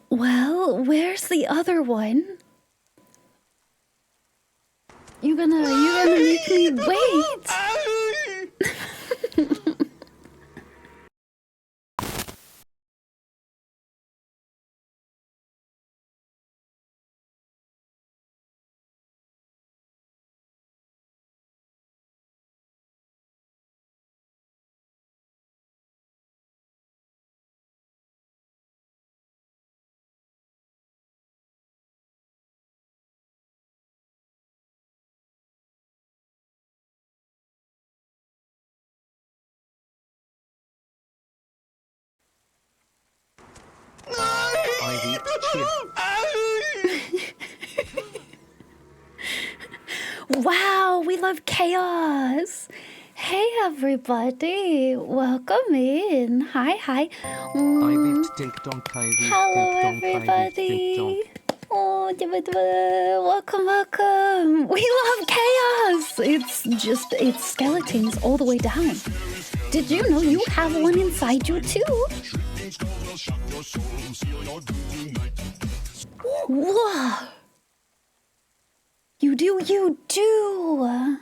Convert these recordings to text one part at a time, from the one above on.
Well, where's the other one? You gonna make me wait? Wow, we love chaos. Hey everybody, welcome in. Hi. Hello everybody. Oh, welcome. We love chaos. It's skeletons all the way down. Did you know you have one inside you too? Whoa. You do.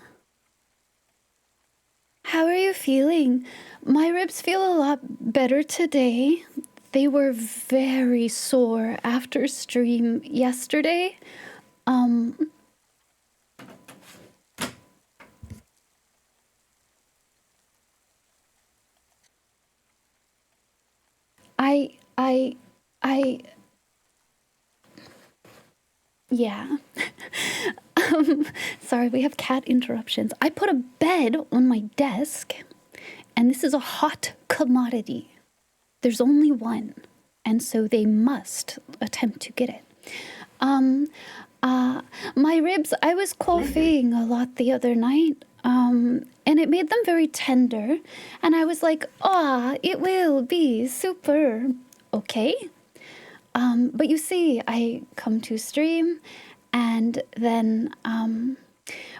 How are you feeling? My ribs feel a lot better today. They were very sore after stream yesterday. Yeah. Sorry, we have cat interruptions. I put a bed on my desk, and this is a hot commodity. There's only one, and so they must attempt to get it. My ribs, I was coughing a lot the other night, and it made them very tender, and I was like, it will be super okay. But you see, I come to stream, and then,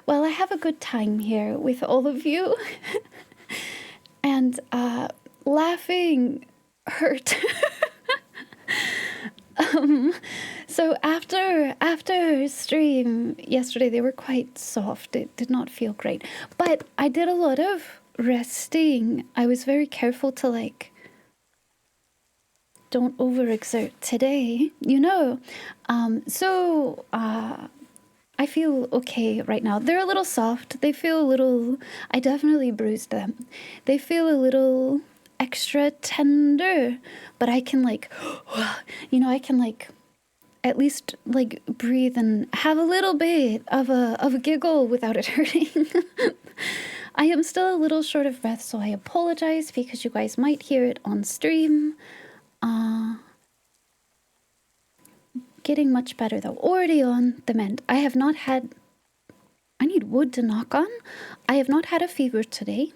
well, I have a good time here with all of you, and laughing hurt. So after stream yesterday, they were quite soft. It did not feel great, but I did a lot of resting. I was very careful to don't overexert today, so I feel okay right now. They're a little soft. They feel a little, I definitely bruised them. They feel a little extra tender, but I can I can at least breathe and have a little bit of a giggle without it hurting. I am still a little short of breath, so I apologize because you guys might hear it on stream. Getting much better though. Already on the mend. I need wood to knock on. I have not had a fever today,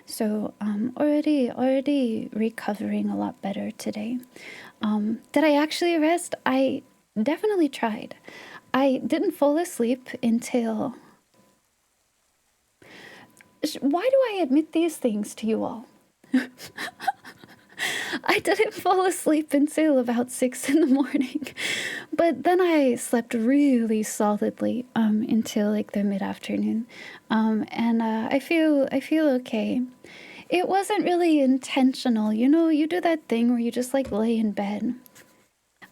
so already recovering a lot better today. Did I actually rest? I definitely tried. I didn't fall asleep until... Why do I admit these things to you all? I didn't fall asleep until about 6 in the morning, but then I slept really solidly until the mid-afternoon, and I feel okay. It wasn't really intentional. You know, you do that thing where you just like lay in bed.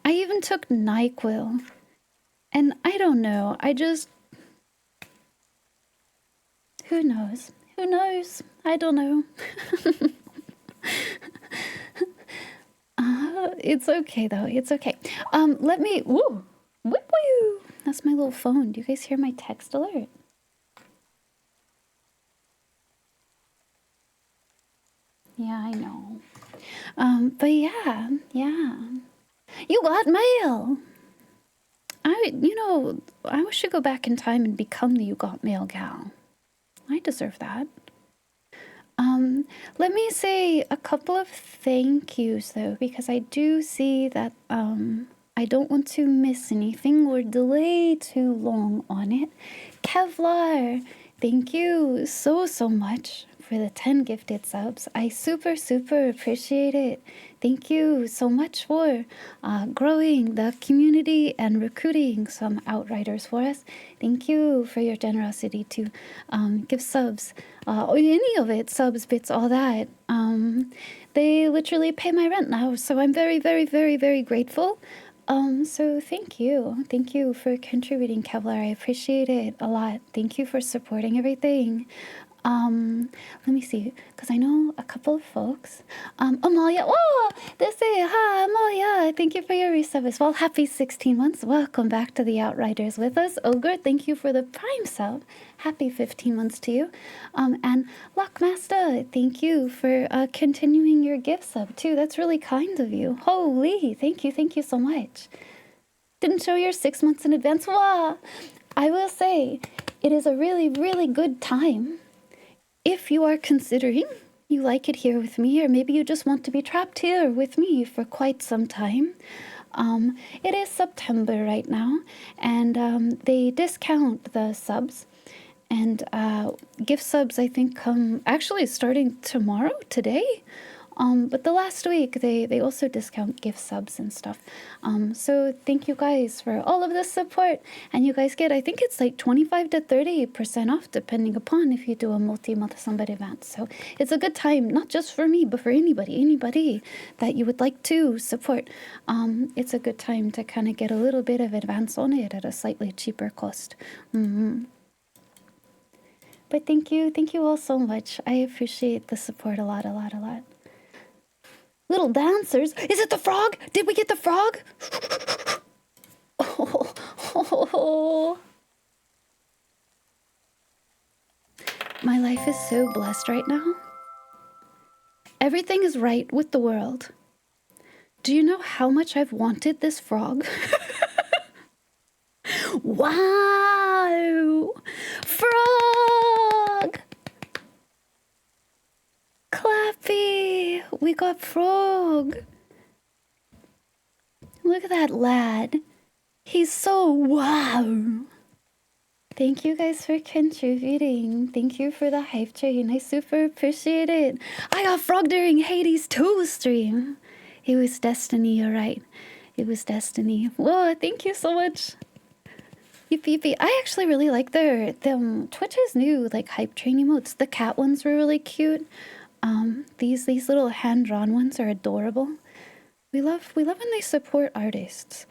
I even took NyQuil. And I don't know. I just... Who knows? Who knows? I don't know. It's okay though. It's okay. Let me... Woo! Whip woo! That's my little phone. Do you guys hear my text alert? Yeah, I know. But yeah. You got mail! I wish to go back in time and become the You Got Mail gal. I deserve that. Let me say a couple of thank yous though, because I do see that I don't want to miss anything or delay too long on it. Kevlar, thank you so much for the 10 gifted subs. I super appreciate it. Thank you so much for growing the community and recruiting some Outriders for us. Thank you for your generosity to give subs, or any of it, subs, bits, all that. They literally pay my rent now, so I'm very grateful. So thank you. Thank you for contributing, Kevlar. I appreciate it a lot. Thank you for supporting everything. Let me see, because I know a couple of folks. Amalia, oh, they say, hi, Amalia, thank you for your resub as well. Happy 16 months. Welcome back to the Outriders with us. Ogre, thank you for the prime sub. Happy 15 months to you. And Lockmaster, thank you for continuing your gift sub too. That's really kind of you. Holy, thank you so much. Didn't show your 6 months in advance. Wow. I will say, it is a really good time. If you are considering you like it here with me, or maybe you just want to be trapped here with me for quite some time, it is September right now, and they discount the subs, and gift subs I think come actually starting today. But the last week they also discount gift subs and stuff. So thank you guys for all of the support. And you guys get, I think it's like 25 to 30% off depending upon if you do a multi-month summit event. So it's a good time, not just for me, but for anybody that you would like to support. It's a good time to kind of get a little bit of advance on it at a slightly cheaper cost. But thank you all so much. I appreciate the support a lot. Little dancers. Is it the frog? Did we get the frog? Oh. My life is so blessed right now. Everything is right with the world. Do you know how much I've wanted this frog? Wow! Frog! Clappy! We got frog! Look at that lad. He's so wow! Thank you guys for contributing. Thank you for the hype train. I super appreciate it. I got frog during Hades 2 stream. It was destiny, you're right. It was destiny. Whoa, thank you so much. Yippee. I actually really like Twitch's new like hype train emotes. The cat ones were really cute. These little hand-drawn ones are adorable. We love when they support artists.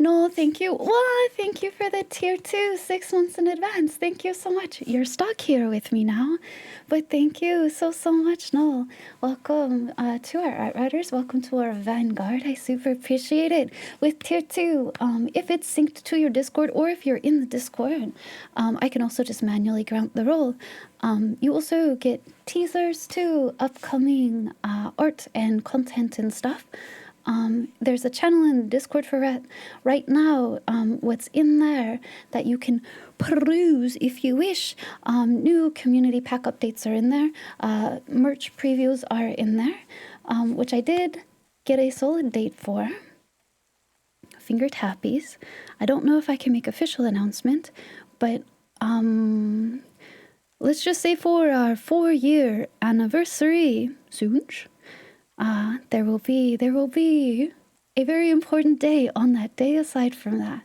No, thank you. Wow, thank you for the tier 2, 6 months in advance. Thank you so much. You're stuck here with me now, but thank you so much, Noel. Welcome to our Outriders. Welcome to our Vanguard. I super appreciate it. With tier 2, if it's synced to your Discord or if you're in the Discord, I can also just manually grant the role. You also get teasers to upcoming art and content and stuff. There's a channel in Discord for it right now. What's in there that you can peruse if you wish. New community pack updates are in there. Merch previews are in there, which I did get a solid date for. Finger tappies. I don't know if I can make official announcement, but let's just say for our 4-year anniversary soon. There will be a very important day on that day aside from that.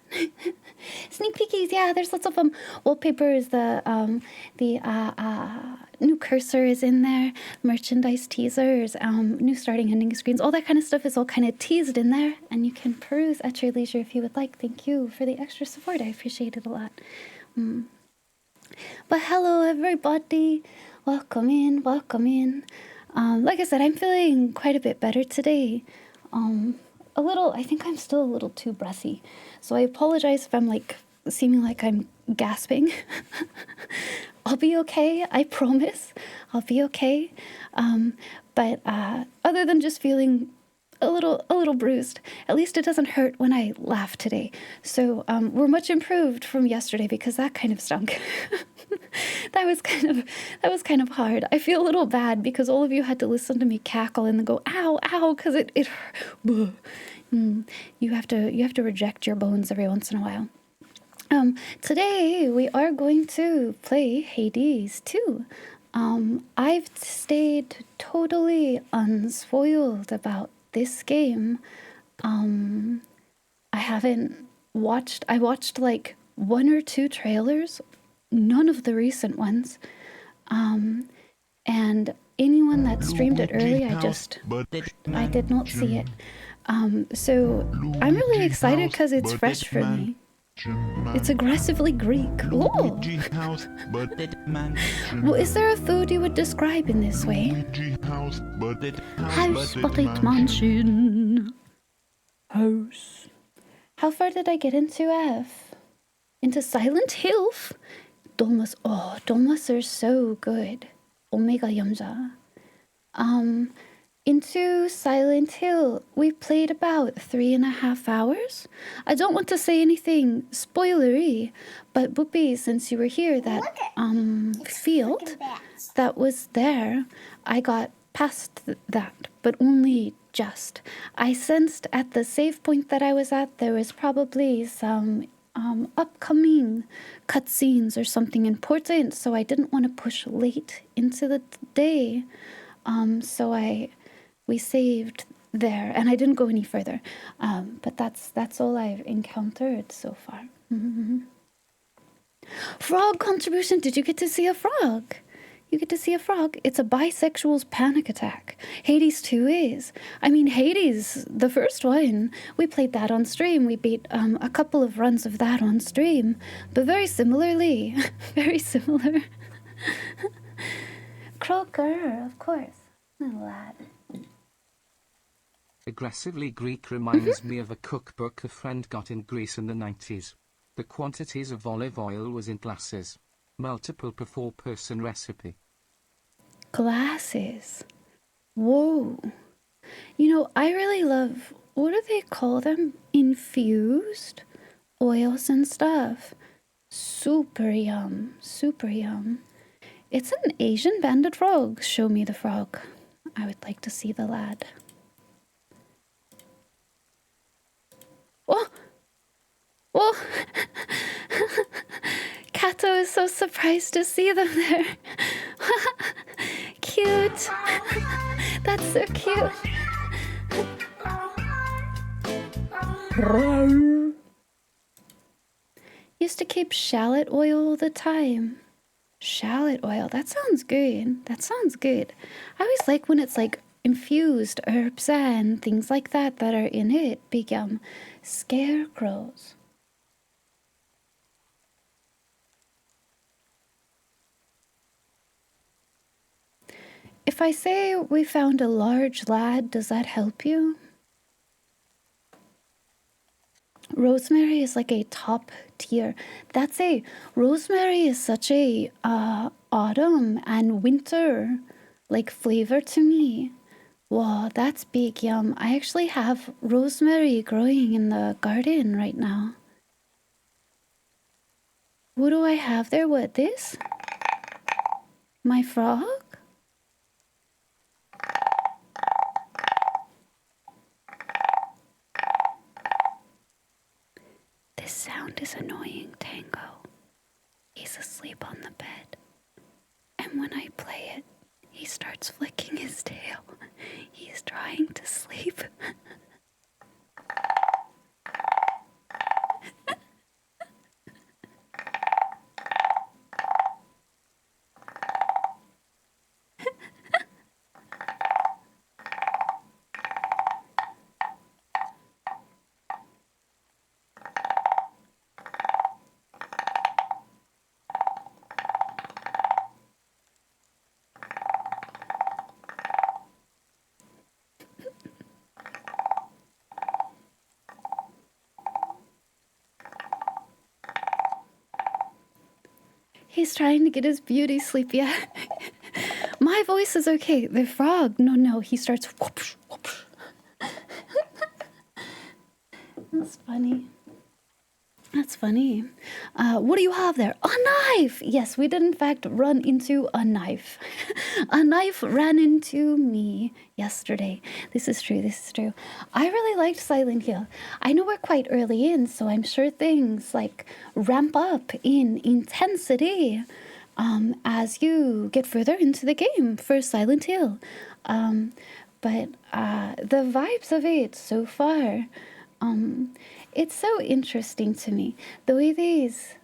Sneak peekies, yeah, there's lots of wallpapers, the new cursor is in there, merchandise teasers, new starting ending screens, all that kind of stuff is all kind of teased in there, and you can peruse at your leisure if you would like. Thank you for the extra support. I appreciate it a lot. But hello, everybody. Welcome in, welcome in. Like I said, I'm feeling quite a bit better today. I think I'm still a little too breathy. So I apologize if I'm like seeming like I'm gasping. I'll be okay, I promise. I'll be okay. But other than just feeling a little bruised, at least it doesn't hurt when I laugh today. So we're much improved from yesterday because that kind of stunk. that was kind of hard. I feel a little bad because all of you had to listen to me cackle and then go ow ow because it you have to reject your bones every once in a while. Today we are going to play Hades 2. I've stayed totally unspoiled about this game. I watched like 1 or 2 trailers, none of the recent ones. And anyone that streamed it early, I did not see it. So I'm really excited because it's fresh for me. It's aggressively Greek. Oh! Well, is there a food you would describe in this way? House, but it mansion. House. How far did I get into F? Into Silent Hill? Dolmas. Oh, dolmas are so good. Omega yamja. Into Silent Hill, we played about 3.5 hours. I don't want to say anything spoilery, but Boopy, since you were here, that field that was there, I got past that, but only just. I sensed at the save point that I was at, there was probably some upcoming cutscenes or something important, so I didn't want to push late into the day. So we saved there, and I didn't go any further. But that's all I've encountered so far. Frog contribution. Did you get to see a frog? You get to see a frog. It's a bisexual's panic attack. Hades 2 is. I mean, Hades, the first one, we played that on stream. We beat a couple of runs of that on stream. But very similarly, very similar. Croaker, of course. Oh, lad. Aggressively Greek reminds me of a cookbook a friend got in Greece in the 90s. The quantities of olive oil was in glasses. Multiple per 4-person recipe. Glasses. Whoa. You know, I really love, what do they call them? Infused oils and stuff. Super yum. Super yum. It's an Asian banded frog. Show me the frog. I would like to see the lad. Oh! Oh! Kato is so surprised to see them there. Cute. That's so cute. Used to keep shallot oil all the time. Shallot oil. That sounds good. That sounds good. I always like when it's like infused herbs and things like that that are in it. Big yum. Scarecrows. If I say we found a large lad, does that help you? Rosemary is like a top tier. Rosemary is such a autumn and winter like flavor to me. Wow, that's big yum. I actually have rosemary growing in the garden right now. What do I have there? What, this? My frog? This sound is annoying, Tango. He's asleep on the bed. And when I play it, he starts flicking his tail. He's trying to sleep. He's trying to get his beauty sleep. Yeah. My voice is okay. The frog, no. He starts whoopsh, whoopsh. That's funny. That's funny. What do you have there? A knife! Yes, we did in fact run into a knife. A knife ran into me yesterday. This is true. I really liked Silent Hill. I know we're quite early in, so I'm sure things like ramp up in intensity as you get further into the game for Silent Hill. But the vibes of it so far, it's so interesting to me. The way these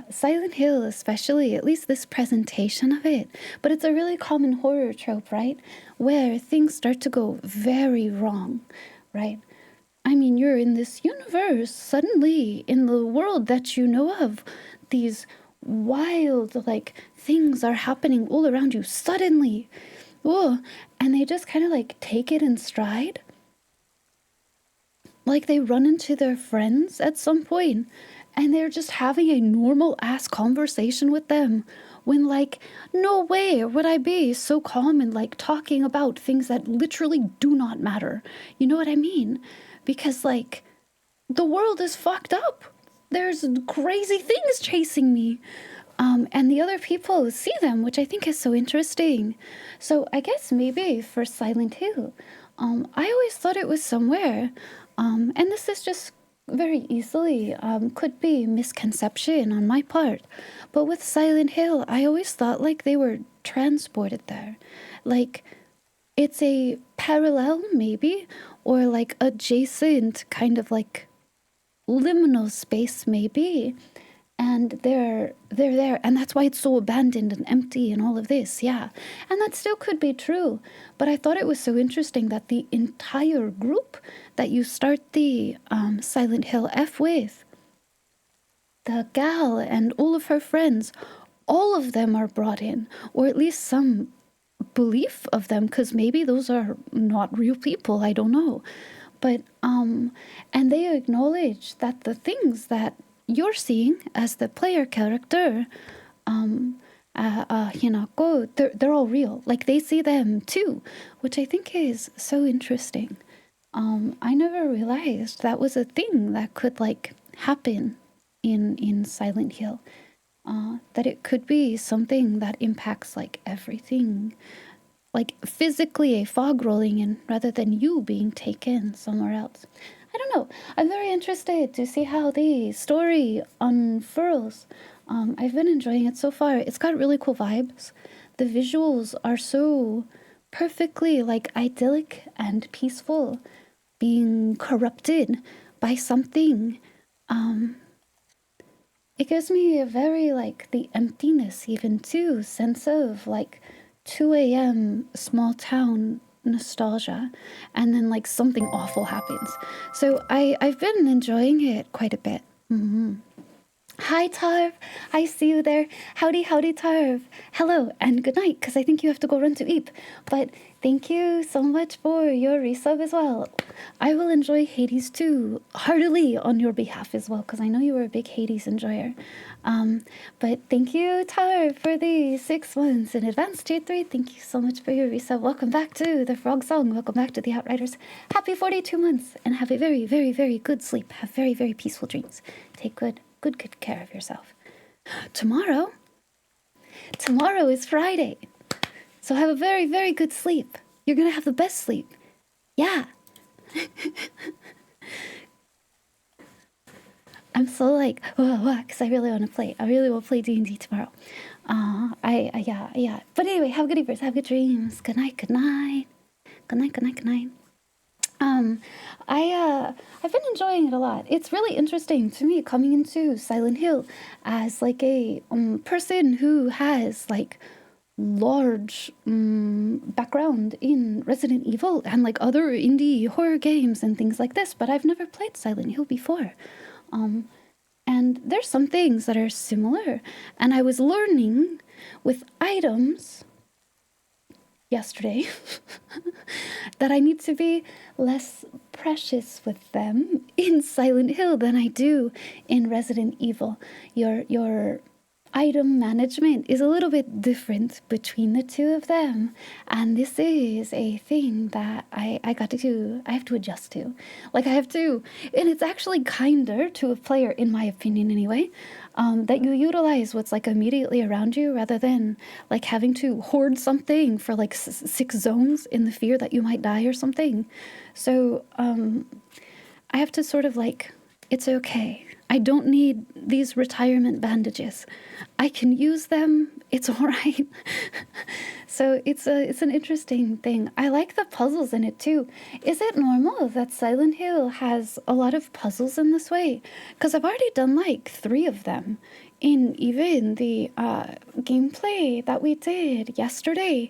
Silent Hill, especially, at least this presentation of it, but it's a really common horror trope, right? Where things start to go very wrong, right? I mean, you're in this universe, suddenly, in the world that you know of, these wild, like, things are happening all around you suddenly. Oh, and they just kind of like take it in stride. Like they run into their friends at some point and they're just having a normal ass conversation with them when, like, no way would I be so calm and like talking about things that literally do not matter. You know what I mean? Because like the world is fucked up. There's crazy things chasing me. And the other people see them, which I think is so interesting. So I guess maybe for Silent Hill, I always thought it was somewhere, and this is just very easily could be misconception on my part, but with Silent Hill, I always thought like they were transported there, like it's a parallel maybe, or like adjacent kind of like liminal space maybe, and they're there, and that's why it's so abandoned and empty and all of this. Yeah, and that still could be true, but I thought it was so interesting that the entire group that you start the Silent Hill F with, the gal and all of her friends, all of them are brought in, or at least some belief of them, because maybe those are not real people, I don't know. But and they acknowledge that the things that you're seeing as the player character, they're all real. Like they see them too, which I think is so interesting. I never realized that was a thing that could like happen in Silent Hill. That it could be something that impacts like everything, like physically a fog rolling in rather than you being taken somewhere else. I don't know. I'm very interested to see how the story unfurls. I've been enjoying it so far. It's got really cool vibes. The visuals are so perfectly like idyllic and peaceful, being corrupted by something. It gives me a very like the emptiness even too sense of like 2 a.m. small town nostalgia, and then like something awful happens. So I've been enjoying it quite a bit. Hi Tarv, I see you there. Howdy, Tarv. Hello and good night, because I think you have to go run to eat. But thank you so much for your resub as well. I will enjoy Hades too, heartily on your behalf as well, because I know you were a big Hades enjoyer. But thank you, Tarv, for the 6 months in advance. Tier 3, thank you so much for your resub. Welcome back to the Frog Song. Welcome back to the Outriders. Happy 42 months, and have a very, very, very good sleep. Have very, very peaceful dreams. Take good care of yourself. Tomorrow is Friday. So have a very, very good sleep. You're going to have the best sleep. Yeah. I'm so like, because I really want to play. I really will play D&D tomorrow. Yeah. But anyway, have good evenings. Have good dreams. Good night. Good night. I've been enjoying it a lot. It's really interesting to me coming into Silent Hill as like a person who has like large background in Resident Evil and like other indie horror games and things like this, but I've never played Silent Hill before. And there's some things that are similar, and I was learning with items yesterday that I need to be less precious with them in Silent Hill than I do in Resident Evil. Your item management is a little bit different between the two of them, and this is a thing that I got to do. I have to adjust to, like I have to, and it's actually kinder to a player, in my opinion anyway, that you utilize what's like immediately around you rather than like having to hoard something for like 6 zones in the fear that you might die or something. So I have to sort of like, it's okay. I don't need these retirement bandages. I can use them. It's all right. So it's an interesting thing. I like the puzzles in it too. Is it normal that Silent Hill has a lot of puzzles in this way? Because I've already done like 3 of them in even the gameplay that we did yesterday.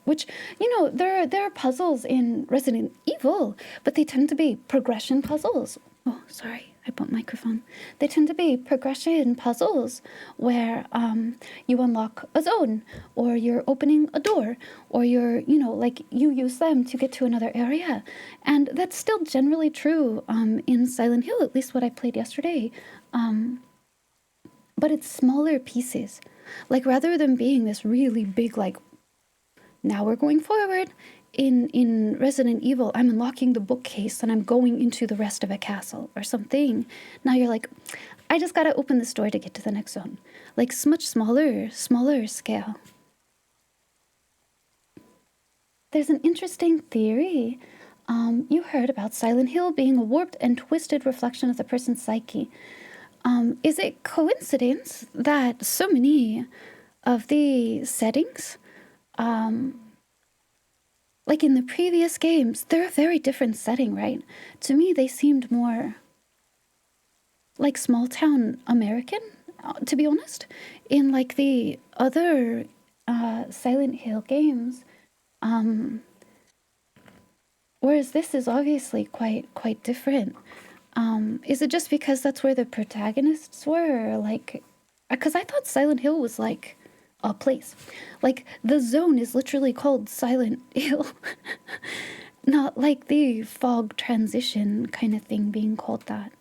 Which, you know, there are puzzles in Resident Evil, but they tend to be progression puzzles. Oh, sorry, I bumped my microphone. They tend to be progression puzzles where you unlock a zone, or you're opening a door, or you're, you know, like you use them to get to another area. And that's still generally true in Silent Hill, at least what I played yesterday. But it's smaller pieces. Like rather than being this really big, like, now we're going forward. In Resident Evil, I'm unlocking the bookcase and I'm going into the rest of a castle or something. Now you're like, I just gotta open this door to get to the next zone. Like much smaller scale. There's an interesting theory. You heard about Silent Hill being a warped and twisted reflection of the person's psyche. Is it coincidence that so many of the settings, like in the previous games, they're a very different setting, right? To me, they seemed more like small town American, to be honest. In like the other Silent Hill games, whereas this is obviously quite different. Is it just because that's where the protagonists were? Or like, because I thought Silent Hill was like a place. Like the zone is literally called Silent Hill. Not like the fog transition kind of thing being called that.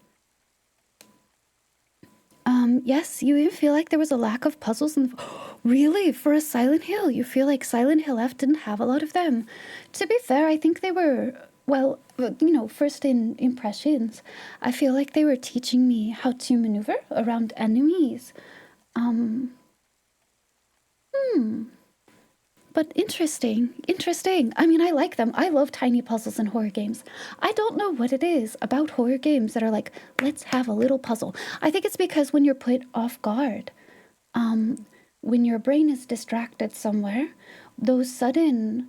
Yes, you even feel like there was a lack of puzzles in really, for a Silent Hill, you feel like Silent Hill F didn't have a lot of them. To be fair, I think they were, well, you know, first in impressions, I feel like they were teaching me how to maneuver around enemies. But interesting. I mean, I like them. I love tiny puzzles in horror games. I don't know what it is about horror games that are like, let's have a little puzzle. I think it's because when you're put off guard, when your brain is distracted somewhere, those sudden,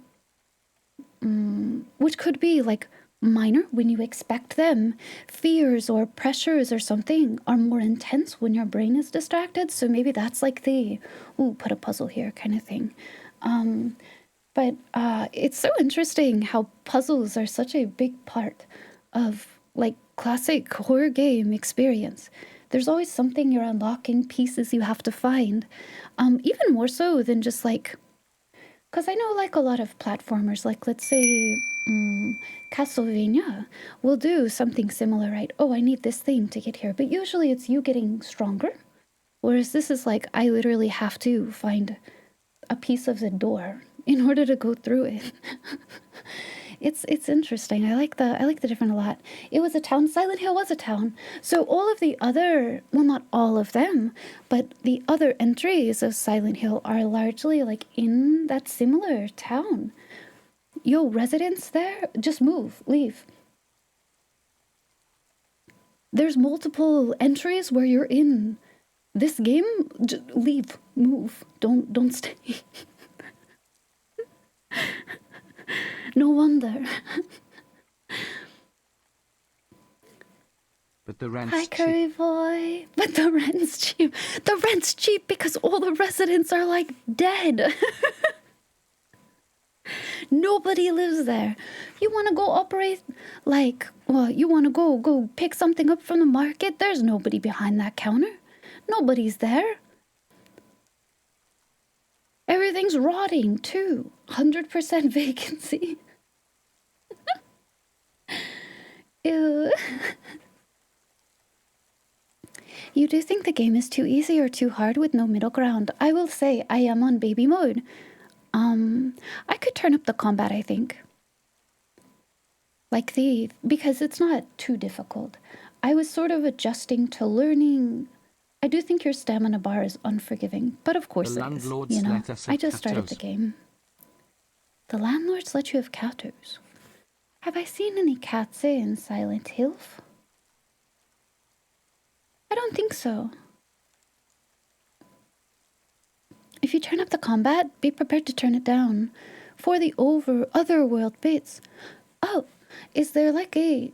which could be like minor when you expect them, fears or pressures or something are more intense when your brain is distracted. So maybe that's like the, ooh, put a puzzle here kind of thing. But it's so interesting how puzzles are such a big part of like classic horror game experience. There's always something you're unlocking, pieces you have to find. Even more so than just like, because I know like a lot of platformers, like let's say Castlevania will do something similar, right? Oh, I need this thing to get here. But usually it's you getting stronger. Whereas this is like, I literally have to find a piece of the door in order to go through it. It's interesting. I like the different a lot. It was a town. Silent Hill was a town. So all of the other, well, not all of them, but the other entries of Silent Hill are largely like in that similar town. Yo, residents there, just move, leave. There's multiple entries where you're in this game. Leave, move, don't stay. No wonder. But the rent's Hi, cheap. Curry Boy. But the rent's cheap. The rent's cheap because all the residents are like dead. Nobody lives there. You want to go operate like, well, you want to go pick something up from the market? There's nobody behind that counter. Nobody's there. Everything's rotting too. 100% vacancy. Ew. You do think the game is too easy or too hard with no middle ground. I will say I am on baby mode. I could turn up the combat, I think. Like because it's not too difficult. I was sort of adjusting to learning. I do think your stamina bar is unforgiving, but of course The it is, landlords you know. let us I have just started the catos. game. The landlords let you have catos. Have I seen any cats in Silent Hill? I don't think so. If you turn up the combat, be prepared to turn it down. For the otherworld bits. Oh, is there like a...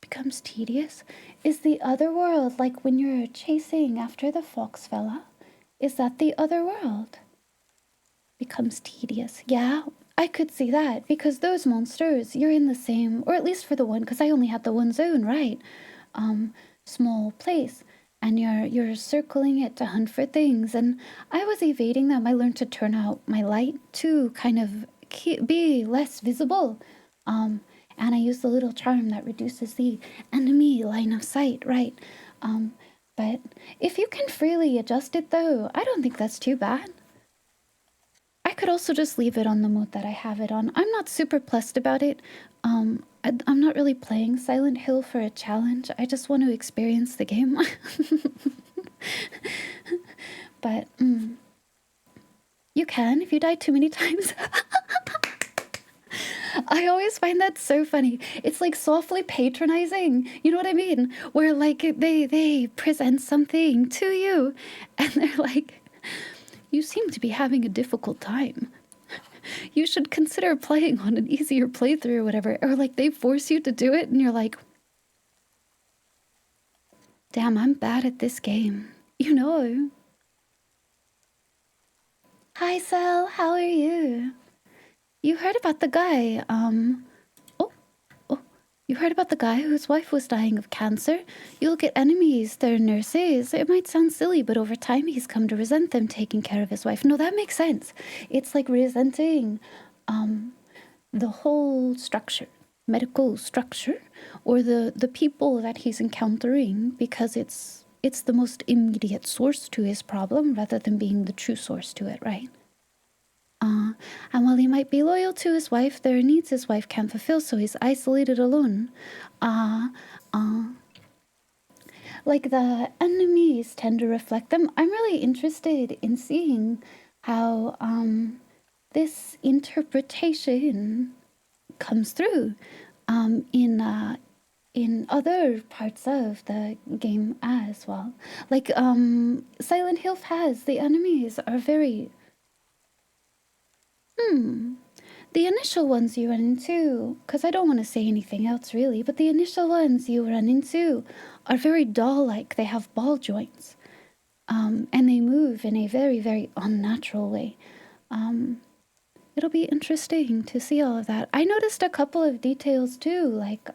becomes tedious? Is the other world like when you're chasing after the fox fella? Is that the other world? Becomes tedious. Yeah, I could see that, because those monsters, you're in the same, or at least for the one, because I only had the one zone, right? Small place, and you're circling it to hunt for things, and I was evading them. I learned to turn out my light to kind of be less visible, and I used the little charm that reduces the enemy line of sight, right? But if you can freely adjust it, though, I don't think that's too bad. I could also just leave it on the mode that I have it on. I'm not super plussed about it. I'm not really playing Silent Hill for a challenge. I just want to experience the game. But you can if you die too many times. I always find that so funny. It's like softly patronizing. You know what I mean? Where like they present something to you and they're like, you seem to be having a difficult time. You should consider playing on an easier playthrough or whatever. Or like they force you to do it and you're like, damn, I'm bad at this game. You know. Hi, Sal. How are you? You heard about the guy, you heard about the guy whose wife was dying of cancer? You look at enemies, they're nurses. It might sound silly, but over time he's come to resent them taking care of his wife. No, that makes sense. It's like resenting the whole structure, medical structure, or the people that he's encountering, because it's the most immediate source to his problem rather than being the true source to it, right? And while he might be loyal to his wife, there are needs his wife can't fulfill, so he's isolated alone. Like the enemies tend to reflect them. I'm really interested in seeing how this interpretation comes through in other parts of the game as well. Like Silent Hill has, the enemies are very the initial ones you run into, because I don't want to say anything else really, but the initial ones you run into are very doll-like. They have ball joints, and they move in a very, very unnatural way. It'll be interesting to see all of that. I noticed a couple of details too, like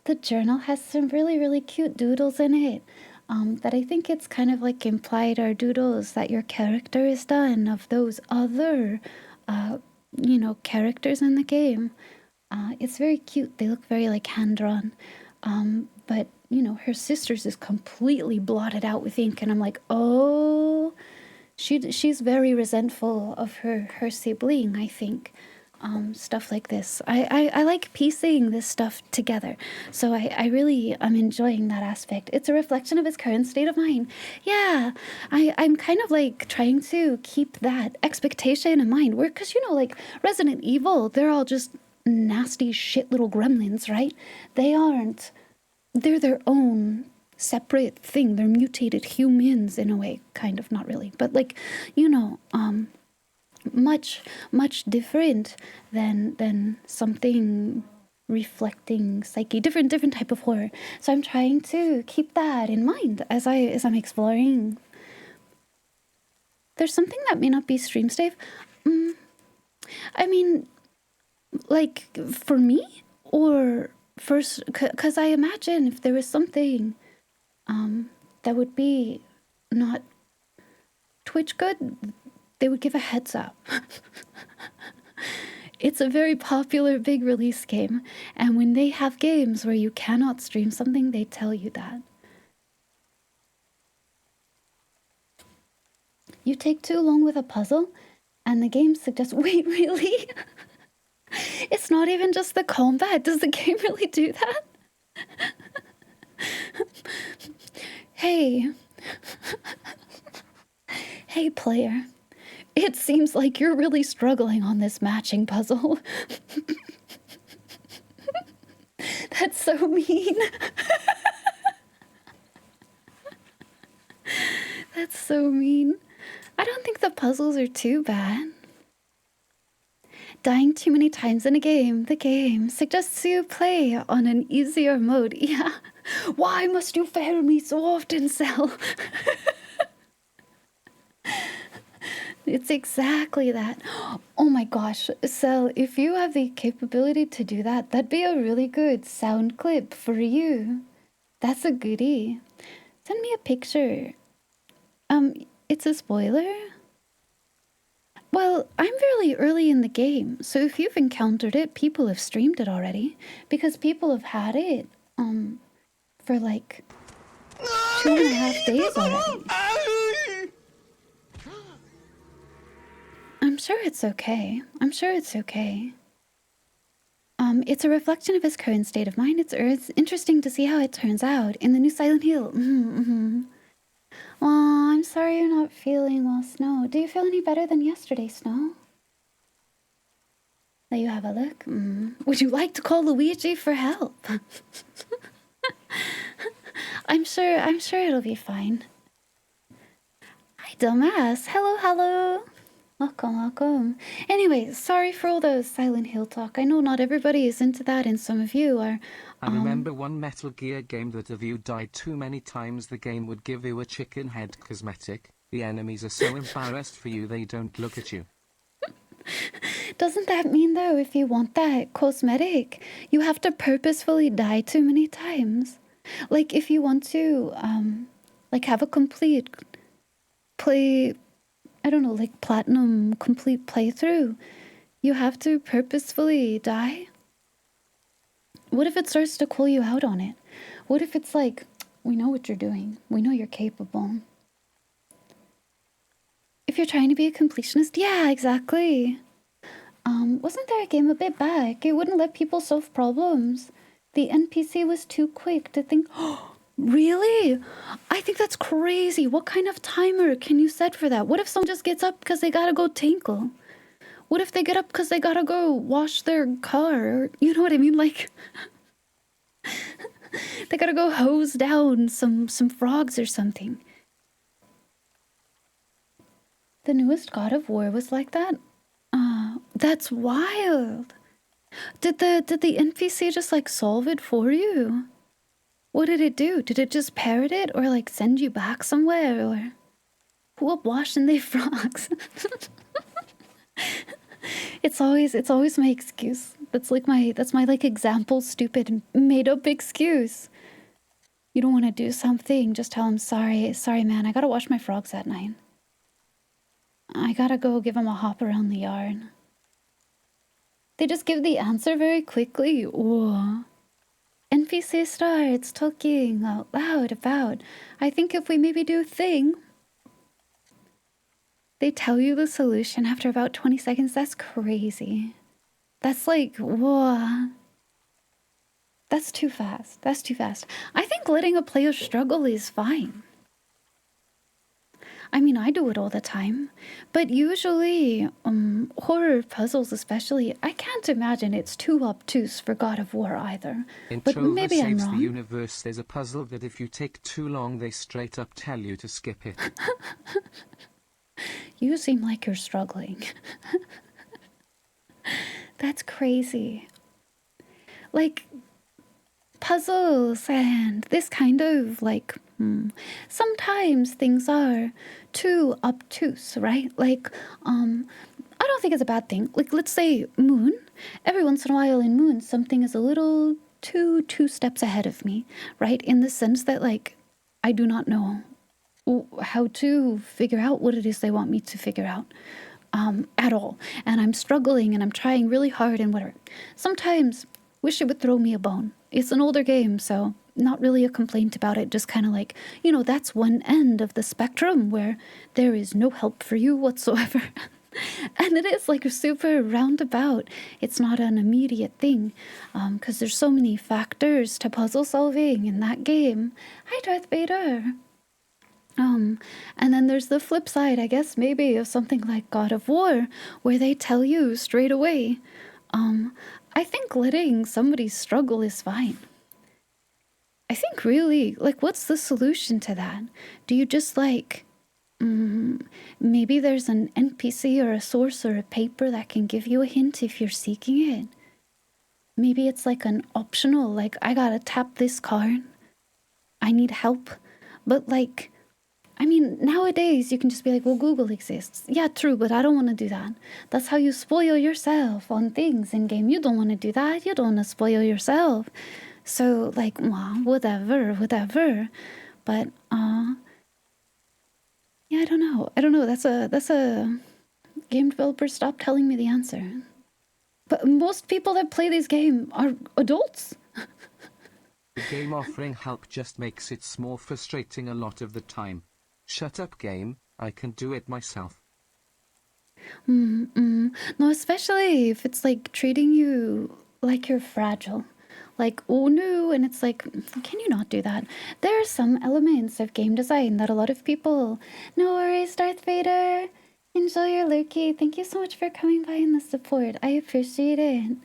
the journal has some really, really cute doodles in it. That I think it's kind of like implied are doodles that your character is done of those other characters in the game. It's very cute. They look very like hand-drawn. But, her sister's is completely blotted out with ink. And I'm like, oh, she's very resentful of her sibling, I think. Stuff like this. I like piecing this stuff together. So I really am enjoying that aspect. It's a reflection of his current state of mind. Yeah, I'm kind of like trying to keep that expectation in mind. Because, like Resident Evil, they're all just nasty shit little gremlins, right? They're their own separate thing. They're mutated humans in a way, kind of, not really. But like, much different than something reflecting psyche, different type of horror. So I'm trying to keep that in mind as I'm exploring. There's something that may not be stream safe. I mean, like for me, or first, because I imagine if there was something that would be not Twitch good, they would give a heads up. It's a very popular big release game, and when they have games where you cannot stream something, they tell you that. You take too long with a puzzle, and the game suggests, wait, really? It's not even just the combat. Does the game really do that? Hey. Hey, player. It seems like you're really struggling on this matching puzzle. That's so mean. That's so mean. I don't think the puzzles are too bad. Dying too many times in a game, the game suggests you play on an easier mode. Yeah. Why must you fail me so often, Cell? It's exactly that. Oh my gosh, Cell, if you have the capability to do that, that'd be a really good sound clip for you. That's a goodie. Send me a picture. It's a spoiler? Well, I'm really early in the game, so if you've encountered it, people have streamed it already. Because people have had it, for like 2.5 days already. I'm sure it's okay. I'm sure it's okay. It's a reflection of his current state of mind. It's interesting to see how it turns out in the new Silent Hill. Aw, I'm sorry you're not feeling well, Snow. Do you feel any better than yesterday, Snow? Let you have a look. Would you like to call Luigi for help? I'm sure it'll be fine. Hi, dumbass. Hello. Welcome. Anyway, sorry for all the Silent Hill talk. I know not everybody is into that, and some of you are. I remember one Metal Gear game that if you died too many times, the game would give you a chicken head cosmetic. The enemies are so embarrassed for you they don't look at you. Doesn't that mean, though, if you want that cosmetic, you have to purposefully die too many times? Like, if you want to, like, have a complete play, I don't know, like, platinum complete playthrough, you have to purposefully die? What if it starts to call you out on it? What if it's like, we know what you're doing. We know you're capable. If you're trying to be a completionist, yeah, exactly. Wasn't there a game a bit back? It wouldn't let people solve problems. The NPC was too quick to think, oh, really? I think that's crazy. What kind of timer can you set for that? What if someone just gets up because they gotta go tinkle? What if they get up because they gotta go wash their car? You know what I mean? Like, they gotta go hose down some frogs or something. The newest God of War was like that? That's wild. Did the NPC just like solve it for you? What did it do? Did it just parrot it or like send you back somewhere or who up washing their frogs? It's always my excuse. That's my like example stupid made up excuse. You don't want to do something, just tell him sorry man, I gotta wash my frogs at night. I gotta go give him a hop around the yard. They just give the answer very quickly. Whoa. NPC starts talking out loud about, I think if we maybe do a thing. They tell you the solution after about 20 seconds. That's crazy. That's like, whoa. That's too fast. I think letting a player struggle is fine. I mean, I do it all the time. But usually, horror puzzles especially, I can't imagine it's too obtuse for God of War either. In But Trover maybe I'm Saves the wrong. Universe, there's a puzzle that if you take too long, they straight up tell you to skip it. You seem like you're struggling. That's crazy. Like, puzzles and this kind of like sometimes things are too obtuse, right? Like I don't think it's a bad thing. Like, let's say Moon, every once in a while in Moon something is a little two steps ahead of me, right? In the sense that like I do not know how to figure out what it is they want me to figure out at all, and I'm struggling and I'm trying really hard and whatever. Sometimes wish it would throw me a bone. It's an older game, so not really a complaint about it, just kind of like, that's one end of the spectrum where there is no help for you whatsoever. And it is like super roundabout. It's not an immediate thing, because there's so many factors to puzzle solving in that game. Hi, Darth Vader. And then there's the flip side, I guess, maybe, of something like God of War, where they tell you straight away. I think letting somebody struggle is fine. I think really, like, what's the solution to that? Do you just like, maybe there's an NPC or a source or a paper that can give you a hint if you're seeking it? Maybe it's like an optional, like, I gotta tap this card. I need help. But like, I mean, nowadays you can just be like, well, Google exists. Yeah, true, but I don't want to do that. That's how you spoil yourself on things in game. You don't want to do that. You don't want to spoil yourself. So like, well, whatever. But yeah, I don't know. That's a game developer, stop telling me the answer. But most people that play this game are adults. The game offering help just makes it more frustrating a lot of the time. Shut up, game. I can do it myself. No, especially if it's like treating you like you're fragile. Like, oh no, and it's like, can you not do that? There are some elements of game design that a lot of people... No worries, Darth Vader. Enjoy your lurky. Thank you so much for coming by and the support. I appreciate it.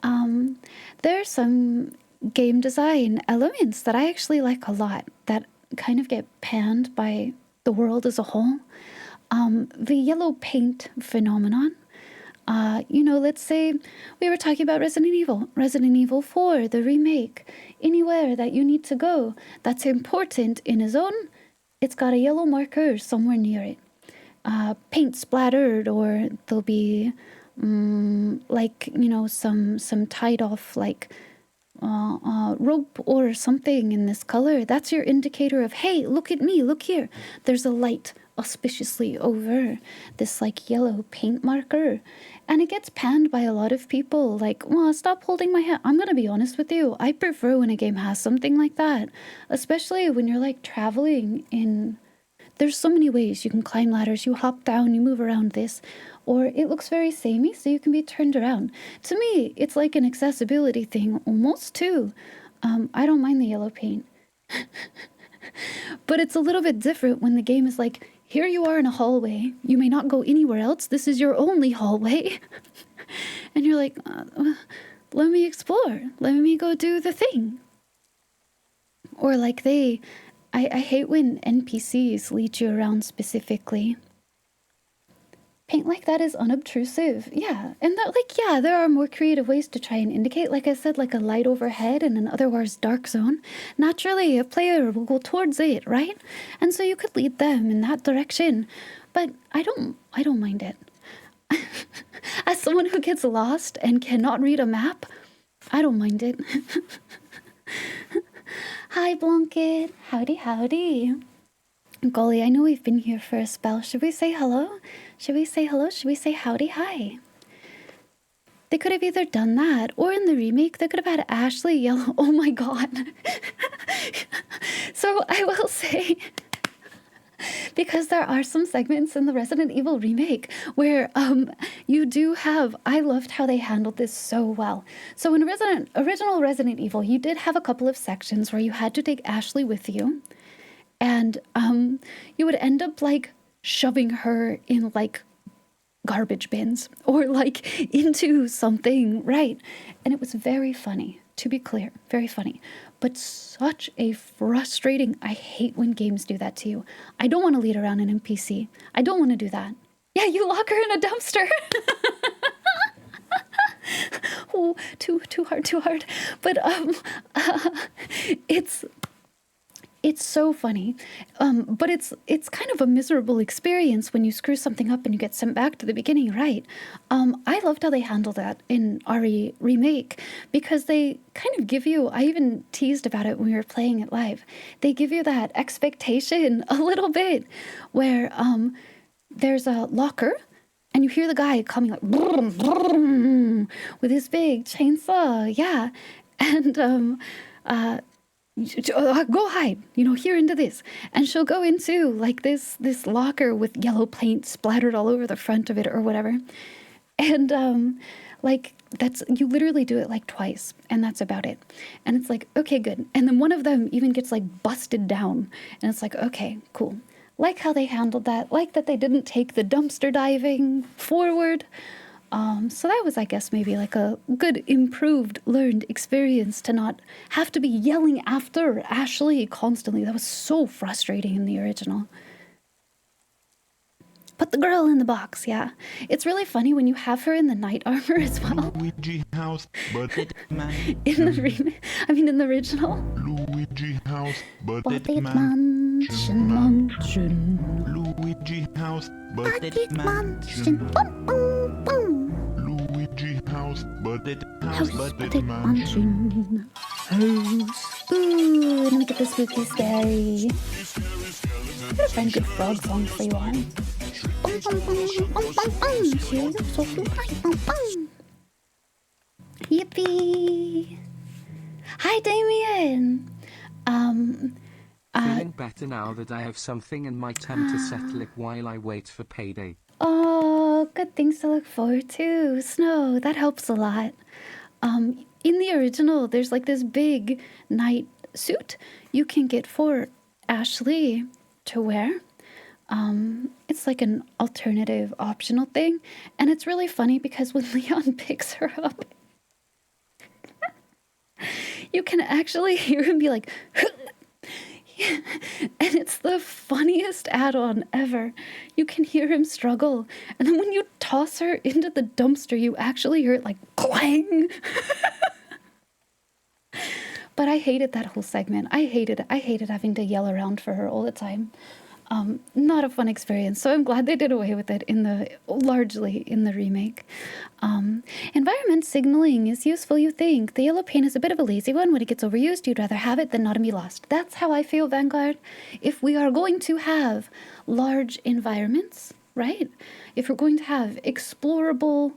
There are some game design elements that I actually like a lot that kind of get panned by the world as a whole. The yellow paint phenomenon. Let's say we were talking about Resident Evil 4, the remake. Anywhere that you need to go that's important in a zone, it's got a yellow marker somewhere near it. Paint splattered, or there'll be some tied off like rope or something in this color. That's your indicator of, hey, look at me, look here. There's a light auspiciously over this like yellow paint marker. And it gets panned by a lot of people, like, well, stop holding my hand. I'm gonna be honest with you, I prefer when a game has something like that, especially when you're like traveling in... There's so many ways you can climb ladders. You hop down, you move around this, or it looks very samey, so you can be turned around. To me, it's like an accessibility thing almost too. I don't mind the yellow paint. But it's a little bit different when the game is like, here you are in a hallway. You may not go anywhere else. This is your only hallway. And you're like, let me explore. Let me go do the thing. Or like I hate when NPCs lead you around specifically. Paint like that is unobtrusive. Yeah. And there are more creative ways to try and indicate. Like I said, like a light overhead in an otherwise dark zone. Naturally, a player will go towards it, right? And so you could lead them in that direction. But I don't mind it. As someone who gets lost and cannot read a map, I don't mind it. Hi, Blanket. Howdy. Golly, I know we've been here for a spell. Should we say hello? Should we say howdy? Hi. They could have either done that, or in the remake, they could have had Ashley yell, oh my god. So I will say, because there are some segments in the Resident Evil remake where you do have... I loved how they handled this so well. So in original Resident Evil, you did have a couple of sections where you had to take Ashley with you. And you would end up like shoving her in like garbage bins or like into something, right? And it was very funny, to be clear, very funny. But such a frustrating... I hate when games do that to you. I don't want to lead around an NPC. I don't want to do that. Yeah, you lock her in a dumpster. Oh, too hard. But it's so funny, but it's kind of a miserable experience when you screw something up and you get sent back to the beginning, right? I loved how they handled that in RE Remake, because they kind of give you... I even teased about it when we were playing it live. They give you that expectation a little bit, where there's a locker, and you hear the guy coming like brum, brum, with his big chainsaw, yeah, and go hide, here into this, and she'll go into like this locker with yellow paint splattered all over the front of it or whatever, and like that's you literally do it like twice, and that's about it, and it's like okay, good, and then one of them even gets like busted down, and it's like okay, cool. Like how they handled that, like that they didn't take the dumpster diving forward. So that was, I guess, maybe like a good, improved, learned experience to not have to be yelling after Ashley constantly. That was so frustrating in the original. Put the girl in the box, yeah. It's really funny when you have her in the knight armor as well. Luigi house, but it mansion. In the original. Luigi house, but But it it mansion. mansion. Luigi house, but it Mansion. mansion. Boom, boom, boom. Luigi house, but it House, but but it it mansion. mansion. House. Ooh, let me get the spooky scary. I'm gonna find good frog songs for you all. Bum, bum, bum, bum, bum, bum, bum. Cheers, so fly, bum, bum. Yippee! Hi, Damien. Feeling better now that I have something in my tum to settle it while I wait for payday. Oh, good things to look forward to. Snow, that helps a lot. In the original, there's like this big night suit you can get for Ashley to wear. It's like an alternative optional thing, and it's really funny because when Leon picks her up, you can actually hear him be like, and it's the funniest add-on ever. You can hear him struggle, and then when you toss her into the dumpster, you actually hear it like clang. But I hated that whole segment. I hated it. I hated having to yell around for her all the time. Not a fun experience, so I'm glad they did away with it largely in the remake. Environment signaling is useful, you think. The yellow paint is a bit of a lazy one. When it gets overused, you'd rather have it than not and be lost. That's how I feel, Vanguard. If we are going to have large environments, right? If we're going to have explorable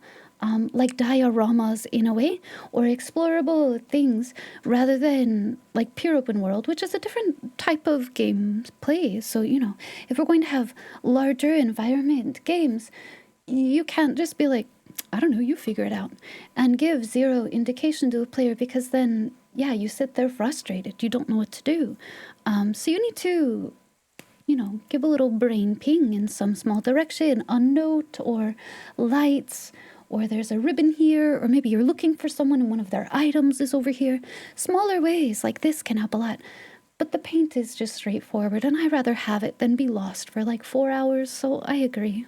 like dioramas in a way, or explorable things rather than like pure open world, which is a different type of game play. So, if we're going to have larger environment games, you can't just be like, I don't know, you figure it out, and give zero indication to a player, because then, yeah, you sit there frustrated. You don't know what to do. So you need to give a little brain ping in some small direction, a note or lights, or there's a ribbon here, or maybe you're looking for someone and one of their items is over here. Smaller ways like this can help a lot. But the paint is just straightforward, and I'd rather have it than be lost for like 4 hours, so I agree.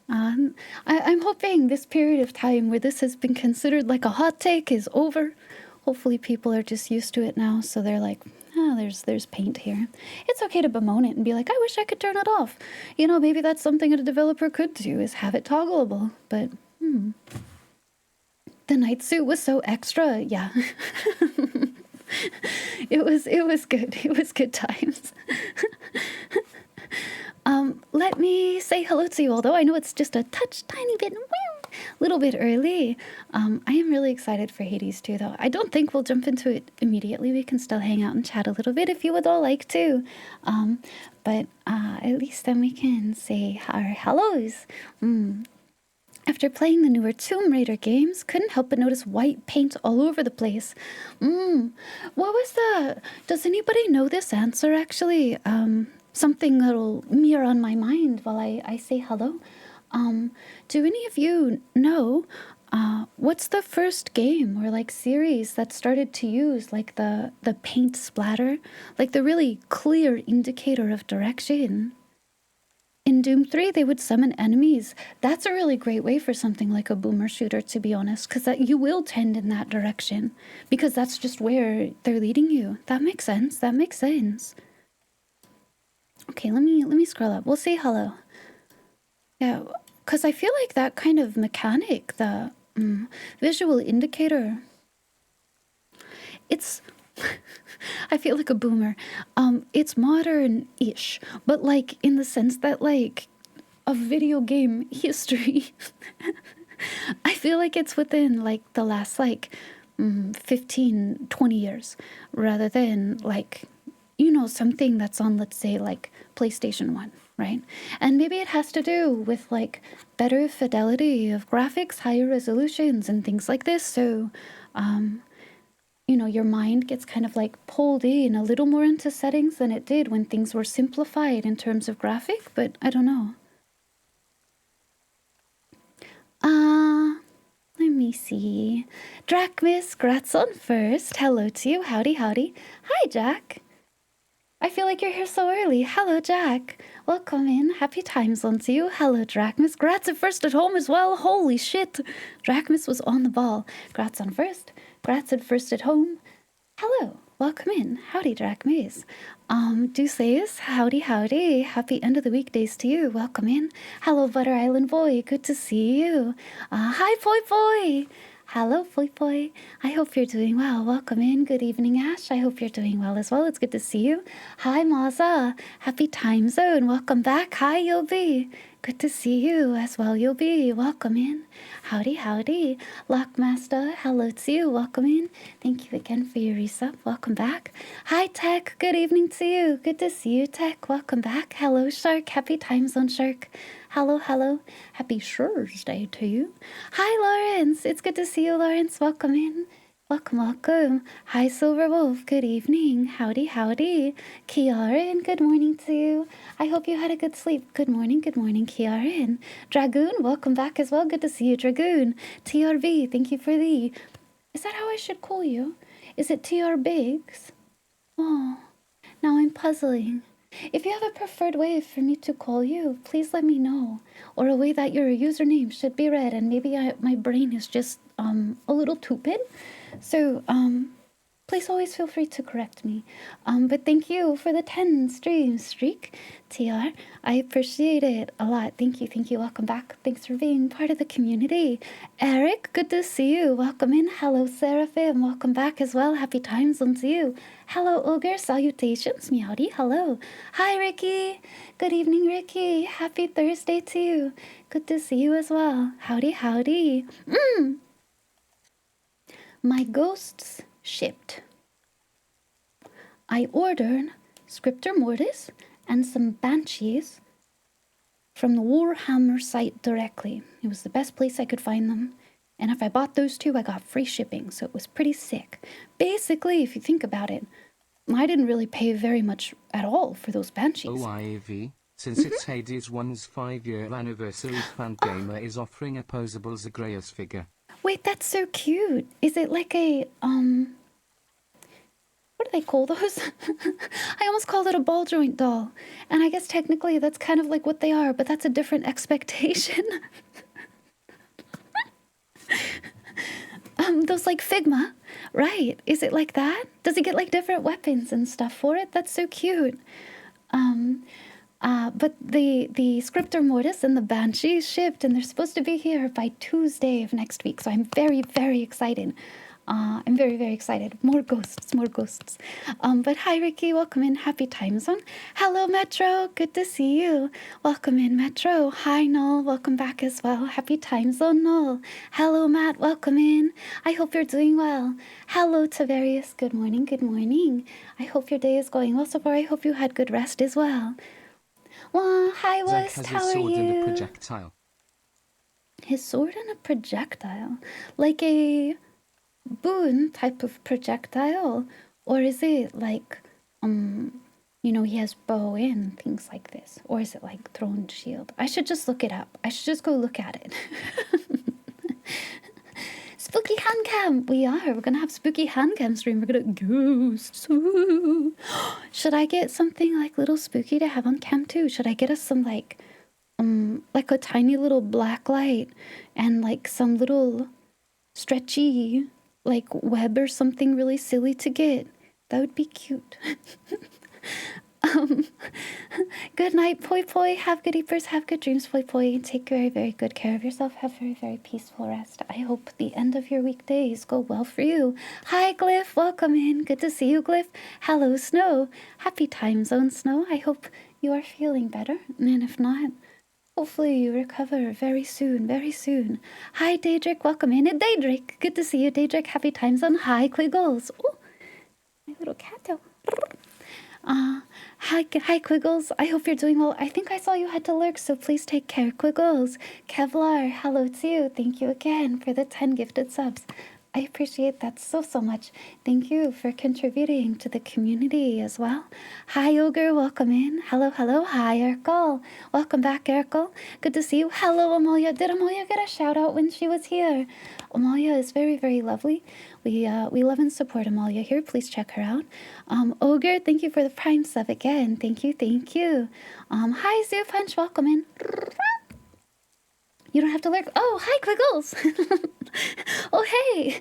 I'm hoping this period of time where this has been considered like a hot take is over. Hopefully people are just used to it now, so they're like, oh, there's paint here. It's okay to bemoan it and be like, I wish I could turn it off. Maybe that's something a developer could do, is have it toggleable. But, the night suit was so extra, yeah. It was good. It was good times. Let me say hello to you, although I know it's just a tiny bit, little bit early. I am really excited for Hades 2, though. I don't think we'll jump into it immediately. We can still hang out and chat a little bit if you would all like to. But at least then we can say our hellos. After playing the newer Tomb Raider games, couldn't help but notice white paint all over the place. What was that? Does anybody know this answer, actually? Something that'll mirror on my mind while I say hello. Do any of you know what's the first game or like series that started to use like the paint splatter, like the really clear indicator of direction? In Doom 3, they would summon enemies. That's a really great way for something like a boomer shooter, to be honest, because you will tend in that direction, because that's just where they're leading you. That makes sense. That makes sense. Okay, let me scroll up. We'll say hello. Yeah, because I feel like that kind of mechanic, the visual indicator, it's... I feel like a boomer. It's modern-ish, but like in the sense that like of video game history. I feel like it's within like the last like 15, 20 years rather than like, something that's on, let's say, like PlayStation 1, right? And maybe it has to do with like better fidelity of graphics, higher resolutions, and things like this. So, your mind gets kind of like pulled in a little more into settings than it did when things were simplified in terms of graphic, but I don't know. Let me see. Drachmis, Gratson first. Hello to you. Howdy, howdy. Hi, Jack. I feel like you're here so early. Hello, Jack. Welcome in. Happy time zone to you. Hello, Drachmis. Gratson first at home as well. Holy shit. Drachmis was on the ball. Gratson first. Gratson first at home. Hello. Welcome in. Howdy, Drachmis. Deuces, howdy, howdy. Happy end of the weekdays to you. Welcome in. Hello, Butter Island Boy. Good to see you. Hi, Poi Poi. Hello, Poi Poi. I hope you're doing well. Welcome in. Good evening, Ash. I hope you're doing well as well. It's good to see you. Hi, Maza. Happy time zone. Welcome back. Hi, Yobi. Good to see you as well, Yobi. Welcome in. Howdy, howdy. Lockmaster, hello to you. Welcome in. Thank you again for your resub. Welcome back. Hi, Tech. Good evening to you. Good to see you, Tech. Welcome back. Hello, Shark. Happy time zone, Shark. Hello, hello. Happy Thursday to you. Hi, Lawrence. It's good to see you, Lawrence. Welcome in. Welcome, welcome. Hi, Silver Wolf. Good evening. Howdy, howdy. Kiaran, good morning to you. I hope you had a good sleep. Good morning, Kiaran. Dragoon, welcome back as well. Good to see you, Dragoon. TRB, thank you for the... Is that how I should call you? Is it TR Biggs? Oh, now I'm puzzling. If you have a preferred way for me to call you, please let me know. Or a way that your username should be read, and maybe my brain is just a little stupid. So, please always feel free to correct me. But thank you for the 10 stream streak, TR. I appreciate it a lot. Thank you. Welcome back. Thanks for being part of the community. Eric, good to see you. Welcome in. Hello, Seraphim. Welcome back as well. Happy time zone to you. Hello, Ogre. Salutations. Meowdy. Hello. Hi, Ricky. Good evening, Ricky. Happy Thursday to you. Good to see you as well. Howdy, howdy. My ghosts shipped. I ordered Scriptor Mortis and some Banshees from the Warhammer site directly. It was the best place I could find them. And if I bought those two, I got free shipping, so it was pretty sick. Basically, if you think about it, I didn't really pay very much at all for those Banshees. OIV, since it's Hades 1's 5-year anniversary, Fangamer is offering a posable Zagreus figure. Wait, that's so cute. Is it like a, what do they call those? I almost called it a ball joint doll. And I guess technically that's kind of like what they are, but that's a different expectation. Those like Figma, right? Is it like that? Does he get like different weapons and stuff for it? That's so cute. But the Scriptor Mortis and the Banshee shipped, and they're supposed to be here by Tuesday of next week. So I'm very, very excited. I'm very, very excited. More ghosts, more ghosts. But hi, Ricky. Welcome in. Happy time zone. Hello, Metro. Good to see you. Welcome in, Metro. Hi, Noel. Welcome back as well. Happy time zone, Noel. Hello, Matt. Welcome in. I hope you're doing well. Hello, Tavarius. Good morning. Good morning. I hope your day is going well so far. I hope you had good rest as well. Well, hi, Zach West. has How his are sword you? and a projectile. His sword and a projectile? Like a boon type of projectile? Or is it like, he has bow and things like this? Or is it like thrown shield? I should just look it up. I should just go look at it. Spooky handcam! We're gonna have spooky handcam stream. We're gonna ghosts. Ooh. Should I get something like little spooky to have on cam too? Should I get us some like a tiny little black light and like some little stretchy like web or something really silly to get? That would be cute. Good night, Poi Poi. Have good eepers, have good dreams, Poi Poi. Take very, very good care of yourself. Have very, very peaceful rest. I hope the end of your weekdays go well for you. Hi, Glyph. Welcome in. Good to see you, Glyph. Hello, Snow. Happy time zone, Snow. I hope you are feeling better. And if not, Hopefully you recover very soon, very soon. Hi, Daedric. Welcome in. Daedric, good to see you, Daedric. Happy times on. Hi, Quiggles. Oh, my little cat. Hi, Quiggles. I hope you're doing well. I think I saw you had to lurk, so please take care, Quiggles. Kevlar, hello to you. Thank you again for the 10 gifted subs. I appreciate that so, so much. Thank you for contributing to the community as well. Hi, Ogre. Welcome in. Hello, hello. Hi, Urkel. Welcome back, Urkel. Good to see you. Hello, Amalia. Did Amalia get a shout out when she was here? Amalia is very, very lovely. We love and support Amalia here. Please check her out. Ogre, thank you for the prime sub again. Thank you, thank you. Hi, Zoo Punch. Welcome in. You don't have to lurk. Oh, hi, Quiggles. Oh, hey.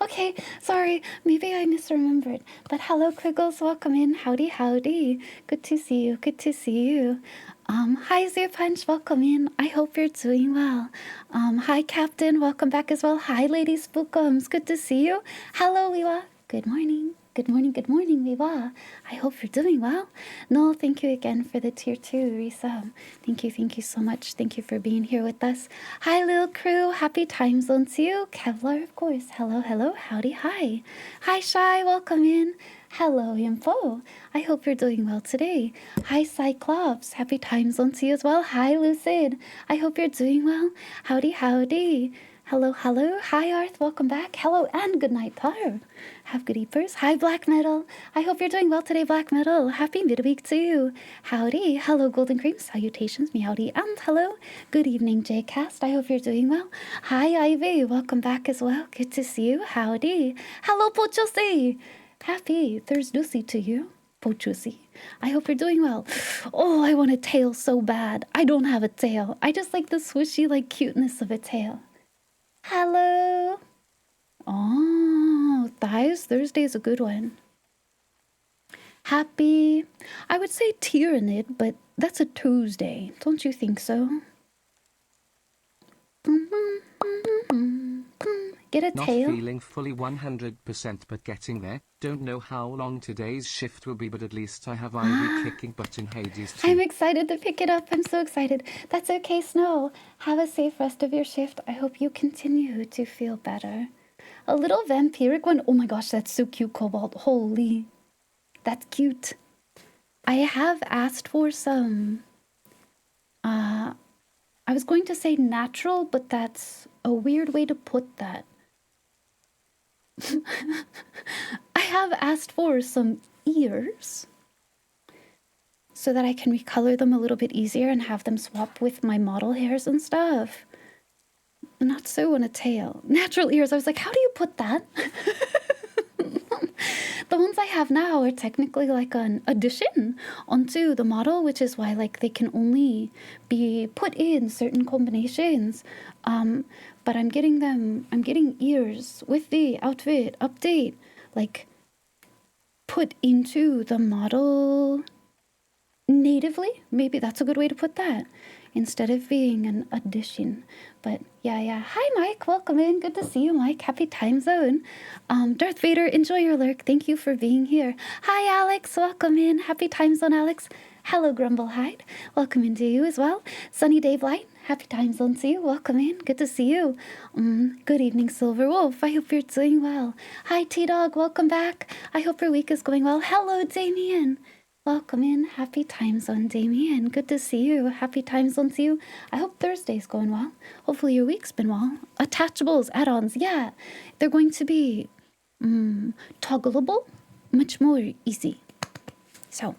Okay, sorry. Maybe I misremembered. But hello, Quiggles. Welcome in. Howdy, howdy. Good to see you. Good to see you. Hi, Zoo Punch. Welcome in. I hope you're doing well. Hi, Captain. Welcome back as well. Hi, Lady Spookums. Good to see you. Hello, Wiwa. Good morning. Good morning, Wiwa. I hope you're doing well. Noel, thank you again for the tier 2 resub. Thank you so much. Thank you for being here with us. Hi, little crew. Happy time zone to you. Kevlar, of course. Hello, hello. Howdy, hi. Hi, Shy. Welcome in. Hello, Info. I hope you're doing well today. Hi, Cyclops. Happy time zone to you as well. Hi, Lucid. I hope you're doing well. Howdy, howdy. Hello, hello. Hi, Arth. Welcome back. Hello, and good night, Tar. Have good eepers. Hi, Black Metal. I hope you're doing well today, Black Metal. Happy midweek to you. Howdy. Hello, Golden Cream. Salutations, meowdy. And hello. Good evening, Jcast. I hope you're doing well. Hi, Ivy. Welcome back as well. Good to see you. Howdy. Hello, Pochosi. Happy Thursday to you. Pochusi. I hope you're doing well. Oh, I want a tail so bad. I don't have a tail. I just like the swishy, like, cuteness of a tail. Hello. Oh, Thighs Thursday is a good one. Happy. I would say Tyrannid, but that's a Tuesday. Don't you think so? Get a Not tail? feeling fully 100% but getting there. Don't know how long today's shift will be, but at least I have Ivy kicking butt in Hades too. I'm excited to pick it up. I'm so excited. That's okay, Snow. Have a safe rest of your shift. I hope you continue to feel better. A little vampiric one. Oh my gosh, that's so cute, Cobalt. Holy. That's cute. I have asked for some... I was going to say natural, but that's a weird way to put that. I have asked for some ears so that I can recolor them a little bit easier and have them swap with my model hairs and stuff. Not so on a tail. Natural ears. I was like, how do you put that? The ones I have now are technically like an addition onto the model, which is why like they can only be put in certain combinations. But I'm getting ears with the outfit update, like put into the model natively. Maybe that's a good way to put that, instead of being an addition. But yeah. Hi, Mike. Welcome in. Good to see you, Mike. Happy time zone. Darth Vader, enjoy your lurk. Thank you for being here. Hi, Alex. Welcome in. Happy time zone, Alex. Hello, Grumblehide. Welcome in to you as well. Sunny Dave Light. Happy time zone to you. Welcome in. Good to see you. Good evening, Silver Wolf. I hope you're doing well. Hi, T-Dog. Welcome back. I hope your week is going well. Hello, Damien. Welcome in. Happy time zone, Damien. Good to see you. Happy time zone to you. I hope Thursday's going well. Hopefully your week's been well. Attachables, add-ons, yeah. They're going to be toggleable, much more easy. So,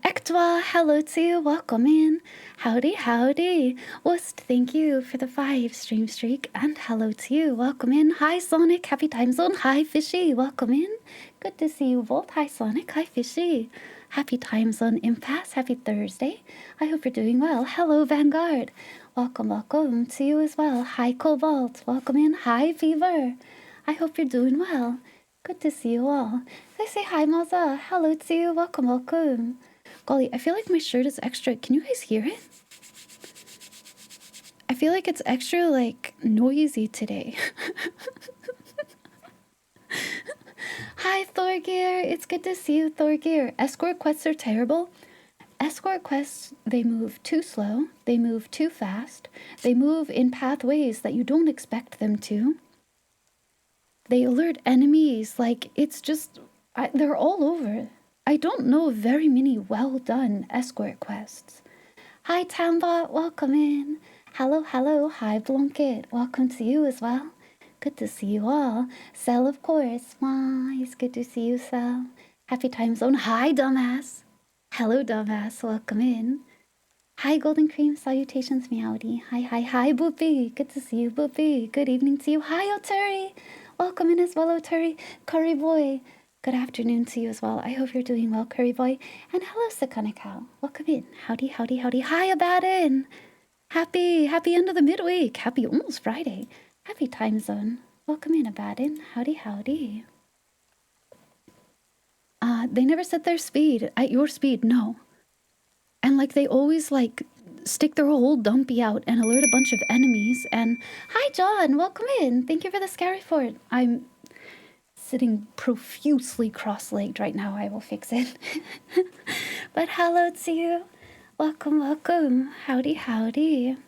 Ektwa, hello to you. Welcome in. Howdy, howdy. Wust, thank you for the 5 stream streak. And hello to you. Welcome in. Hi, Sonic. Happy time zone. Hi, Fishy. Welcome in. Good to see you both. Hi, Sonic. Hi, Fishy. Happy time zone impasse. Happy Thursday. I hope you're doing well. Hello, Vanguard. Welcome to you as well. Hi, Cobalt. Welcome in. Hi, Fever. I hope you're doing well. Good to see you all. Did I say hi, Maza? Hello to you. Welcome. Golly, I feel like my shirt is extra. Can you guys hear it? I feel like it's extra, like, noisy today. Hi, Thorgear. It's good to see you, Thorgear. Escort quests are terrible. escort quests, they move too slow, they move too fast, they move in pathways that you don't expect them to. They alert enemies, like, it's just, they're all over. I don't know of very many well-done escort quests. Hi, Tambot, welcome in. Hello, hello, hi, Blanket, welcome to you as well. Good to see you all. Cell, of course. Why, it's good to see you, Cell. Happy time zone. Hi, dumbass. Hello, dumbass, welcome in. Hi, Golden Cream, salutations, Meowdy. Hi, hi, hi, Boopy. Good to see you, Boopy. Good evening to you. Hi, Oturi. Welcome in as well, Oturi. Curry Boy. Good afternoon to you as well. I hope you're doing well, Curry Boy. And hello, Sakanakau. Welcome in. Howdy, howdy, howdy. Hi, Abaddon. Happy end of the midweek. Happy almost Friday. Happy time zone. Welcome in, Abaddon. Howdy, howdy. They never set their speed. At your speed, no. And, like, they always, like, stick their whole dumpy out and alert a bunch of enemies. And, hi, John. Welcome in. Thank you for the scary fort. I'm sitting profusely cross-legged right now. I will fix it. But hello to you. Welcome, welcome. Howdy, howdy.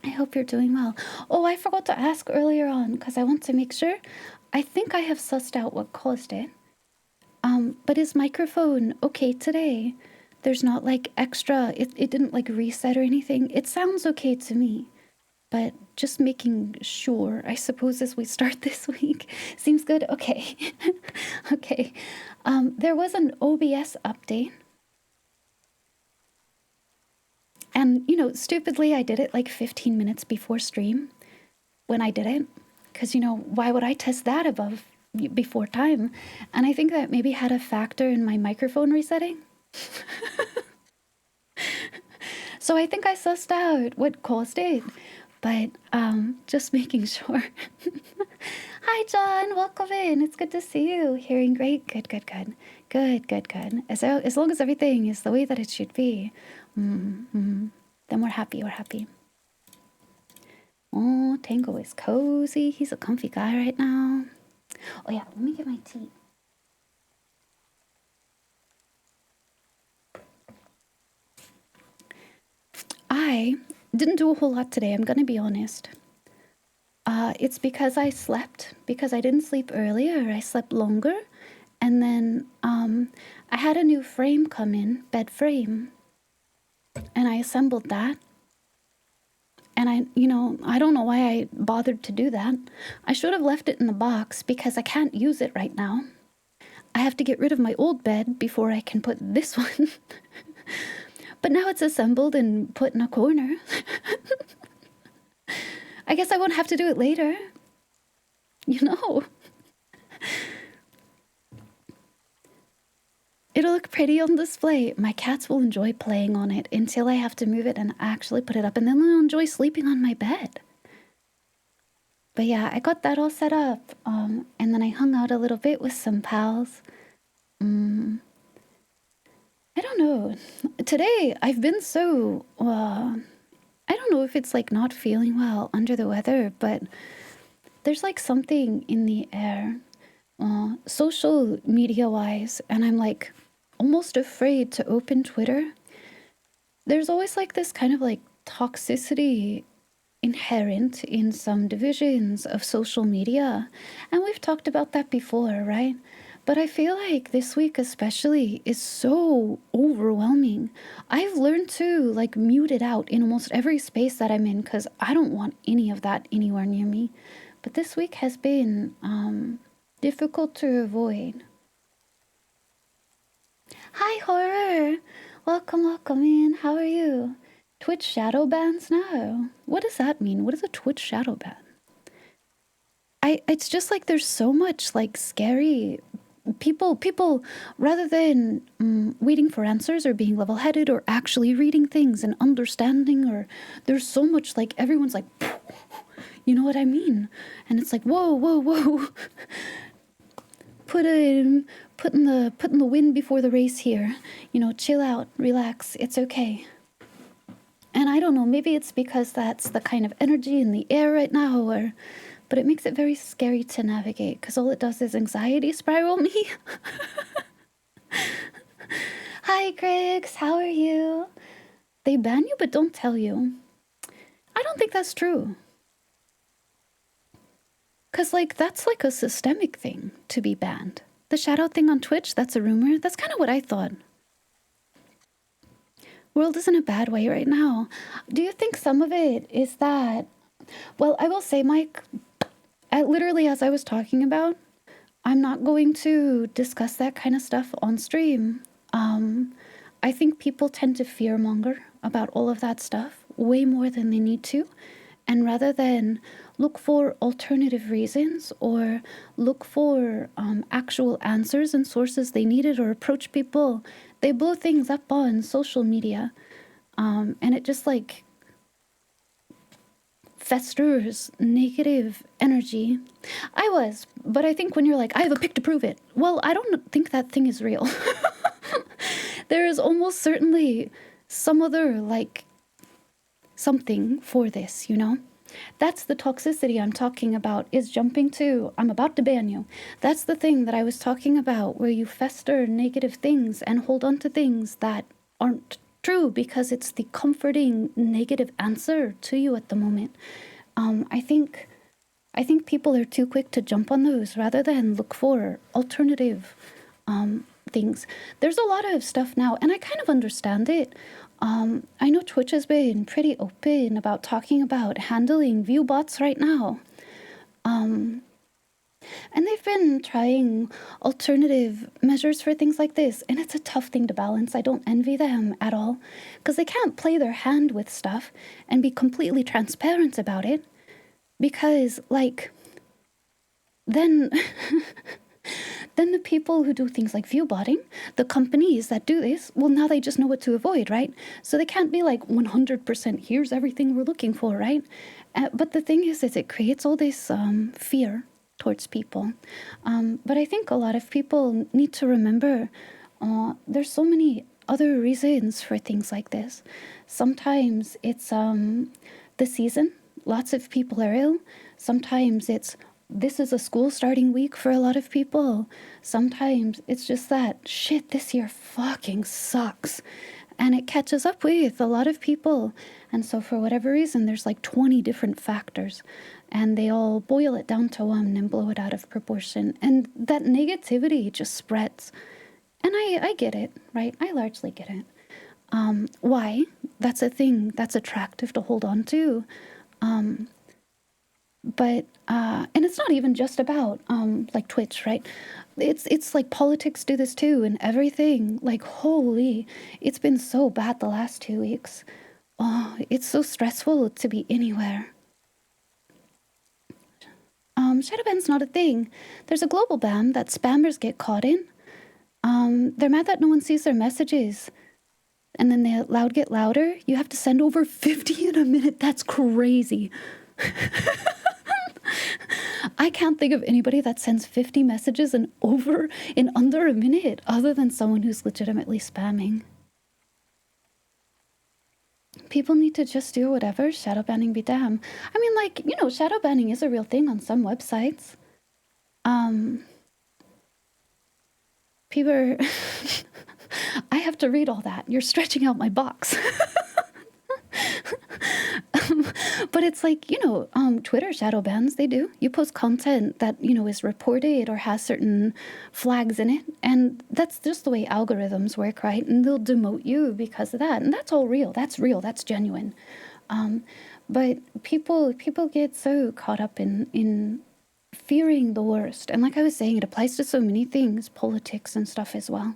I hope you're doing well. Oh, I forgot to ask earlier on because I want to make sure. I think I have sussed out what caused it. But is microphone okay today? There's not like extra, it didn't like reset or anything. It sounds okay to me, but just making sure, I suppose, as we start this week. Seems good? Okay. Okay. There was an OBS update. And, you know, stupidly, I did it like 15 minutes before stream when I did it. Because, you know, why would I test that before time? And I think that maybe had a factor in my microphone resetting. So I think I sussed out what caused it. But just making sure. Hi, John. Welcome in. It's good to see you. Hearing great. Good, good, good. Good, good, good. As long as everything is the way that it should be, then we're happy. We're happy. Oh, Tango is cozy. He's a comfy guy right now. Oh, yeah. Let me get my tea. I didn't do a whole lot today. I'm going to be honest. It's because I slept, because I didn't sleep earlier. I slept longer. And then I had a new frame come in, bed frame. And I assembled that. And I don't know why I bothered to do that. I should have left it in the box because I can't use it right now. I have to get rid of my old bed before I can put this one. But now it's assembled and put in a corner. I guess I won't have to do it later. You know. It'll look pretty on display. My cats will enjoy playing on it until I have to move it and actually put it up. And then they'll enjoy sleeping on my bed. But yeah, I got that all set up. And then I hung out a little bit with some pals. I don't know. Today, I've been so... I don't know if it's like not feeling well, under the weather, but there's like something in the air, social media-wise, and I'm like almost afraid to open Twitter. There's always like this kind of like toxicity inherent in some divisions of social media, and we've talked about that before, right? But I feel like this week especially is so overwhelming. I've learned to like mute it out in almost every space that I'm in because I don't want any of that anywhere near me. But this week has been difficult to avoid. Hi, Horror! Welcome, welcome in. How are you? Twitch shadow bans now? What does that mean? What is a Twitch shadow ban? It's just like there's so much like scary... People, rather than waiting for answers or being level-headed or actually reading things and understanding, or there's so much like everyone's like, you know what I mean? And it's like, whoa, whoa, whoa. Putting the wind before the race here. You know, chill out, relax, it's okay. And I don't know, maybe it's because that's the kind of energy in the air right now, but it makes it very scary to navigate because all it does is anxiety spiral me. Hi, Griggs. How are you? They ban you but don't tell you. I don't think that's true. Because, like, that's like a systemic thing to be banned. The shoutout thing on Twitch, that's a rumor. That's kind of what I thought. World is in a bad way right now. Do you think some of it is that... Well, I will say, Mike, literally as I was talking about, I'm not going to discuss that kind of stuff on stream. I think people tend to fearmonger about all of that stuff way more than they need to. And rather than look for alternative reasons or look for actual answers and sources they needed or approach people, they blow things up on social media. And it just like festers negative energy. But I think when you're like, I have a pic to prove it. Well, I don't think that thing is real. There is almost certainly some other, like, something for this, you know? That's the toxicity I'm talking about, is jumping to, I'm about to ban you. That's the thing that I was talking about, where you fester negative things and hold on to things that aren't true because it's the comforting negative answer to you at the moment. I think people are too quick to jump on those rather than look for alternative things. There's a lot of stuff now, and I kind of understand it. I know Twitch has been pretty open about talking about handling view bots right now. And they've been trying alternative measures for things like this, and it's a tough thing to balance. I don't envy them at all, because they can't play their hand with stuff and be completely transparent about it, because, like, then... then the people who do things like view botting, the companies that do this, well, now they just know what to avoid, right? So they can't be like 100% here's everything we're looking for, right? But the thing is it creates all this fear towards people. But I think a lot of people need to remember there's so many other reasons for things like this. Sometimes it's the season. Lots of people are ill. Sometimes it's this is a school starting week for a lot of people. Sometimes it's just that, shit, this year fucking sucks. And it catches up with a lot of people. And so for whatever reason, there's like 20 different factors. And they all boil it down to one and blow it out of proportion. And that negativity just spreads. And I get it, right? I largely get it. Why? That's a thing that's attractive to hold on to. But and it's not even just about like Twitch, right? It's like politics do this too, and everything. Like, holy, it's been so bad the last 2 weeks. Oh, it's so stressful to be anywhere. Shadow ban's not a thing. There's a global ban that spammers get caught in. They're mad that no one sees their messages. And then they loud get louder. You have to send over 50 in a minute. That's crazy. I can't think of anybody that sends 50 messages in under a minute other than someone who's legitimately spamming. People need to just do whatever. Shadow banning be damn. I mean, like, you know, shadow banning is a real thing on some websites. People are... I have to read all that. You're stretching out my box. But it's like, you know, Twitter shadow bans, they do. You post content that, you know, is reported or has certain flags in it. And that's just the way algorithms work, right? And they'll demote you because of that. And that's all real. That's real. That's genuine. But people get so caught up in fearing the worst. And like I was saying, it applies to so many things, politics and stuff as well.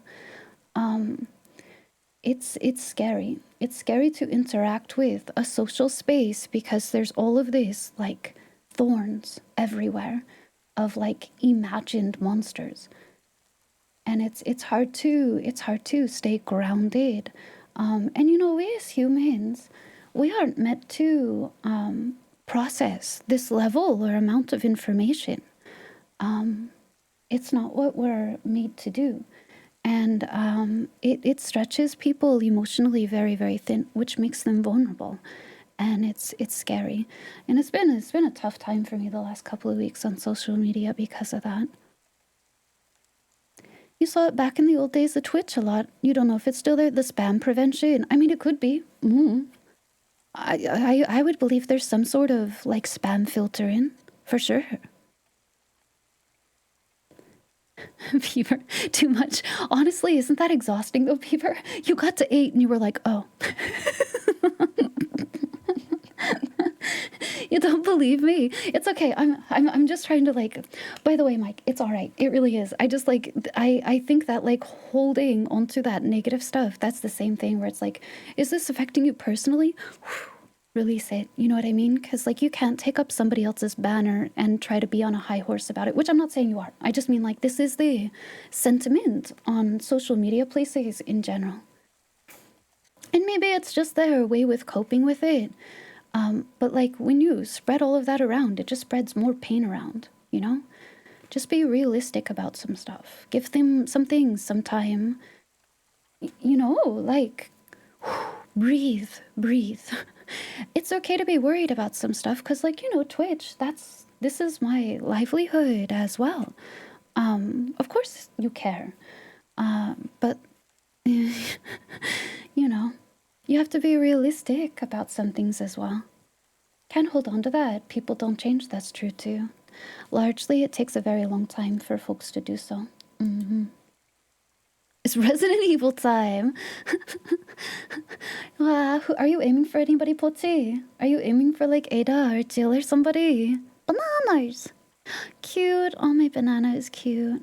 It's scary. It's scary to interact with a social space because there's all of this, like, thorns everywhere of, like, imagined monsters. And it's hard to stay grounded. And, you know, we as humans, we aren't meant to process this level or amount of information. It's not what we're made to do. And it stretches people emotionally very, very thin, which makes them vulnerable. And it's scary. And it's been a tough time for me the last couple of weeks on social media because of that. You saw it back in the old days of Twitch a lot. You don't know if it's still there. The spam prevention. I mean, it could be. I would believe there's some sort of like spam filtering for sure. Beaver, too much. Honestly, isn't that exhausting though, Beaver? You got to 8 and you were like, oh. You don't believe me. It's okay. I'm just trying to like, by the way, Mike, it's all right. It really is. I just like, I think that like holding onto that negative stuff, that's the same thing where it's like, is this affecting you personally? Release it. You know what I mean? Because like you can't take up somebody else's banner and try to be on a high horse about it, which I'm not saying you are. I just mean like this is the sentiment on social media places in general. And maybe it's just their way with coping with it. But like when you spread all of that around, it just spreads more pain around, you know? Just be realistic about some stuff. Give them some things, some time. You know, like breathe. It's okay to be worried about some stuff because like, you know, Twitch, this is my livelihood as well. Of course you care. But you know, you have to be realistic about some things as well. Can't hold on to that. People don't change. That's true too. Largely, it takes a very long time for folks to do so. It's Resident Evil time. Are you aiming for anybody, Poti? Are you aiming for like Ada or Jill or somebody? Bananas! Cute. Oh, my banana is cute.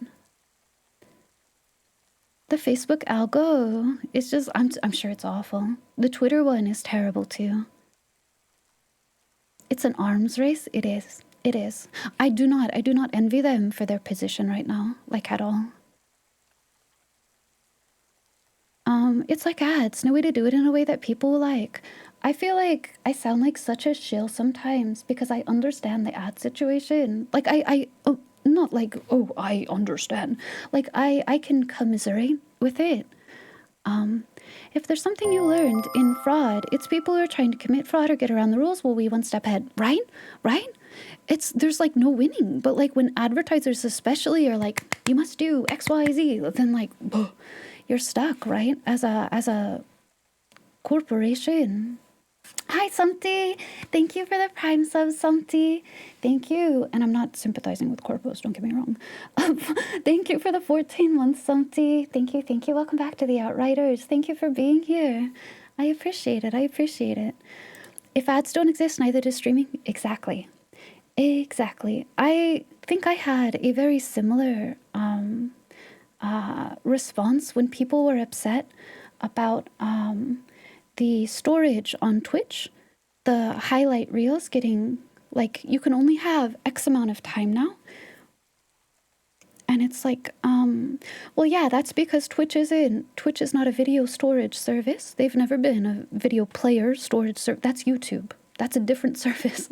The Facebook algo is just, I'm sure it's awful. The Twitter one is terrible too. It's an arms race. It is. It is. I do not envy them for their position right now, like at all. It's like ads. No way to do it in a way that people like. I feel like I sound like such a shill sometimes because I understand the ad situation. Like not like, oh, I understand. Like I can commiserate with it. If there's something you learned in fraud, it's people who are trying to commit fraud or get around the rules. Well, we one step ahead, right? There's like no winning. But like when advertisers especially are like, you must do X, Y, Z, then like, you're stuck, right? As a corporation. Hi, Sumty. Thank you for the Prime sub, Sumty. Thank you. And I'm not sympathizing with corpos, don't get me wrong. Thank you for the 14 months, Sumty. Thank you. Welcome back to the Outriders. Thank you for being here. I appreciate it. If ads don't exist, neither does streaming. Exactly. I think I had a very similar response when people were upset about the storage on Twitch, the highlight reels getting, like, you can only have X amount of time now. And it's like, well, yeah, that's because Twitch is not a video storage service. They've never been a video player storage service. That's YouTube. That's a different service.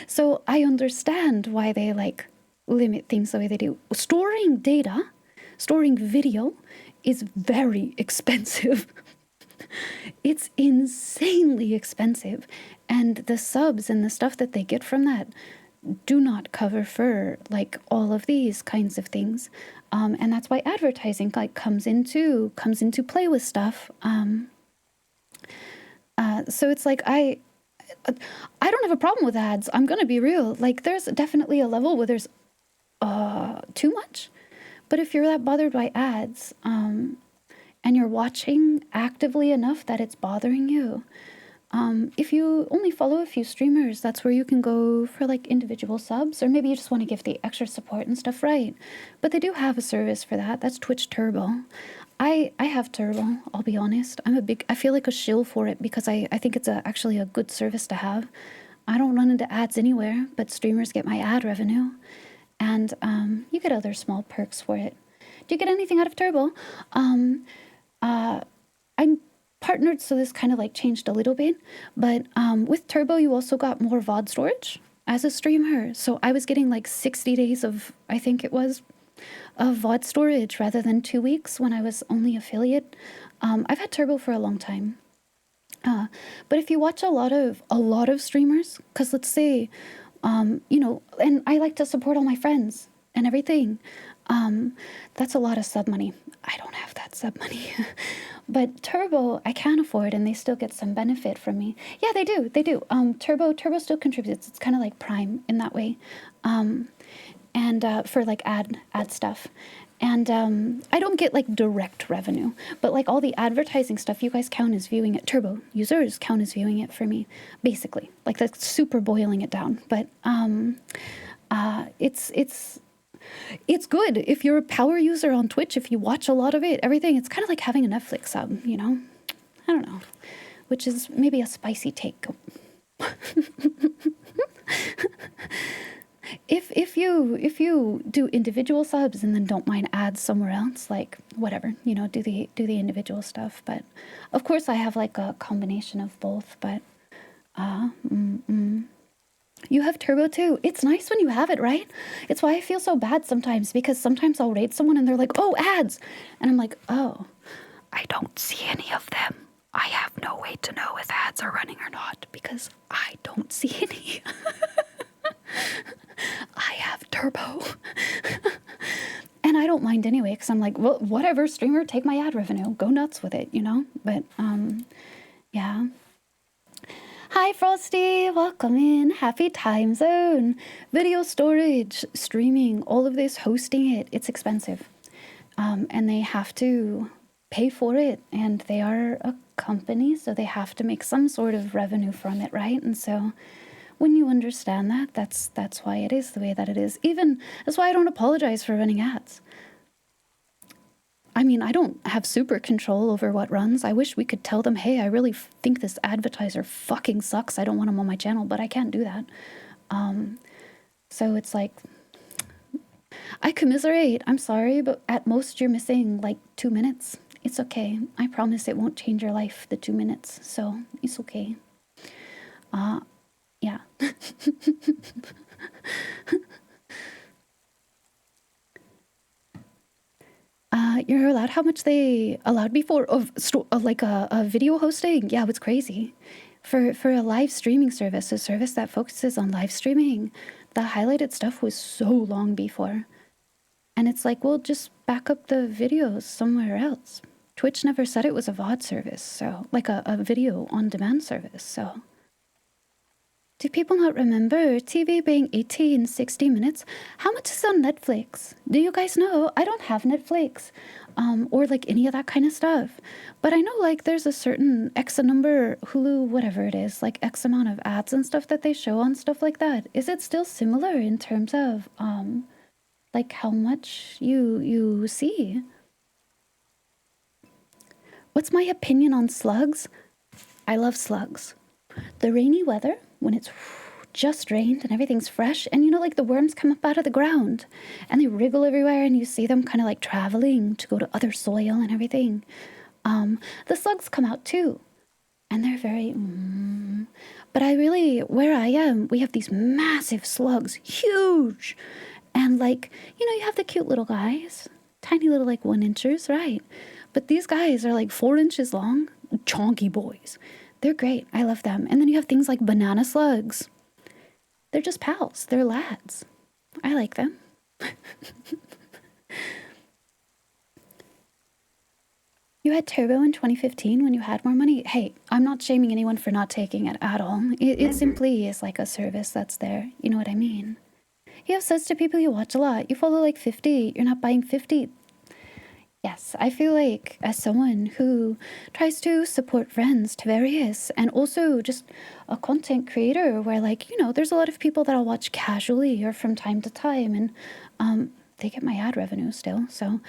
So I understand why they, like, limit things the way they do. Storing data, storing video is very expensive. It's insanely expensive. And the subs and the stuff that they get from that do not cover for like all of these kinds of things. And that's why advertising like comes into play with stuff. So it's like I don't have a problem with ads. I'm gonna be real. Like there's definitely a level where there's too much. But if you're that bothered by ads, and you're watching actively enough that it's bothering you, if you only follow a few streamers, that's where you can go for like individual subs, or maybe you just want to give the extra support and stuff, right? But they do have a service for that. That's Twitch Turbo. I have Turbo, I'll be honest. I feel like a shill for it because I think it's actually a good service to have. I don't run into ads anywhere, but streamers get my ad revenue. And you get other small perks for it. Do you get anything out of Turbo? I'm partnered, so this kind of like changed a little bit. But with Turbo, you also got more VOD storage as a streamer. So I was getting like 60 days of, I think it was, of VOD storage rather than 2 weeks when I was only affiliate. I've had Turbo for a long time. But if you watch a lot of streamers, because let's say, you know, and I like to support all my friends and everything. That's a lot of sub money. I don't have that sub money. But Turbo, I can afford, and they still get some benefit from me. Yeah, they do. They do. Turbo still contributes. It's kind of like Prime in that way. And for like ad stuff. And I don't get like direct revenue, but like all the advertising stuff, you guys count as viewing it. Turbo users count as viewing it for me, basically. Like that's super boiling it down. But it's good if you're a power user on Twitch. If you watch a lot of it, everything. It's kind of like having a Netflix sub, you know. I don't know, which is maybe a spicy take. If you do individual subs and then don't mind ads somewhere else, like whatever, you know, do the individual stuff. But of course I have like a combination of both. But you have Turbo too. It's nice when you have it, right? It's why I feel so bad sometimes, because sometimes I'll raid someone and they're like, oh, ads, and I'm like, oh, I don't see any of them. I have no way to know if ads are running or not because I don't see any. I have Turbo. And I don't mind anyway, because I'm like, well, whatever, streamer, take my ad revenue. Go nuts with it, you know? But, yeah. Hi, Frosty. Welcome in. Happy time zone. Video storage, streaming, all of this, hosting it. It's expensive. And they have to pay for it. And they are a company, so they have to make some sort of revenue from it, right? And so when you understand that, that's why it is the way that it is. Even that's why I don't apologize for running ads. I mean, I don't have super control over what runs. I wish we could tell them, hey, I really think this advertiser fucking sucks. I don't want him on my channel, but I can't do that. So it's like, I commiserate. I'm sorry, but at most you're missing like 2 minutes. It's okay. I promise it won't change your life, the 2 minutes. So it's okay. Yeah. You're allowed how much they allowed before of like a video hosting. Yeah, it was crazy. For a live streaming service, a service that focuses on live streaming, the highlighted stuff was so long before. And it's like, well, just back up the videos somewhere else. Twitch never said it was a VOD service, so like a video on demand service, so. Do people not remember TV being 18, 60 minutes? How much is on Netflix? Do you guys know? I don't have Netflix, or like any of that kind of stuff. But I know like there's a certain X number, Hulu, whatever it is, like X amount of ads and stuff that they show on stuff like that. Is it still similar in terms of like how much you see? What's my opinion on slugs? I love slugs. The rainy weather, when it's just rained and everything's fresh, and you know, like the worms come up out of the ground and they wriggle everywhere and you see them kind of like traveling to go to other soil and everything. The slugs come out too, and they're very, but I really, where I am, we have these massive slugs, huge. And like, you know, you have the cute little guys, tiny little like 1 inchers, right? But these guys are like 4 inches long, chonky boys. They're great. I love them. And then you have things like banana slugs. They're just pals. They're lads. I like them. You had Turbo in 2015 when you had more money. Hey, I'm not shaming anyone for not taking it at all. It simply is like a service that's there. You know what I mean? You have says to people you watch a lot. You follow like 50. You're not buying 50. Yes, I feel like as someone who tries to support friends to various, and also just a content creator where like, you know, there's a lot of people that I'll watch casually or from time to time, and they get my ad revenue still. So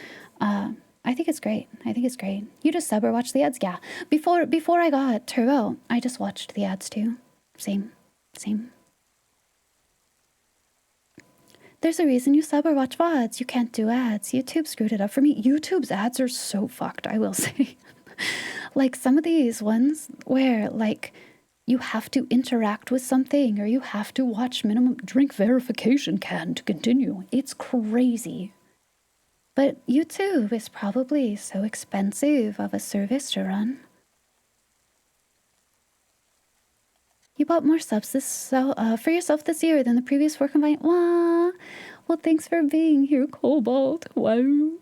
I think it's great. I think it's great. You just sub or watch the ads? Yeah. Before I got Turbo, I just watched the ads too. Same. There's a reason you sub or watch VODs. You can't do ads. YouTube screwed it up for me. YouTube's ads are so fucked, I will say. Like some of these ones where like you have to interact with something or you have to watch minimum drink verification can to continue. It's crazy. But YouTube is probably so expensive of a service to run. You bought more subs for yourself this year than the previous 4 combined. Well, thanks for being here, Cobalt. Wow. You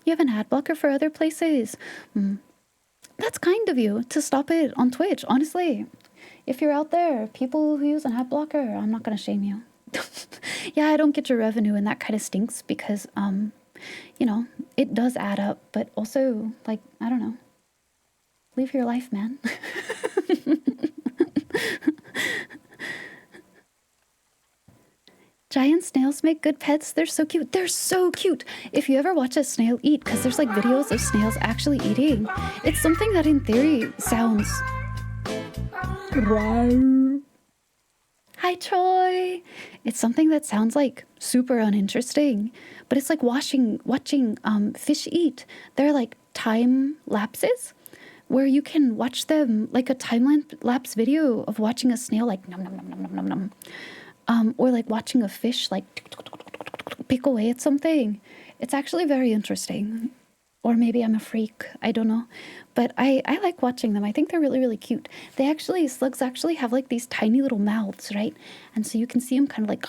have an ad blocker for other places. That's kind of you to stop it on Twitch, honestly. If you're out there, people who use an ad blocker, I'm not going to shame you. Yeah, I don't get your revenue, and that kind of stinks because, you know, it does add up. But also, like, I don't know. Live your life, man. Giant snails make good pets. They're so cute. They're so cute. If you ever watch a snail eat, because there's like videos of snails actually eating, it's something that in theory sounds... Hi, Troy. It's something that sounds like super uninteresting, but it's like watching fish eat. They're like time lapses where you can watch them like a time lapse video of watching a snail like nom nom nom nom nom nom nom. Or like watching a fish like pick away at something. It's actually very interesting. Or maybe I'm a freak. I don't know. But I like watching them. I think they're really, really cute. Slugs actually have like these tiny little mouths, right? And so you can see them kind of like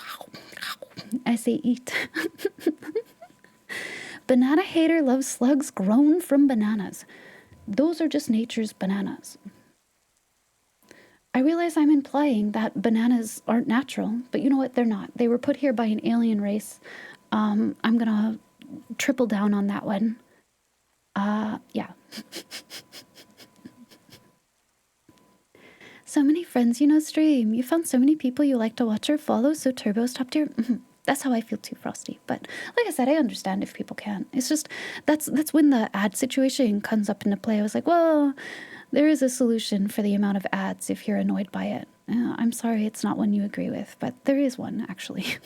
as they eat. Banana hater loves slugs grown from bananas. Those are just nature's bananas. I realize I'm implying that bananas aren't natural, but you know what? They're not. They were put here by an alien race. I'm gonna triple down on that one. Yeah. So many friends stream. You found so many people you like to watch or follow, so Turbo's top tier. That's how I feel too, Frosty. But like I said, I understand if people can't. It's just, that's when the ad situation comes up into play. I was like, well... There is a solution for the amount of ads if you're annoyed by it. I'm sorry it's not one you agree with, but there is one, actually.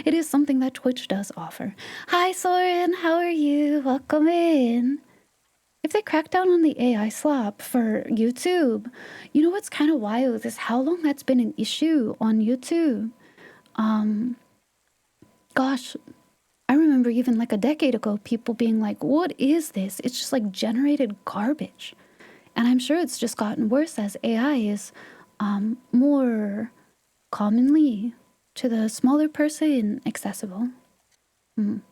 It is something that Twitch does offer. Hi, Soren. How are you? Welcome in. If they crack down on the AI slop for YouTube, you know what's kind of wild is how long that's been an issue on YouTube. Gosh, I remember even like a decade ago, people being like, what is this? It's just like generated garbage. And I'm sure it's just gotten worse as AI is more commonly to the smaller person accessible. You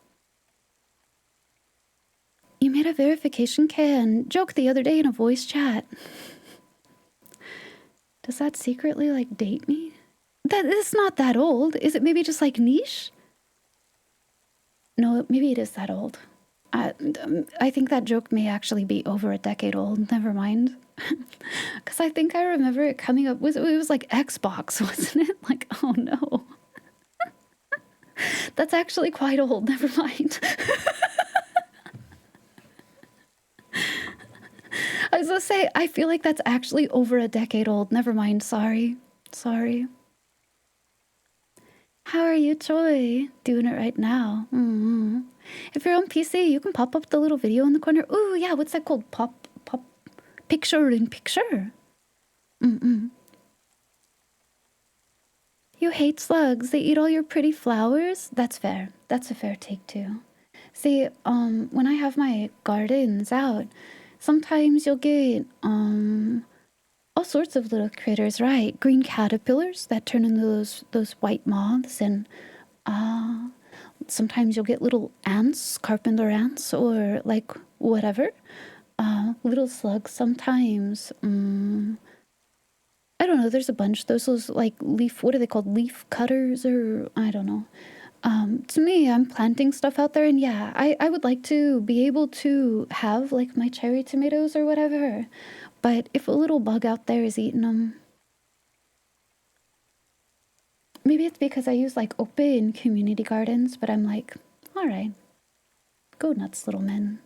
made a verification can joke the other day in a voice chat. Does that secretly like date me? That is not that old. Is it maybe just like niche? No, maybe it is that old. I think that joke may actually be over a decade old. Never mind. Because I think I remember it coming up. It was like Xbox, wasn't it? Like, oh no. That's actually quite old. Never mind. I was going to say, I feel like that's actually over a decade old. Never mind. Sorry. How are you, Troy? Doing it right now. If you're on PC, you can pop up the little video in the corner. Ooh, yeah, what's that called? Pop, picture in picture. You hate slugs. They eat all your pretty flowers. That's fair. That's a fair take, too. See, when I have my gardens out, sometimes you'll get, all sorts of little critters, right? Green caterpillars that turn into those white moths, and sometimes you'll get little ants, carpenter ants, or like whatever. Little slugs sometimes. I don't know, there's a bunch. Those like what are they called? Leaf cutters, or I don't know. To me, I'm planting stuff out there, and yeah, I would like to be able to have like my cherry tomatoes or whatever. But if a little bug out there is eating them, maybe it's because I use like open community gardens, but I'm like, all right, go nuts, little men.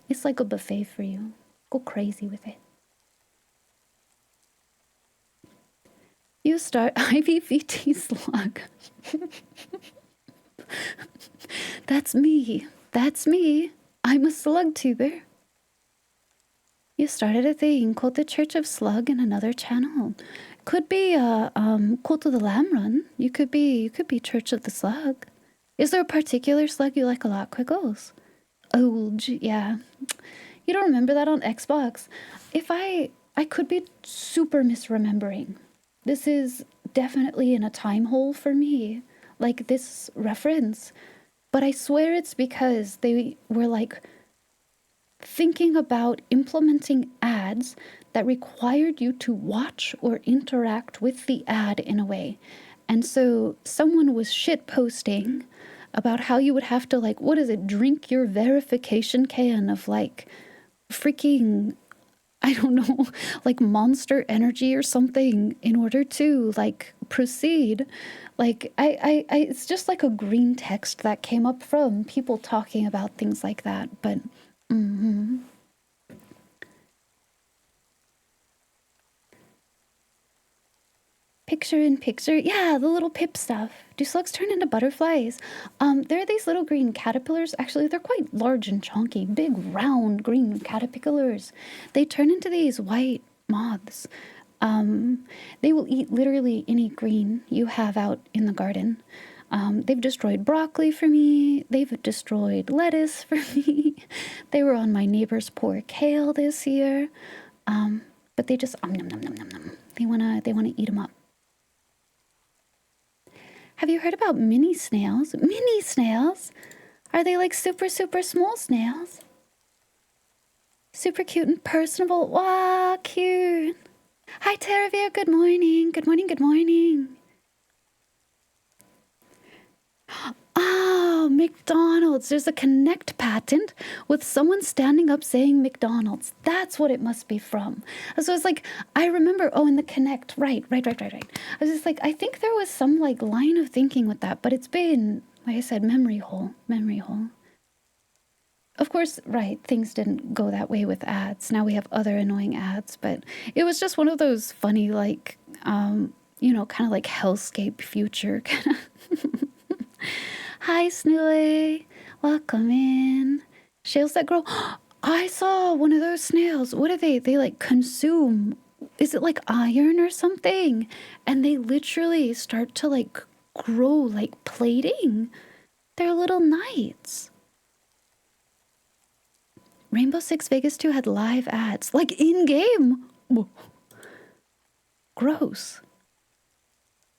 It's like a buffet for you. Go crazy with it. You start IVVT slug. That's me. I'm a slug tuber. You started a thing called the Church of Slug in another channel. Could be Cult of the Lamb Run. You could be Church of the Slug. Is there a particular slug you like a lot, Quiggles? Oh, yeah. You don't remember that on Xbox? If I could be super misremembering. This is definitely in a time hole for me. like this reference, but I swear it's because they were like thinking about implementing ads that required you to watch or interact with the ad in a way. And so someone was shit posting about how you would have to, like, what is it, drink your verification can of like freaking, I don't know, like Monster Energy or something in order to like proceed. Like it's just like a green text that came up from people talking about things like that. But picture in picture, yeah, the little pip stuff. Do slugs turn into butterflies? There are these little green caterpillars. Actually, they're quite large and chunky, big round green caterpillars. They turn into these white moths. They will eat literally any green you have out in the garden. They've destroyed broccoli for me. They've destroyed lettuce for me. They were on my neighbor's poor kale this year. But they just nom, nom, nom, nom, nom. They wanna eat them up. Have you heard about mini snails? Mini snails? Are they like super, super small snails? Super cute and personable. Wow, cute. Hi, Teravir. Good morning. Good morning. Good morning. Oh, McDonald's. There's a Connect patent with someone standing up saying McDonald's. That's what it must be from. So it's like, I remember, oh, in the Connect. Right. I was just like, I think there was some like line of thinking with that, but it's been, like I said, memory hole. Of course, right, things didn't go that way with ads. Now we have other annoying ads, but it was just one of those funny, like, kind of like hellscape future kind of. Hi, Snooey. Welcome in. Snails that grow. I saw one of those snails. What are they? They like consume. Is it like iron or something? And they literally start to like grow like plating. They're little knights. Rainbow Six Vegas 2 had live ads, like in-game. Gross.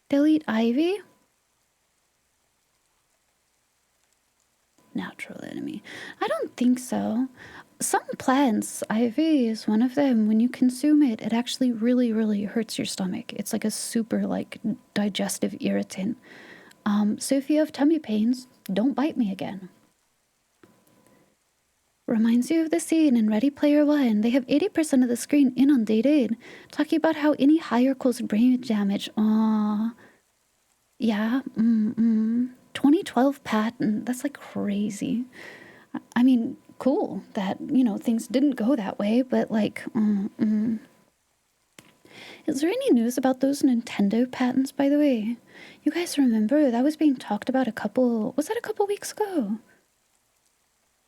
They'll eat ivy? Natural enemy. I don't think so. Some plants, ivy is one of them. When you consume it, it actually really, really hurts your stomach. It's like a super like digestive irritant. So if you have tummy pains, don't bite me again. Reminds you of the scene in Ready Player One. They have 80% of the screen inundated, talking about how any higher caused brain damage. Aww. Yeah, 2012 patent. That's like crazy. I mean, cool that, things didn't go that way, but like, Is there any news about those Nintendo patents, by the way? You guys remember that was being talked about was that a couple weeks ago?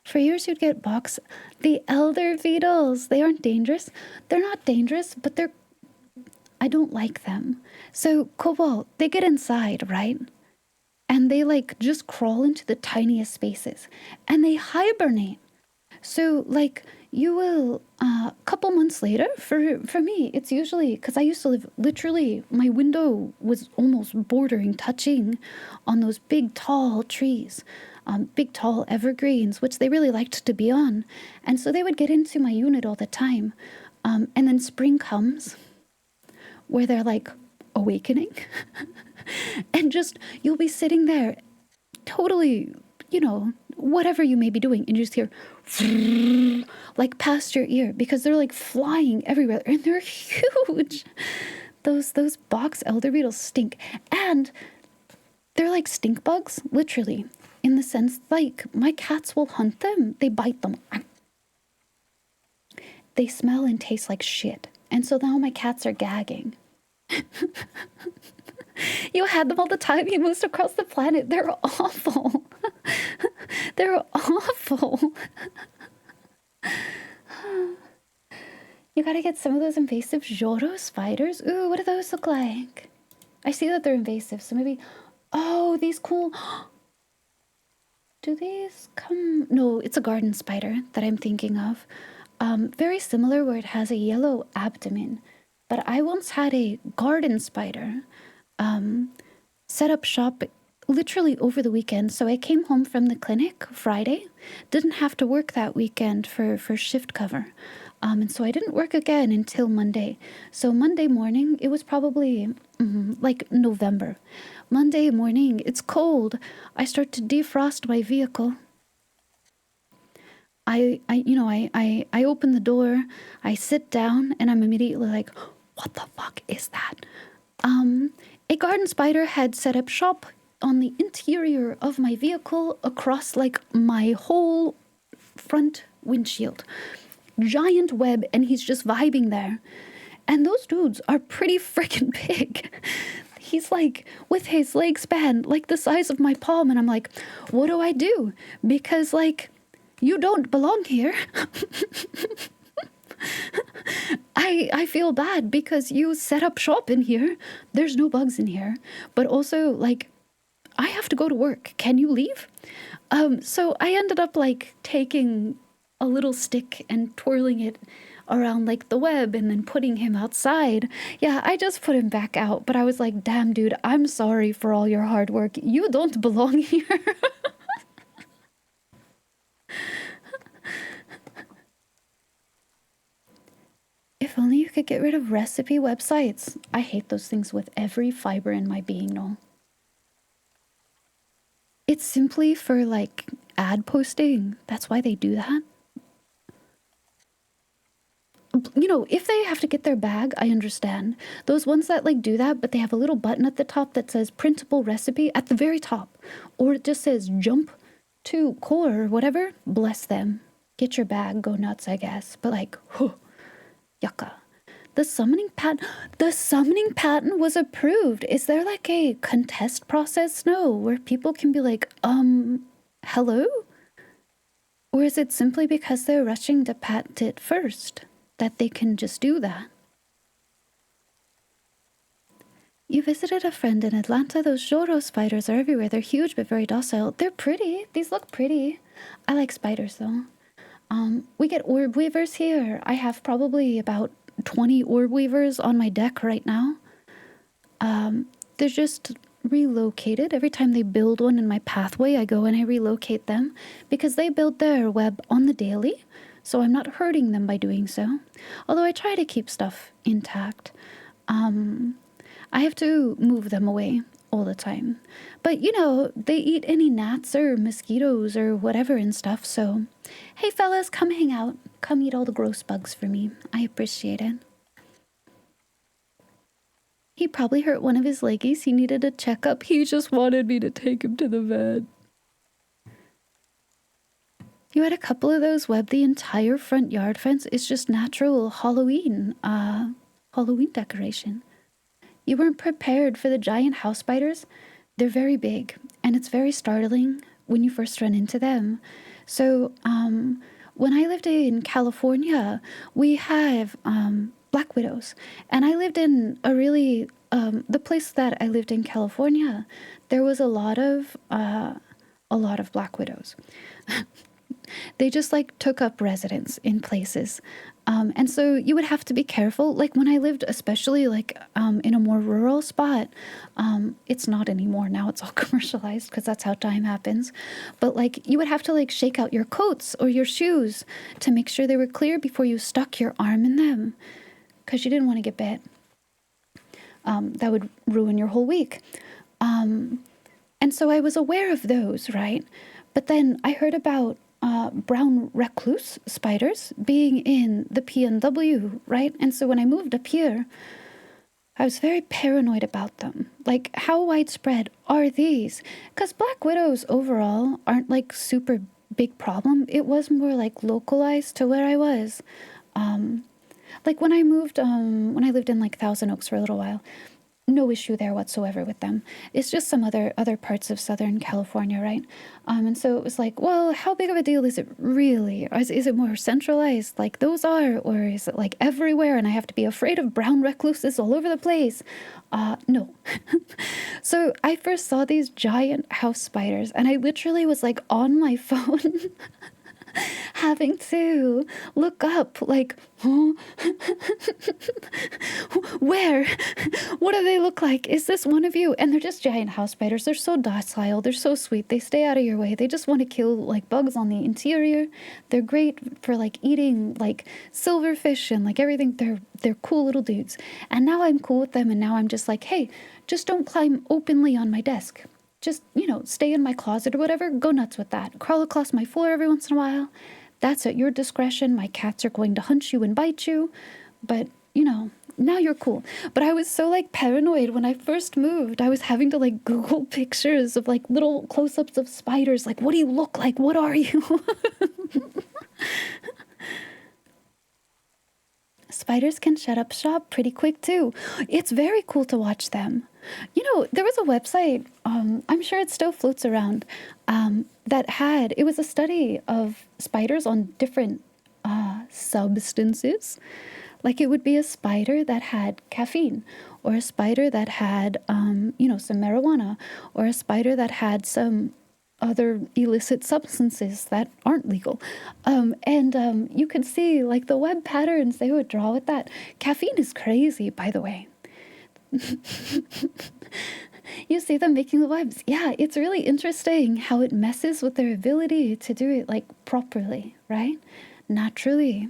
For years, you'd get the elder beetles. They aren't dangerous. They're not dangerous, but I don't like them. So, Cobalt, they get inside, right? And they, like, just crawl into the tiniest spaces. And they hibernate. So, like, you will, a couple months later, for me, it's usually, because I used to live, literally, my window was almost touching on those big, tall trees. Big, tall evergreens, which they really liked to be on. And so they would get into my unit all the time. And then spring comes, where they're like awakening. And just, you'll be sitting there, totally, whatever you may be doing, and you just hear, like past your ear, because they're like flying everywhere, and they're huge. Those box elder beetles stink. And they're like stink bugs, literally. In the sense, like, my cats will hunt them. They bite them. They smell and taste like shit. And so now my cats are gagging. You had them all the time. You moved across the planet. They're awful. They're awful. You gotta get some of those invasive Joro spiders. Ooh, what do those look like? I see that they're invasive, so maybe... Oh, these cool... Do these come... No, it's a garden spider that I'm thinking of. Very similar, where it has a yellow abdomen. But I once had a garden spider set up shop literally over the weekend. So I came home from the clinic Friday, didn't have to work that weekend for shift cover. And so I didn't work again until Monday. So Monday morning, it was probably like November. Monday morning, it's cold. I start to defrost my vehicle. I open the door, I sit down, and I'm immediately like, what the fuck is that? A garden spider had set up shop on the interior of my vehicle across like my whole front windshield. Giant web, and he's just vibing there. And those dudes are pretty freaking big. He's like with his leg span like the size of my palm, and I'm like, what do I do? Because like you don't belong here. I feel bad because you set up shop in here. There's no bugs in here. But also, like, I have to go to work. Can you leave? So I ended up, like, taking a little stick and twirling it around, like, the web and then putting him outside. Yeah, I just put him back out. But I was like, damn, dude, I'm sorry for all your hard work. You don't belong here. If only you could get rid of recipe websites. I hate those things with every fiber in my being, no. It's simply for, like, ad posting. That's why they do that. You know, if they have to get their bag, I understand. Those ones that, like, do that, but they have a little button at the top that says printable recipe at the very top. Or it just says jump to core or whatever. Bless them. Get your bag, go nuts, I guess. But, like, yucca. The summoning patent was approved. Is there like a contest process? No, where people can be like, hello? Or is it simply because they're rushing to patent it first that they can just do that? You visited a friend in Atlanta. Those Joro spiders are everywhere. They're huge but very docile. They're pretty. These look pretty. I like spiders though. We get orb weavers here. I have probably about 20 orb weavers on my deck right now. They're just relocated. Every time they build one in my pathway, I go and I relocate them because they build their web on the daily, so I'm not hurting them by doing so. Although I try to keep stuff intact. I have to move them away all the time. But, you know, they eat any gnats or mosquitoes or whatever and stuff, so hey fellas, come hang out. Come eat all the gross bugs for me. I appreciate it. He probably hurt one of his leggies. He needed a checkup. He just wanted me to take him to the vet. You had a couple of those web the entire front yard fence. It's just natural Halloween decoration. You weren't prepared for the giant house spiders. They're very big, and it's very startling when you first run into them. So, when I lived in California, we have black widows, and I lived in a really the place that I lived in California. There was a lot of black widows. They just like took up residence in places. And so you would have to be careful. Like when I lived, especially like in a more rural spot, it's not anymore now. It's all commercialized because that's how time happens. But like you would have to like shake out your coats or your shoes to make sure they were clear before you stuck your arm in them because you didn't want to get bit. That would ruin your whole week. And so I was aware of those, right? But then I heard about brown recluse spiders being in the PNW, right? And so when I moved up here, I was very paranoid about them. Like, how widespread are these? Because black widows overall aren't like super big problem. It was more like localized to where I was. Like when I moved, when I lived in like Thousand Oaks for a little while, no issue there whatsoever with them. It's just some other parts of Southern California, right? And so it was like, well, how big of a deal is it really? Is it more centralized like those are? Or is it like everywhere and I have to be afraid of brown recluses all over the place? No. So I first saw these giant house spiders and I literally was like on my phone having to look up, like, huh? Where? What do they look like? Is this one of you? And they're just giant house spiders. They're so docile. They're so sweet. They stay out of your way. They just want to kill like bugs on the interior. They're great for like eating like silverfish and like everything. They're cool little dudes. And now I'm cool with them. And now I'm just like, hey, just don't climb openly on my desk. Just, you know, stay in my closet or whatever. Go nuts with that. Crawl across my floor every once in a while. That's at your discretion. My cats are going to hunt you and bite you. But, you know, now you're cool. But I was so like paranoid when I first moved. I was having to like Google pictures of like little close-ups of spiders. Like, what do you look like? What are you? Spiders can shut up shop pretty quick too. It's very cool to watch them. You know, there was a website, I'm sure it still floats around, it was a study of spiders on different substances. Like it would be a spider that had caffeine, or a spider that had, you know, some marijuana, or a spider that had some other illicit substances that aren't legal. You can see like the web patterns they would draw with that. Caffeine is crazy, by the way. You see them making the webs. Yeah, it's really interesting how it messes with their ability to do it like properly, right? Naturally.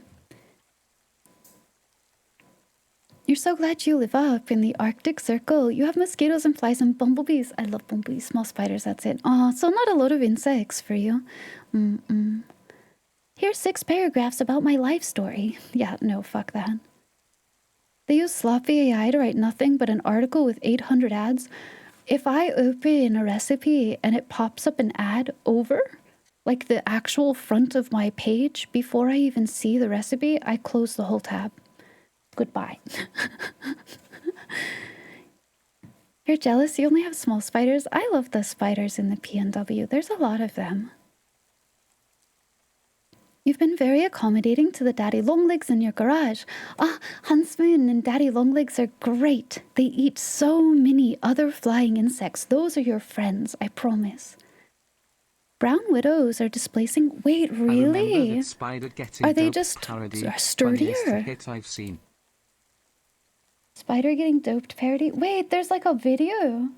You're so glad you live up in the Arctic Circle. You have mosquitoes and flies and bumblebees. I love bumblebees. Small spiders, that's it. Oh, so not a lot of insects for you. Here's 6 paragraphs about my life story. Yeah, no, fuck that. They use sloppy AI to write nothing but an article with 800 ads. If I open a recipe and it pops up an ad over, like the actual front of my page, before I even see the recipe, I close the whole tab. Goodbye. You're jealous you only have small spiders? I love the spiders in the PNW. There's a lot of them. You've been very accommodating to the daddy longlegs in your garage. Ah, huntsmen and daddy longlegs are great. They eat so many other flying insects. Those are your friends, I promise. Brown widows are displacing... Wait, I remember really? that spider getting Are they doped just parody. Funniest sturdier? hit I've seen. Spider getting doped parody? Wait, there's like a video.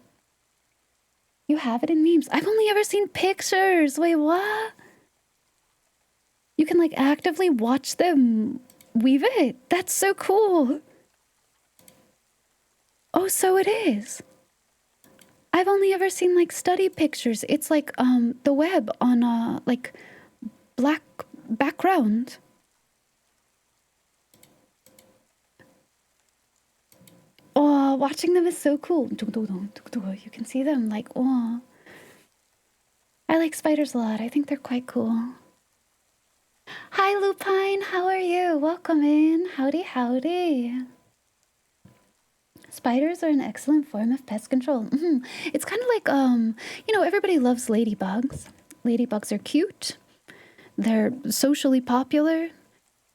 You have it in memes. I've only ever seen pictures. Wait, what? You can like actively watch them weave it. That's so cool. Oh, so it is. I've only ever seen like study pictures. It's like the web on a like black background. Oh, watching them is so cool. You can see them like, oh. I like spiders a lot. I think they're quite cool. Hi, Lupine. How are you? Welcome in. Howdy, howdy. Spiders are an excellent form of pest control. It's kind of like, you know, everybody loves ladybugs. Ladybugs are cute. They're socially popular.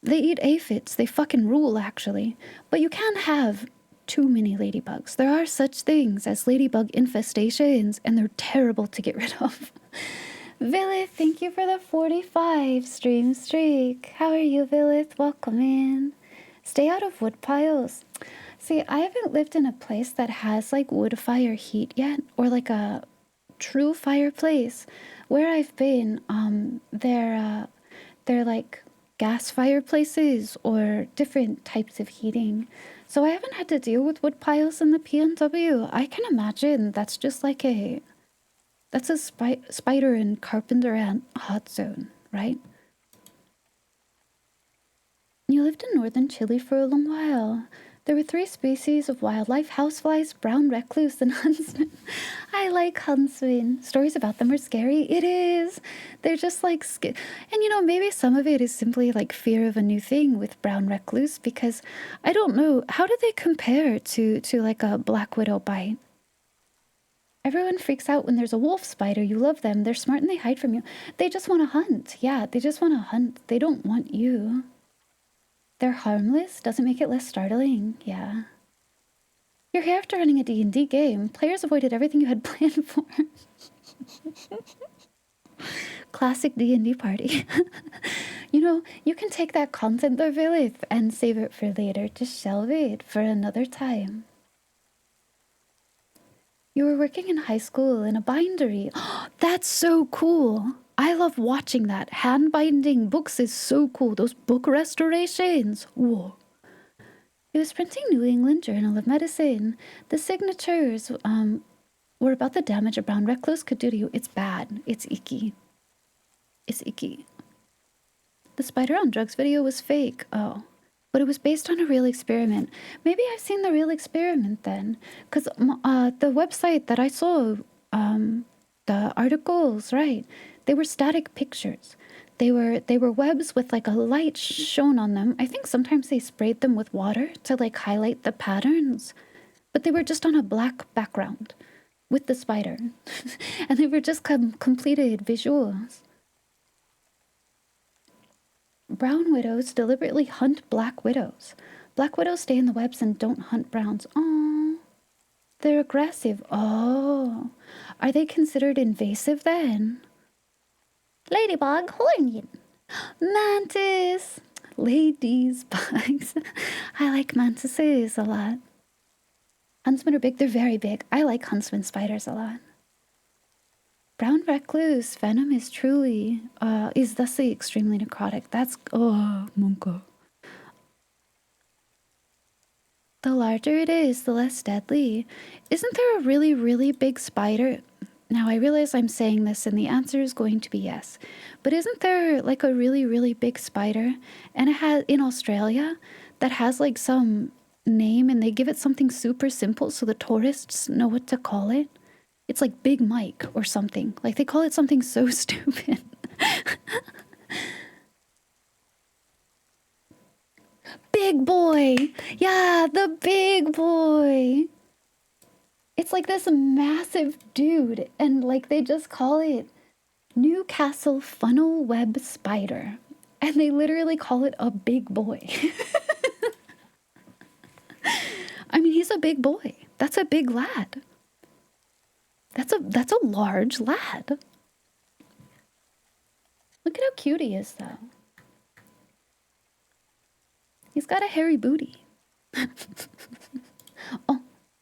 They eat aphids. They fucking rule, actually. But you can't have too many ladybugs. There are such things as ladybug infestations, and they're terrible to get rid of. Villith, thank you for the 45 stream streak. How are you, Villith? Welcome in. Stay out of wood piles. See, I haven't lived in a place that has like wood fire heat yet, or like a true fireplace. Where I've been, they're like gas fireplaces or different types of heating. So I haven't had to deal with wood piles in the PNW. I can imagine that's just like that's a spider and carpenter ant hot zone, right? You lived in northern Chile for a long while. There were 3 species of wildlife: houseflies, brown recluse, and huntsman. I like huntsmen. Stories about them are scary. It is. They're just like... And you know, maybe some of it is simply like fear of a new thing with brown recluse, because I don't know. How do they compare to like a black widow bite? Everyone freaks out when there's a wolf spider. You love them. They're smart and they hide from you. They just want to hunt. Yeah, they just want to hunt. They don't want you. They're harmless. Doesn't make it less startling. Yeah. You're here after running a D&D game. Players avoided everything you had planned for. Classic D&D party. You know, you can take that content though, Vilith, and save it for later. Just shelve it for another time. You were working in high school in a bindery. That's so cool. I love watching that. Hand binding books is so cool. Those book restorations. Whoa. It was printing New England Journal of Medicine. The signatures were about the damage a brown recluse could do to you. It's bad. It's icky. It's icky. The spider on drugs video was fake. Oh. But it was based on a real experiment. Maybe I've seen the real experiment then. Because the website that I saw, the articles, right, they were static pictures. They were webs with like a light shown on them. I think sometimes they sprayed them with water to like highlight the patterns. But they were just on a black background with the spider. And they were just completed visuals. Brown widows deliberately hunt black widows. Black widows stay in the webs and don't hunt browns. Oh, they're aggressive. Oh, are they considered invasive then? Ladybug, hornian. Mantis. Ladies, bugs. I like mantises a lot. Huntsmen are big. They're very big. I like huntsman spiders a lot. Brown recluse venom is thusly extremely necrotic. That's, oh, Monka. The larger it is, the less deadly. Isn't there a really, really big spider? Now, I realize I'm saying this and the answer is going to be yes. But isn't there like a really, really big spider? And it has, in Australia, that has like some name and they give it something super simple so the tourists know what to call it? It's like Big Mike or something. Like they call it something so stupid. Big boy. Yeah, the big boy. It's like this massive dude. And like they just call it Newcastle funnel web spider. And they literally call it a big boy. I mean, he's a big boy. That's a big lad. That's a large lad. Look at how cute he is, though. He's got a hairy booty.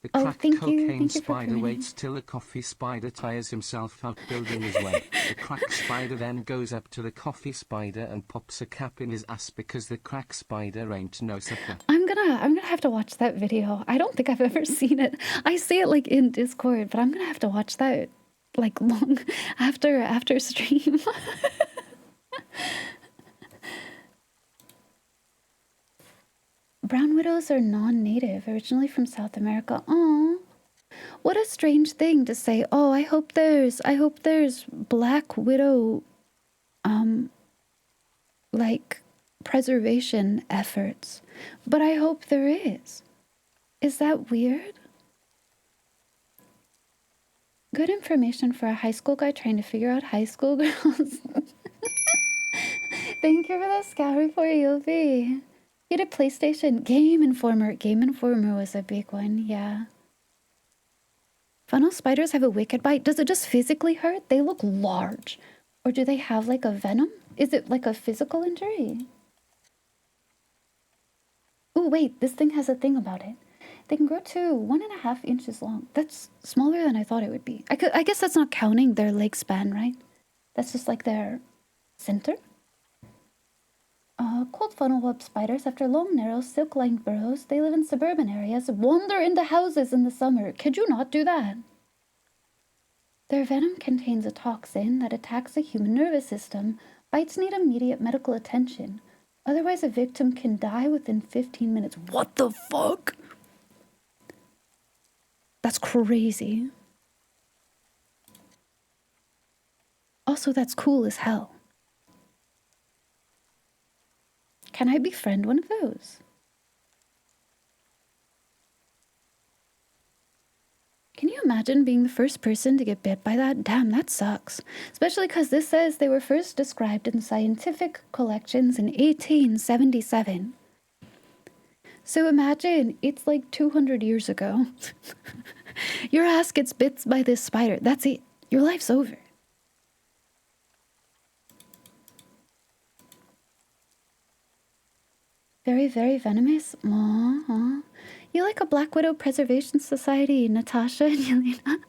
The cracked thank you. cocaine Thank you for spider coming. waits till the coffee spider tires himself out building his web. The crack spider then goes up to the coffee spider and pops a cap in his ass because the crack spider ain't no sucker. I'm gonna have to watch that video. I don't think I've ever seen it. I see it like in Discord, but I'm gonna have to watch that like long after stream. Brown widows are non-native, originally from South America. Oh, what a strange thing to say. Oh, I hope there's black widow, like preservation efforts. But I hope there is. Is that weird? Good information for a high school guy trying to figure out high school girls. Thank you for the scout report, Yobi. You had a PlayStation. Game Informer. Game Informer was a big one, yeah. Funnel spiders have a wicked bite. Does it just physically hurt? They look large. Or do they have like a venom? Is it like a physical injury? Oh, wait, this thing has a thing about it. They can grow to 1.5 inches long. That's smaller than I thought it would be. I guess that's not counting their leg span, right? That's just like their center. Cold funnel web spiders, after long, narrow, silk-lined burrows, they live in suburban areas, wander into houses in the summer. Could you not do that? Their venom contains a toxin that attacks the human nervous system. Bites need immediate medical attention. Otherwise, a victim can die within 15 minutes. What the fuck? That's crazy. Also, that's cool as hell. Can I befriend one of those? Can you imagine being the first person to get bit by that? Damn, that sucks. Especially because this says they were first described in scientific collections in 1877. So imagine, it's like 200 years ago. Your ass gets bit by this spider. That's it. Your life's over. Very, very venomous. Aw. You like a Black Widow Preservation Society, Natasha and Yelena?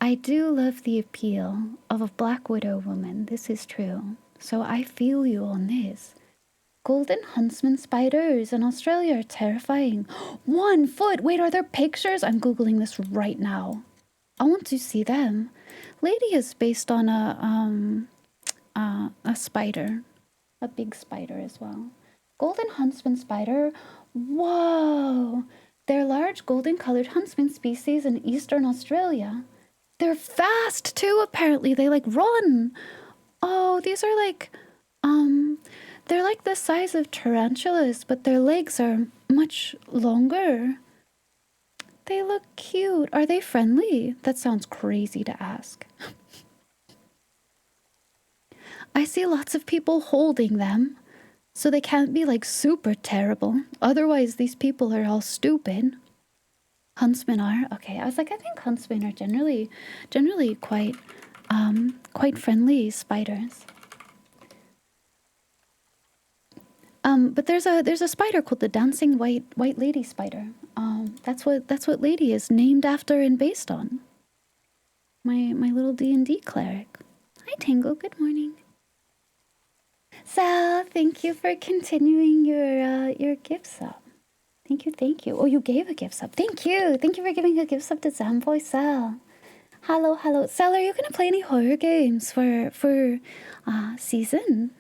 I do love the appeal of a Black Widow woman. This is true. So I feel you on this. Golden huntsman spiders in Australia are terrifying. 1 foot! Wait, are there pictures? I'm Googling this right now. I want to see them. Lady is based on a spider. A big spider as well. Golden huntsman spider. Whoa! They're large golden colored huntsman species in eastern Australia. They're fast too, apparently. They like run. Oh, these are like, they're like the size of tarantulas, but their legs are much longer. They look cute. Are they friendly? That sounds crazy to ask. I see lots of people holding them, so they can't be like super terrible. Otherwise, these people are all stupid. Huntsmen are okay. I was like, I think huntsmen are generally quite friendly spiders. But there's a spider called the dancing white lady spider. That's what Lady is named after and based on. My little D&D cleric. Hi Tango, good morning. Sal, thank you for continuing your gift sub. Thank you. Oh, you gave a gift sub. Thank you for giving a gift sub to Zamboy Sal. Hello. Sal, are you gonna play any horror games for season?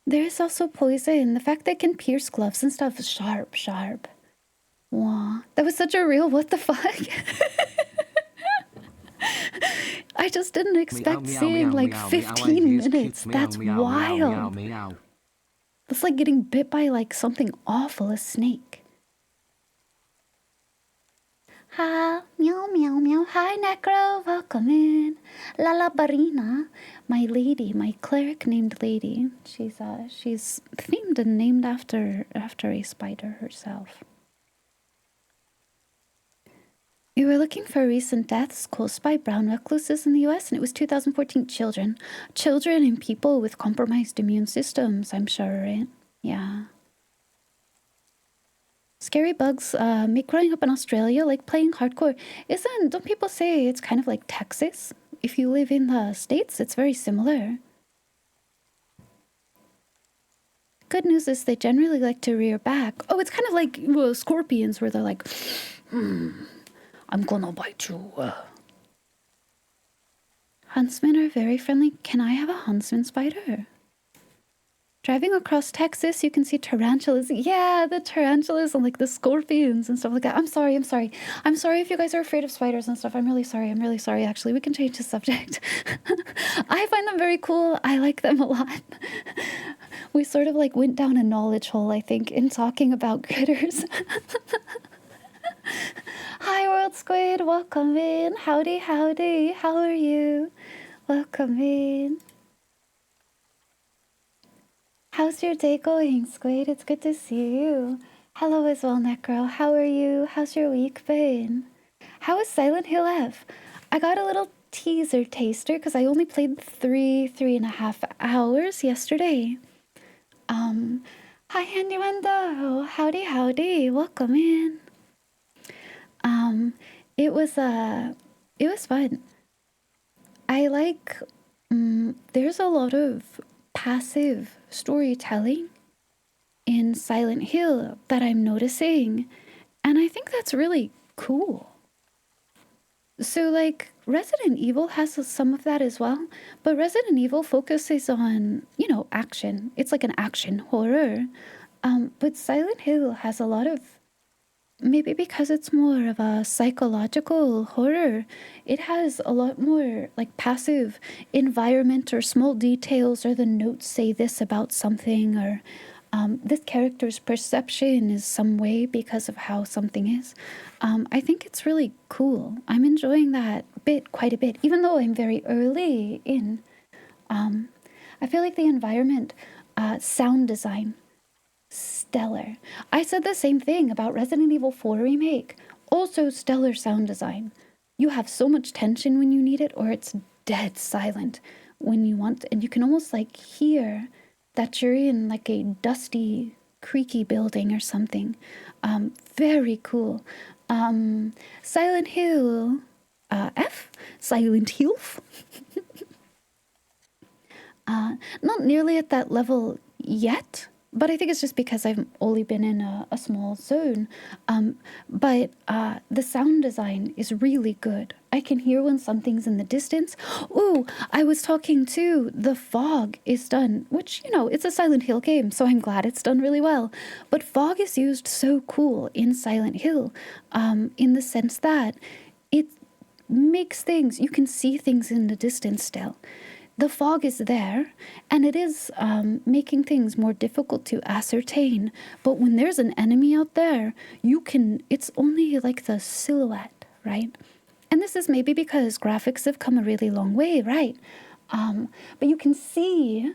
There's also poison. The fact that it can pierce gloves and stuff is sharp. Wow, that was such a real what the fuck. I just didn't expect seeing like 15 minutes. That's wild. That's like getting bit by like something awful, a snake. Hi, meow. Hi, Necro. Welcome in. Lala Barina, my lady, my cleric named Lady. She's themed and named after a spider herself. We were looking for recent deaths caused by brown recluses in the US, and it was 2014 children. Children and people with compromised immune systems, I'm sure, right? Yeah. Scary bugs make growing up in Australia like playing hardcore. Don't people say it's kind of like Texas? If you live in the States, it's very similar. Good news is they generally like to rear back. Oh, it's kind of like scorpions where they're like, I'm gonna bite you. Huntsmen are very friendly. Can I have a huntsman spider? Driving across Texas, you can see tarantulas. Yeah, the tarantulas and like the scorpions and stuff like that. I'm sorry. I'm sorry if you guys are afraid of spiders and stuff. I'm really sorry. Actually, we can change the subject. I find them very cool. I like them a lot. We sort of like went down a knowledge hole, I think, in talking about critters. Hi, World Squid. Welcome in. Howdy. How are you? Welcome in. How's your day going, Squid? It's good to see you. Hello as well, Necro. How are you? How's your week been? How is Silent Hill F? I got a little teaser taster because I only played 3.5 hours yesterday. Hi, Handy Wendo. Howdy. Welcome in. It was fun. I like, there's a lot of passive storytelling in Silent Hill that I'm noticing, and I think that's really cool. So like Resident Evil has some of that as well, but Resident Evil focuses on, action. It's like an action horror. But Silent Hill has a lot of, maybe because it's more of a psychological horror, it has a lot more like passive environment or small details, or the notes say this about something, or this character's perception is some way because of how something is. I think it's really cool. I'm enjoying that quite a bit, even though I'm very early in. I feel like the environment, sound design, stellar. I said the same thing about Resident Evil 4 Remake. Also stellar sound design. You have so much tension when you need it, or it's dead silent when you want, and you can almost like hear that you're in like a dusty, creaky building or something. Very cool. Silent Hill F? Silent Hill? Not nearly at that level yet, but I think it's just because I've only been in a small zone. But the sound design is really good. I can hear when something's in the distance. Ooh, I was talking too. The fog is done, which, you know, it's a Silent Hill game, so I'm glad it's done really well. But fog is used so cool in Silent Hill, in the sense that it makes things, you can see things in the distance still. The fog is there, and it is making things more difficult to ascertain. But when there's an enemy out there, it's only like the silhouette, right? And this is maybe because graphics have come a really long way, right? But you can see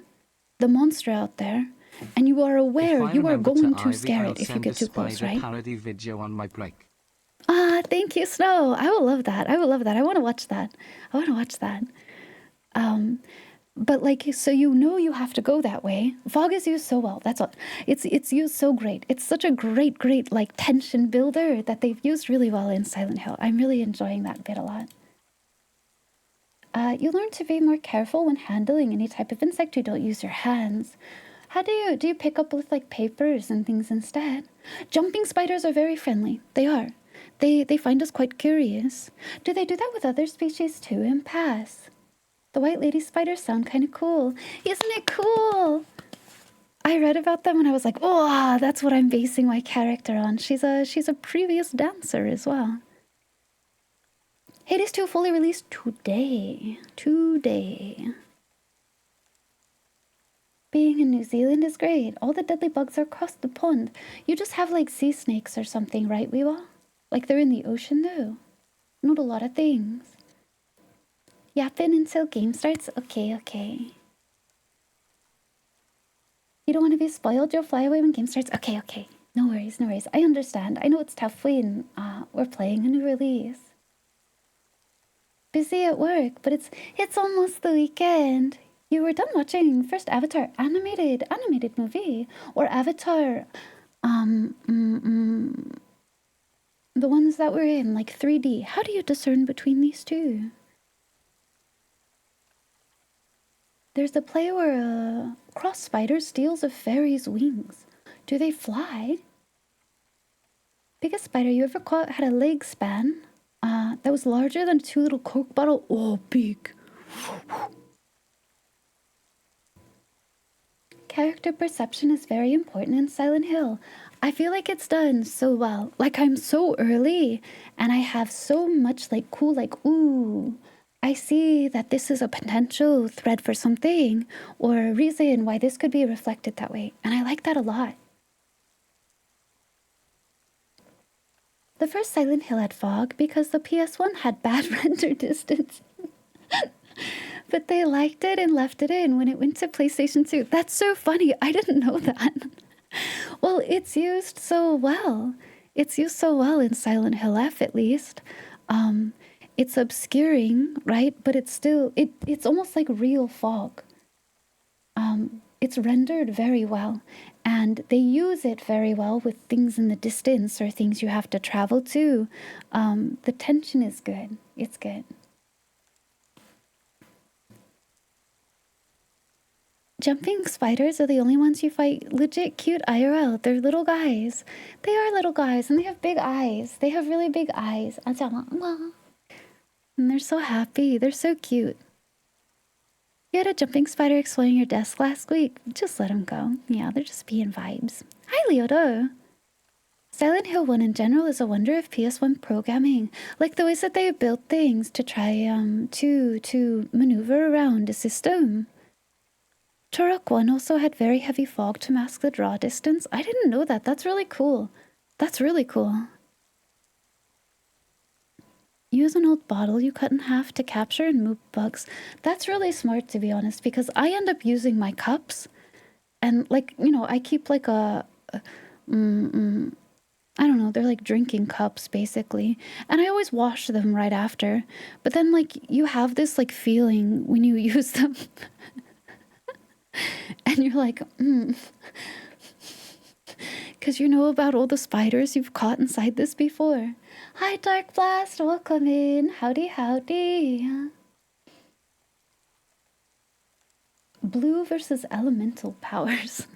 the monster out there, and you are aware you are going to scare it if you get too close, right? Parody video on my break. Thank you, Snow. I will love that. I want to watch that. But like, so you have to go that way. Fog is used so well. That's all. It's used so great. It's such a great like tension builder that they've used really well in Silent Hill. I'm really enjoying that bit a lot. You learn to be more careful when handling any type of insect you don't use your hands. How do you pick up with like papers and things instead? Jumping spiders are very friendly. They are. They find us quite curious. Do they do that with other species too in Pass? The white lady spiders sound kind of cool. Isn't it cool? I read about them and I was like, oh, that's what I'm basing my character on. She's a previous dancer as well. Hades 2 fully released today. Being in New Zealand is great. All the deadly bugs are across the pond. You just have like sea snakes or something, right, Weewa? Like they're in the ocean though. Not a lot of things. Yapping until game starts? Okay. You don't want to be spoiled? You'll fly away when game starts? Okay. No worries. I understand. I know it's tough when we're playing a new release. Busy at work, but it's almost the weekend. You were done watching first Avatar animated movie or Avatar the ones that were in like 3D. How do you discern between these two? There's the play where a cross spider steals a fairy's wings. Do they fly? Biggest spider you ever caught had a leg span that was larger than 2 little Coke bottle. Oh, big. Character perception is very important in Silent Hill. I feel like it's done so well. Like I'm so early and I have so much like cool, like, ooh, I see that this is a potential thread for something or a reason why this could be reflected that way. And I like that a lot. The first Silent Hill had fog because the PS1 had bad render distance. But they liked it and left it in when it went to PlayStation 2. That's so funny. I didn't know that. Well, it's used so well. It's used so well in Silent Hill F, at least. It's obscuring, right? But it's still, it's almost like real fog. It's rendered very well. And they use it very well with things in the distance or things you have to travel to. The tension is good. It's good. Jumping spiders are the only ones you fight. Legit cute IRL. They're little guys. They are little guys and they have big eyes. They have really big eyes. And they're so happy. They're so cute. You had a jumping spider exploring your desk last week. Just let them go. Yeah, they're just being vibes. Hi, Leodo. Silent Hill 1 in general is a wonder of PS1 programming. Like the ways that they built things to try to maneuver around a system. Turok 1 also had very heavy fog to mask the draw distance. I didn't know that. That's really cool. Use an old bottle you cut in half to capture and move bugs. That's really smart, to be honest, because I end up using my cups. And, like, you know, I keep, like, I don't know, they're like drinking cups, basically. And I always wash them right after. But then, like, you have this, like, feeling when you use them. And you're like, because you know about all the spiders you've caught inside this before. Hi, Dark Blast. Welcome in. Howdy, howdy. Blue versus elemental powers.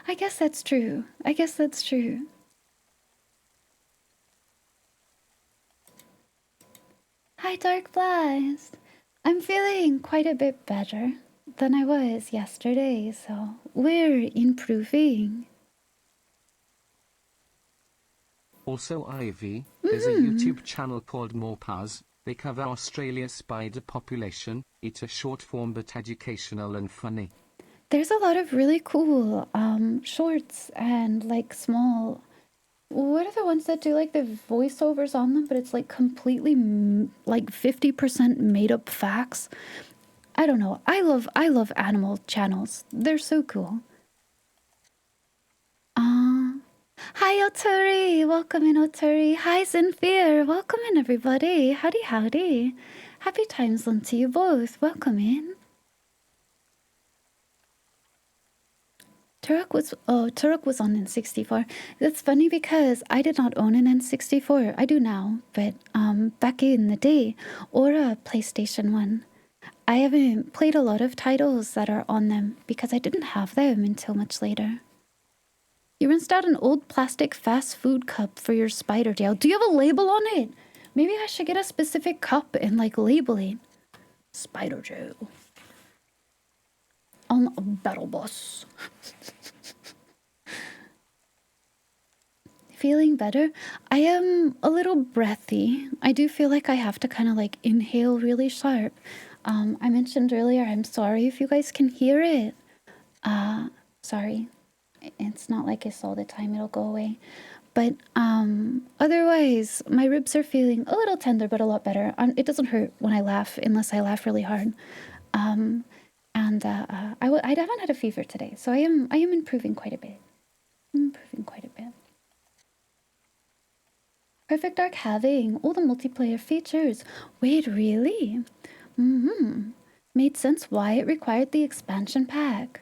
I guess that's true. I guess that's true. Hi, Dark Blast. I'm feeling quite a bit better than I was yesterday, so we're improving. Also, Ivy, there's a YouTube channel called Morpaz. They cover Australia's spider population. It's a short form but educational and funny. There's a lot of really cool shorts and like small. What are the ones that do like the voiceovers on them, but it's like completely like 50% made up facts? I don't know. I love animal channels. They're so cool. Hi Oturi, welcome in Oturi. Hi Zinfir, welcome in everybody. Howdy howdy. Happy times to you both. Welcome in. Turok was on N64. That's funny because I did not own an N64. I do now, but back in the day, or a PlayStation 1. I haven't played a lot of titles that are on them because I didn't have them until much later. You rinsed out an old plastic fast food cup for your spider tail. Do you have a label on it? Maybe I should get a specific cup and like label it. Spider tail. On a battle bus. Feeling better? I am a little breathy. I do feel like I have to kind of like inhale really sharp. I mentioned earlier, I'm sorry if you guys can hear it. Sorry. It's not like this all the time. It'll go away. But otherwise, my ribs are feeling a little tender, but a lot better. It doesn't hurt when I laugh, unless I laugh really hard. I haven't had a fever today, so I am improving quite a bit. Perfect Dark having all the multiplayer features. Wait, really? Made sense why it required the expansion pack.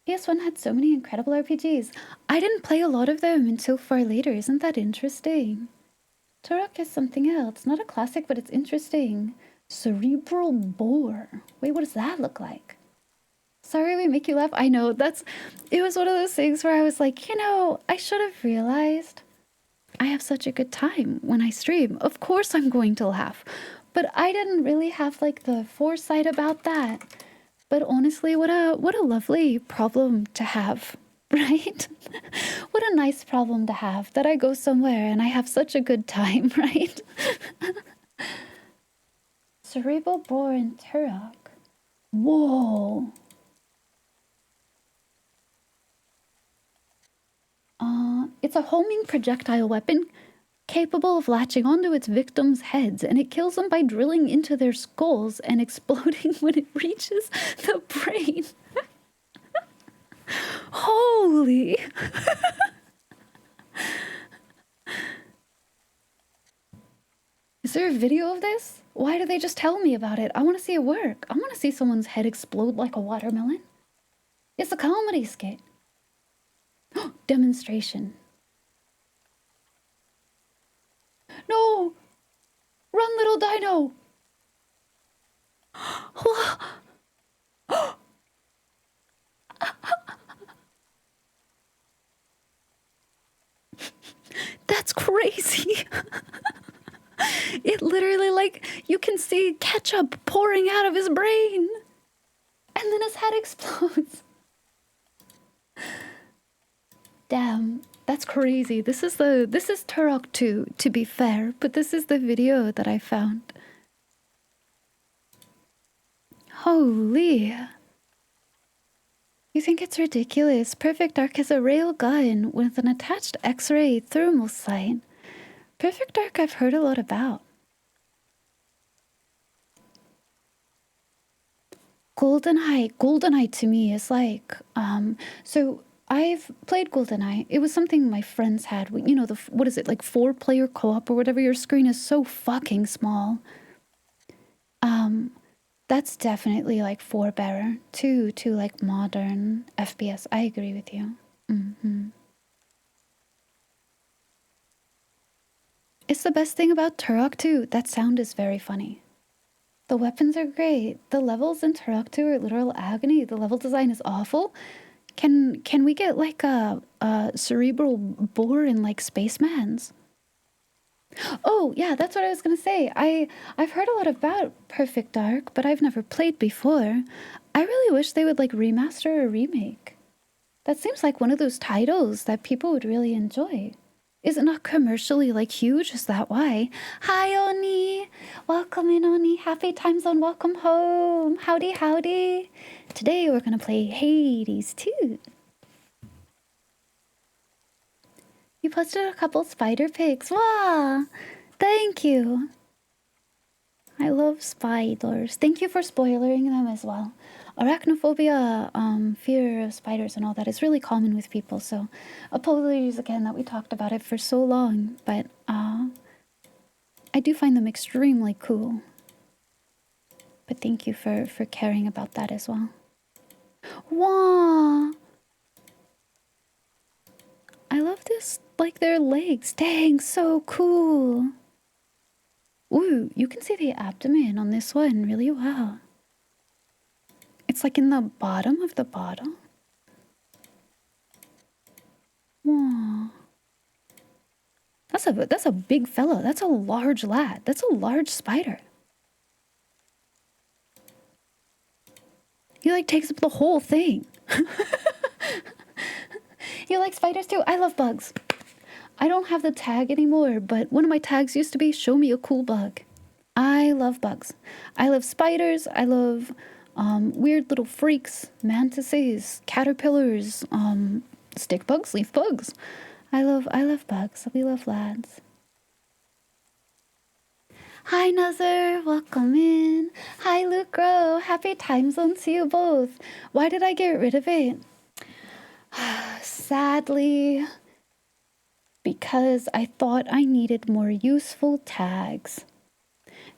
PS1 had so many incredible RPGs. I didn't play a lot of them until far later. Isn't that interesting? Turok is something else. Not a classic, but it's interesting. Cerebral Bore. Wait, what does that look like? Sorry we make you laugh. I know, it was one of those things where I was like, you know, I should have realized I have such a good time when I stream. Of course I'm going to laugh. But I didn't really have like the foresight about that. But honestly, what a lovely problem to have, right? What a nice problem to have that I go somewhere and I have such a good time, right? Cerebral Bore and Turok. Whoa. It's a homing projectile weapon capable of latching onto its victims' heads, and it kills them by drilling into their skulls and exploding when it reaches the brain. Holy! Is there a video of this? Why do they just tell me about it? I want to see it work. I want to see someone's head explode like a watermelon. It's a comedy skit. Demonstration. No! Run, little dino! That's crazy. It literally, like, you can see ketchup pouring out of his brain. And then his head explodes. Damn, that's crazy. This is Turok 2, to be fair, but this is the video that I found. Holy. You think it's ridiculous? Perfect Dark has a rail gun with an attached X-ray thermal sight. Perfect Dark I've heard a lot about. GoldenEye to me is like, so I've played GoldenEye. It was something my friends had. You know, what is it, like 4-player co-op or whatever? Your screen is so fucking small. That's definitely like forebearer to like modern FPS. I agree with you. It's the best thing about Turok 2. That sound is very funny. The weapons are great. The levels in Turok 2 are literal agony. The level design is awful. Can we get like a cerebral bore in like Spacemans? Oh yeah, that's what I was gonna say. I've heard a lot about Perfect Dark, but I've never played before. I really wish they would like remaster or remake. That seems like one of those titles that people would really enjoy. Is it not commercially like huge? Is that why? Hi Oni! Welcome in Oni. Happy time zone, welcome home. Howdy howdy. Today we're gonna play Hades 2. You posted a couple spider pics. Wow! Thank you. I love spiders. Thank you for spoiling them as well. Arachnophobia, fear of spiders and all that is really common with people, so apologies again that we talked about it for so long, but I do find them extremely cool. But thank you for caring about that as well. Wow! I love this, like their legs. Dang, so cool. Ooh, you can see the abdomen on this one really well. It's like in the bottom of the bottle. Wow. That's a big fellow. That's a large lad. That's a large spider. He like takes up the whole thing. You like spiders too? I love bugs. I don't have the tag anymore, but one of my tags used to be show me a cool bug. I love bugs. I love spiders. I love weird little freaks, mantises, caterpillars, stick bugs, leaf bugs. I love bugs. We love lads. Hi Nazar, welcome in. Hi Lucro, happy time zone to you both. Why did I get rid of it? Sadly, because I thought I needed more useful tags.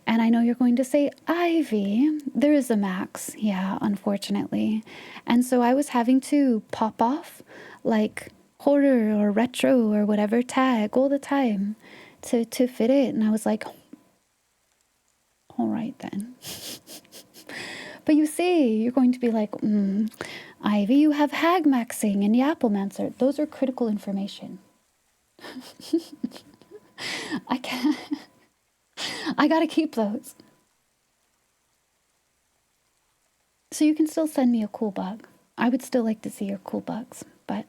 And I know you're going to say, Ivy, there is a max. Yeah, unfortunately. And so I was having to pop off like horror or retro or whatever tag all the time to fit it. And I was like, all right then. But you see, you're going to be like, Ivy, you have hag maxing and Yappomancer. Those are critical information. I can't. I gotta keep those. So you can still send me a cool bug. I would still like to see your cool bugs, but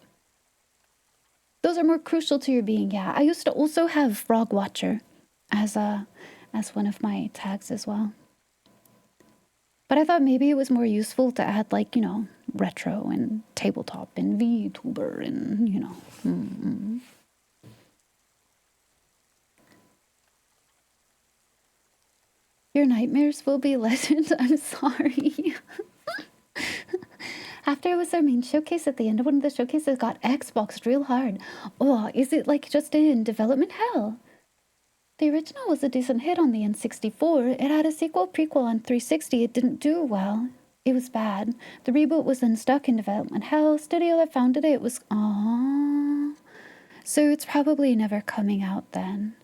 those are more crucial to your being. Yeah, I used to also have Frog Watcher as one of my tags as well. But I thought maybe it was more useful to add like, retro and tabletop and VTuber and, Your nightmares will be legend. I'm sorry. After it was our main showcase, at the end of one of the showcases, it got Xboxed real hard. Oh, is it like just in development hell? The original was a decent hit on the N64. It had a sequel prequel on 360. It didn't do well. It was bad. The reboot was then stuck in development hell. Studio that founded it was... Aww. So it's probably never coming out then.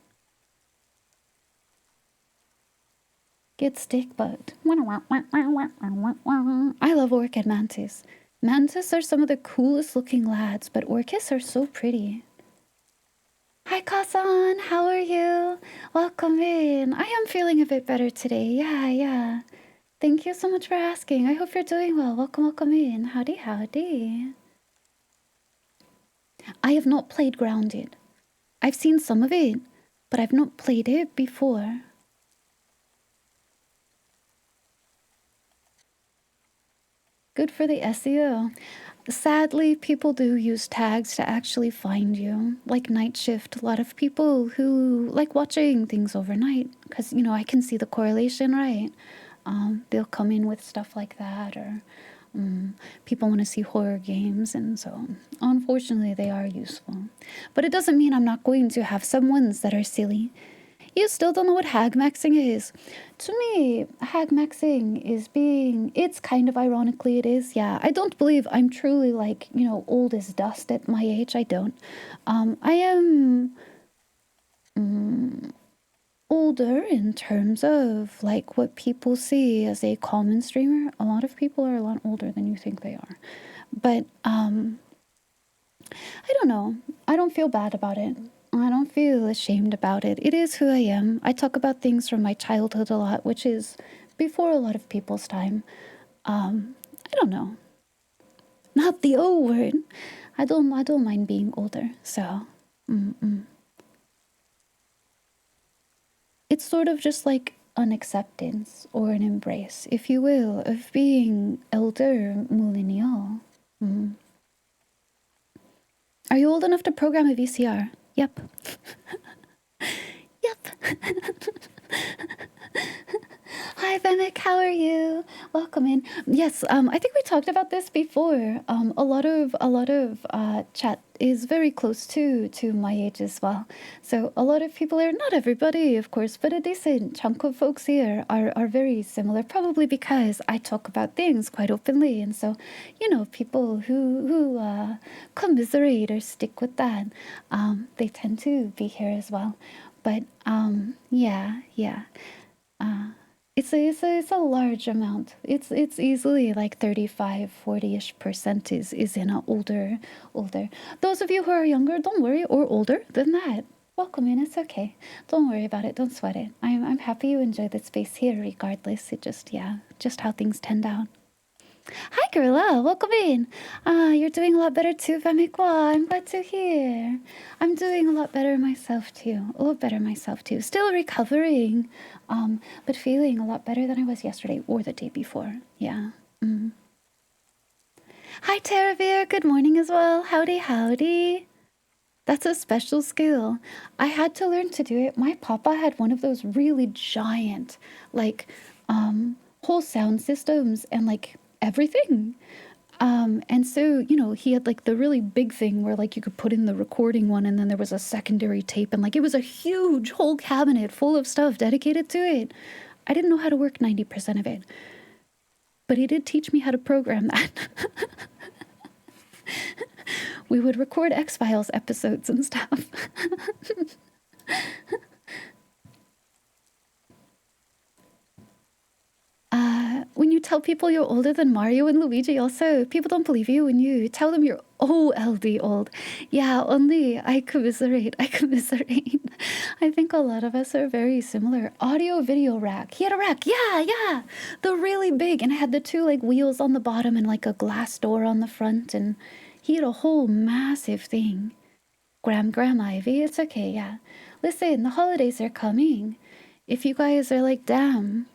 Get stick bugged. I love Orchid Mantis. Mantis are some of the coolest looking lads, but Orchis are so pretty. Hi Kasan, how are you? Welcome in. I am feeling a bit better today. Yeah. Thank you so much for asking. I hope you're doing well. Welcome in. Howdy. I have not played Grounded. I've seen some of it, but I've not played it before. Good for the SEO. Sadly, people do use tags to actually find you. Like Night Shift, a lot of people who like watching things overnight, because, I can see the correlation, right? They'll come in with stuff like that, or people want to see horror games, and so unfortunately they are useful. But it doesn't mean I'm not going to have some ones that are silly. You still don't know what hag maxing is. To me, hag maxing is being, it's kind of ironically it is, yeah. I don't believe I'm truly like, old as dust at my age. I don't. I am older in terms of like what people see as a common streamer. A lot of people are a lot older than you think they are. But I don't know. I don't feel bad about it. I don't feel ashamed about it. It is who I am. I talk about things from my childhood a lot, which is before a lot of people's time. I don't know. Not the O word. I don't mind being older. So, it's sort of just like an acceptance or an embrace, if you will, of being elder millennial. Are you old enough to program a VCR? Yep. Yep. Hi, Vemic. How are you? Welcome in. Yes, I think we talked about this before. A lot of chat is very close to my age as well. So a lot of people are, not everybody, of course, but a decent chunk of folks here are very similar. Probably because I talk about things quite openly, and so people who commiserate or stick with that, they tend to be here as well. But yeah. It's a large amount. It's easily like 35, 40-ish% is in a older. Those of you who are younger, don't worry, or older than that. Welcome in, it's okay. Don't worry about it, don't sweat it. I'm happy you enjoy the space here regardless. It just how things tend out. Hi, Gorilla. Welcome in. You're doing a lot better too, Vemikwa. I'm glad to hear. I'm doing a lot better myself too. A lot better myself too. Still recovering, but feeling a lot better than I was yesterday or the day before. Yeah. Hi, Teravir. Good morning as well. Howdy. That's a special skill. I had to learn to do it. My papa had one of those really giant, like, whole sound systems and like everything. And so, he had like the really big thing where like you could put in the recording one and then there was a secondary tape and like it was a huge whole cabinet full of stuff dedicated to it. I didn't know how to work 90% of it, but he did teach me how to program that. We would record X-Files episodes and stuff. When you tell people you're older than Mario and Luigi also, people don't believe you when you tell them you're OLD old. Yeah, only I commiserate. I think a lot of us are very similar. Audio video rack. He had a rack. Yeah. The really big, and it had the two like wheels on the bottom and like a glass door on the front, and he had a whole massive thing. Graham Ivy, it's okay, yeah. Listen, the holidays are coming. If you guys are like, damn,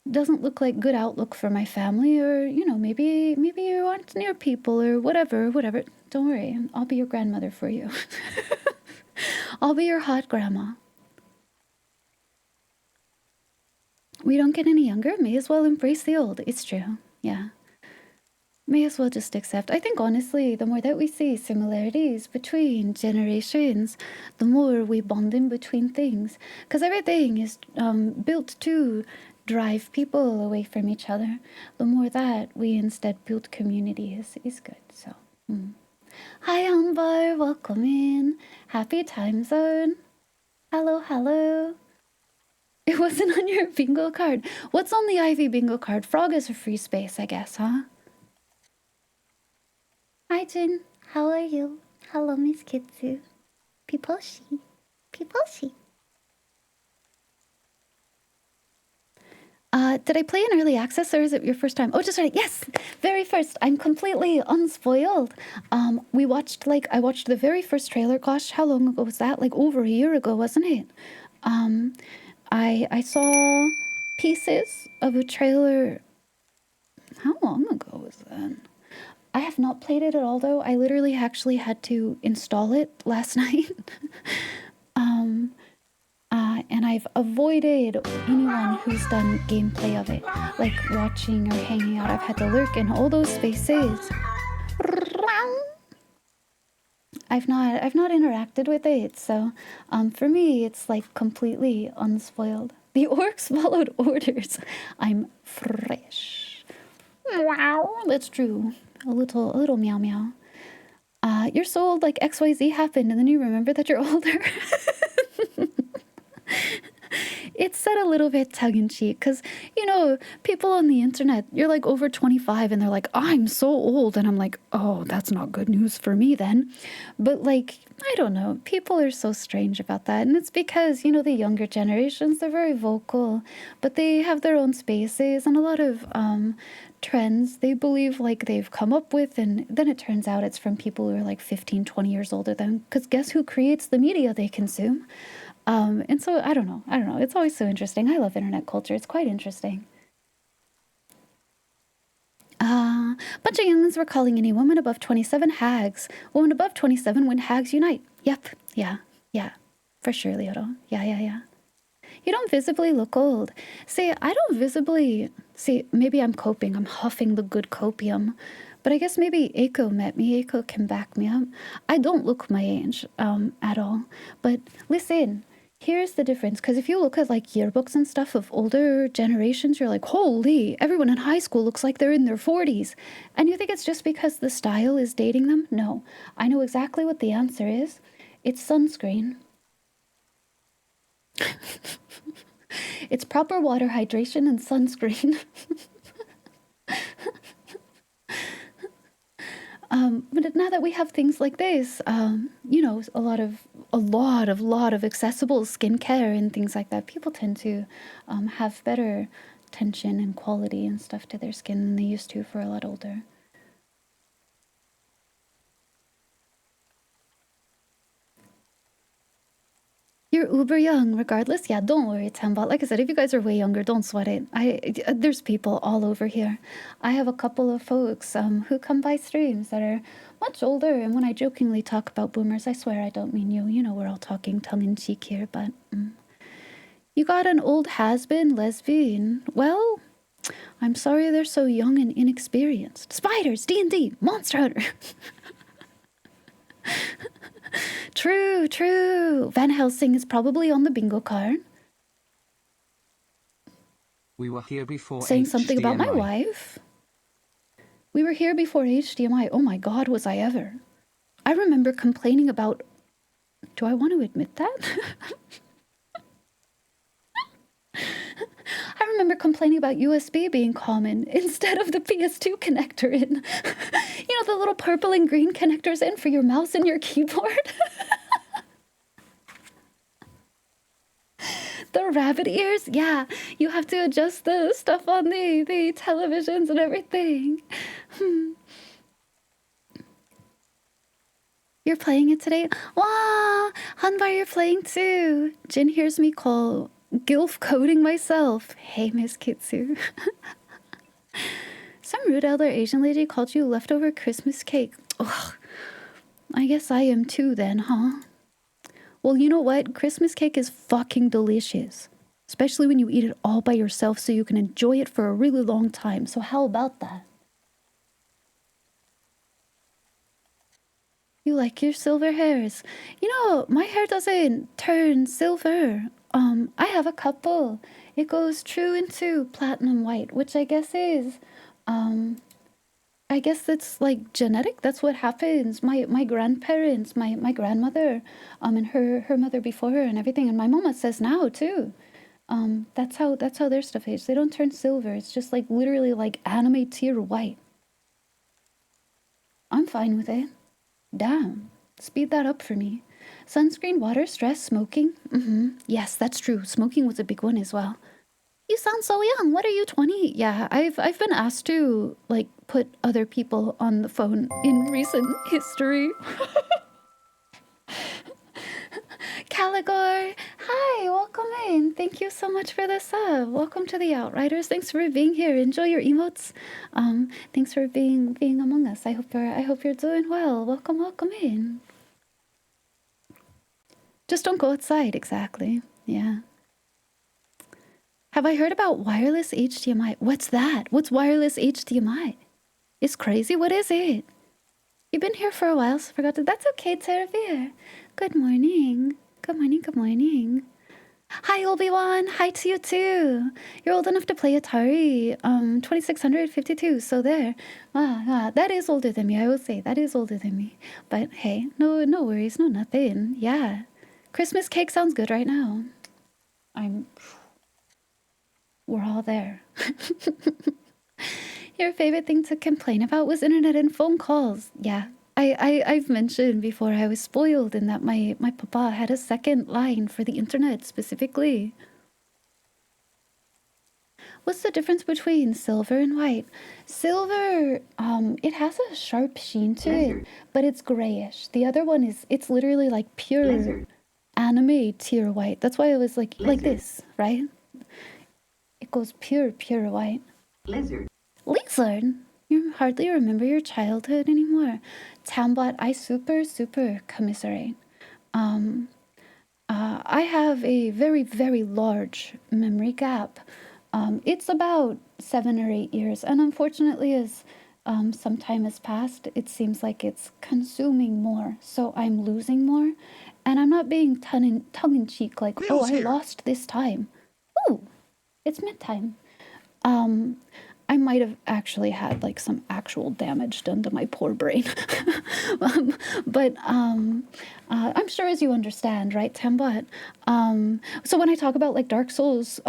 doesn't look like good outlook for my family, or maybe you aren't near people or whatever, don't worry, I'll be your grandmother for you. I'll be your hot grandma. We don't get any younger, may as well embrace the old. It's true, yeah. May as well just accept. I think honestly, the more that we see similarities between generations, the more we bond in between things, because everything is built to drive people away from each other. The more that we instead build community is good. So, Hi, Ambar. Welcome in. Happy time zone. Hello. It wasn't on your bingo card. What's on the Ivy bingo card? Frog is a free space, I guess, huh? Hi, Jin. How are you? Hello, Miss Kitsu. Piposhi. Did I play in early access or is it your first time? Oh, just right. Yes, very first. I'm completely unspoiled. I watched the very first trailer. Gosh, how long ago was that? Like over a year ago, wasn't it? I saw pieces of a trailer. How long ago was that? I have not played it at all, though. I literally actually had to install it last night. And I've avoided anyone who's done gameplay of it, like watching or hanging out. I've had to lurk in all those spaces. I've not interacted with it, so for me it's like completely unspoiled. The orcs followed orders. I'm fresh. Wow, that's true. A little meow meow. You're so old, like XYZ happened, and then you remember that you're older. It's said a little bit tongue in cheek because, people on the internet, you're like over 25 and they're like, I'm so old. And I'm like, oh, that's not good news for me then. But like, I don't know. People are so strange about that. And it's because, the younger generations, they're very vocal, but they have their own spaces and a lot of trends they believe like they've come up with. And then it turns out it's from people who are like 15, 20 years older than them. Because guess who creates the media they consume? And so I don't know. It's always so interesting. I love internet culture. It's quite interesting. Bunch of youngins were calling any woman above 27 hags. Woman above 27 when hags unite. Yep. Yeah. Yeah. For sure, Leoto. Yeah. You don't visibly look old. See, I don't visibly... See, maybe I'm coping. I'm huffing the good copium. But I guess maybe Aiko met me. Aiko can back me up. I don't look my age at all. But listen... Here's the difference, because if you look at like yearbooks and stuff of older generations, you're like, holy, everyone in high school looks like they're in their 40s. And you think it's just because the style is dating them? No, I know exactly what the answer is. It's sunscreen. It's proper water hydration and sunscreen. But now that we have things like this, a lot of accessible skincare and things like that, people tend to have better tension and quality and stuff to their skin than they used to for a lot older. You're uber young, regardless. Yeah, don't worry, Tembot. Like I said, if you guys are way younger, don't sweat it. There's people all over here. I have a couple of folks who come by streams that are much older, and when I jokingly talk about boomers, I swear I don't mean you. We're all talking tongue-in-cheek here, but... You got an old has-been lesbian. Well, I'm sorry they're so young and inexperienced. Spiders, D&D, Monster Hunter. True. Van Helsing is probably on the bingo card. We were here before saying something about my HDMI. wife. We were here before HDMI. Oh my God, was I ever. I remember complaining about... Do I want to admit that? I remember complaining about USB being common instead of the PS2 connector in. The little purple and green connectors in for your mouse and your keyboard. The rabbit ears? Yeah, you have to adjust the stuff on the televisions and everything. You're playing it today? Wow, Hanbar, you're playing too. Jin hears me call gilf coding myself. Hey, Miss Kitsu. Some rude elder Asian lady called you leftover Christmas cake. Ugh, I guess I am too then, huh? Well, you know what? Christmas cake is fucking delicious. Especially when you eat it all by yourself so you can enjoy it for a really long time. So how about that? You like your silver hairs. My hair doesn't turn silver. I have a couple. It goes true into platinum white, which I guess is, I guess that's like genetic. That's what happens. My grandparents, my grandmother, and her mother before her and everything, and my mama says now too. That's how their stuff is. They don't turn silver. It's just like literally like anime tier white. I'm fine with it. Damn. Speed that up for me. Sunscreen, water, stress, smoking. Yes, that's true. Smoking was a big one as well. You sound so young. What are you, 20? Yeah, I've been asked to like put other people on the phone in recent history. Caligor, hi, welcome in. Thank you so much for the sub. Welcome to the Outriders. Thanks for being here. Enjoy your emotes. Thanks for being among us. I hope you're doing well. Welcome in. Just don't go outside, exactly. Yeah. Have I heard about wireless HDMI? What's that? What's wireless HDMI? It's crazy. What is it? You've been here for a while, so I forgot to. That's okay, Teravir. Good morning. Good morning, good morning. Hi, Obi-Wan. Hi to you, too. You're old enough to play Atari. 2652, so there. That is older than me, I will say. That is older than me. But hey, no worries, no nothing. Yeah. Christmas cake sounds good right now. We're all there. Your favorite thing to complain about was internet and phone calls. Yeah. I've mentioned before I was spoiled in that my papa had a second line for the internet specifically. What's the difference between silver and white? Silver, it has a sharp sheen to it, but it's grayish. The other one it's literally like pure anime tier white. That's why I was like this, right? It goes pure white. Lizard? You hardly remember your childhood anymore. Tambot, I super commiserate. I have a very large memory gap. It's about 7 or 8 years, and unfortunately, as some time has passed, it seems like it's consuming more, so I'm losing more, and I'm not being tongue-in-cheek like, oh, I lost this time. Ooh, it's midtime. I might have actually had like some actual damage done to my poor brain. But I'm sure as you understand, right, Tembot? So when I talk about like Dark Souls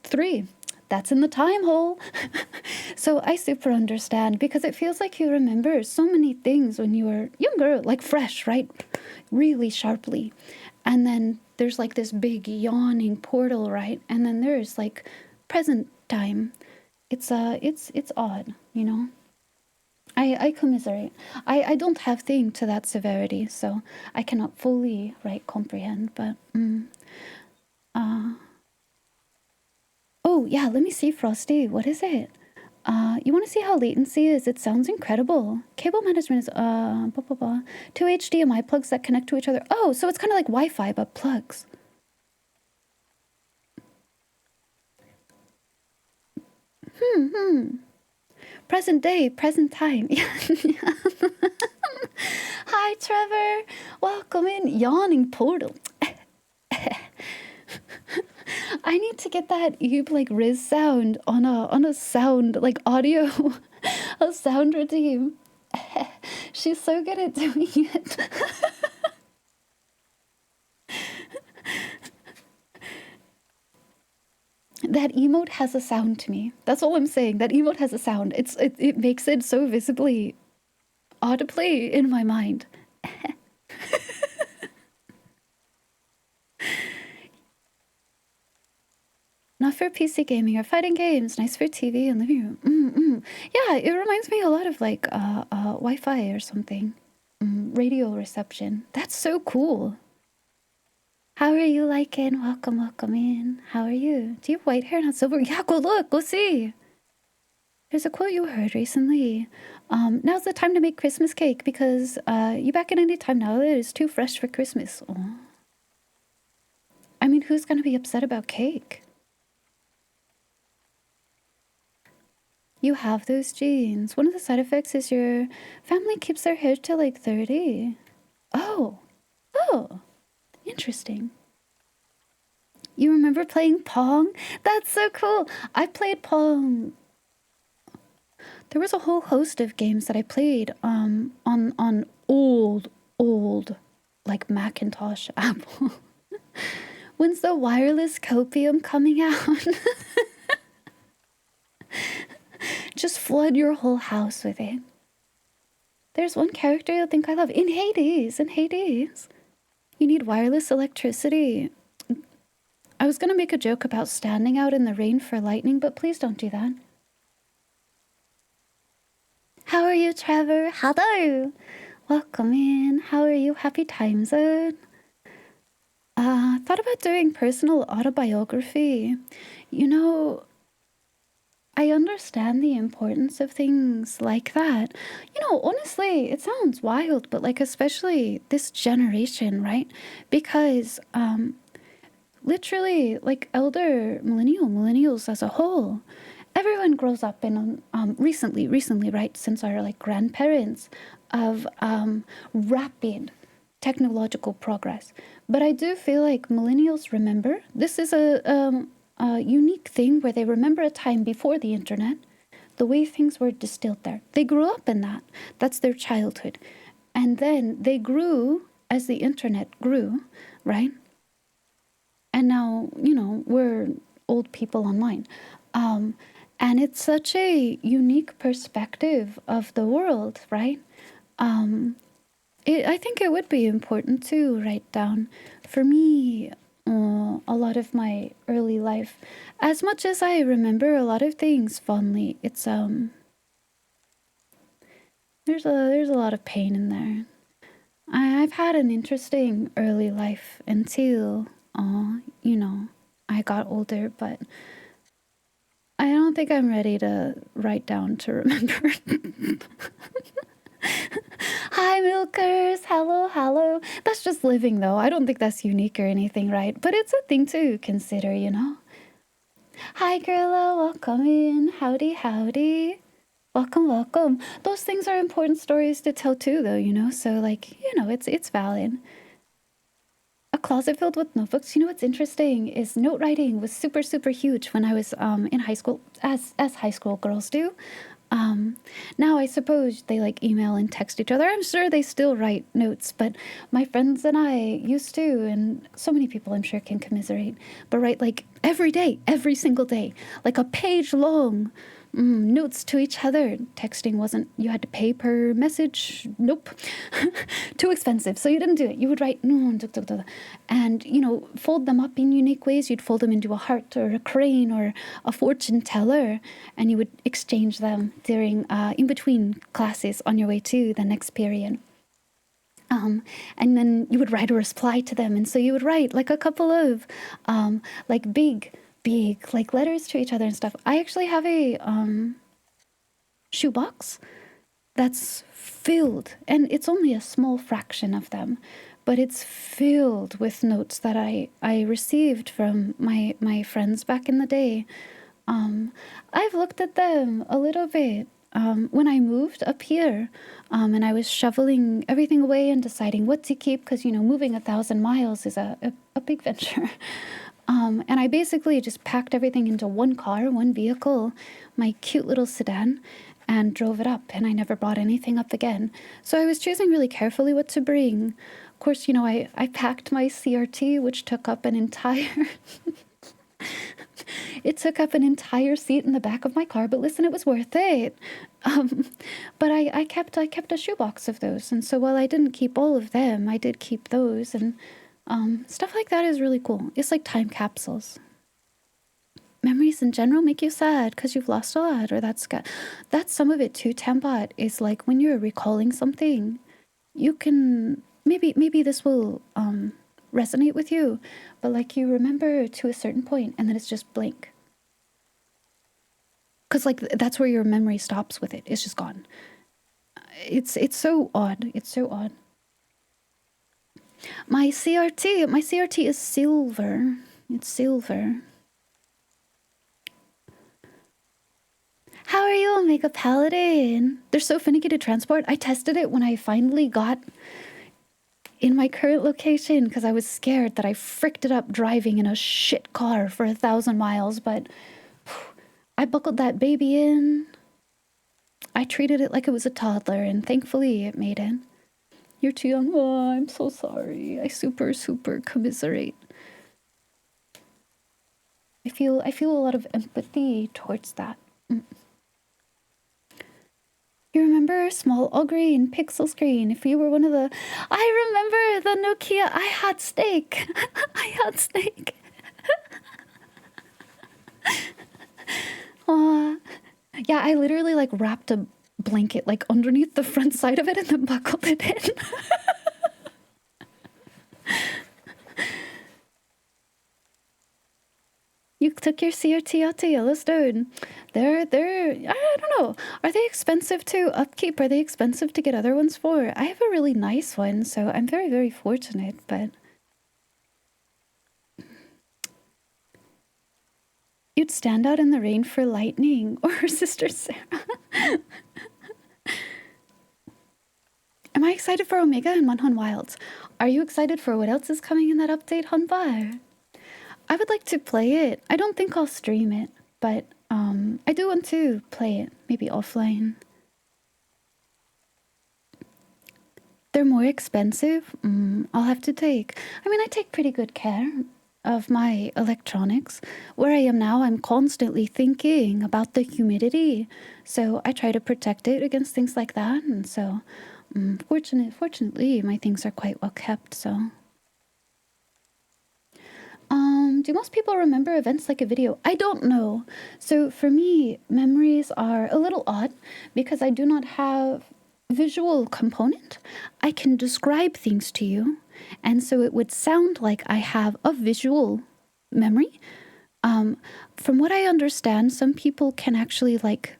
3, that's in the time hole. So I super understand because it feels like you remember so many things when you were younger, like fresh, right? Really sharply. And then there's like this big yawning portal, right? And then there's like present time. It's odd, you know. I commiserate. I don't have thing to that severity, so I cannot fully comprehend. But oh yeah, let me see, Frosty. What is it? You want to see how latency is? It sounds incredible. Cable management is blah blah blah. 2 HDMI plugs that connect to each other. Oh, so it's kind of like Wi-Fi but plugs. Present day, present time. Hi, Trevor. Welcome in. Yawning portal. I need to get that like Riz sound on a sound like audio, a sound redeem. She's so good at doing it. That emote has a sound to me. That's all I'm saying. That emote has a sound. It makes it so visibly audibly in my mind. Not for PC gaming or fighting games. Nice for TV and living room. Yeah, it reminds me a lot of like Wi-Fi or something. Radio reception. That's so cool. How are you liking? Welcome in. How are you? Do you have white hair, not silver? Yeah, go look. Go see. There's a quote you heard recently. Now's the time to make Christmas cake because you back in any time now that is too fresh for Christmas. Aww. I mean, who's gonna be upset about cake? You have those genes. One of the side effects is your family keeps their hair till like 30. Oh, interesting. You remember playing Pong? That's so cool. I played Pong. There was a whole host of games that I played on old like Macintosh Apple. When's the wireless copium coming out? Just flood your whole house with it. There's one character you'll think I love. In Hades. You need wireless electricity. I was gonna make a joke about standing out in the rain for lightning, but please don't do that. How are you, Trevor? Hello. Welcome in. How are you? Happy time zone. Thought about doing personal autobiography. You know, I understand the importance of things like that. You know, honestly, it sounds wild, but like especially this generation, right? Because literally like elder millennials as a whole, everyone grows up in recently, right, since our like grandparents of rapid technological progress. But I do feel like millennials remember this is a unique thing where they remember a time before the internet, the way things were distilled there. They grew up in that. That's their childhood. And then they grew as the internet grew, right? And now, we're old people online. And it's such a unique perspective of the world, right? I think it would be important to write down, for me, a lot of my early life. As much as I remember a lot of things fondly, it's there's a lot of pain in there. I've had an interesting early life until I got older, but I don't think I'm ready to write down to remember. Hi, milkers. Hello, hello. That's just living, though. I don't think that's unique or anything, right? But it's a thing to consider, Hi, Girla. Welcome in. Howdy, howdy. Welcome, welcome. Those things are important stories to tell, too, though, So, like, it's valid. A closet filled with notebooks. What's interesting is note writing was super, super huge when I was in high school, as high school girls do. Now I suppose they like email and text each other. I'm sure they still write notes, but my friends and I used to, and so many people I'm sure can commiserate, but write like every day, every single day, like a page long notes to each other. Texting wasn't, you had to pay per message. Nope. Too expensive. So you didn't do it. You would write, and, fold them up in unique ways. You'd fold them into a heart or a crane or a fortune teller, and you would exchange them during, in between classes on your way to the next period. And then you would write a reply to them. And so you would write like a couple of, like big like letters to each other and stuff. I actually have a shoebox that's filled, and it's only a small fraction of them, but it's filled with notes that I received from my friends back in the day. I've looked at them a little bit when I moved up here, and I was shoveling everything away and deciding what to keep, because moving 1,000 miles is a big venture. And I basically just packed everything into one car, one vehicle, my cute little sedan, and drove it up, and I never brought anything up again. So I was choosing really carefully what to bring. Of course, I packed my CRT, which took up an entire... It took up an entire seat in the back of my car, but listen, it was worth it. But I kept a shoebox of those, and so while I didn't keep all of them, I did keep those, and stuff like that is really cool. It's like time capsules. Memories in general make you sad because you've lost a lot, or that's some of it too. Tambot is like when you're recalling something, you can maybe this will resonate with you, but like you remember to a certain point and then it's just blank. Because like that's where your memory stops with it. It's just gone. It's so odd. It's so odd. My CRT is silver. It's silver. How are you, Omega Paladin? They're so finicky to transport. I tested it when I finally got in my current location because I was scared that I fricked it up driving in a shit car for 1,000 miles, but I buckled that baby in. I treated it like it was a toddler, and thankfully it made it. You're too young. Oh, I'm so sorry. I super, super commiserate. I feel a lot of empathy towards that. You remember small all green pixel screen? If you were one of the... I remember the Nokia. I had steak. I had steak. Yeah, I literally like wrapped a blanket like underneath the front side of it and then buckled it in. You took your CRT out to Yellowstone. They're, I don't know. Are they expensive to upkeep? Are they expensive to get other ones for? I have a really nice one, so I'm very, very fortunate, but... You'd stand out in the rain for lightning, or her sister Sarah. Am I excited for Omega and Monhun Wilds? Are you excited for what else is coming in that update, Hunbar? I would like to play it. I don't think I'll stream it, but I do want to play it, maybe offline. They're more expensive? I'll have to take... I mean, I take pretty good care of my electronics. Where I am now, I'm constantly thinking about the humidity. So I try to protect it against things like that. And so, fortunately, my things are quite well kept, so... do most people remember events like a video? I don't know. So for me, memories are a little odd because I do not have visual component. I can describe things to you, and so it would sound like I have a visual memory. From what I understand, some people can actually like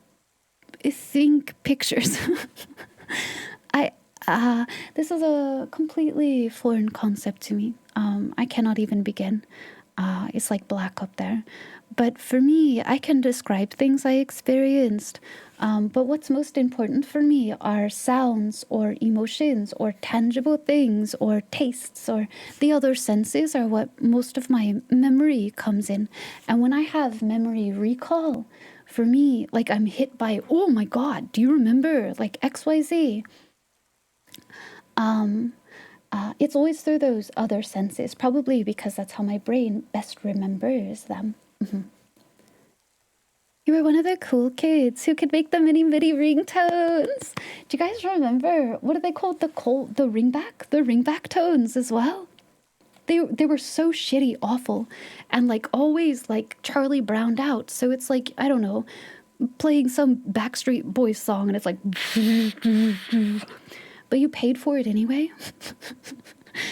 think pictures. This is a completely foreign concept to me. I cannot even begin. It's like black up there. But for me, I can describe things I experienced. But what's most important for me are sounds or emotions or tangible things or tastes, or the other senses are what most of my memory comes in. And when I have memory recall, for me, like I'm hit by, oh my God, do you remember like XYZ? It's always through those other senses, probably because that's how my brain best remembers them. You were one of the cool kids who could make the mini ringtones. Do you guys remember, what are they called? The ringback tones as well. They were so shitty, awful, and like always like Charlie Browned out. So it's like, I don't know, playing some Backstreet Boys song and it's like... But you paid for it anyway.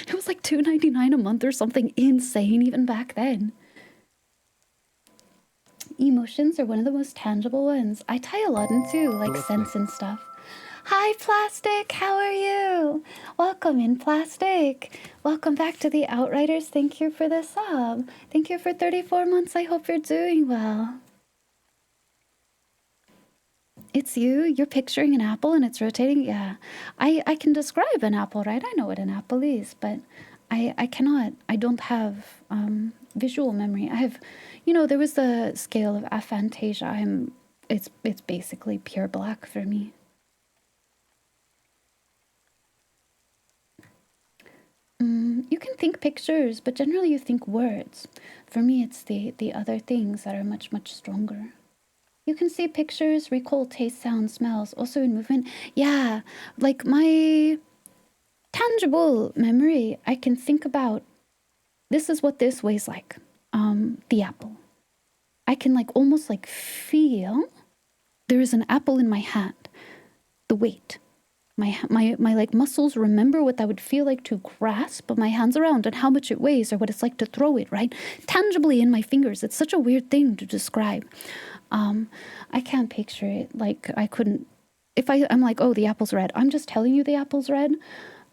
It was like $2.99 a month or something insane even back then. Emotions are one of the most tangible ones. I tie a lot into like sense and stuff. Hi, Plastic. How are you? Welcome in, Plastic. Welcome back to the Outriders. Thank you for the sub. Thank you for 34 months. I hope you're doing well. It's you? You're picturing an apple and it's rotating? Yeah. I can describe an apple, right? I know what an apple is, but I cannot. I don't have visual memory. I have, you know, there was the scale of aphantasia. It's basically pure black for me. You can think pictures, but generally you think words. For me, it's the other things that are much, much stronger. You can see pictures, recall taste, sound, smells, also in movement. Yeah, like my tangible memory, I can think about, this is what this weighs like, the apple. I can like almost like feel there is an apple in my hand, the weight. My like muscles remember what that would feel like to grasp my hands around and how much it weighs or what it's like to throw it, right? Tangibly in my fingers. It's such a weird thing to describe. I can't picture it. Like I couldn't, if I'm like, oh, the apple's red. I'm just telling you the apple's red,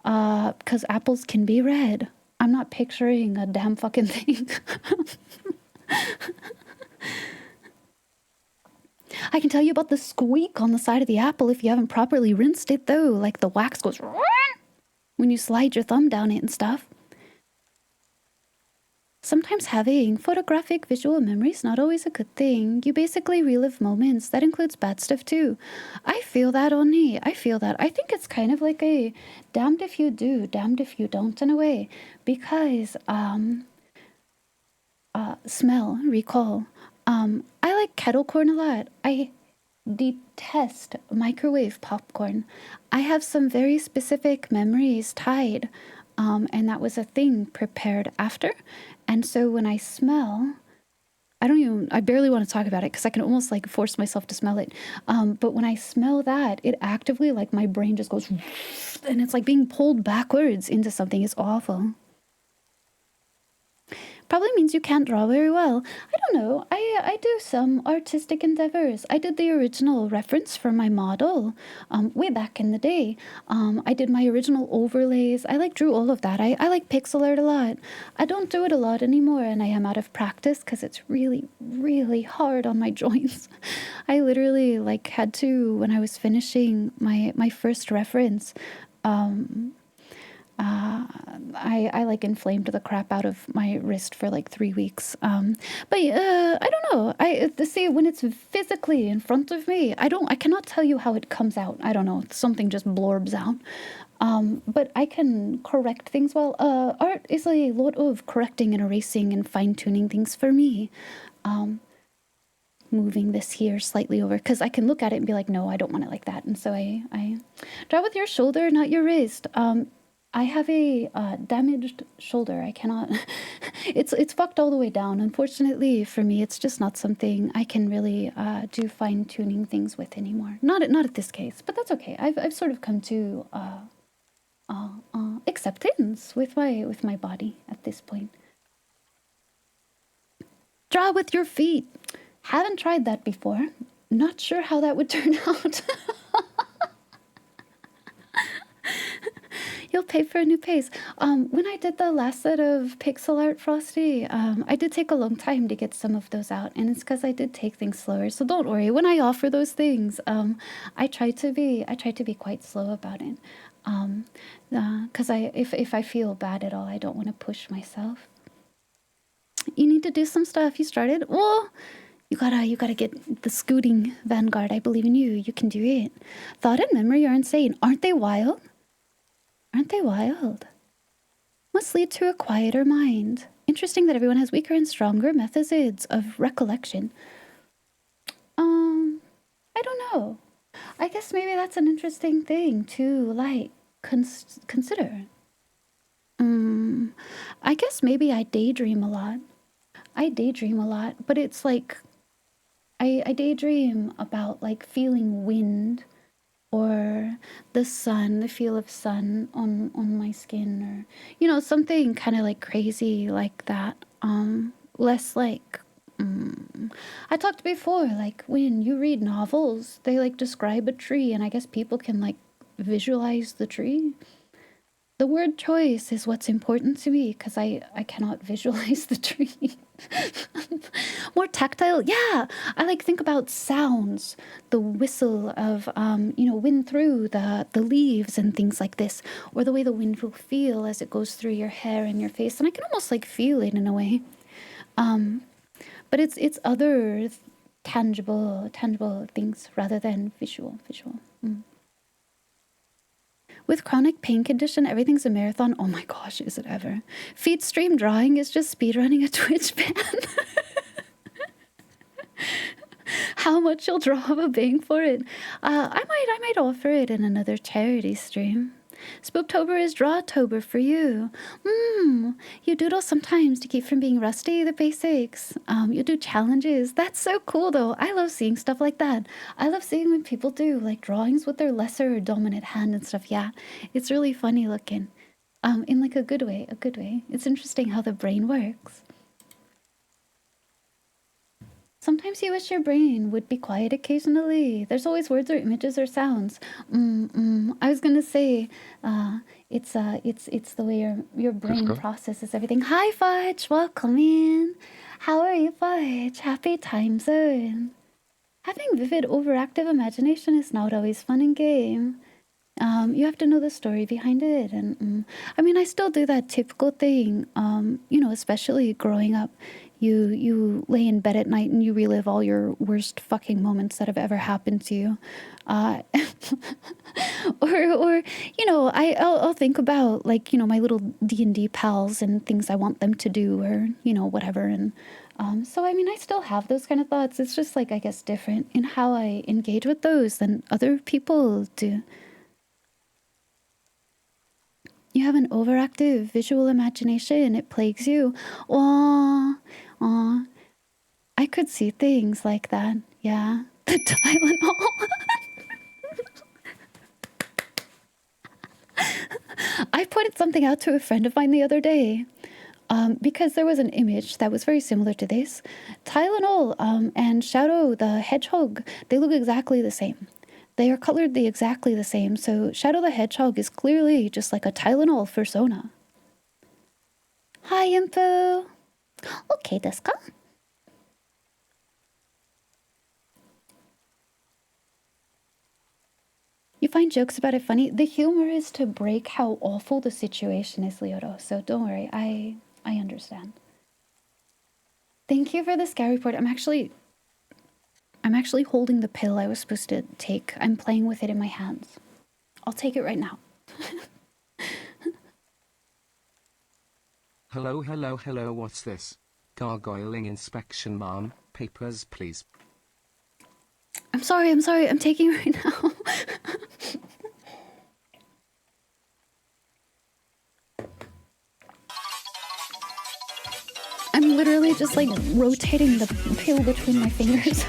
because apples can be red. I'm not picturing a damn fucking thing. I can tell you about the squeak on the side of the apple if you haven't properly rinsed it though. Like the wax goes when you slide your thumb down it and stuff. Sometimes having photographic visual memory is not always a good thing. You basically relive moments. That includes bad stuff too. I feel that, Oni. I feel that. I think it's kind of like a damned if you do, damned if you don't in a way. Because, smell, recall. I like kettle corn a lot. I detest microwave popcorn. I have some very specific memories tied, and that was a thing prepared after. And so when I smell, I barely want to talk about it because I can almost like force myself to smell it. But when I smell that, it actively, like my brain just goes, and it's like being pulled backwards into something. It's awful. Probably means you can't draw very well. I don't know. I do some artistic endeavors. I did the original reference for my model way back in the day. I did my original overlays. I like drew all of that. I like pixel art a lot. I don't do it a lot anymore, and I am out of practice because it's really, really hard on my joints. I literally like had to, when I was finishing my first reference, I like inflamed the crap out of my wrist for like 3 weeks. But I don't know. I see when it's physically in front of me, I cannot tell you how it comes out. I don't know. Something just blorbs out. But I can correct things well. Art is a lot of correcting and erasing and fine tuning things for me. Moving this here slightly over because I can look at it and be like, no, I don't want it like that. And so I draw with your shoulder, not your wrist. I have a damaged shoulder. I cannot. It's fucked all the way down. Unfortunately for me, it's just not something I can really do fine tuning things with anymore. Not at this case, but that's okay. I've sort of come to acceptance with my body at this point. Draw with your feet. Haven't tried that before. Not sure how that would turn out. You'll pay for a new pace. When I did the last set of pixel art, Frosty, I did take a long time to get some of those out, and it's because I did take things slower. So don't worry. When I offer those things, I try to be quite slow about it. Because if I feel bad at all, I don't want to push myself. You need to do some stuff. You started. Well, you gotta get the scooting vanguard. I believe in you. You can do it. Thought and memory are insane. Aren't they wild? Aren't they wild? Must lead to a quieter mind. Interesting that everyone has weaker and stronger methods of recollection. I don't know. I guess maybe that's an interesting thing to like consider. I guess maybe I daydream a lot. But it's like I daydream about like feeling wind or the sun, the feel of sun on my skin, or something kind of like crazy like that. Less like I talked before, like when you read novels, they like describe a tree, and I guess people can like visualize the tree. The word choice is what's important to me because I cannot visualize the tree. More tactile, yeah. I like think about sounds, the whistle of wind through the leaves and things like this, or the way the wind will feel as it goes through your hair and your face, and I can almost like feel it in a way. But it's other tangible things rather than visual. With chronic pain condition, everything's a marathon. Oh my gosh, is it ever? Feed stream drawing is just speedrunning a Twitch ban. How much you'll draw of a bang for it? I might offer it in another charity stream. Spooktober is Drawtober for you. You doodle sometimes to keep from being rusty, the basics. You do challenges. That's so cool though. I love seeing stuff like that. I love seeing when people do like drawings with their lesser or dominant hand and stuff. Yeah, it's really funny looking. In like a good way. It's interesting how the brain works. Sometimes you wish your brain would be quiet occasionally. There's always words or images or sounds. I was gonna say, it's the way your brain processes everything. Hi, Fudge, welcome in. How are you, Fudge? Happy time zone. Having vivid, overactive imagination is not always fun in game. You have to know the story behind it, and I mean, I still do that typical thing. Especially growing up. You lay in bed at night and you relive all your worst fucking moments that have ever happened to you, or I'll think about like my little D&D pals and things I want them to do, or whatever, and so I mean I still have those kind of thoughts. It's just like I guess different in how I engage with those than other people do. You have an overactive visual imagination. It plagues you. Aw, I could see things like that. Yeah. The Tylenol. I pointed something out to a friend of mine the other day. because there was an image that was very similar to this. Tylenol and Shadow the Hedgehog, they look exactly the same. They are colored exactly the same. So Shadow the Hedgehog is clearly just like a Tylenol persona. Hi, Impo. Okay, desu ka? You find jokes about it funny? The humor is to break how awful the situation is, Leoto. So don't worry, I understand. Thank you for the scare report. I'm actually holding the pill I was supposed to take. I'm playing with it in my hands. I'll take it right now. Hello, hello, hello, what's this? Gargoyling inspection, ma'am. Papers, please. I'm sorry. I'm taking it right now. I'm literally just like rotating the pill between my fingers.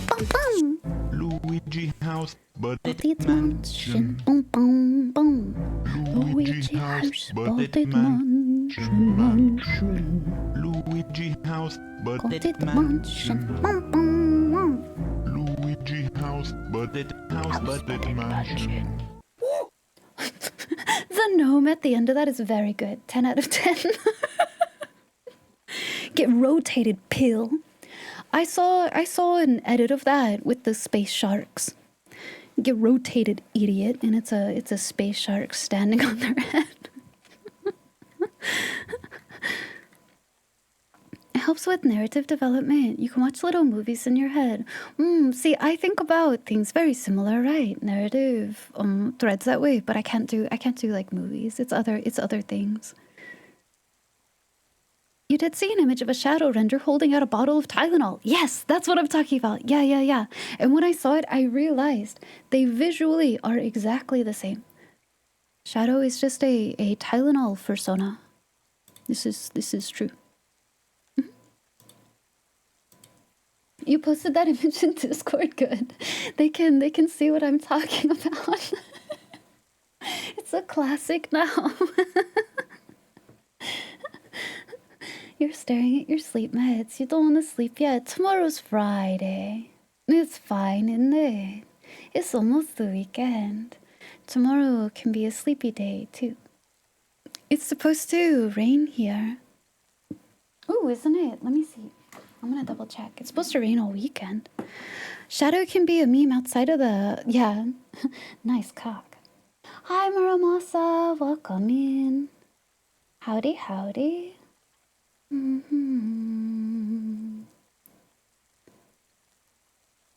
Bum bum. Luigi house, but It's mansion. Boom boom boom. Luigi house, but it mansion. Luigi house, but Got it mansion. Boom boom boom. Luigi house, but it mansion. The gnome at the end of that is very good. 10 out of 10. Get rotated, pill. I saw an edit of that with the space sharks. Get rotated, idiot, and it's a space shark standing on their head. It helps with narrative development. You can watch little movies in your head. See, I think about things very similar, right? Narrative threads that way, but I can't do like movies. It's other things. You did see an image of a shadow render holding out a bottle of Tylenol. Yes, that's what I'm talking about. Yeah. And when I saw it, I realized they visually are exactly the same. Shadow is just a Tylenol persona. This is true. You posted that image in Discord. Good. They can see what I'm talking about. It's a classic now. You're staring at your sleep meds. You don't want to sleep yet. Tomorrow's Friday. It's fine, isn't it? It's almost the weekend. Tomorrow can be a sleepy day, too. It's supposed to rain here. Oh, isn't it? Let me see. I'm gonna double check. It's supposed to rain all weekend. Shadow can be a meme outside of the... Yeah. Nice cock. Hi, Muramasa. Welcome in. Howdy, howdy.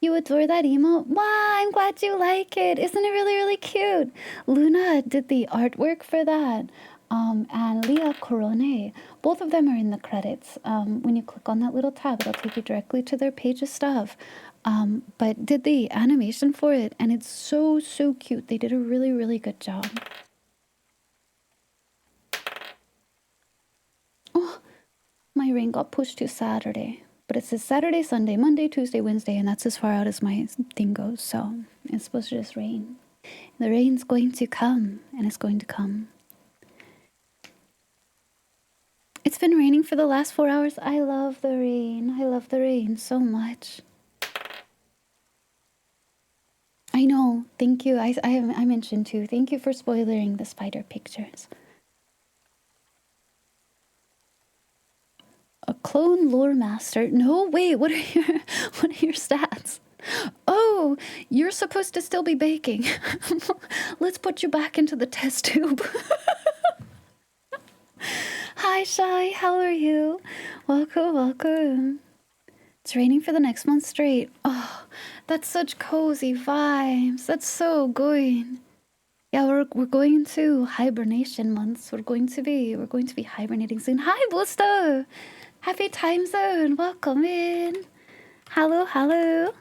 You adore that emote? Wow, I'm glad you like it. Isn't it really, really cute? Luna did the artwork for that. And Leah Corone. Both of them are in the credits. When you click on that little tab, it'll take you directly to their page of stuff. But did the animation for it, and it's so, so cute. They did a really, really good job. Oh, my rain got pushed to Saturday. But it says Saturday, Sunday, Monday, Tuesday, Wednesday, and that's as far out as my thing goes. So it's supposed to just rain. The rain's going to come, and it's going to come. It's been raining for the last 4 hours. I love the rain. I love the rain so much. I know. Thank you. I mentioned too. Thank you for spoiling the spider pictures. A clone lore master. No, wait. What are your stats? Oh, you're supposed to still be baking. Let's put you back into the test tube. Hi, Shy. How are you? Welcome, welcome. It's raining for the next month straight. Oh, that's such cozy vibes. That's so good. Yeah, we're going into hibernation months. We're going to be hibernating soon. Hi, Busta. Happy time zone. Welcome in. Hello, hello.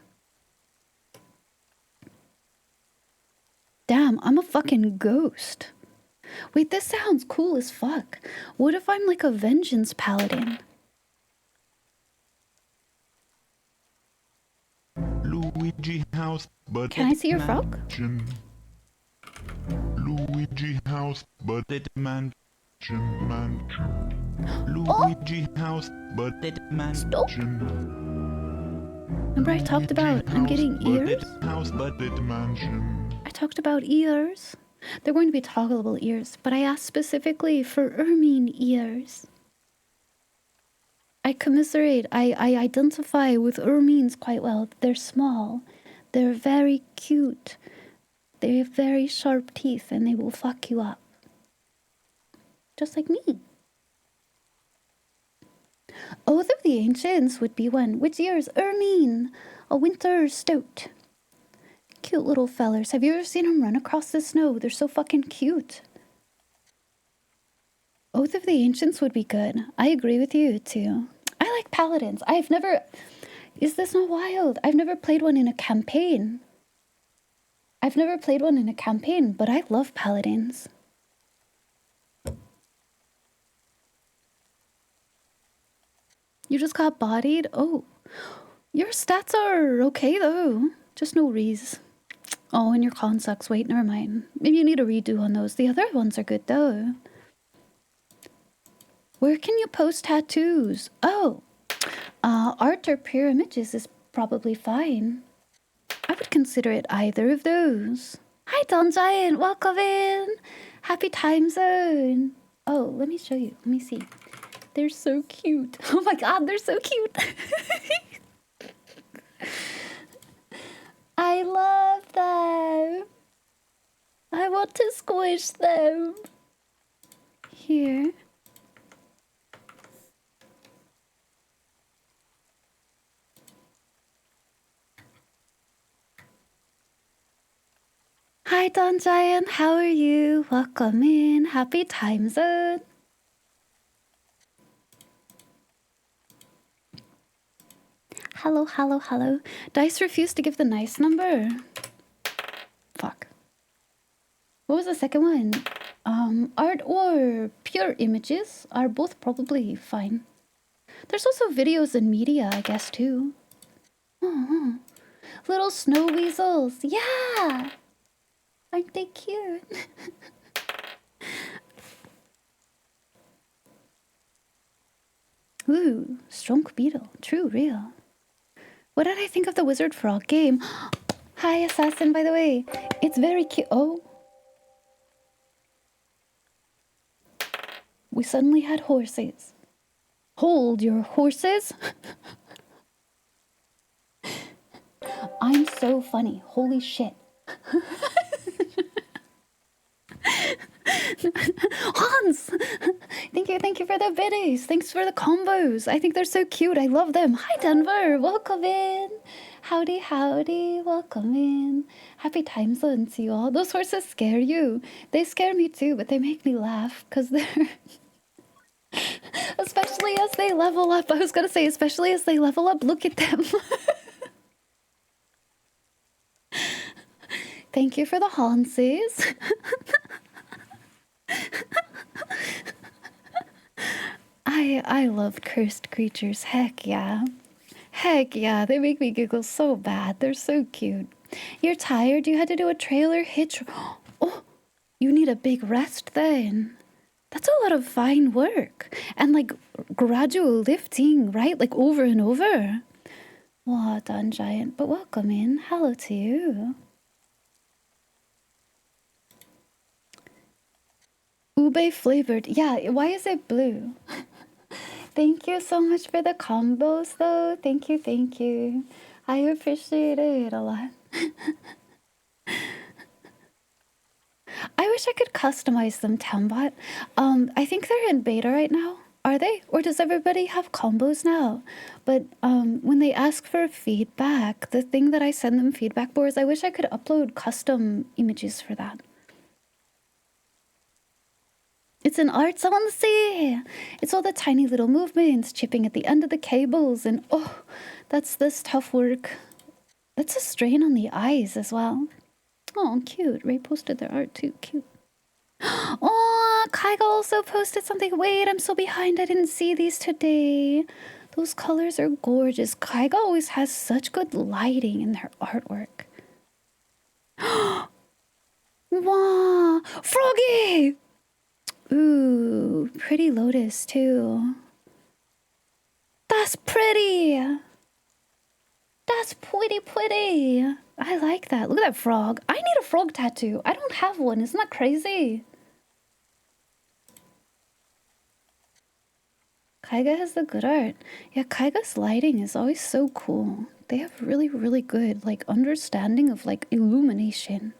Damn, I'm a fucking ghost. Wait, this sounds cool as fuck. What if I'm like a vengeance paladin? Luigi house, but Can I see your frog? Luigi Luigi house, but it mansion. Luigi house, but it mansion. Remember I talked about I'm getting ears? House, but it mansion. I talked about ears. They're going to be toggleable ears, but I asked specifically for ermine ears. I commiserate, I identify with ermines quite well. They're small. They're very cute. They have very sharp teeth and they will fuck you up. Just like me. Oath of the Ancients would be one. Which ears? Ermine, a winter stout. Cute little fellers. Have you ever seen them run across the snow? They're so fucking cute. Oath of the Ancients would be good. I agree with you too. I like paladins. I've never... Is this not wild? I've never played one in a campaign. But I love paladins. You just got bodied? Oh. Your stats are okay though. Just no rees. Oh, and your con sucks. Wait, never mind. Maybe you need a redo on those. The other ones are good though. Where can you post tattoos? Oh. Art or pure images is probably fine. I would consider it either of those. Hi, Don Giant. Welcome in. Happy time zone. Oh, let me show you. Let me see. They're so cute. Oh my god, they're so cute. I love them. I want to squish them. Here. Hi, Don Giant. How are you? Welcome in. Happy time zone. Hello, hello, hello. Dice refused to give the nice number. Fuck. What was the second one? Art or pure images are both probably fine. There's also videos and media, I guess, too. Oh, little snow weasels. Yeah! Aren't they cute? Ooh, strong beetle. True, real. What did I think of the Wizard Frog game? Hi, Assassin, by the way. It's very cute. Oh. We suddenly had horses. Hold your horses. I'm so funny. Holy shit. Hans! Thank you for the biddies. Thanks for the combos. I think they're so cute. I love them. Hi, Denver. Welcome in. Howdy, howdy. Welcome in. Happy time zone to you all. Those horses scare you. They scare me too, but they make me laugh because they're... especially as they level up. I was going to say, especially as they level up. Look at them. Thank you for the Hanses. I love cursed creatures. Heck yeah. Heck yeah. They make me giggle so bad. They're so cute. You're tired? You had to do a trailer hitch? Oh, you need a big rest then. That's a lot of fine work. And like gradual lifting, right? Like over and over. Well done, Giant. But welcome in. Hello to you. Ube flavored. Yeah, why is it blue? Thank you so much for the combos, though. Thank you, thank you. I appreciate it a lot. I wish I could customize them, Townbot. I think they're in beta right now. Are they? Or does everybody have combos now? But when they ask for feedback, the thing that I send them feedback for is I wish I could upload custom images for that. It's an art, someone see. It's all the tiny little movements, chipping at the end of the cables, and oh, that's this tough work. That's a strain on the eyes as well. Oh, cute. Ray posted their art too. Cute. Oh, Kaiga also posted something. Wait, I'm so behind. I didn't see these today. Those colors are gorgeous. Kaiga always has such good lighting in her artwork. Wow, Froggy! Ooh, pretty lotus too. That's pretty. That's pretty. I like that. Look at that frog. I need a frog tattoo. I don't have one. Isn't that crazy? Kaiga has the good art. Yeah, Kaiga's lighting is always so cool. They have really, really good, like, understanding of, like, illumination.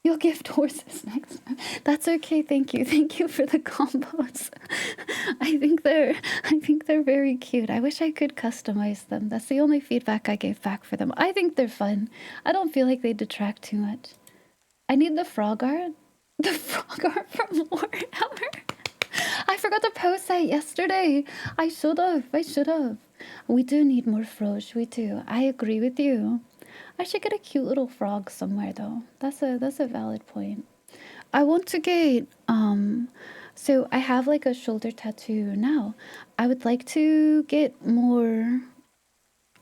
You'll gift horses next time. That's okay, thank you. Thank you for the combos. I think they're very cute. I wish I could customize them. That's the only feedback I gave back for them. I think they're fun. I don't feel like they detract too much. I need the frog art. The frog art from Warhammer. I forgot to post that yesterday. I should have. We do need more froge. We do. I agree with you. I should get a cute little frog somewhere though. That's a valid point. I want to get so I have like a shoulder tattoo now. I would like to get more.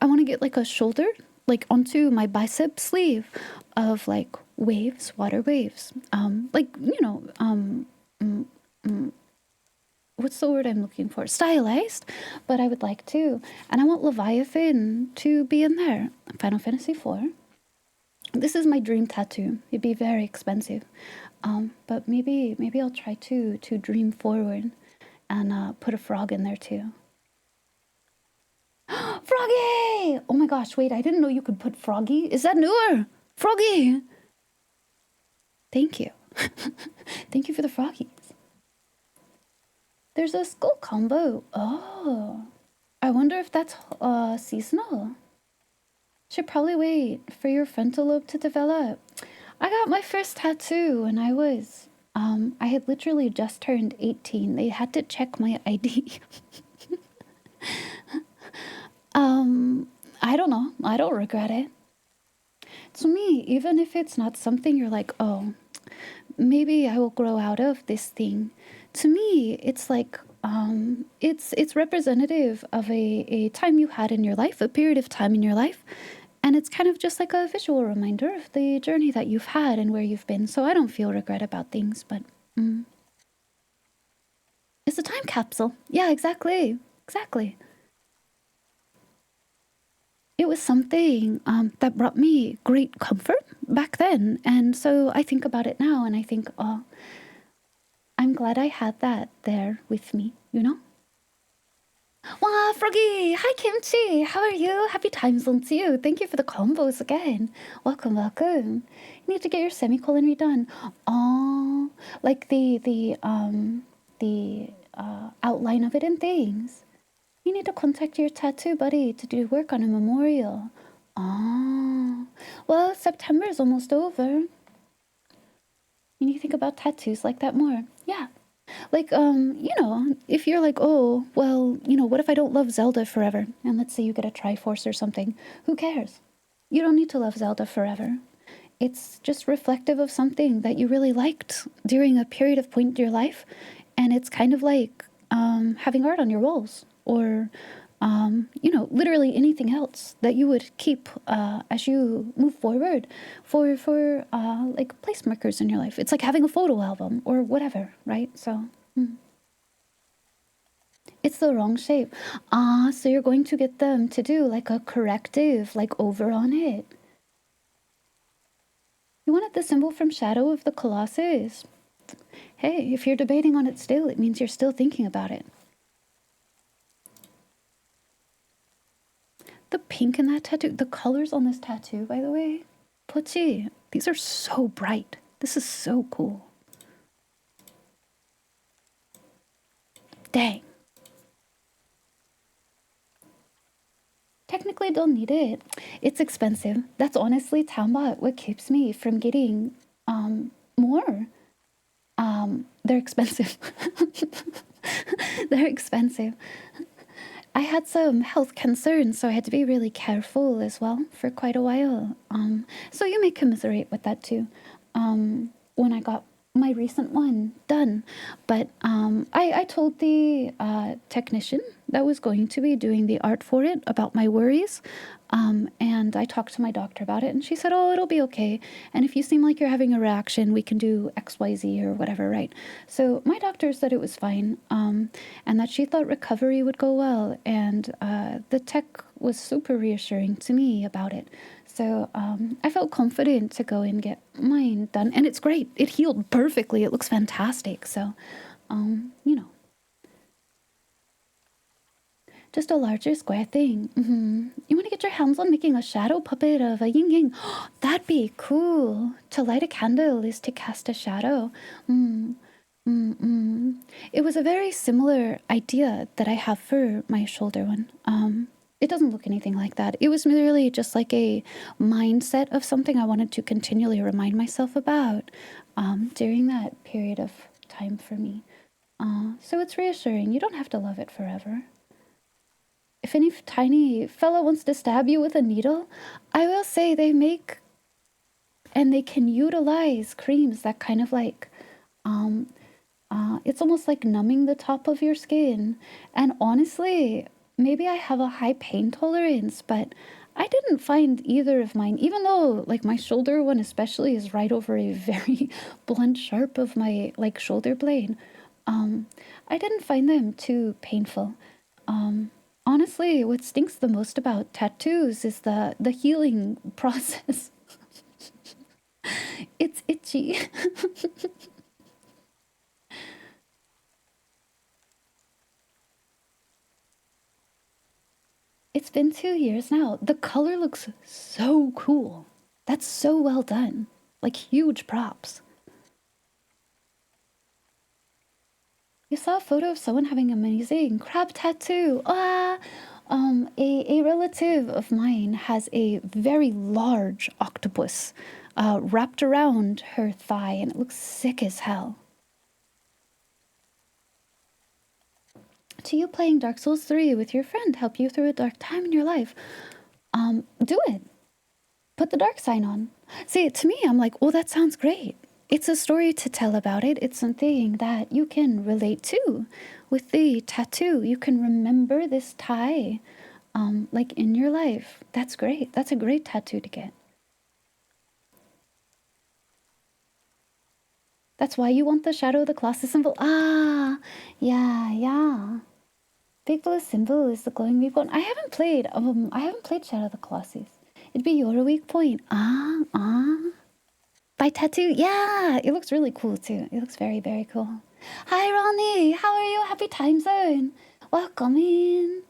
I want to get like a shoulder like onto my bicep sleeve of like waves, water waves. Like, you know, what's the word I'm looking for? Stylized, but I would like to. And I want Leviathan to be in there. Final Fantasy IV. This is my dream tattoo. It'd be very expensive. But maybe I'll try to dream forward and put a frog in there too. Froggy! Oh my gosh, wait, I didn't know you could put Froggy. Is that newer? Froggy! Thank you. Thank you for the froggies. There's a skull combo. Oh. I wonder if that's seasonal. Should probably wait for your frontal lobe to develop. I got my first tattoo when I was... I had literally just turned 18. They had to check my ID. I don't know. I don't regret it. To me, even if it's not something you're like, oh, maybe I will grow out of this thing. To me, it's like, it's representative of a time you had in your life, a period of time in your life. And it's kind of just like a visual reminder of the journey that you've had and where you've been. So I don't feel regret about things, but it's a time capsule. Yeah, exactly. Exactly. It was something that brought me great comfort back then. And so I think about it now and I think, oh, I'm glad I had that there with me, you know? Wow, Froggy! Hi, Kimchi! How are you? Happy time zone to you. Thank you for the combos again. Welcome, welcome. You need to get your semicolon redone. Oh, like the outline of it and things. You need to contact your tattoo buddy to do work on a memorial. Oh, well, September is almost over. You need to think about tattoos like that more. Yeah. Like, you know, if you're like, oh, well, you know, what if I don't love Zelda forever? And let's say you get a Triforce or something. Who cares? You don't need to love Zelda forever. It's just reflective of something that you really liked during a period of point in your life. And it's kind of like having art on your walls or, you know, literally anything else that you would keep as you move forward for like place markers in your life. It's like having a photo album or whatever, right? So it's the wrong shape. So you're going to get them to do like a corrective, like over on it. You wanted the symbol from Shadow of the Colossus. Hey, if you're debating on it still, it means you're still thinking about it. The pink in that tattoo, the colors on this tattoo, by the way, Pochi, these are so bright. This is so cool. Dang. Technically don't need it. It's expensive. That's honestly, Tamba, what keeps me from getting more. They're expensive. They're expensive. I had some health concerns, so I had to be really careful as well for quite a while. So you may commiserate with that too. When I got my recent one done, but I told the technician that was going to be doing the art for it about my worries. And I talked to my doctor about it, and she said, oh, it'll be okay. And if you seem like you're having a reaction, we can do XYZ or whatever, right? So my doctor said it was fine, and that she thought recovery would go well. And the tech was super reassuring to me about it. So I felt confident to go and get mine done. And it's great. It healed perfectly. It looks fantastic. So, you know. Just a larger square thing. You want to get your hands on making a shadow puppet of a yin yang? That'd be cool. To light a candle is to cast a shadow. It was a very similar idea that I have for my shoulder one. It doesn't look anything like that. It was merely just like a mindset of something I wanted to continually remind myself about during that period of time for me. So it's reassuring. You don't have to love it forever. If any tiny fella wants to stab you with a needle, I will say they make and they can utilize creams that kind of like, it's almost like numbing the top of your skin. And honestly, maybe I have a high pain tolerance, but I didn't find either of mine, even though like my shoulder one especially is right over a very blunt sharp of my like shoulder blade. I didn't find them too painful. Honestly, what stinks the most about tattoos is the healing process. It's itchy. It's been 2 years now. The color looks so cool. That's so well done. Like huge props. You saw a photo of someone having an amazing crab tattoo. A relative of mine has a very large octopus wrapped around her thigh, and it looks sick as hell. To you, playing Dark Souls 3 with your friend help you through a dark time in your life? Do it. Put the dark sign on. See, to me, I'm like, well, that sounds great. It's a story to tell about it. It's something that you can relate to. With the tattoo, you can remember this tie, like in your life. That's great. That's a great tattoo to get. That's why you want the Shadow of the Colossus symbol. Ah, yeah. Big blue symbol is the glowing weak one. I haven't played Shadow of the Colossus. It'd be your weak point. By tattoo, yeah, it looks really cool too. It looks very, very cool. Hi, Ronnie. How are you? Happy time zone. Welcome in.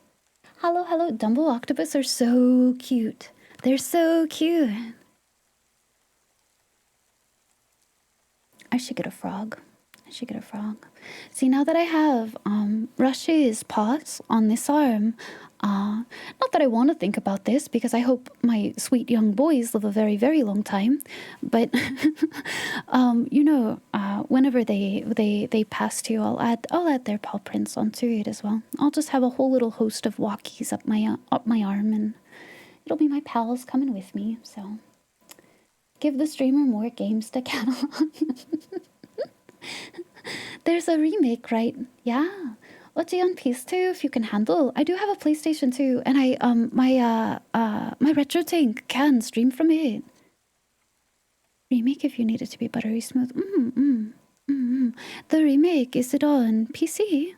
Hello. Dumbo octopus are so cute. They're so cute. I should get a frog. See, now that I have Rush's paws on this arm, not that I want to think about this because I hope my sweet young boys live a very, very long time, but whenever they pass too, I'll add their paw prints onto it as well. I'll just have a whole little host of walkies up my arm, and it'll be my pals coming with me. So give the streamer more games to catalog. There's a remake, right? Yeah. OG on PS2 if you can handle. I do have a PlayStation 2, and my retro tank can stream from it. Remake if you need it to be buttery smooth. The remake, is it on PC?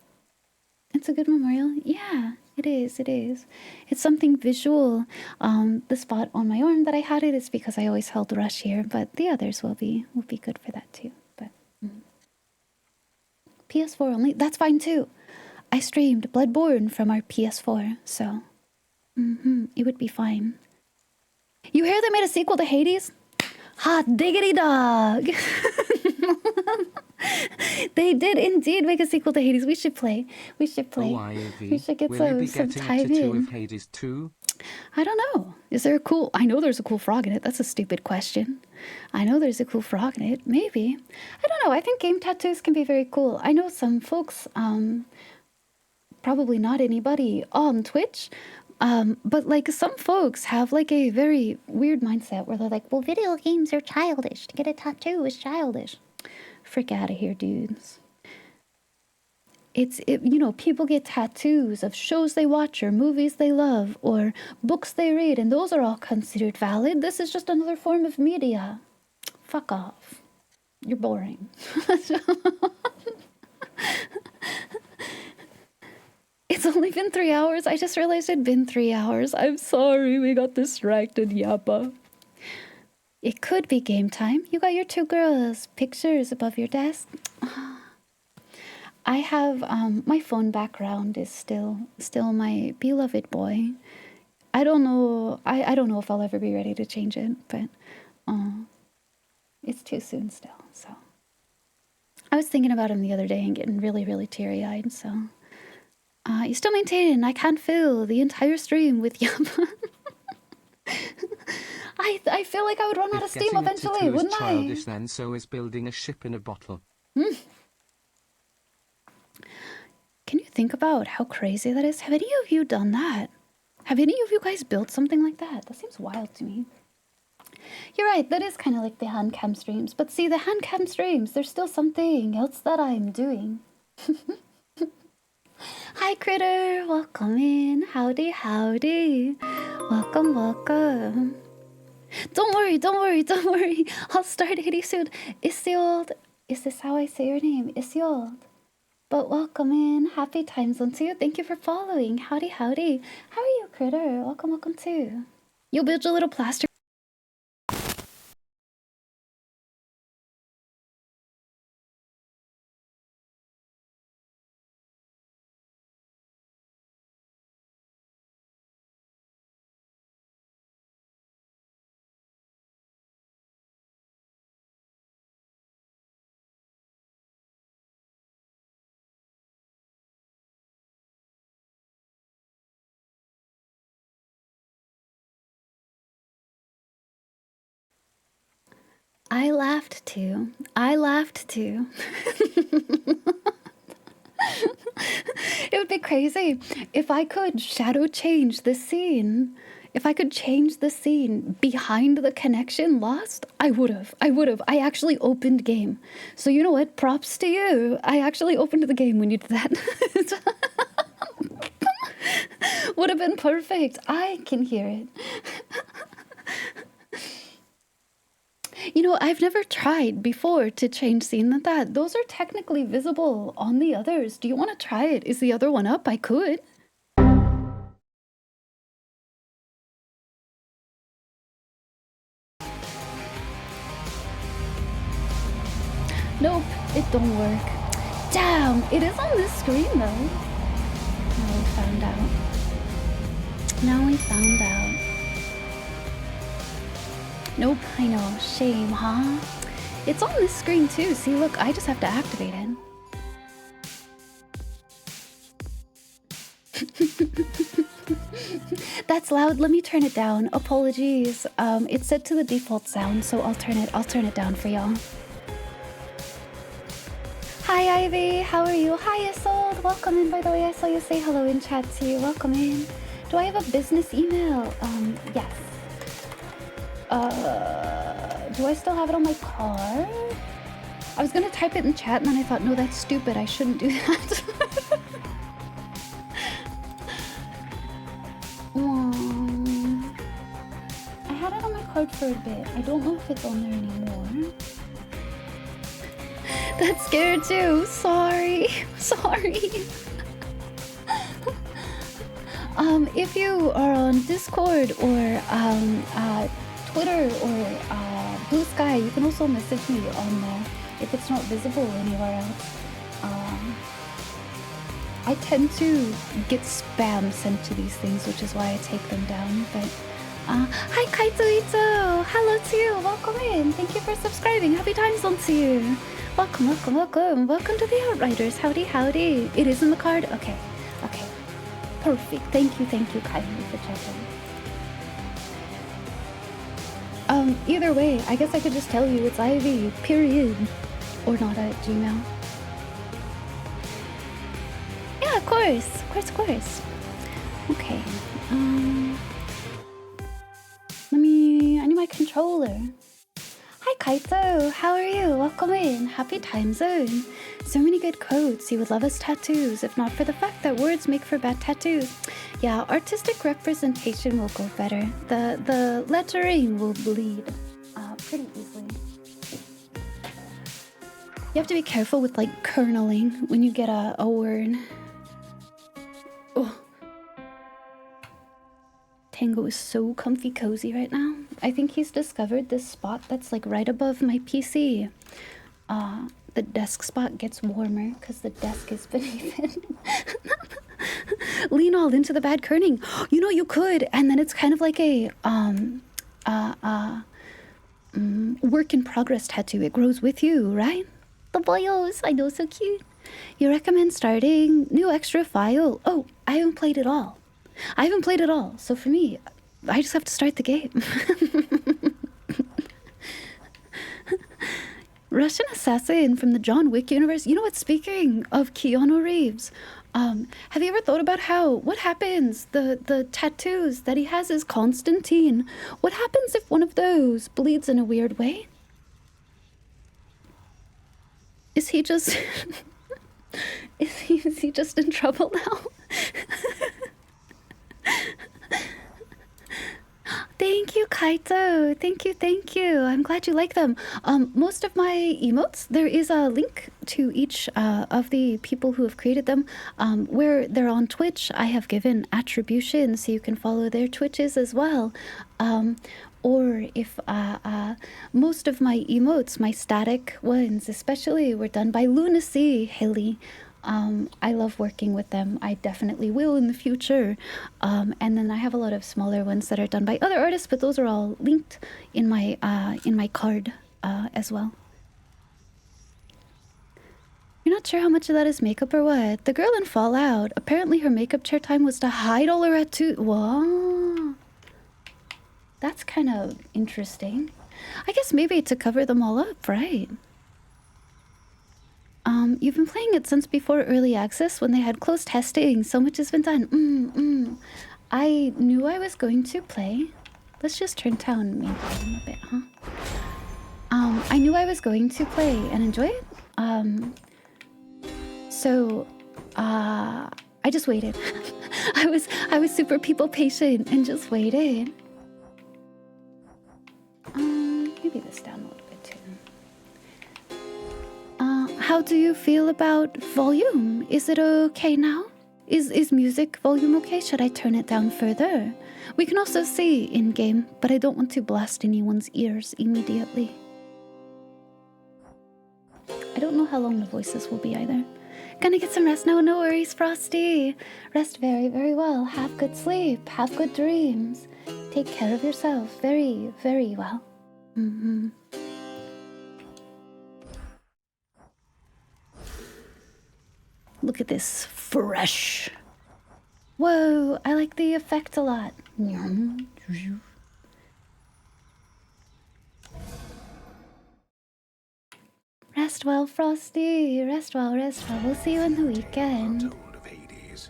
It's a good memorial. Yeah, it is. It's something visual. The spot on my arm that I had it is because I always held Rush here, but the others will be good for that too. But PS4 only. That's fine too. I streamed Bloodborne from our PS4, so it would be fine. You hear they made a sequel to Hades? Hot diggity dog! They did indeed make a sequel to Hades. We should play. Oh, We should get some time in. Of Hades 2? I don't know. I know there's a cool frog in it. That's a stupid question. I know there's a cool frog in it. Maybe. I don't know. I think game tattoos can be very cool. I know some folks, probably not anybody on Twitch, but like some folks have like a very weird mindset where they're like, well, video games are childish. To get a tattoo is childish. Frick out of here, dudes. You know, people get tattoos of shows they watch or movies they love or books they read, and those are all considered valid. This is just another form of media. Fuck off. You're boring. It's only been 3 hours. I just realized it'd been 3 hours. I'm sorry, we got distracted, yappa. It could be game time. You got your 2 girls' pictures above your desk. I have, my phone background is still my beloved boy. I don't know, I don't know if I'll ever be ready to change it, but it's too soon still, so. I was thinking about him the other day and getting really, really teary-eyed, so. You still maintain I can't fill the entire stream with yappa. I feel like I would run out of steam eventually, wouldn't I? Childish then, so is building a ship in a bottle. Can you think about how crazy that is? Have any of you done that? Have any of you guys built something like that? That seems wild to me. You're right, that is kind of like the hand cam streams. But see, the hand cam streams, there's still something else that I'm doing. Hi, Critter. Welcome in. Howdy, howdy. Welcome, welcome. Don't worry, don't worry, don't worry. I'll start hitty soon. Isiold. Is this how I say your name? Isiold. But welcome in. Happy time zone to you. Thank you for following. Howdy, howdy. How are you, Critter? Welcome, welcome too. You'll build your little plaster. I laughed too. I laughed too. It would be crazy if I could shadow change the scene. If I could change the scene behind the connection lost, I would have. I actually opened game. So you know what? Props to you. I actually opened the game when you did that. Would have been perfect. I can hear it. You know, I've never tried before to change scene like that. Those are technically visible on the others. Do you want to try it? Is the other one up? I could. Nope, it don't work. Damn, it is on this screen though. Now we found out. Now we found out. Nope, I know. Shame, huh? It's on this screen too. See, look, I just have to activate it. That's loud. Let me turn it down. Apologies. It's set to the default sound, so I'll turn it down for y'all. Hi, Ivy. How are you? Hi, Isolde. Welcome in, by the way. I saw you say hello in chat too. Welcome in. Do I have a business email? Yes. Do I still have it on my card? I was gonna type it in chat and then I thought, no, that's stupid. I shouldn't do that. I had it on my card for a bit. I don't know if it's on there anymore. That's scared too. Sorry. Sorry. If you are on Discord or Twitter or Blue Sky, you can also message me on there if it's not visible anywhere else. I tend to get spam sent to these things, which is why I take them down. But hi Kaito-ito! Hello to you! Welcome in! Thank you for subscribing! Happy time zone to you! Welcome, welcome, welcome! Welcome to the Outriders! Howdy, howdy! It is in the card? Okay, okay. Perfect. Thank you kindly for checking. Either way, I guess I could just tell you it's Ivy, period. Or not at Gmail. Yeah, of course. Of course. Okay. I need my controller. Hi Kaito, how are you? Welcome in. Happy time zone. So many good quotes. He would love his tattoos, if not for the fact that words make for bad tattoos. Yeah, artistic representation will go better. The lettering will bleed pretty easily. You have to be careful with like kerneling when you get a word. Oh. Tango is so comfy cozy right now. I think he's discovered this spot that's like right above my PC. The desk spot gets warmer because the desk is beneath it. Lean all into the bad kerning. You know, you could, and then it's kind of like a work in progress tattoo. It grows with you, right? The boyos, I know, so cute. You recommend starting new extra file? Oh, I haven't played it all. So for me, I just have to start the game. Russian assassin from the John Wick universe. You know what? Speaking of Keanu Reeves, have you ever thought about what happens? The tattoos that he has is Constantine. What happens if one of those bleeds in a weird way? Is he just is he just in trouble now? Thank you, Kaito. Thank you. I'm glad you like them. Most of my emotes, there is a link to each of the people who have created them. Where they're on Twitch, I have given attribution so you can follow their Twitches as well. Or if most of my emotes, my static ones especially, were done by Lunacy Hilly. I love working with them. I definitely will in the future. And then I have a lot of smaller ones that are done by other artists, but those are all linked in my card as well. You're not sure how much of that is makeup or what? The girl in Fallout, apparently her makeup chair time was to hide all her tattoos. Whoa. That's kind of interesting. I guess maybe to cover them all up, right? You've been playing it since before early access when they had closed testing. So much has been done. I knew I was going to play. Let's just turn down main volume a bit, huh? I knew I was going to play and enjoy it. So I just waited. I was super people patient and just waited. Maybe this down a little bit too. How do you feel about volume? Is it okay now? Is music volume okay? Should I turn it down further? We can also see in-game, but I don't want to blast anyone's ears immediately. I don't know how long the voices will be either. Gonna get some rest now, no worries, Frosty. Rest very, very well. Have good sleep. Have good dreams. Take care of yourself very, very well. Look at this fresh. Whoa, I like the effect a lot. Rest well, Frosty. Rest well, rest well. We'll see you in the weekend. Told of Hades,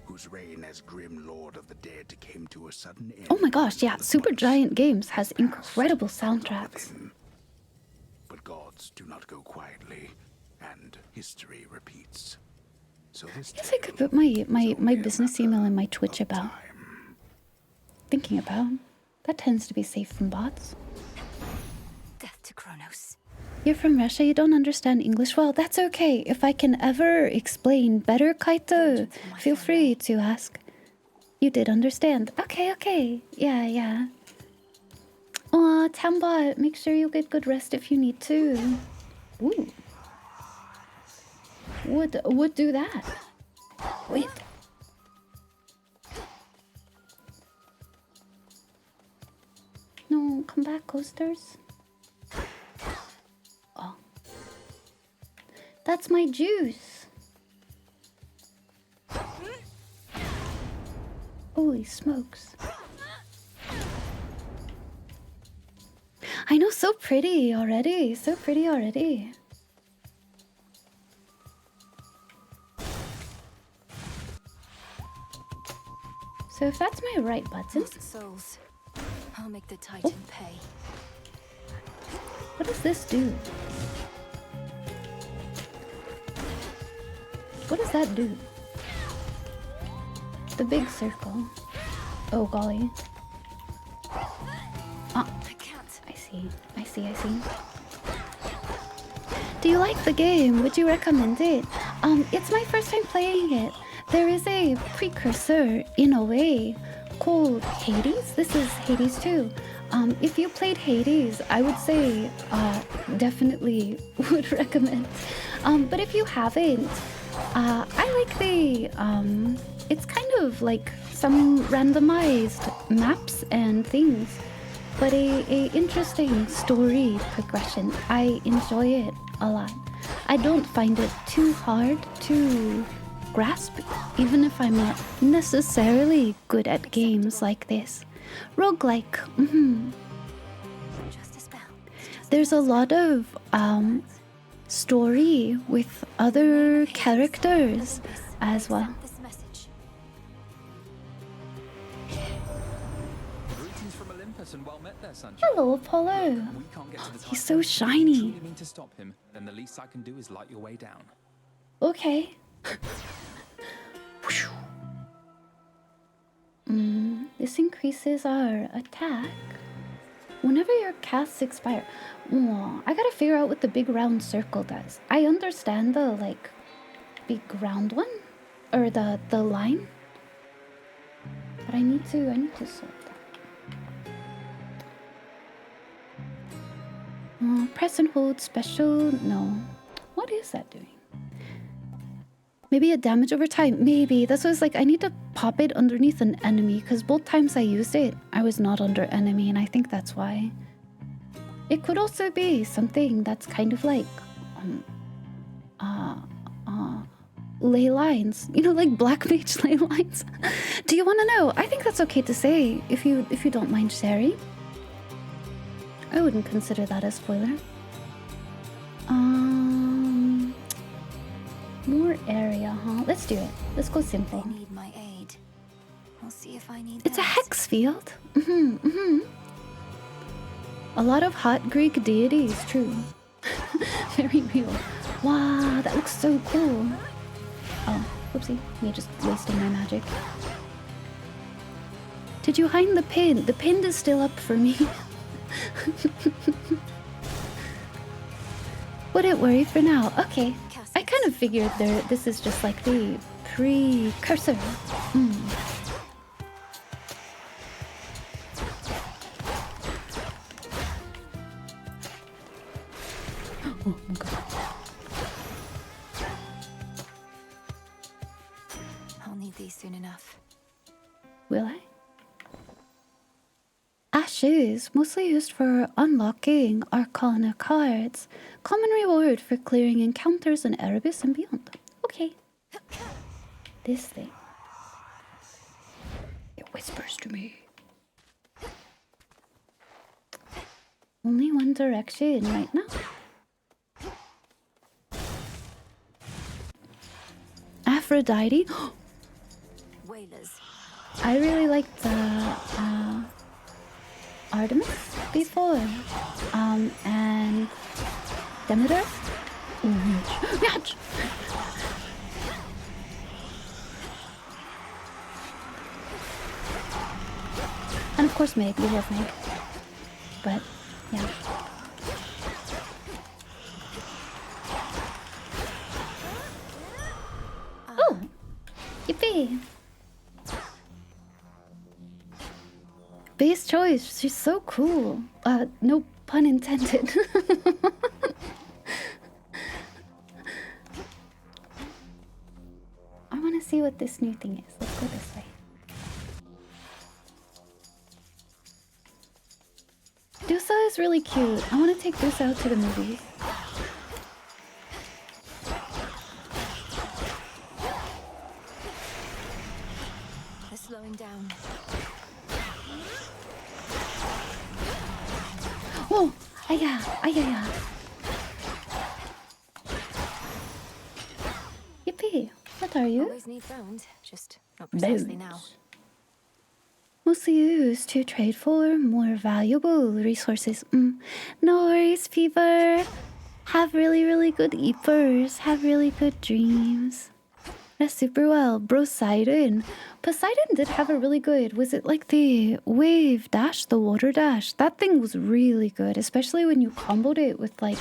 whose reign as grim lord of the dead came to a sudden end. Oh my gosh, yeah, Super Giant Games has incredible soundtracks. But gods do not go quietly, and history repeats. So this I guess I could put my business email in my Twitch about. Thinking about. That tends to be safe from bots. Death to Kronos. You're from Russia, you don't understand English well. That's okay. If I can ever explain better, Kaito, feel free to ask. You did understand. Okay. Yeah. Aw, Tambot, make sure you get good rest if you need to. Ooh. Would do that. Wait. No, come back, coasters. Oh. That's my juice. Holy smokes. I know, so pretty already. So pretty already. So if that's my right button... Souls. I'll make the Titan pay. What does this do? What does that do? The big circle. Oh golly. Ah, I can't. I see. I see. I see. Do you like the game? Would you recommend it? It's my first time playing it. There is a precursor, in a way, called Hades. This is Hades 2. If you played Hades, I would say definitely would recommend. But if you haven't, I like the... it's kind of like some randomized maps and things, but a interesting story progression. I enjoy it a lot. I don't find it too hard to grasp, even if I'm not necessarily good at games like this. Roguelike. Just a spell. There's a lot of story with other characters as well. This message. Greetings from Olympus and well met there, Sancho. Hello, Apollo. We can't get to the He's Titan. so If you shiny. truly mean to stop him, then the least I can do is light your way down. Okay. This increases our attack whenever your casts expire. I gotta figure out what the big round circle does. I understand the like big round one or the line, but I need to sort that. Press and hold special. No. What is that doing? Maybe a damage over time. Maybe. That's what I was like. I need to pop it underneath an enemy because both times I used it, I was not under enemy, and I think that's why. It could also be something that's kind of like ley lines. You know, like black mage ley lines. Do you want to know? I think that's okay to say if you don't mind sharing. I wouldn't consider that a spoiler. More area, huh? Let's do it. Let's go simple. They need my aid. I'll see if I need It's a theirs. hex field. A lot of hot Greek deities, true. Very real. Wow, that looks so cool. Oh, whoopsie. Me just wasting my magic. Did you hide the pin? The pin is still up for me. Wouldn't worry for now. Okay. I kind of figured this is just like the precursor. Oh my god. I'll need these soon enough. Will I? Ashes, mostly used for unlocking Arcana cards. Common reward for clearing encounters in Erebus and beyond. Okay. This thing. It whispers to me. Only one direction right now. Aphrodite. Whalers. I really liked the Artemis before. And Demeter. Match. And of course Meg, we love Meg. But yeah. Oh! Yippee! Base choice, she's so cool. No pun intended. I want to see what this new thing is. Let's go this way. Dusa is really cute. I want to take Dusa out to the movies. They're slowing down. Oh! Aya! Aya! Yippee! What are you? Always need bones, just not precisely now. Bones. Mostly used to trade for more valuable resources. No worries, Fever. Have really, really good eepers. Have really good dreams. That's super well. Poseidon. Poseidon did have a really good. Was it like the wave dash, the water dash? That thing was really good, especially when you comboed it with like.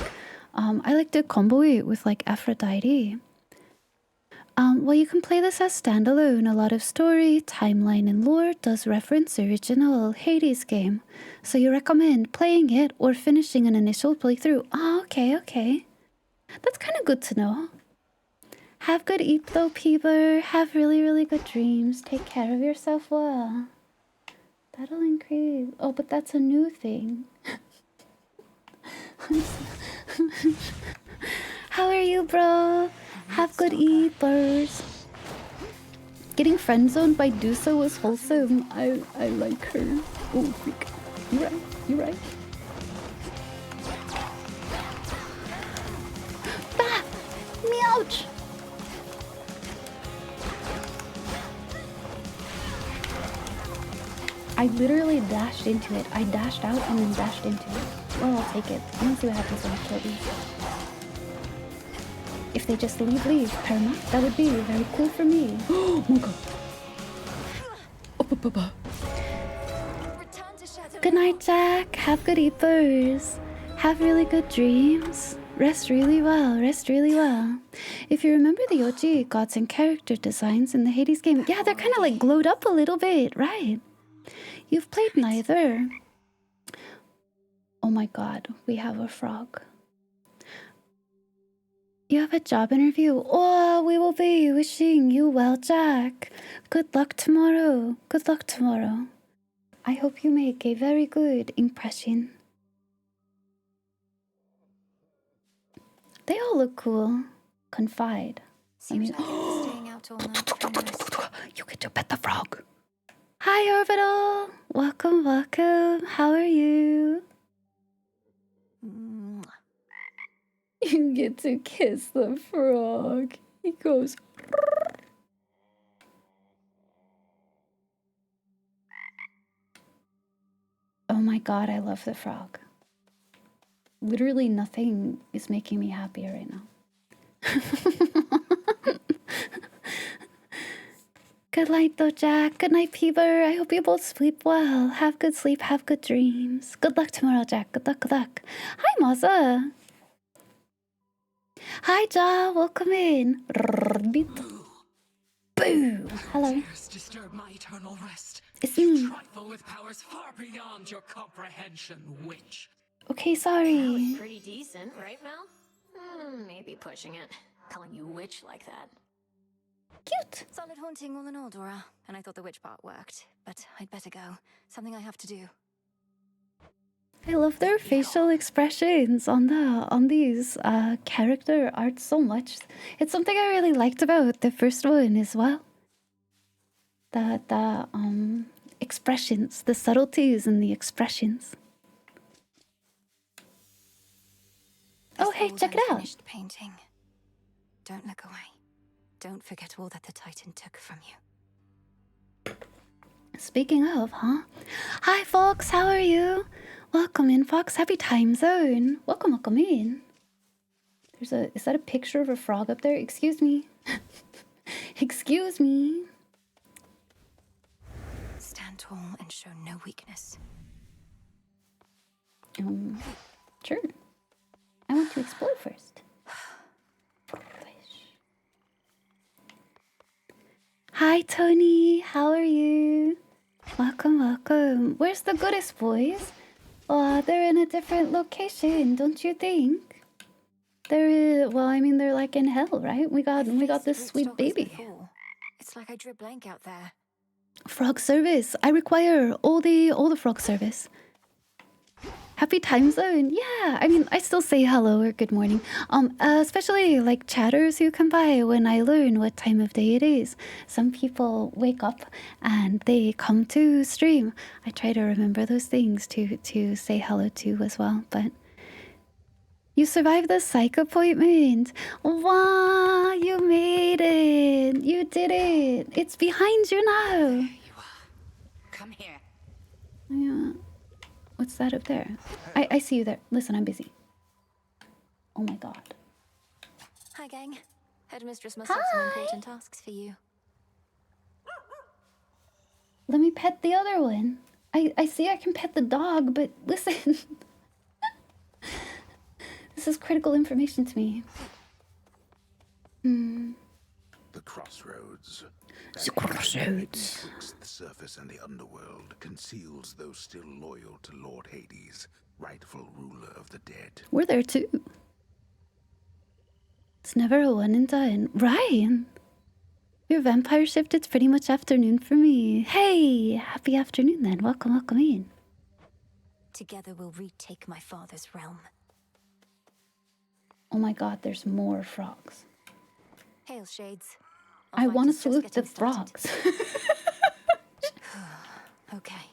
I like to combo it with like Aphrodite. Well, you can play this as standalone. A lot of story, timeline, and lore does reference the original Hades game. So you recommend playing it or finishing an initial playthrough. Oh, okay, okay. That's kind of good to know. Have good eat though, Peeber. Have really, really good dreams. Take care of yourself well. That'll increase. Oh, but that's a new thing. How are you, bro? Have good eaters. Getting friend zoned by Dusa was wholesome. I like her. Oh, freak. You're right. You're right. Ah! Meouch! I literally dashed into it. I dashed out and then dashed into it. Well, I'll take it. I'm gonna see what happens when I kill these. If they just leave, Perma, that would be very cool for me. Oh my god. Good night, Jack. Have good eaters. Have really good dreams. Rest really well. Rest really well. If you remember the OG gods and character designs in the Hades game, yeah, they're kind of like glowed up a little bit, right? You've played neither. Oh my god, we have a frog. You have a job interview. Oh, we will be wishing you well, Jack. Good luck tomorrow. Good luck tomorrow. I hope you make a very good impression. They all look cool. Confide. Seems like you're staying out all night. You get to pet the frog. Hi, Orbital. Welcome, welcome. How are you? You get to kiss the frog. He goes. Oh my god, I love the frog. Literally nothing is making me happier right now. Good night though, Jack. Good night, Peeber. I hope you both sleep well. Have good sleep, have good dreams. Good luck tomorrow, Jack. Good luck, good luck. Hi, Maza. Hi, Ja. Welcome in. Boo. Hello. Disturb my eternal rest. It's You me. trifle with powers far beyond your comprehension, witch. Okay, sorry. Pretty decent, right, Mel? Maybe pushing it. Calling you witch like that. Cute. Solid haunting all in all, Dora. And I thought the witch part worked. But I'd better go. Something I have to do. I love their facial expressions on these character art so much. It's something I really liked about the first one as well. The expressions, the subtleties and the expressions. Oh, hey, check it out. Finished painting. Don't look away. Don't forget all that the Titan took from you. Speaking of, huh? Hi, Fox. How are you? Welcome in, Fox. Happy time zone. Welcome, welcome in. Is that a picture of a frog up there? Excuse me. Excuse me. Stand tall and show no weakness. Sure. I want to explore first. Hi, Tony. How are you? Welcome, welcome. Where's the goodest boys? They're in a different location, don't you think? Well, I mean, they're like in hell, right? We got this sweet baby. It's like I drew blank out there. Frog service. I require all the frog service. Happy time zone. Yeah, I mean, I still say hello or good morning. Especially like chatters who come by when I learn what time of day it is. Some people wake up and they come to stream. I try to remember those things to say hello to as well. But you survived the psych appointment. Wow, you made it. You did it. It's behind you now. There you are. Come here. Yeah. What's that up there? I see you there. Listen, I'm busy. Oh my god. Hi, gang. Headmistress must have some important tasks for you. Let me pet the other one. I see I can pet the dog, but listen. This is critical information to me. The crossroads. The crossroads. Betwixt the surface and the underworld conceals those still loyal to Lord Hades, rightful ruler of the dead. We're there too. It's never a one and done. Ryan! Your vampire shift, it's pretty much afternoon for me. Hey! Happy afternoon then. Welcome, welcome in. Together we'll retake my father's realm. Oh my god, there's more frogs. Hail, Shades. I Our want to fight is just salute the getting started. frogs. Okay.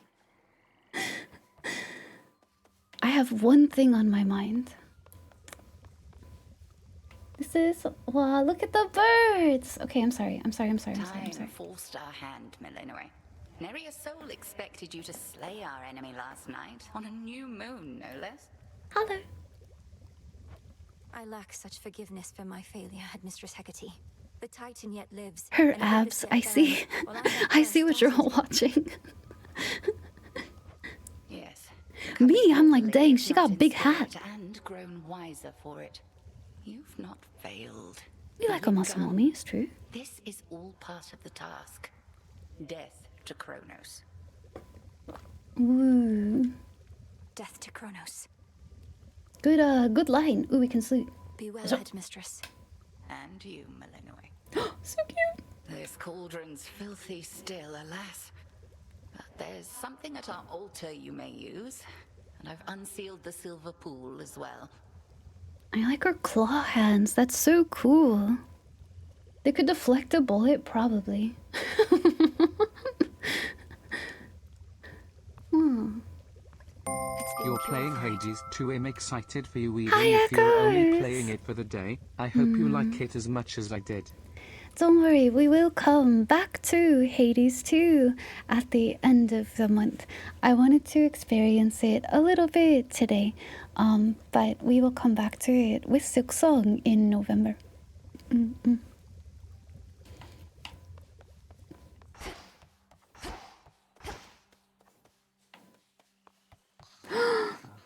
I have one thing on my mind. This is... Wow, look at the birds! Okay, I'm sorry. Time forced our hand, Millenoi. Nary a soul expected you to slay our enemy last night, on a new moon, no less. Hello. I lack such forgiveness for my failure, Headmistress Hecate. The Titan yet lives. Her and the abs, Abyss I yet see. burns, while I have I see what you're all started. watching. Yes. Me, I'm like, Probably dang, she got not a big inspired hat. And grown wiser for it. You've not failed. You like a muscle mommy, it's true. This is all part of the task. Death to Kronos. Ooh. Death to Kronos. Good line. Ooh, we can sleep. Be well, So- Headmistress. And you, Millenoi. So cute. This cauldron's filthy still, alas. But there's something at our altar you may use. And I've unsealed the silver pool as well. I like her claw hands. That's so cool. They could deflect a bullet, probably. You're playing Hades 2. I'm excited for you even Hi, if you're only Echoes. playing it for the day. I hope you like it as much as I did. Don't worry, we will come back to Hades 2 at the end of the month. I wanted to experience it a little bit today, but we will come back to it with Silk Song in November.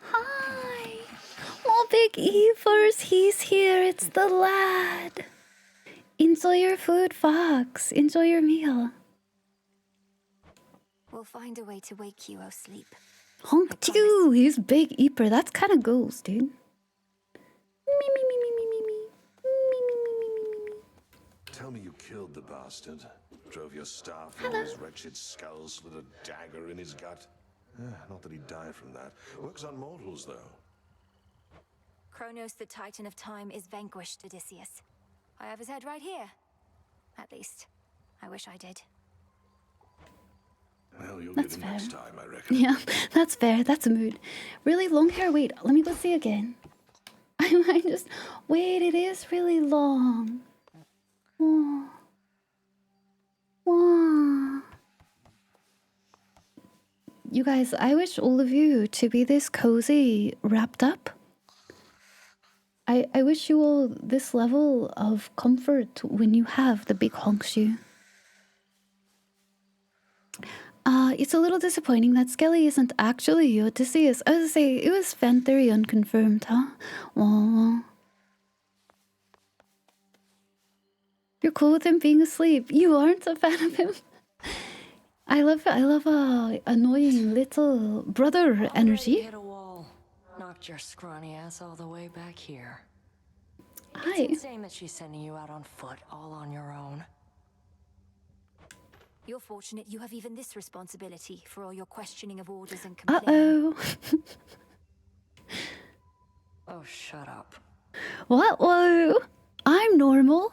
Hi! Oh, Big Evers, he's here. It's the lad. Enjoy your food, Fox. Enjoy your meal. We'll find a way to wake you, oh sleep. Honk too. He's Big Eeper. That's kind of goals, dude. Me, me, me, me, me, me, me. Me, me, me, me, me, me, me. Tell me you killed the bastard. Drove your staff through his wretched skull, slid a dagger in his gut. Not that he died from that. Works on mortals, though. Kronos, the Titan of Time, is vanquished, Odysseus. I have his head right here. At least, I wish I did. Well, you'll That's get him fair. next time, I reckon. Yeah, that's fair. That's a mood. Really long hair. Wait, let me go see again. I might just... Wait, it is really long. Whoa. Whoa. You guys, I wish all of you to be this cozy wrapped up. I wish you all this level of comfort when you have the big honk shoe. It's a little disappointing that Skelly isn't actually Odysseus. I was gonna say, it was fan theory unconfirmed, huh? Wah. You're cool with him being asleep. You aren't a fan of him. I love annoying little brother energy. Hit a wall. Knocked your scrawny ass all the way back here. Hi. It's insane that she's sending you out on foot, all on your own. You're fortunate you have even this responsibility for all your questioning of orders and complaining. Uh-oh. Oh, shut up. What? Whoa. I'm normal.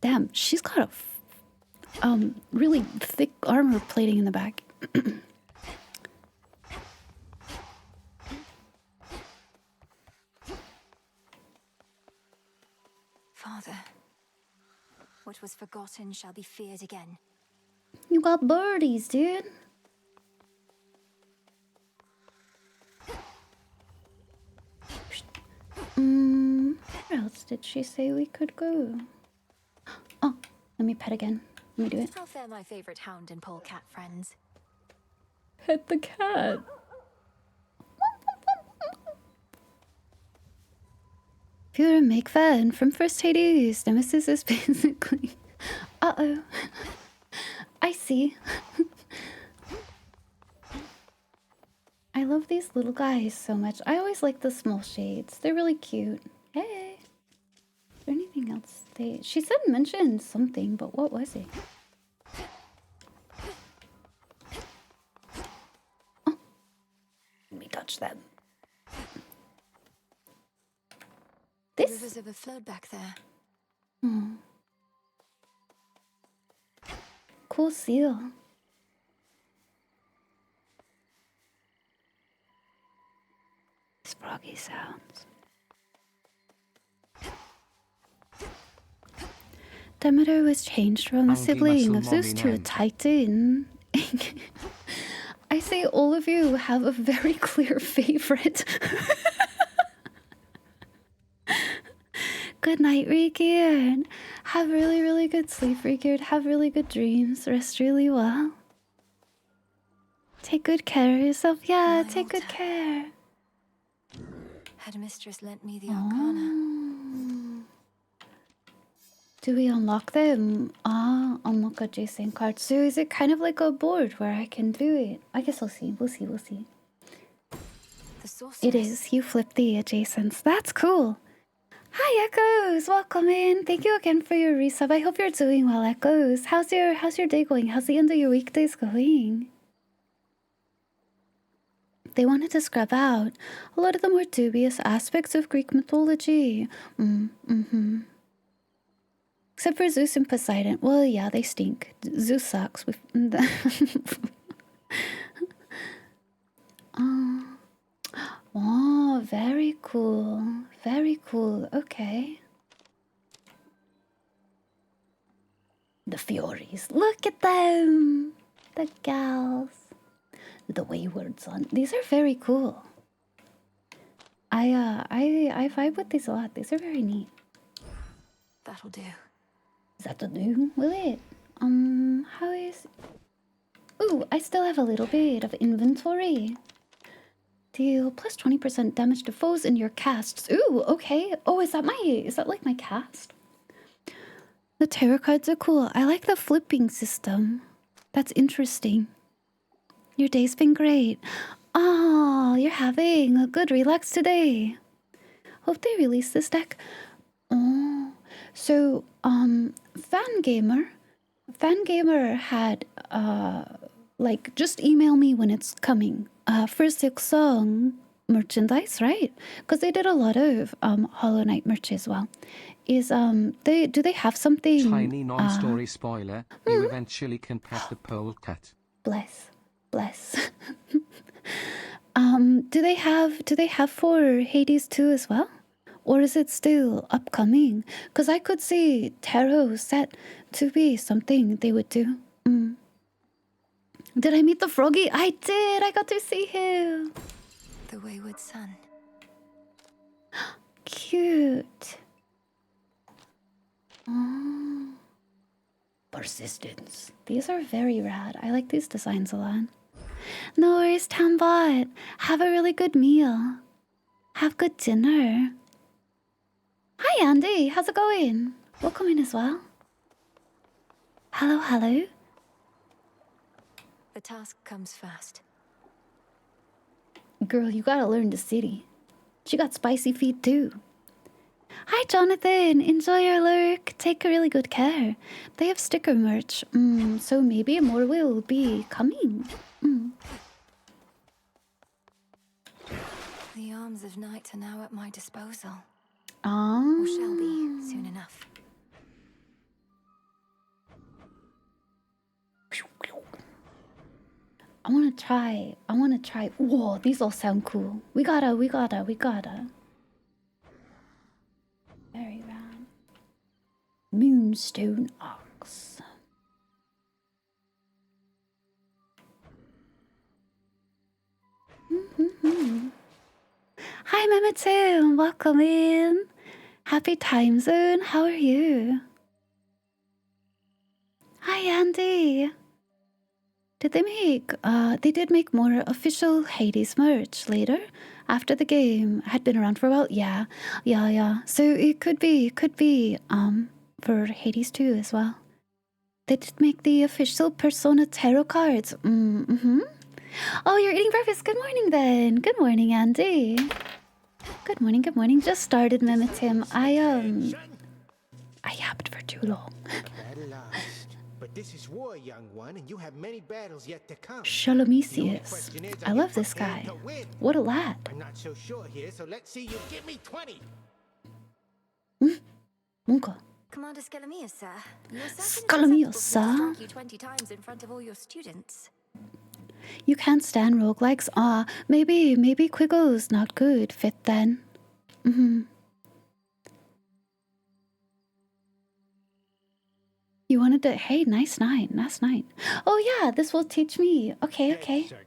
Damn, she's got a really thick armor plating in the back. Father, what was forgotten shall be feared again. You got birdies, dude. Where else did she say we could go? Oh, let me pet again. Let me do it. I'll fare my favorite hound and polecat friends. Pet the cat. Pure make fun from first Hades. Nemesis is basically. Uh-oh. I see. I love these little guys so much. I always like the small shades. They're really cute. Hey. Is there anything else? She said mention something, but what was it? Oh. Let me touch them. The rivers overflowed back there. Hmm. Cool seal. Sproggy sounds. Demeter was changed from a Angry sibling muscle of Zeus mommy to a name. titan. I say all of you have a very clear favorite. Good night, Rikian. Have really, really good sleep, Rikian. Have really good dreams. Rest really well. Take good care of yourself. Yeah, take good care. Headmistress lent me the arcana. Do we unlock them? Unlock adjacent cards. So is it kind of like a board where I can do it? I guess we'll see. We'll see. We'll see. It is. You flip the adjacents. That's cool. Hi, Echoes. Welcome in. Thank you again for your resub. I hope you're doing well, Echoes. How's your day going? How's the end of your weekdays going? They wanted to scrub out a lot of the more dubious aspects of Greek mythology. Except for Zeus and Poseidon. Well, yeah, they stink. Zeus sucks. Oh, very cool. Very cool. Okay. The Furies. Look at them. The gals. The wayward son. These are very cool. I vibe with these a lot. These are very neat. That'll do. That'll do, will it? How is... Ooh, I still have a little bit of inventory. Deal plus 20% damage to foes in your casts. Ooh, okay. Oh, is that like my cast? The tarot cards are cool. I like the flipping system. That's interesting. Your day's been great. Oh, you're having a good relax today. Hope they release this deck. Oh, so, Fangamer had, like, just email me when it's coming. For Silksong merchandise, right? Because they did a lot of, Hollow Knight merch as well. Do they have something? Tiny non-story spoiler. You eventually can pet the polecat. Bless. Do they have for Hades 2 as well? Or is it still upcoming? Because I could see tarot set to be something they would do. Did I meet the froggy? I did! I got to see him! The wayward son. Cute. Oh. Persistence. These are very rad. I like these designs a lot. No worries, Tambot. Have a really good meal. Have good dinner. Hi, Andy. How's it going? Welcome in as well. Hello. The task comes first. Girl, you gotta learn the city. She got spicy feet too. Hi, Jonathan. Enjoy your lurk. Take really good care. They have sticker merch, so maybe more will be coming. The arms of night are now at my disposal. Oh. Or shall be soon enough. I wanna try. Whoa, these all sound cool. We gotta. Very round. Moonstone Ox. Hi, Mama Tim. Welcome in. Happy time zone. How are you? Hi, Andy. Did they make, they did make more official Hades merch later after the game had been around for a while. Yeah. So it could be, for Hades 2 as well. They did make the official Persona tarot cards. Oh, you're eating breakfast. Good morning, then. Good morning, Andy. Good morning. Just started, Mimitim. I yapped for too long. Battle lost. But this is war, young one, and you have many battles yet to come. Shalomisius. I love this guy. What a lad. I'm not so sure here, so let's see you give me 20. Munka. Commander Scalamius, sir. Your Scalamius, sir. strike you 20 times in front of all your students. You can't stand roguelikes. Maybe Quiggle's not good fit then. You wanted to... Hey, nice night. Oh yeah, this will teach me. Okay. Certain.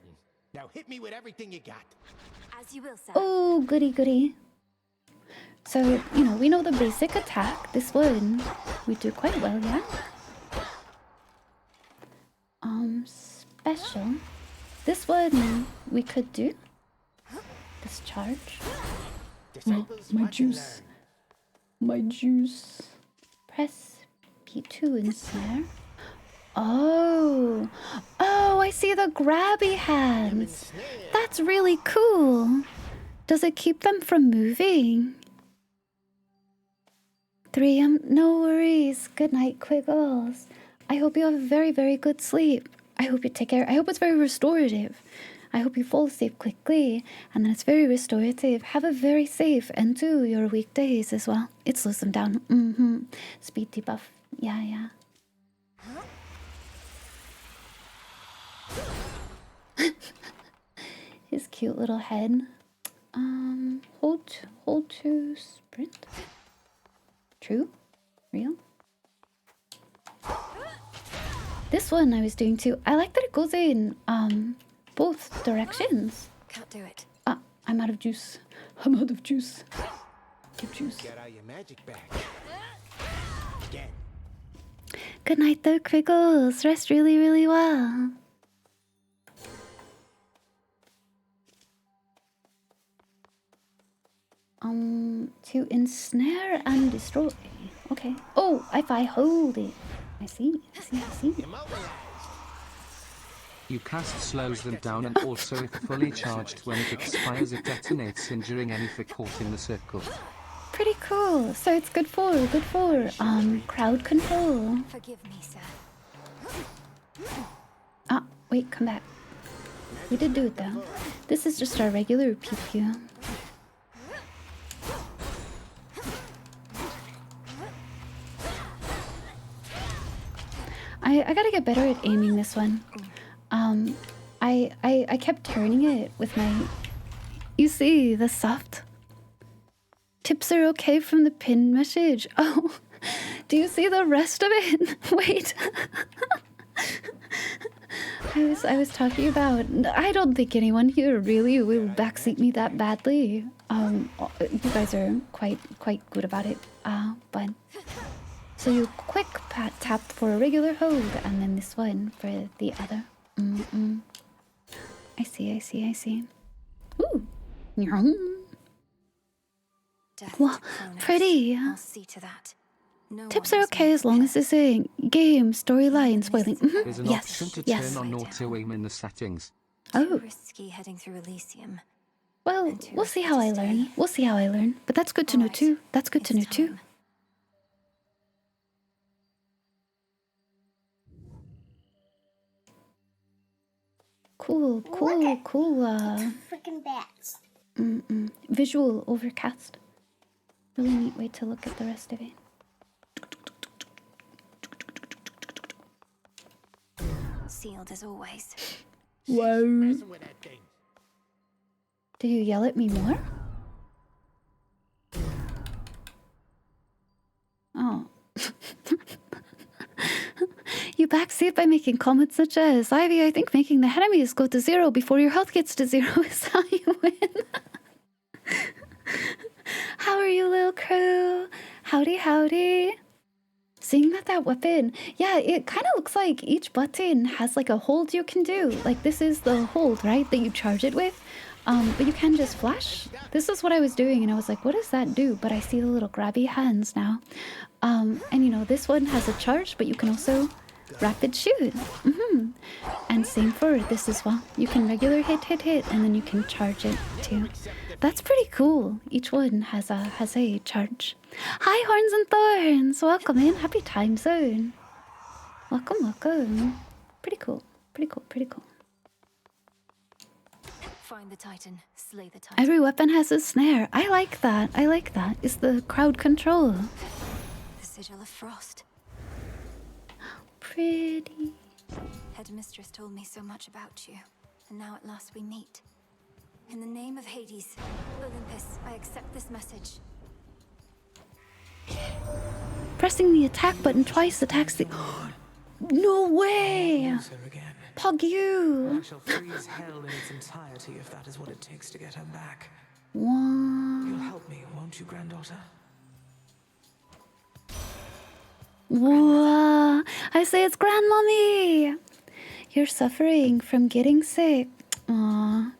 Now hit me with everything you got. As you will, sir. Oh, goody. So, we know the basic attack. This one, we do quite well, yeah? Special. This one, we could do. This charge. My juice. Press P2 ensnare. Oh, I see the grabby hands. That's really cool. Does it keep them from moving? 3 no worries. Good night, Quiggles. I hope you have a very, very good sleep. I hope you take care. I hope it's very restorative. I hope you fall asleep quickly, and then it's very restorative. Have a very safe end to your weekdays as well. It slows them down. Speed debuff. Yeah. His cute little head. Hold to sprint. True? Real? This one I was doing too. I like that it goes in both directions. Can't do it. I'm out of juice. Give juice. Get out your magic back. Again. Good night though, Quiggles. Rest really, really well. To ensnare and destroy. Okay. Oh, if I hold it. I see. You cast slows them down, and also if fully charged when it expires it detonates, injuring any for caught in the circle. Pretty cool. So it's good for crowd control. Forgive me, sir. Wait, come back. We did do it though. This is just our regular pew. I gotta get better at aiming this one. I kept turning it with my... You see, the soft... Tips are okay from the pinned message. Oh, do you see the rest of it? Wait. I was talking about... I don't think anyone here really will backseat me that badly. You guys are quite good about it. But... So you quick tap for a regular hold, and then this one for the other. I see. Ooh. Well, pretty. I'll see to that. No Tips are okay as long as this is game, storyline, spoiling. There's an option to turn on auto aim in the settings. Oh. Risky heading through Elysium. Well, we'll see how I learn. But that's good to know too. Cool. Freaking bats. Visual overcast. Really neat way to look at the rest of it. Sealed as always. Whoa. Did you yell at me more? Oh. You backseat by making comments such as, Ivy, I think making the enemies go to 0 before your health gets to 0 is how you win. How are you, little crew? Howdy, howdy. Seeing that weapon, yeah, it kind of looks like each button has like a hold you can do. Like this is the hold, right, that you charge it with. But you can just flash. This is what I was doing, and I was like, what does that do? But I see the little grabby hands now. And you know, this one has a charge, but you can also rapid shoot. And same for this as well. You can regular hit, and then you can charge it too. That's pretty cool. Each one has a charge. Hi, Horns and Thorns. Welcome in. Happy time zone. Welcome, welcome. Pretty cool. Pretty cool. Pretty cool. Find the Titan. Slay the Titan. Every weapon has a snare. I like that. I like that. It's the crowd control. The sigil of frost. Pretty. Headmistress told me so much about you, and now at last we meet. In the name of Hades, Olympus, I accept this message. Pressing the attack button twice attacks the... No way! Pog you! I shall freeze hell in its entirety if that is what it takes to get her back. Wow. You'll help me, won't you, granddaughter? Whoa! I say it's grandmommy! You're suffering from getting sick. Aww.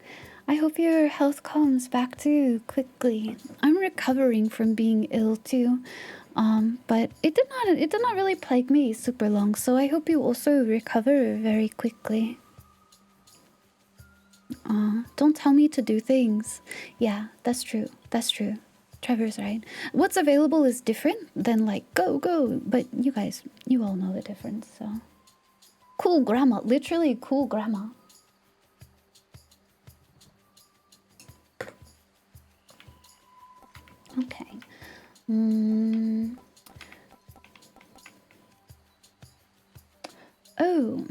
I hope your health comes back too quickly. I'm recovering from being ill too. But it did not really plague me super long, so I hope you also recover very quickly. Don't tell me to do things. Yeah, that's true. That's true. Trevor's right. What's available is different than like go, but you guys, you all know the difference, so. Cool grandma, literally cool grandma. Okay. Oh,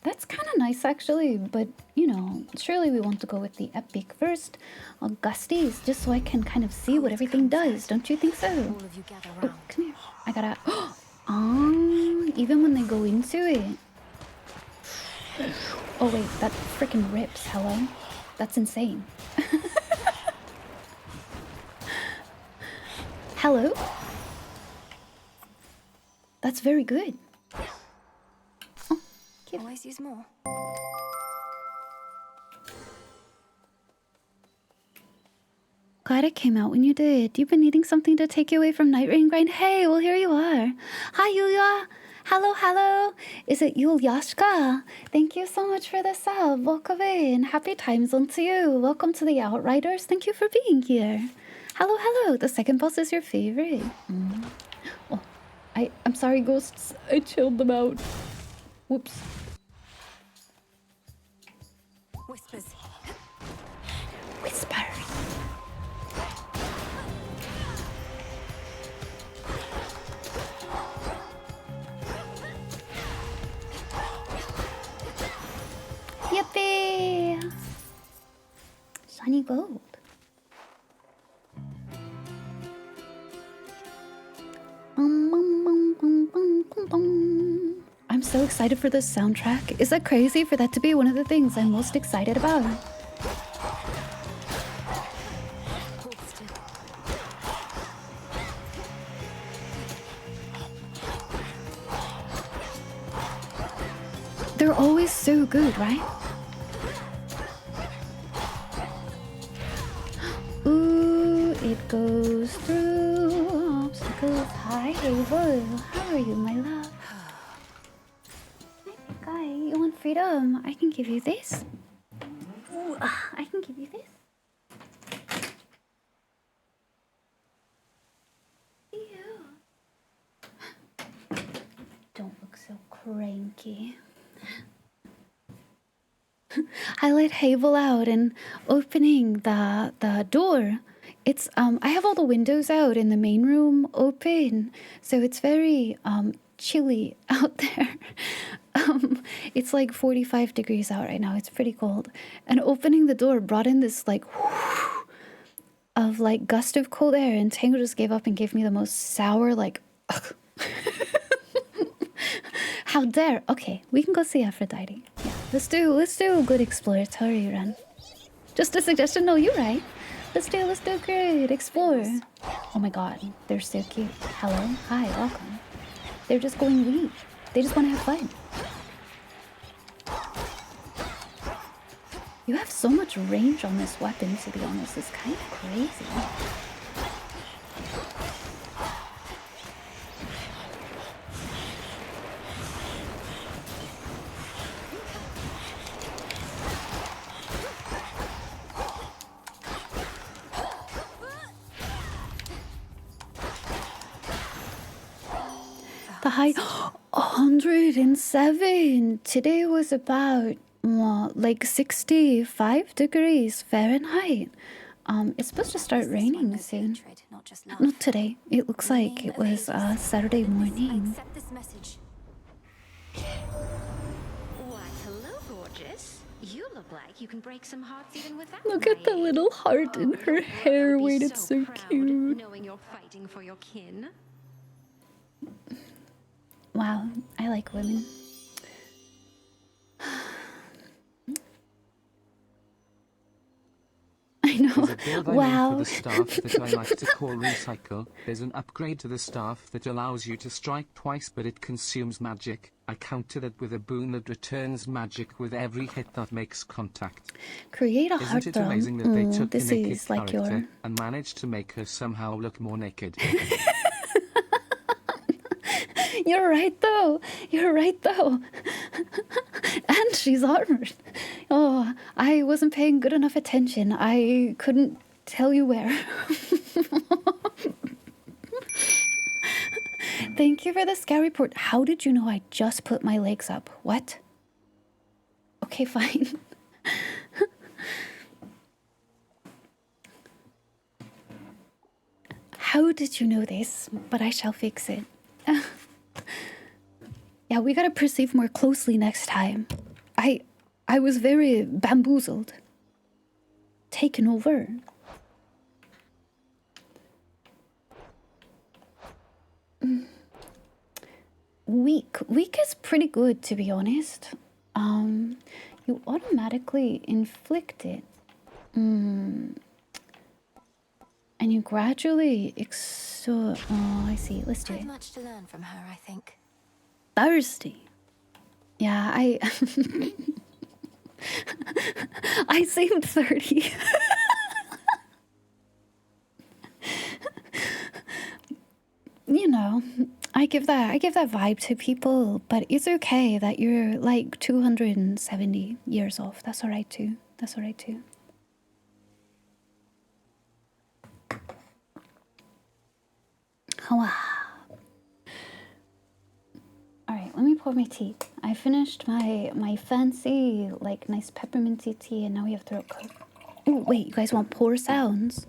that's kind of nice actually, but you know, surely we want to go with the epic first. Augustes, just so I can kind of see what everything does. Don't you think so? Oh, come here. I gotta... even when they go into it. Oh wait, that freaking rips. Hello? That's insane. Hello? That's very good. Oh, cute. Always use more. Glad it came out when you did. You've been needing something to take you away from Night Rain Grind. Hey, well here you are. Hi Yulia. Hello, hello. Is it Yulyashka? Thank you so much for the sub. Welcome in. Happy time zone to you. Welcome to the Outriders. Thank you for being here. Hello, hello. The second boss is your favorite. Oh, I'm sorry, ghosts. I chilled them out. Whoops. Whispers. Whispers. Yippee! Shiny gold. I'm so excited for this soundtrack. Is that crazy for that to be one of the things I'm most excited about? They're always so good, right? Ooh, it goes through obstacles. Hi, Havel. How are you, my love? Hi, big guy. You want freedom? I can give you this. Ooh, I can give you this. Don't look so cranky. I let Havel out and opening the door. It's I have all the windows out in the main room open, so it's very chilly out there. It's like 45 degrees out right now. It's pretty cold. And opening the door brought in this like whoosh of like gust of cold air, and Tango just gave up and gave me the most sour like how dare. Okay, we can go see Aphrodite. Yeah, let's do a good exploratory run. Just a suggestion. No, you're right. Let's do great. Explore. Oh my god, they're so cute. Hello, hi, welcome. They're just going weak. They just want to have fun. You have so much range on this weapon, to be honest. It's kind of crazy. The high 107. Today was about like 65 degrees Fahrenheit. It's supposed to start raining soon. Not today. It looks like it was Saturday morning. Why, hello, gorgeous. You look like you can break some hearts even without Look at the little heart in her hair. Wait, it's so cute. knowing you're fighting for your kin. Wow, I like women. I know. There's a build I made Wow. for the staff that I like to call Recycle. There's an upgrade to the staff that allows you to strike twice, but it consumes magic. I counter that with a boon that returns magic with every hit that makes contact. Create a Isn't heart it drum. amazing that they took This a naked is like character your. and managed to make her somehow look more naked? You're right though. You're right though. And she's armored. Oh, I wasn't paying good enough attention. I couldn't tell you where. Thank you for the scout report. How did you know I just put my legs up? What? Okay, fine. How did you know this? But I shall fix it. Yeah, we gotta perceive more closely next time. I was very bamboozled. Taken over. Weak. Weak is pretty good, to be honest. You automatically inflict it. And you gradually oh, I see. Let's do it. Much to learn from her, I think. Thirsty. Yeah, I seemed 30. You know, I give that vibe to people, but it's okay that you're like 270 years off. That's all right too. That's all right too. Wow. Alright, let me pour my tea. I finished my fancy, like, nice pepperminty tea, and now we have throat coat. Oh, wait, you guys want pour sounds?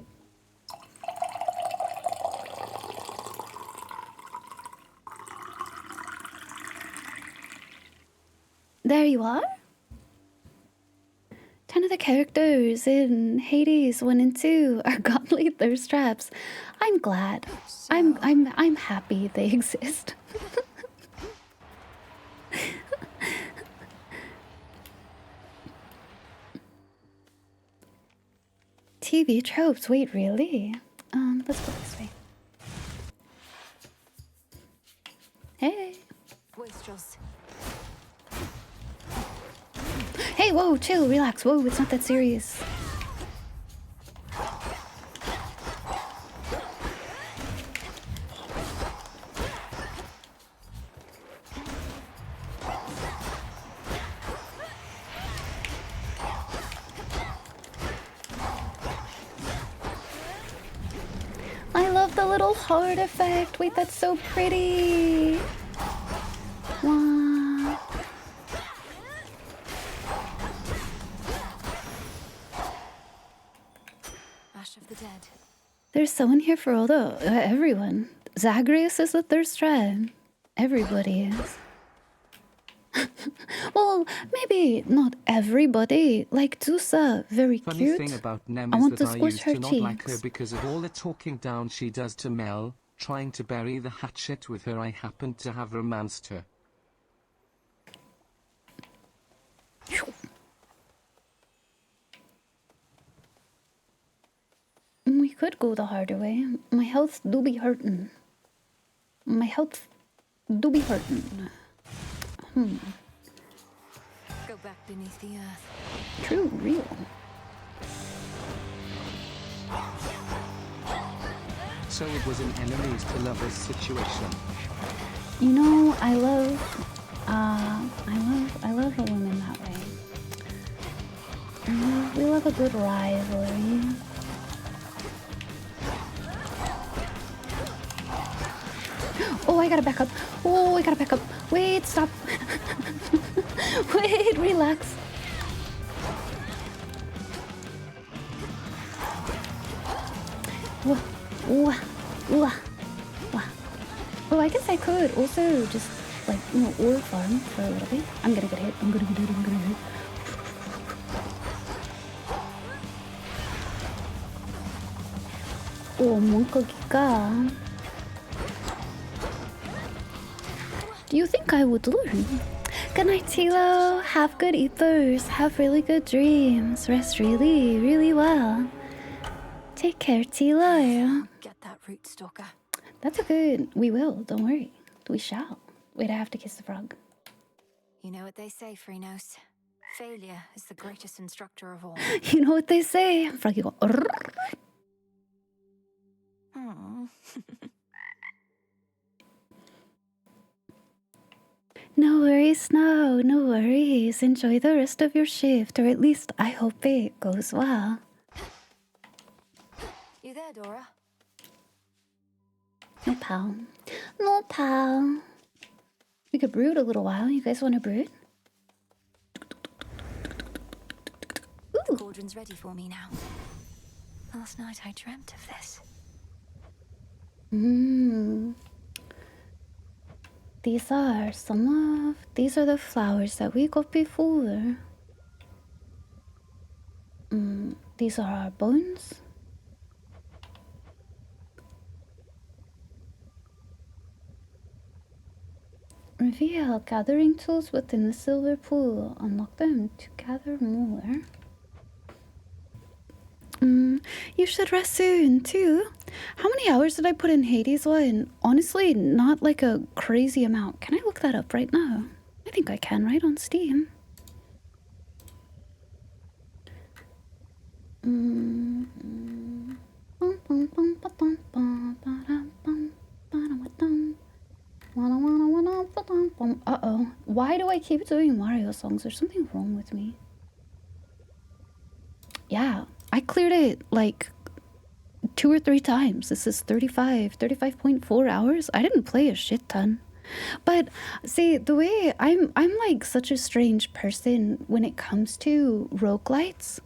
There you are. 10 of the characters in Hades 1 and 2 are godly thirst traps. I'm glad. I'm happy they exist. TV tropes. Wait, really? Let's go this way. Hey. Wastrels. Hey, whoa, chill, relax. Whoa, it's not that serious. I love the little heart effect. Wait, that's so pretty. Wow. Ash of the dead. There's someone here for all the everyone. Zagreus is the thirst trap. Everybody is. Well, maybe not everybody. Like Tusa, very Funny cute. thing about Nem I is want that to I squish used her to not like her cheeks. because of all the talking down she does to Mel, trying to bury the hatchet with her. I happened to have romanced her. could go the harder way. My health do be hurting. My health do be hurting. Go back beneath the earth. True, real. So it was an enemies to lovers situation. You know, I love a woman that way. We love a good rivalry. Oh, I gotta back up. Oh, I gotta back up. Wait, stop. Wait, relax. Whoa, whoa, whoa, whoa. Oh, I guess I could also just, like, you know, ore farm for a little bit. I'm gonna get hit. I'm gonna get hit. I'm gonna hit. Oh, monkogiga. Do you think I would learn? Good night, Tilo. Have good ethers. Have really good dreams. Rest really, really well. Take care, Tilo. Get that root stalker. That's a good. We will. Don't worry. We shall. Wait, I have to kiss the frog. You know what they say, Freenos. Failure is the greatest instructor of all. You know what they say. Froggy go. No worries, Snow. No worries. Enjoy the rest of your shift, or at least I hope it goes well. You there, Dora? No, pal. No, pal. We could brood a little while. You guys want to brood? The cauldron's ready for me now. Last night I dreamt of this. These are the flowers that we got before. These are our bones. Reveal gathering tools within the silver pool. Unlock them to gather more. You should rest soon too. How many hours did I put in Hades one? Honestly, not like a crazy amount. Can I look that up right now? I think I can, right, on Steam. Uh-oh. Why do I keep doing Mario songs? There's something wrong with me. Yeah, I cleared it like 2 or 3 times. This is 35.4 hours. I didn't play a shit ton. But see, the way I'm like such a strange person when it comes to roguelites.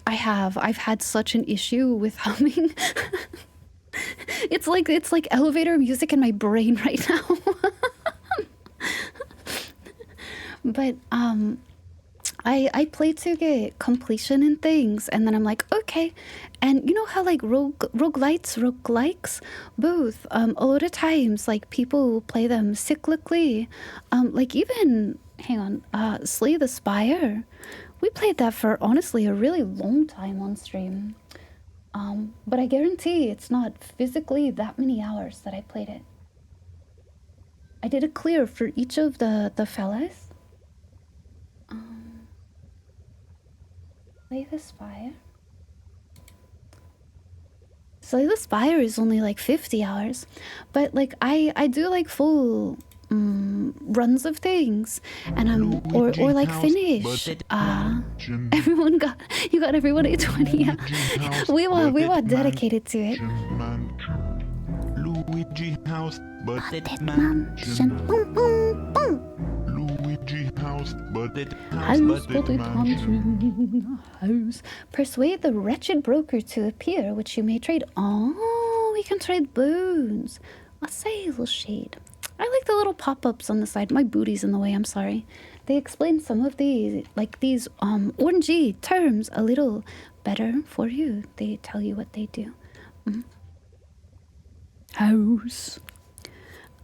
I've had such an issue with humming. It's like elevator music in my brain right now. But I play to get completion and things, and then I'm like, okay. And you know how like roguelikes, both a lot of times like people play them cyclically. Like even hang on, Slay the Spire. We played that for honestly a really long time on stream. But I guarantee it's not physically that many hours that I played it. I did a clear for each of the fellas. Slay the Spire. Slay the Spire is only like 50 hours. But like I do like full runs of things, and or like finish. Everyone got everyone at 20. Yeah. we were dedicated to it. Luigi House, but it Mansion. Boom, boom, boom. Luigi House, but it House, but it house. Persuade the wretched broker to appear, which you may trade. Oh, we can trade boons. A sale shade. I like the little pop-ups on the side. My booty's in the way, I'm sorry. They explain some of these, like these orangey terms a little better for you. They tell you what they do. House.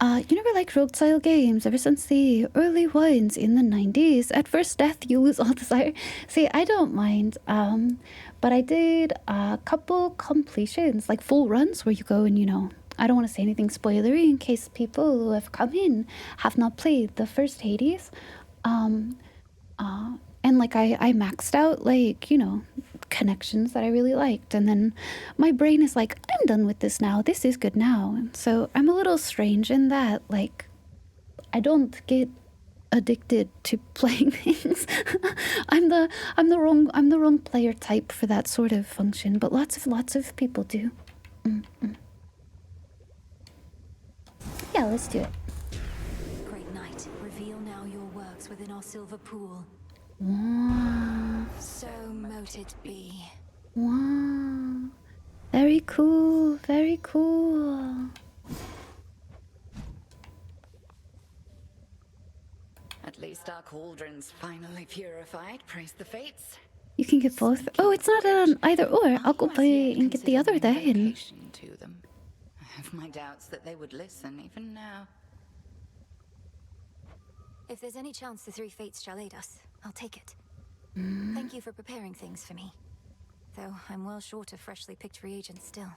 You never liked rogue style games ever since the early ones in the 90s. At first death, you lose all desire. See, I don't mind. But I did a couple completions, like full runs where you go and, you know, I don't want to say anything spoilery in case people who have come in have not played the first Hades. And like I maxed out, like, you know, connections that I really liked, and then my brain is like, I'm done with this now, this is good now. And so I'm a little strange in that, like, I don't get addicted to playing things. I'm the wrong player type for that sort of function, but lots of people do. Yeah, let's do it. Great Knight, reveal now your works within our silver pool. Wow. So mote it be. Wow. Very cool, very cool. At least our cauldron's finally purified, praise the fates. You can get both. Oh, it's not an either or. I'll go play and get the other then. To them. I have my doubts that they would listen even now. If there's any chance the three fates shall aid us, I'll take it. Mm. Thank you for preparing things for me. Though I'm well short of freshly picked reagents still.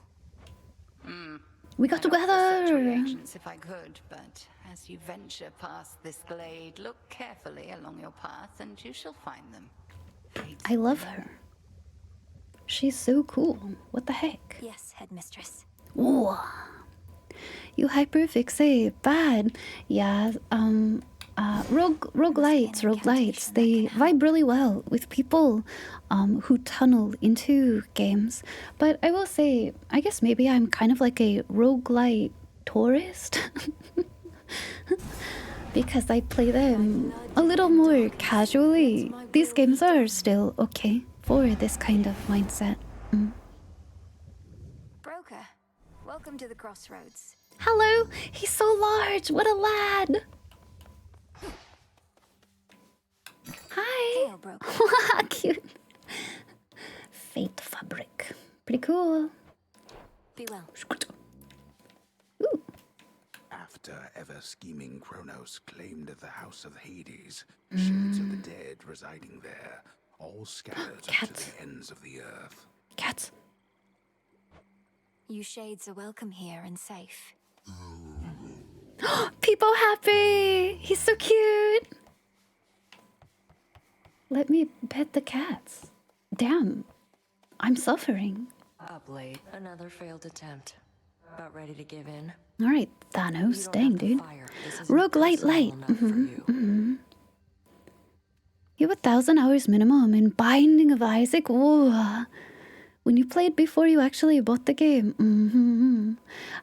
We got together. Reagents if I could, but as you venture past this glade, look carefully along your path and you shall find them. I love her. She's so cool. What the heck? Yes, headmistress. Ooh. You hyperfixate. Bad. Yeah, roguelites, they vibe really well with people who tunnel into games. But I will say, I guess maybe I'm kind of like a roguelite tourist. Because I play them a little more casually. These games are still okay for this kind of mindset. Broker, welcome to the crossroads. Hello, he's so large. What a lad. Hi. Hail, broker. Cute. Fate fabric. Pretty cool. Be well. Ooh. After ever scheming Kronos claimed the house of Hades, shades of the dead residing there, all scattered to the ends of the earth. Cats. You shades are welcome here and safe. People happy. He's so cute. Let me pet the cats. Damn. I'm suffering. Up late. Another failed attempt. About ready to give in. Alright, Thanos. Dang, dude. Roguelite light. You have 1,000 hours minimum in Binding of Isaac. Whoa. When you played before you actually bought the game.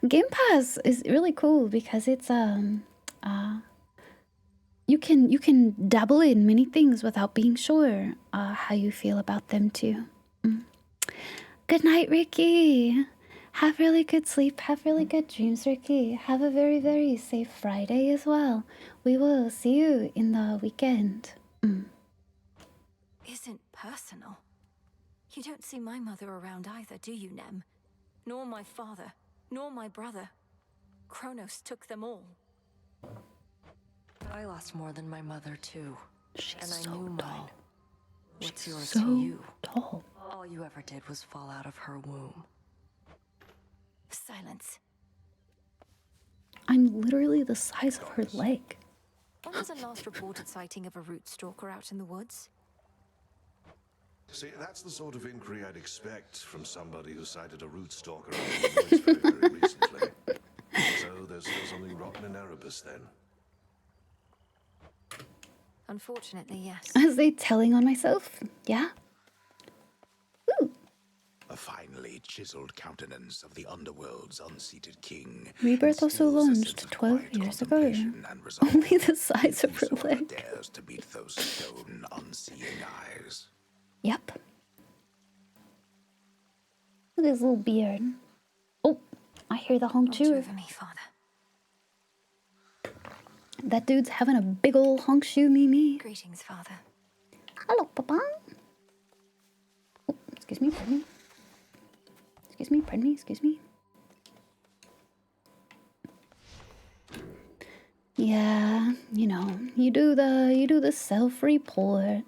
Game Pass is really cool because it's you can dabble in many things without being sure how you feel about them too. Good night, Ricky. Have really good sleep. Have really good dreams, Ricky. Have a very, very safe Friday as well. We will see you in the weekend. Isn't personal. You don't see my mother around either, do you, Nem? Nor my father, nor my brother. Kronos took them all. I lost more than my mother, too. She's I so knew tall. mine. What's She's yours so to you? Tall. All you ever did was fall out of her womb. Silence. I'm literally the size of her leg. When was the last reported sighting of a root stalker out in the woods? See, that's the sort of inquiry I'd expect from somebody who sighted a root stalker out in the woods very, very recently. So there's still something rotten in Erebus then. Unfortunately, yes. Is they telling on myself? Yeah. A finely chiseled countenance of the underworld's unseated king. Rebirth also launched 12 years ago. Only the size of her leg. Dares to meet those stone unseeing eyes. Yep. Look at his little beard. Oh, I hear the honk chew. Over me, father. That dude's having a big ol' honk shoe me. Greetings, father. Hello, Papa. Oh, excuse me, pardon me. Excuse me, pardon me, excuse me. you do the self-report.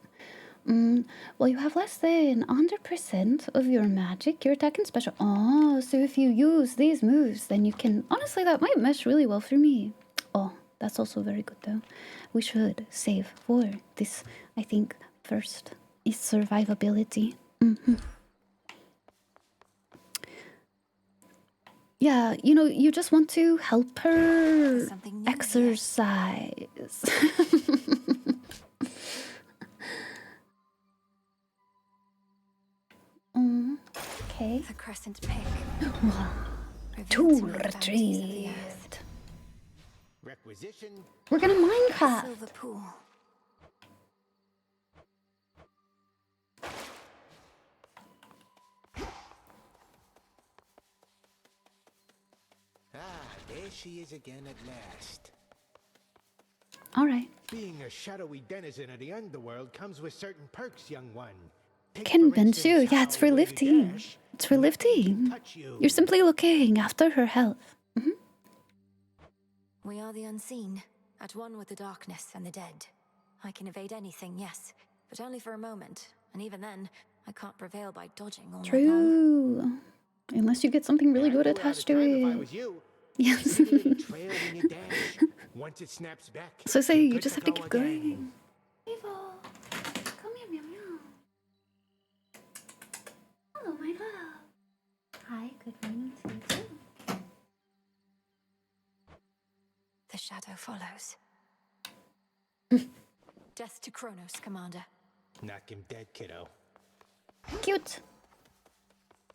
Well, you have less than 100% of your magic, your attack and special. Oh, so if you use these moves, then you can... Honestly, that might mesh really well for me. Oh, that's also very good, though. We should save for this, I think, first is survivability. Yeah, you know, you just want to help her exercise. Okay. The crescent pig. To retreat. Requisition. We're gonna Minecraft. Silver pool. Ah, there she is again at last. All right. Being a shadowy denizen of the underworld comes with certain perks, young one. Convince you? Yeah, it's for lifting. It's for lifting. You're simply looking after her health. We are the unseen, at one with the darkness and the dead. I can evade anything, yes, but only for a moment. And even then, I can't prevail by dodging all night long. True. Unless you get something really good attached to it. Yes. Once it snaps back. So say you just have to keep going. Evo, come here, meow meow. Hello, my love. Hi, good morning to you too. The shadow follows. Death to Kronos, Commander. Knock him dead, kiddo. Cute.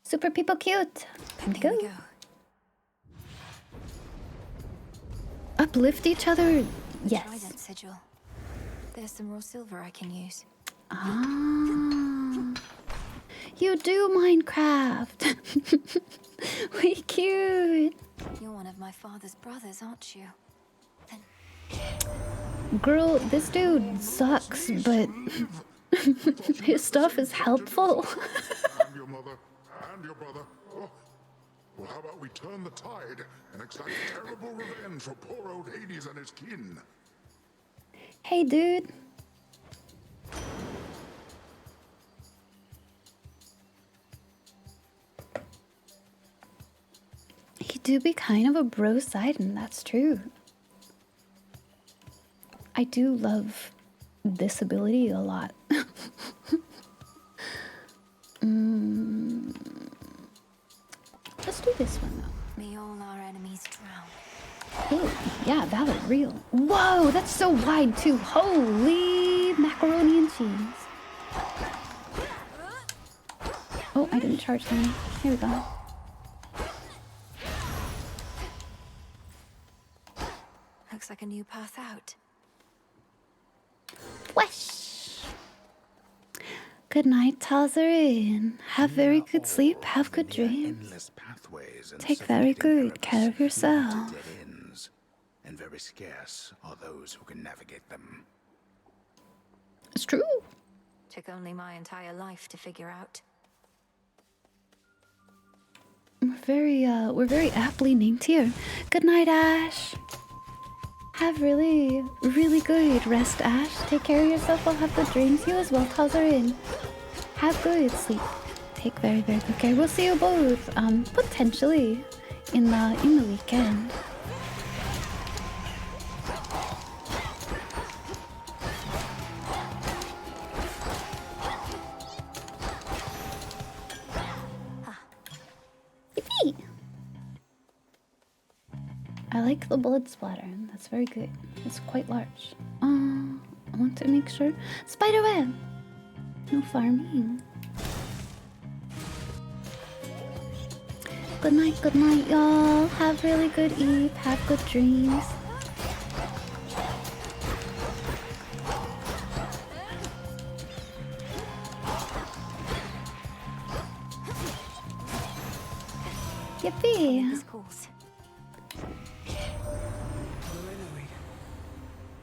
Super people cute. Time to go. Uplift each other. Yes. Trident sigil. There's some raw silver I can use. Ah. You do Minecraft. We cute. You're one of my father's brothers, aren't you? Girl, this dude sucks, but his stuff is helpful. And your mother, and your brother. Oh. Well, how about we turn the tide and exact terrible revenge for poor old Hades and his kin? Hey, dude. He do be kind of a bro side, and that's true. I do love this ability a lot. Let's do this one though. May all our enemies drown. Ooh, yeah, valid, real. Whoa, that's so wide too. Holy macaroni and cheese. Oh, I didn't charge them. Here we go. Looks like a new path out. Wesh. Good night, Tazarin. Have very good sleep. Have good dreams. Take very good care of yourself. Dead ends, and very scarce are those who can navigate them. It's true. Took only my entire life to figure out. We're very aptly named here. Good night, Ash. Have really good rest, Ash. Take care of yourself. I'll have good dreams. You as well, Tazarin. Have good sleep. Take very good care. We'll see you both, potentially in the weekend. Yippee! I like the blood splatter. That's very good. It's quite large. I want to make sure. Spiderweb! No farming. Good night, y'all. Have really good eve. Have good dreams. Yippee!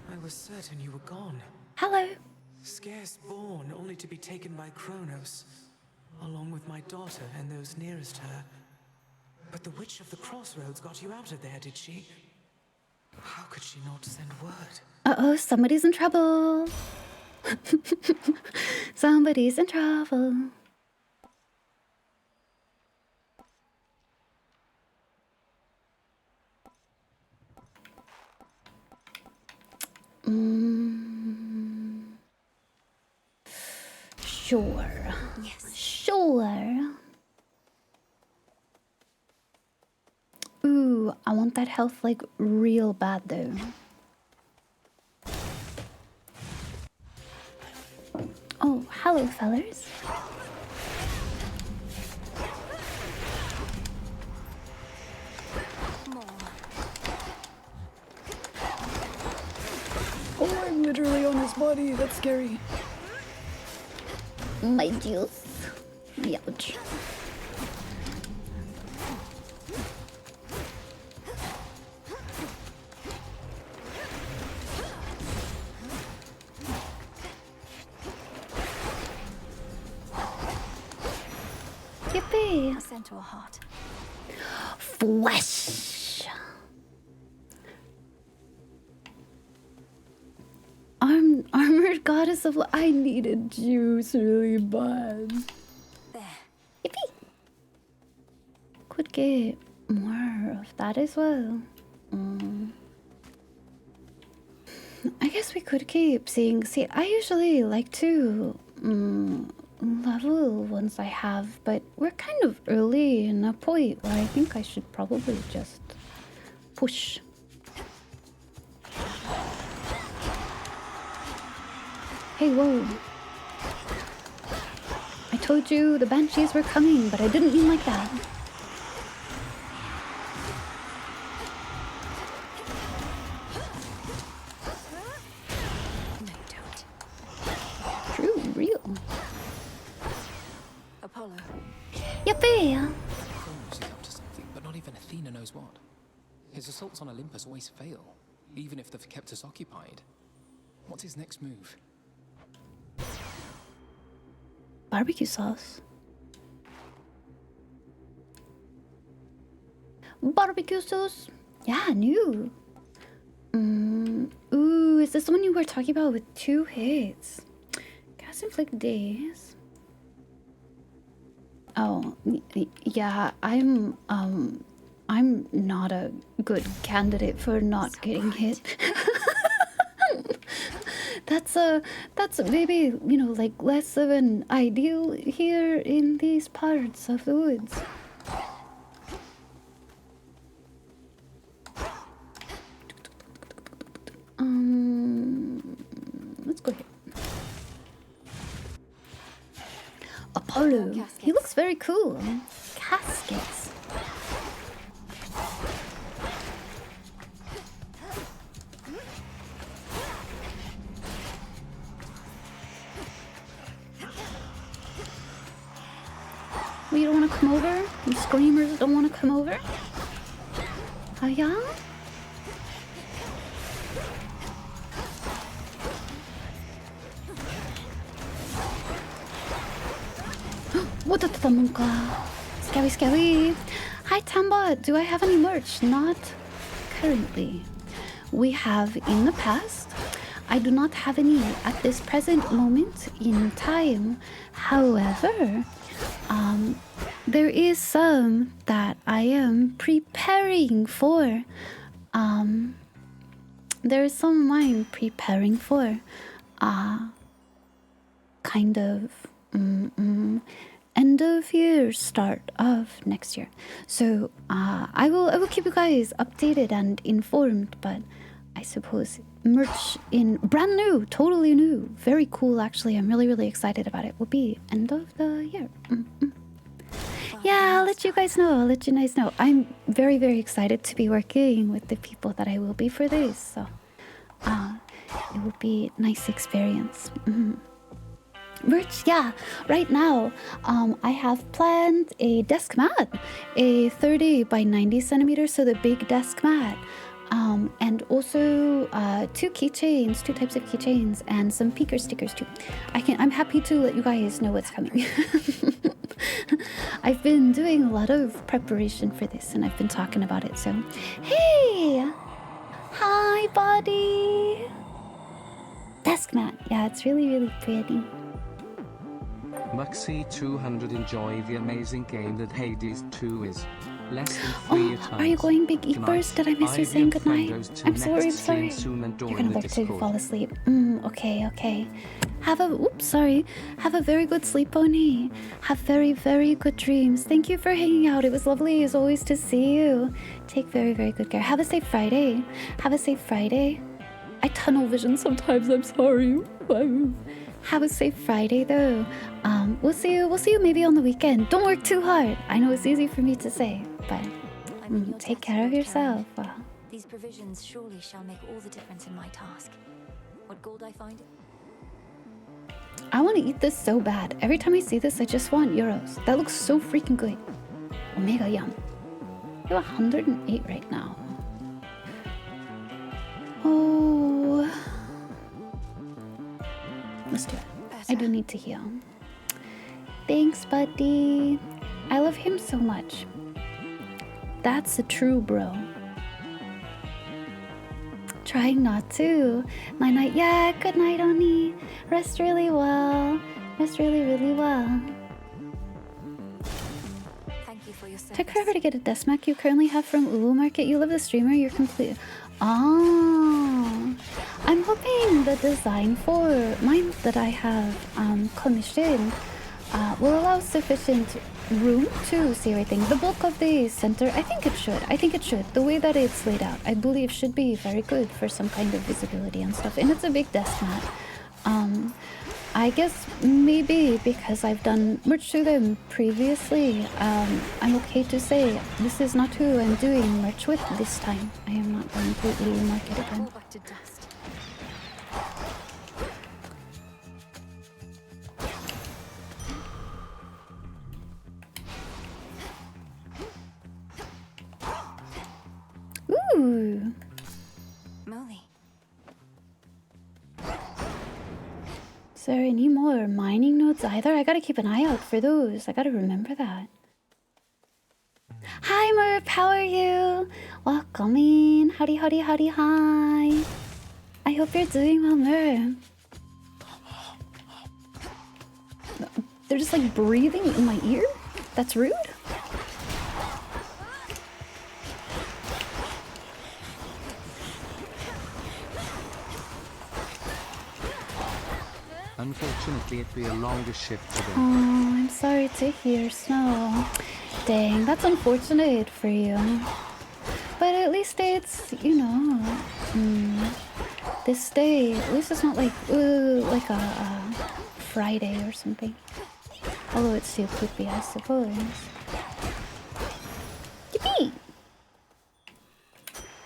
I was certain you were gone. Hello. Scarce born, only to be taken by Kronos, along with my daughter and those nearest her. But the Witch of the Crossroads got you out of there, did she? How could she not send word? Uh-oh, somebody's in trouble. Somebody's in trouble. Sure. Yes. Sure. Ooh, I want that health like real bad though. Oh, hello, fellers. Oh, I'm literally on his body. That's scary. My juice. Ouch. Yippee! A scent to a heart. Flesh. Armored goddess of. I needed juice really bad. There. Yippee! Could get more of that as well. I guess we could keep seeing. See, I usually like to level ones I have, but we're kind of early in a point where I think I should probably just push. Hey, whoa. I told you the banshees were coming, but I didn't mean like that. No, you don't. True, real. Apollo. Yippee! Kronos is up to something, but not even Athena knows what. His assaults on Olympus always fail, even if they've kept us occupied. What's his next move? Barbecue sauce. Barbecue sauce? Yeah, new. Ooh, is this the one you were talking about with 2 hits? Gas inflict days. Oh, yeah, I'm not a good candidate for not getting hit. That's maybe, you know, like less of an ideal here in these parts of the woods. Let's go here. Apollo. He looks very cool. Caskets. You don't want to come over? You screamers don't want to come over? Oh, yeah? What the monka? Scary, scary. Hi, Tamba. Do I have any merch? Not currently. We have in the past. I do not have any at this present moment in time. However, there is some that I am preparing for. There is some I'm preparing for. Kind of end of year, start of next year. So I will keep you guys updated and informed. But I suppose merch in brand new, totally new, very cool. Actually, I'm really excited about it. Will be end of the year. Yeah, I'll let you guys know. I'll let you guys know. I'm very excited to be working with the people that I will be for this. So it will be a nice experience. Merch, yeah. Right now, I have planned a desk mat, a 30 by 90 centimeters, so the big desk mat. And also 2 keychains, 2 types of keychains, and some peeker stickers too. I'm happy to let you guys know what's coming. I've been doing a lot of preparation for this, and I've been talking about it. So, hey, hi, buddy. desk mat. Yeah, it's really, really pretty. Muxie200 enjoy the amazing game that Hades 2 is. Less than 3 times. Are you going Big Eat first? Did I miss you saying goodnight? I'm sorry, I'm sorry. You're gonna like to fall asleep. Okay, okay. Have a very good sleep, Bonnie. Have very, very good dreams. Thank you for hanging out. It was lovely as always to see you. Take very, very good care. Have a safe Friday. Have a safe Friday. I tunnel vision sometimes, I'm sorry. Have a safe Friday though. We'll see you maybe on the weekend. Don't work too hard. I know it's easy for me to say, but take care of yourself. These provisions surely shall make all the difference in my task. What gold I find? I want to eat this so bad. Every time I see this, I just want euros. That looks so freaking good. Omega yum. I have 108 right now. Oh. Let's do it. I do need to heal. Thanks, buddy. I love him so much. That's a true bro. Trying not to. Night night. Yeah, good night, Oni. Rest really well. Rest really, really well. Thank you for your service. Took forever to get a desk mat you currently have from Ulu Market. You love the streamer. You're complete. Oh, I'm hoping the design for mine that I have commissioned will allow sufficient room to see everything. The bulk of the center, I think it should. I think it should. The way that it's laid out, I believe should be very good for some kind of visibility and stuff. And it's a big desk mat. I guess maybe because I've done merch to them previously, I'm okay to say this is not who I'm doing merch with this time. I am not going to Ulu Market again. Ooh. Molly. Is there any more mining nodes either? I gotta keep an eye out for those. I gotta remember that. Hi Murph, how are you? Welcome in. Howdy, howdy, howdy, hi. I hope you're doing well, Murph. They're just like breathing in my ear? That's rude? Unfortunately, it'd be a longer shift today. Oh, I'm sorry to hear, Snow. Dang, that's unfortunate for you. But at least it's, you know, this day, at least it's not like a Friday or something. Although it's too poopy, I suppose. Yippee!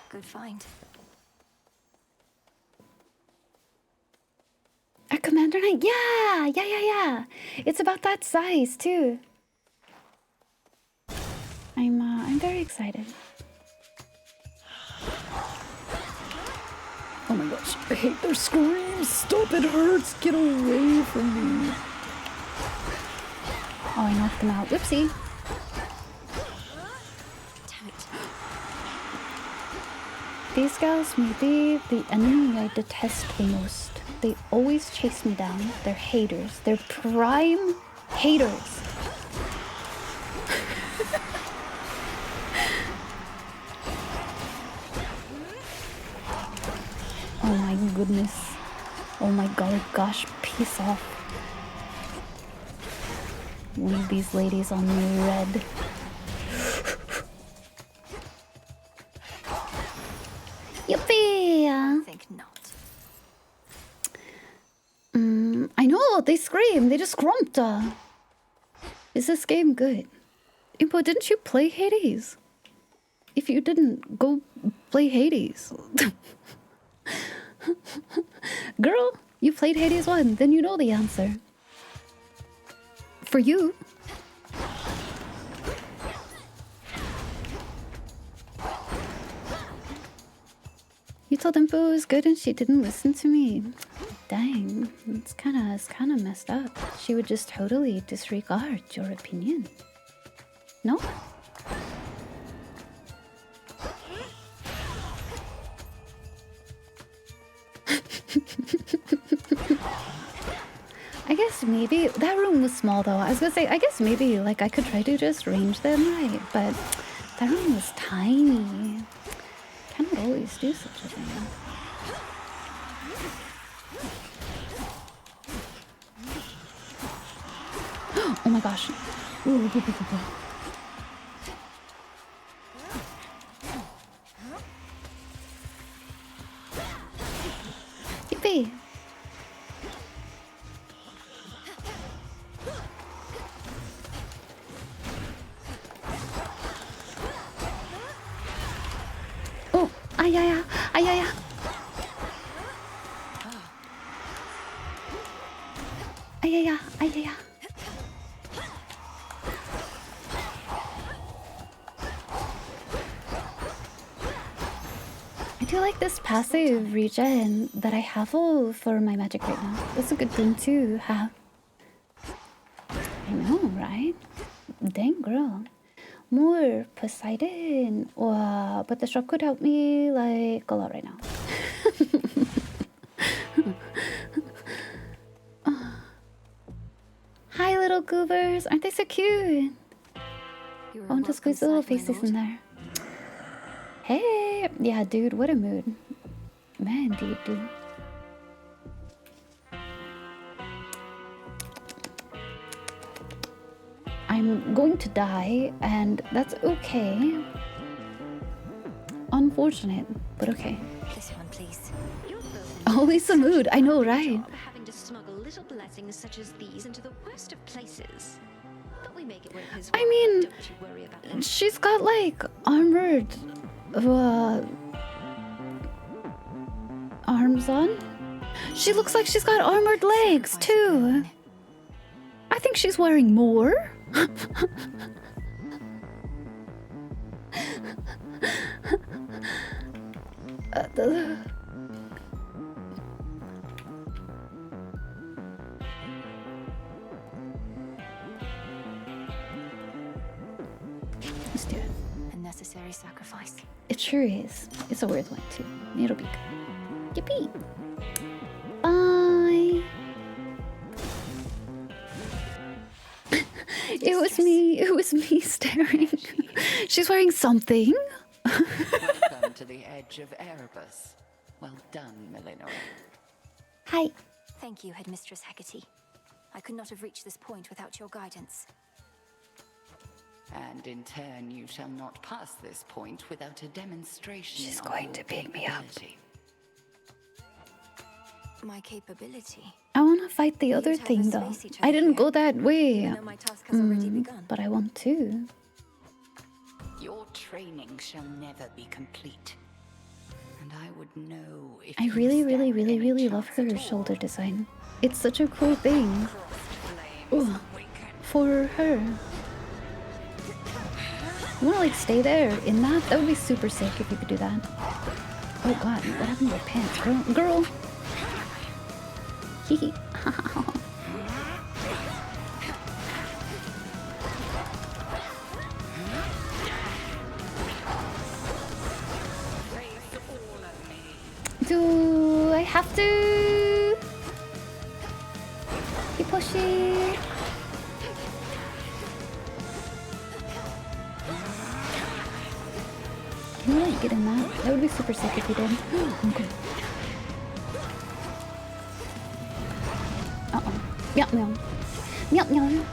Good find. A Commander Knight, yeah. It's about that size too. I'm very excited. Oh my gosh, I hate their screams. Stop, it hurts. Get away from me. Oh, I knocked them out. Whoopsie. Damn it. These guys may be the enemy I detest the most. They always chase me down. They're haters. They're prime haters. Oh my goodness. Oh my golly gosh, peace off. Leave these ladies on me red. Yippee! I think not. I know, they scream, they just grumped. Is this game good? Impo, didn't you play Hades? If you didn't, go play Hades. Girl, you played Hades 1, then you know the answer. For you. You told Impo it was good and she didn't listen to me. Dang, it's kinda messed up. She would just totally disregard your opinion. No? I guess maybe that room was small though. I was gonna say, I guess maybe like I could try to just range them right, but that room was tiny. Cannot always do such a thing. Oh my gosh. Ooh, boo, boo, boo, boo. Yippee! Oh, ayaya, ayaya. Ayaya, ayaya. I do like this passive regen that I have for my magic right now. That's a good thing to have. I know, right? Dang girl. More Poseidon. But the shop could help me like a lot right now. Hi little goobers. Aren't they so cute? I want to squeeze the little faces in there. Hey! Yeah, dude, what a mood. Man, dude. I'm going to die, and that's okay. Unfortunate, but okay. This one, please. Always a mood, I know, right? Having to smuggle little blessings such as these into the worst of places. But we make it worth his while. I mean, Don't you worry about that. she's got like armored arms on. She looks like she's got armored legs too. I think she's wearing more. Let's do it. A necessary sacrifice. It sure is. It's a worth one too. It'll be good. Yippee! Bye! It was me staring. She's wearing something. Welcome to the edge of Erebus. Well done, Millenor. Hi. Thank you, Headmistress Hecate. I could not have reached this point without your guidance. And in turn, you shall not pass this point without a demonstration. She's going to pick me up. My capability. I want to fight the other thing though. I didn't go that way. But I want to. Your training shall never be complete. And I would know if I really love her shoulder design. It's such a cool thing. Ooh, for her. You wanna like stay there in that? That would be super sick if you could do that. Oh god, what happened to your pants, girl? Hee Do I have to? Keep pushing. Can you like get in that? That would be super sick if you did. Okay. Uh-oh. Meow meow. Meow meow.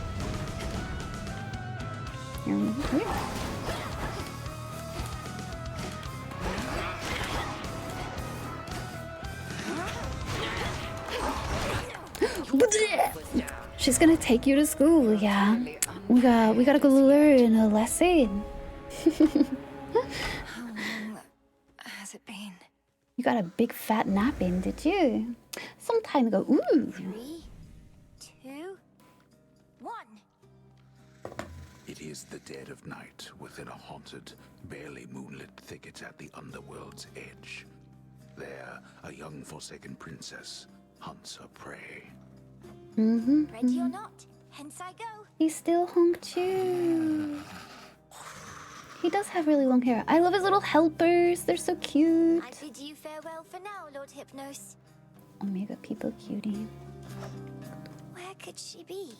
Weird. She's gonna take you to school, yeah. We gotta go learn a lesson. How long has it been? You got a big fat nap in, did you? Some time ago. Ooh. 3, 2, 1. It is the dead of night within a haunted, barely moonlit thicket at the underworld's edge. There, a young forsaken princess hunts her prey. Ready or not, hence I go. He's still Hong Chu. He does have really long hair. I love his little helpers. They're so cute. I bid you farewell for now, Lord Hypnos. Omega people cutie. Where could she be?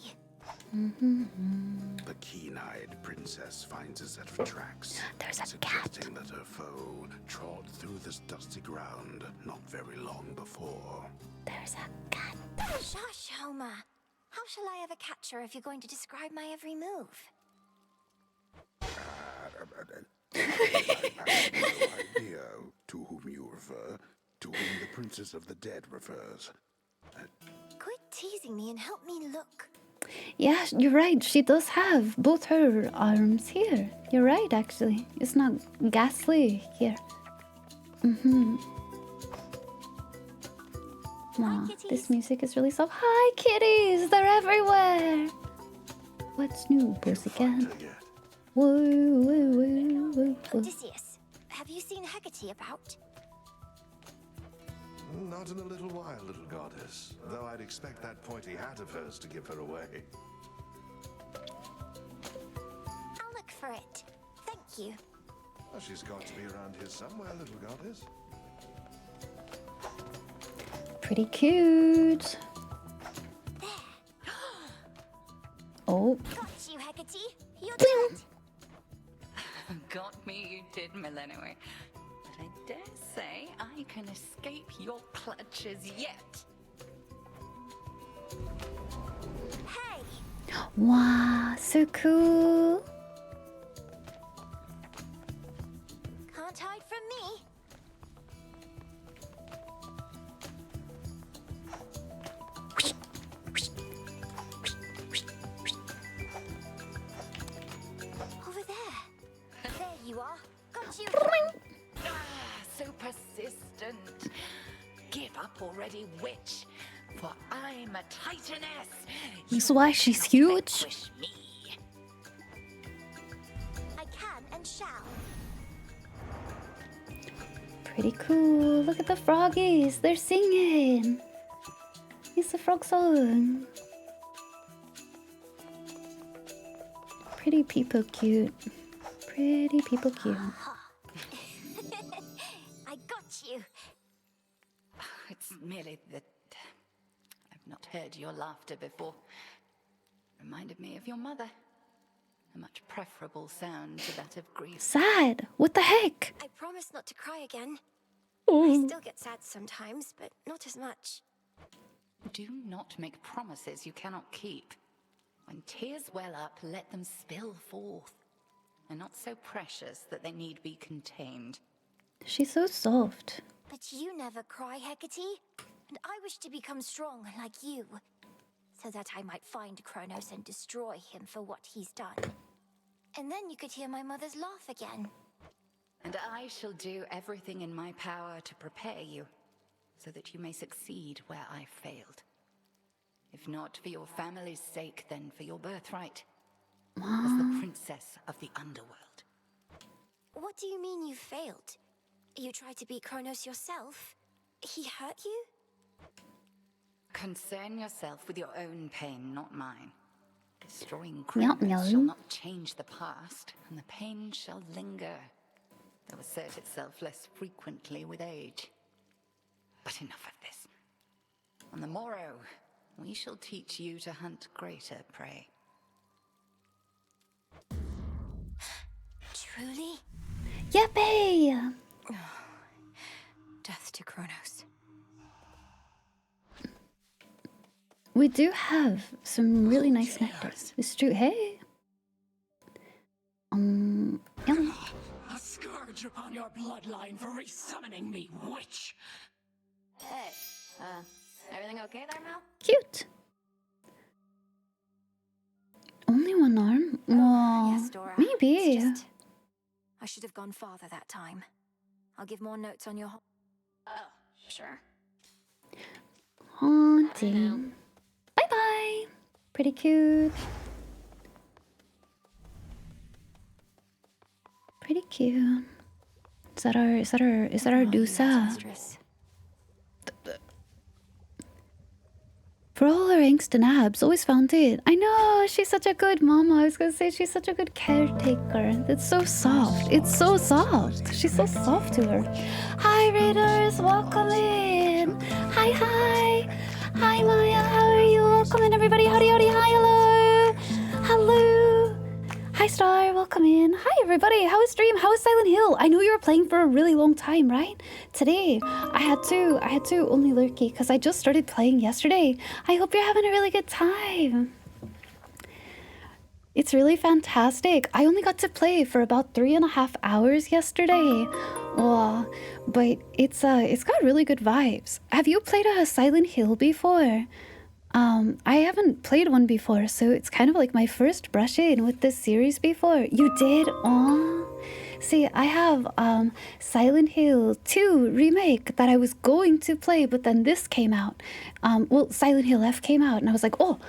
The keen-eyed princess finds a set of tracks, suggesting that her foe trod through this dusty ground not very long before. There's a cat. Shush, Homer. How shall I ever catch her if you're going to describe my every move? I have no idea to whom you refer, to whom the Princess of the Dead refers. Quit teasing me and help me look. Yeah, you're right. She does have both her arms here. You're right, actually. It's not ghastly here. Wow, this music is really soft. Hi, kitties! They're everywhere! What's new, pussycat? Whoa, whoa, whoa, whoa, whoa. Odysseus, have you seen Hecate about? Not in a little while, little goddess. Though I'd expect that pointy hat of hers to give her away. I'll look for it. Thank you. Well, she's got to be around here somewhere, little goddess. Pretty cute. Oh. Got you, Hecate. You're dead. Got me, you did, Melanie. But I dare say I can escape your clutches yet. Hey! Wow, so cool. Can't hide from me. Over there. There you are. Got you. So persistent. Give up already, witch. For I'm a titaness. That's why she's huge. Wish me. I can and shall. Pretty cool. Look at the froggies. They're singing. It's a frog song. Pretty people cute. Pretty people cute. I got you. It's merely that I've not heard your laughter before. Reminded me of your mother. A much preferable sound to that of grief. Sad. What the heck? I promise not to cry again. Oh. I still get sad sometimes, but not as much. Do not make promises you cannot keep. When tears well up, let them spill forth. They're not so precious that they need be contained. She's so soft. But you never cry, Hecate. And I wish to become strong like you. So that I might find Kronos and destroy him for what he's done. And then you could hear my mother's laugh again. And I shall do everything in my power to prepare you, so that you may succeed where I failed. If not for your family's sake, then for your birthright. As the princess of the underworld. What do you mean you failed? You tried to beat Kronos yourself? He hurt you? Concern yourself with your own pain, not mine. Destroying Meow, Kronos meow. shall not change the past, and the pain shall linger, though assert itself less frequently with age. But enough of this. On the morrow, we shall teach you to hunt greater prey. Truly? Yippee! Death to Kronos. We do have some really nice nectars. It's true. Hey. Yum. A scourge upon your bloodline for resummoning me, witch! Hey, everything okay there, Mel? Cute. Only one arm? Well, Yes, Dora. maybe. It's just... I should have gone farther that time. I'll give more notes on your... Oh, sure. Haunting. Bye-bye. Pretty cute. Pretty cute. Is that our Dusa? Mistress. For all her angst and abs, always found it. I know, she's such a good mama. I was gonna say she's such a good caretaker. It's so soft. It's so soft. She's so soft to her. Hi, readers. Welcome in. Hi, hi. Hi, Maya. How are you? Welcome in, everybody. Howdy, howdy. Hi, hello. Hello. Hi, Star. Welcome in. Hi, everybody. How is stream? How is Silent Hill? I know you were playing for a really long time, right? Today, I had to only lurky because I just started playing yesterday. I hope you're having a really good time. It's really fantastic. I only got to play for about 3.5 hours yesterday. Oh, but it's got really good vibes. Have you played a Silent Hill before? I haven't played one before, so it's kind of like my first brush in with this series before. You did? Aw. See, I have Silent Hill 2 remake that I was going to play, but then this came out. Well, Silent Hill F came out, and I was like, oh,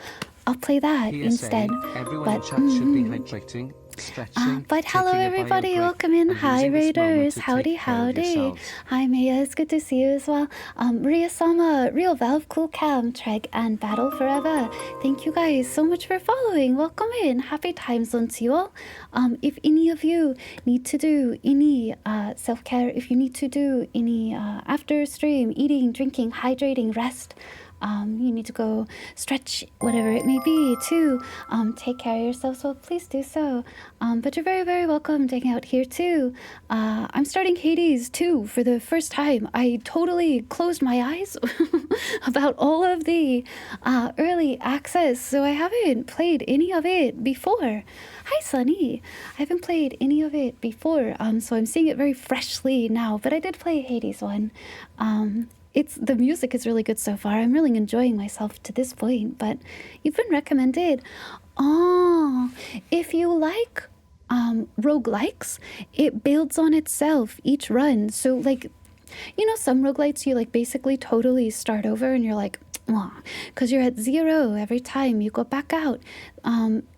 I'll play that PSA, instead. everyone But in chat should be hydrating, stretching, but hello taking a bio everybody, break, welcome in. and Hi using this moment Raiders, to howdy take care of howdy. yourselves. Hi Maya, it's good to see you as well. Ria-sama, Real Valve, Cool Cam, Treg, and Battle Forever. Thank you guys so much for following. Welcome in. Happy time zone to you all. If any of you need to do any self-care, if you need to do any after stream, eating, drinking, hydrating, rest, you need to go stretch, whatever it may be, to take care of yourself, so please do so. But you're very, very welcome to hang out here too. I'm starting Hades 2 for the first time. I totally closed my eyes about all of the early access, so I haven't played any of it before. Hi Sunny, I haven't played any of it before, so I'm seeing it very freshly now, but I did play Hades 1. The music is really good so far. I'm really enjoying myself to this point, but you've been recommended. Oh, if you like roguelikes, it builds on itself each run. So like, you know, some roguelites you like basically totally start over and you're like, because you're at 0 every time you go back out.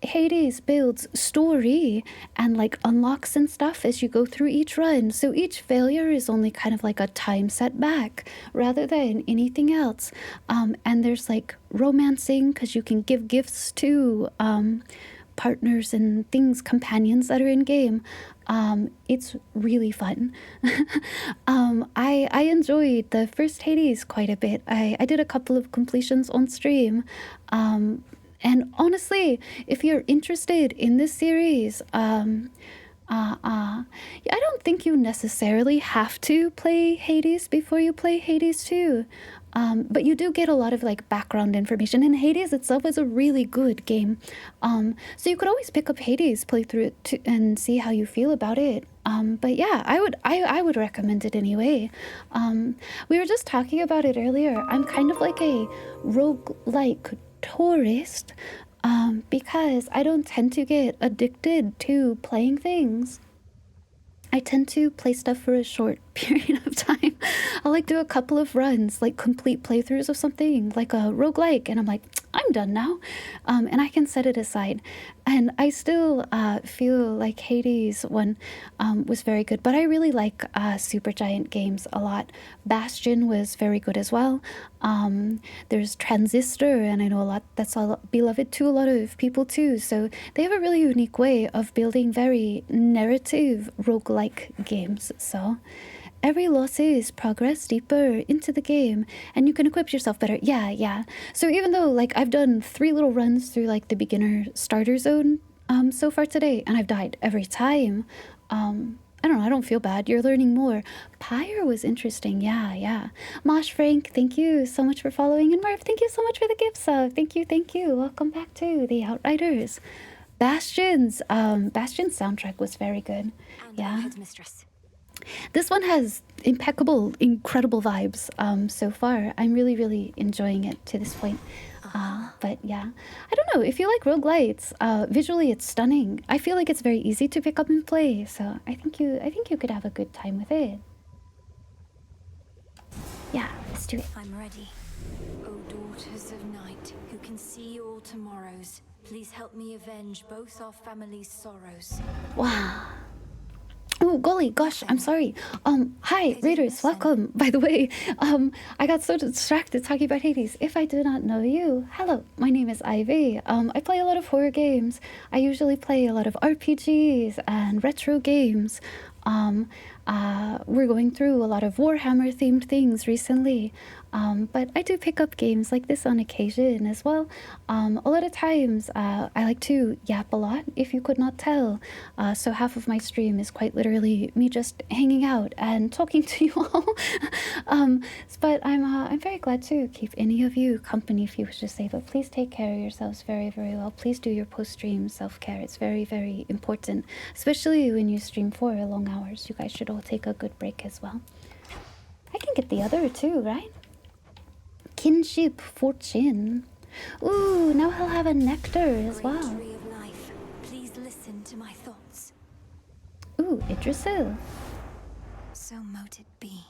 Hades builds story and like unlocks and stuff as you go through each run, so each failure is only kind of like a time setback rather than anything else. And there's like romancing because you can give gifts to partners and things, companions that are in game. It's really fun. I enjoyed the first Hades quite a bit. I did a couple of completions on stream. And honestly, if you're interested in this series, I don't think you necessarily have to play Hades before you play Hades 2. But you do get a lot of like background information, and Hades itself is a really good game. So you could always pick up Hades, play through it and see how you feel about it. But yeah, I would recommend it anyway. We were just talking about it earlier. I'm kind of like a roguelike tourist, because I don't tend to get addicted to playing things. I tend to play stuff for a short period of time. I'll like do a couple of runs, like complete playthroughs of something, like a roguelike, and I'm like, I'm done now. And I can set it aside. And I still feel like Hades one was very good, but I really like Supergiant games a lot. Bastion was very good as well. There's Transistor, and I know a lot that's beloved to a lot of people too. So they have a really unique way of building very narrative roguelike games. So every loss is progress deeper into the game, and you can equip yourself better. Yeah. So even though like I've done 3 little runs through like the beginner starter zone so far today, and I've died every time, I don't know, I don't feel bad. You're learning more. Pyre was interesting. Yeah. Mosh Frank, thank you so much for following. And Murph, thank you so much for the gift sub. Thank you. Welcome back to the Outriders. Bastion's soundtrack was very good. Yeah. This one has impeccable, incredible vibes so far. I'm really, really enjoying it to this point. But yeah, I don't know. If you like roguelites, visually it's stunning. I feel like it's very easy to pick up and play. So I think you could have a good time with it. Yeah, let's do it. I'm ready. O daughters of night, who can see all tomorrows, please help me avenge both our families' sorrows. Wow. Oh, golly, gosh, I'm sorry. Hi, Raiders, welcome. By the way, I got so distracted talking about Hades. If I do not know you, hello, my name is Ivy. I play a lot of horror games. I usually play a lot of RPGs and retro games. We're going through a lot of Warhammer themed things recently, but I do pick up games like this on occasion as well. A lot of times I like to yap a lot, if you could not tell. So half of my stream is quite literally me just hanging out and talking to you all. But I'm very glad to keep any of you company, if you wish to say. But please take care of yourselves very, very well. Please do your post-stream self-care. It's very, very important, especially when you stream for long hours. You guys should all take a good break as well. I can get the other too, right? Kinship fortune. Ooh, now he'll have a nectar as well. Tree of life, please listen to my thoughts. Ooh, Idrisil. So mote it be.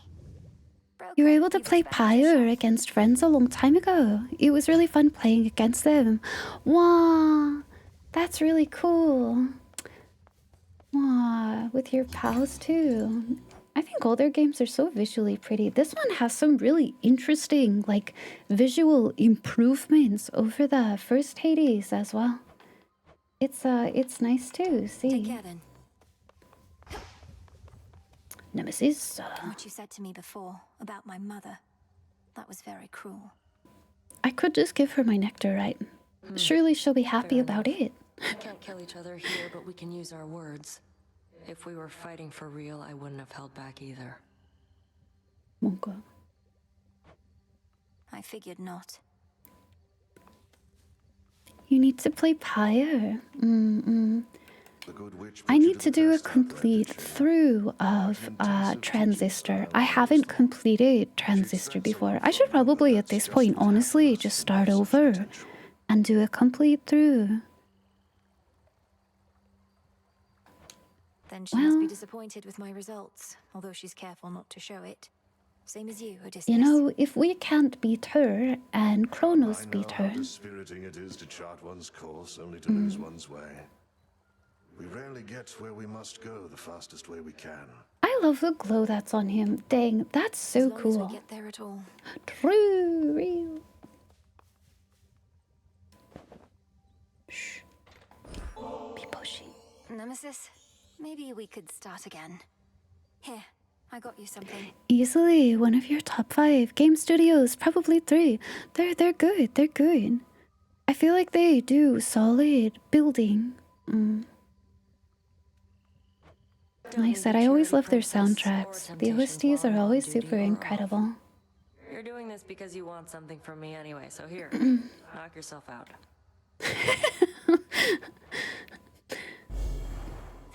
You were able to play Pyre against friends a long time ago. It was really fun playing against them. Wow, that's really cool. Wow, with your pals too. I think all their games are so visually pretty. This one has some really interesting, like, visual improvements over the first Hades as well. It's nice to see. Take care then. Nemesis. What you said to me before about my mother, that was very cruel. I could just give her my nectar, right? Surely she'll be happy about it. We can't kill each other here, but we can use our words. If we were fighting for real, I wouldn't have held back either. 뭔가. I figured not. You need to play Pyre. I need to do a complete through of Transistor. I haven't completed Transistor before. I should probably at this point, honestly, just start over and do a complete through. Then she must be disappointed with my results, although she's careful not to show it. Same as you, Odysseus. You know, if we can't beat her and Kronos beat her. How dispiriting it is to chart one's course only to lose one's way. We rarely get where we must go the fastest way we can. I love the glow that's on him. Dang, that's so as long cool. As we get there at all. True, real. Shh. Be pushy. Nemesis, maybe we could start again. Here, I got you something. Easily one of your top 5 game studios, probably 3. They're good. They're good. I feel like they do solid building. Like I said, I always love their soundtracks. The OSTs are always super incredible. You're doing this because you want something from me anyway, so here, knock yourself out.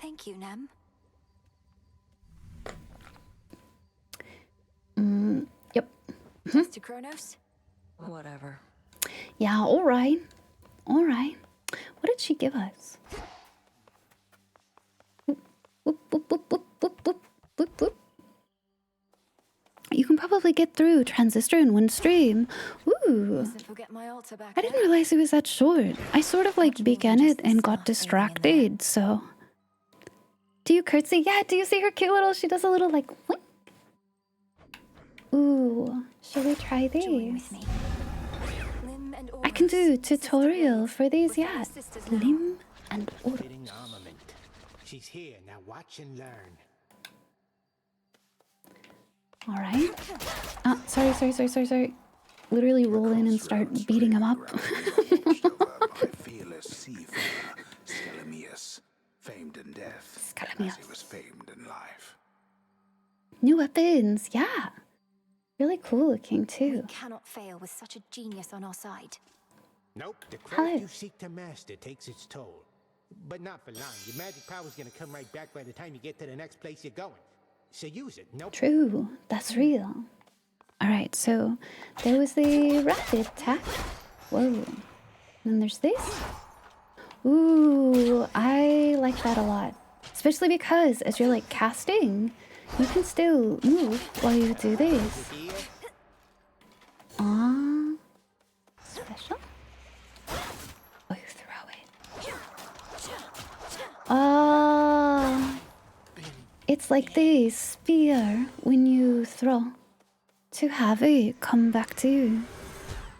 Thank you, Nem. Yep. Just to Kronos? Whatever. Yeah, alright. Alright. What did she give us? Boop, boop, boop, boop, boop, boop, boop, boop. You can probably get through Transistor in one stream. Ooh. I didn't realize it was that short. I sort of like began it and got distracted, so. Do you curtsy? Yeah, do you see her cute little, she does a little like, what? Ooh, should we try these? I can do tutorial for these, yeah. Limb and Oros. She's here, now watch and learn. Alright. Sorry. Literally roll in and start beating him up. Fearless seafarer, Scalamius, famed in death, as he was famed in life. New weapons, yeah. Really cool looking too. We cannot fail with such a genius on our side. Nope, the craft you seek to master takes its toll. But not for long. Your magic power's gonna come right back by the time you get to the next place you're going. So use it, nope. True, that's real. Alright, so there was the rapid attack. Whoa. And then there's this. Ooh, I like that a lot. Especially because as you're like casting, you can still move while you do this. Special? Oh, you throw it. It's like the spear when you throw to have it come back to you.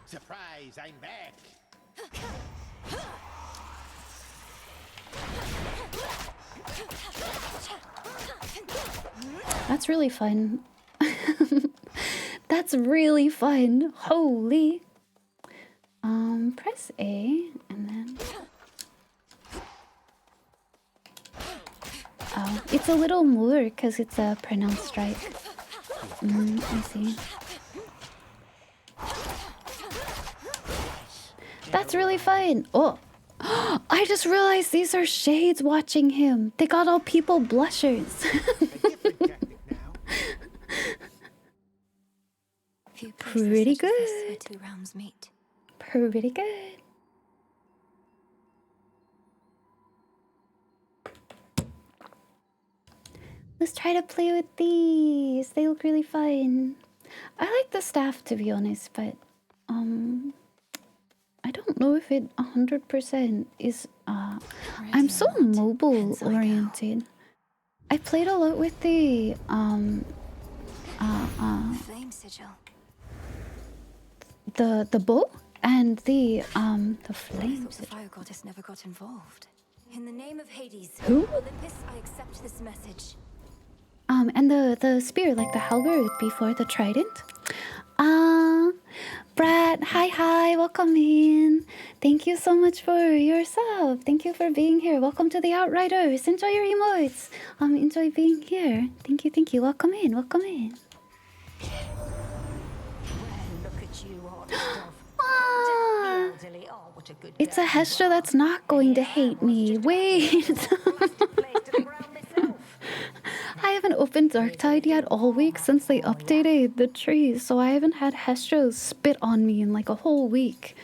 Surprise, I'm back. That's really fun. That's really fun. Holy. Press A and then. Oh, it's a little more because it's a pronounced strike. I see. That's really fun. Oh, I just realized these are shades watching him. They got all people blushers. Pretty good. Two realms meet. Pretty good. Let's try to play with these. They look really fun. I like the staff, to be honest, but I don't know if it 100% is. I'm so mobile oriented. I played a lot with the Flame sigil. the bow and the flame The fire goddess never got involved. In the name of Hades, Who? Olympus, I accept this message. And the spear, like the halberd before the trident. Brad, hi, welcome in. Thank you so much for your sub. Thank you for being here. Welcome to the Outriders. Enjoy your emotes. Enjoy being here. Thank you. Welcome in. Well, look at you, hot stuff. It's a Hestra that's not going to hate me. Wait. I haven't opened Darktide yet all week since they updated the trees, so I haven't had Hestra spit on me in like a whole week.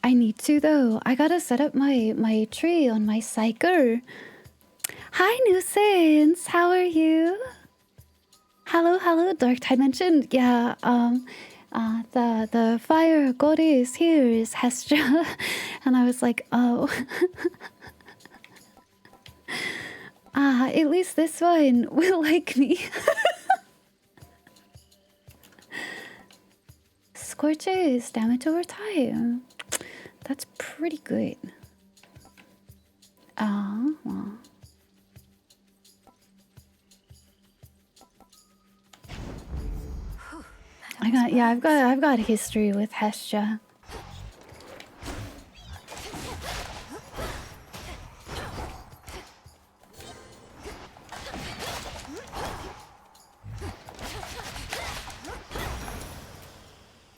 I need to though. I gotta set up my tree on my Psyker. Hi Nuisance, how are you? Hello, Darktide mentioned. Yeah, the fire goddess here is Hestra. And I was like, oh. At least this one will like me. Scorches damage over time. That's pretty good. Well. I've got history with Hestra.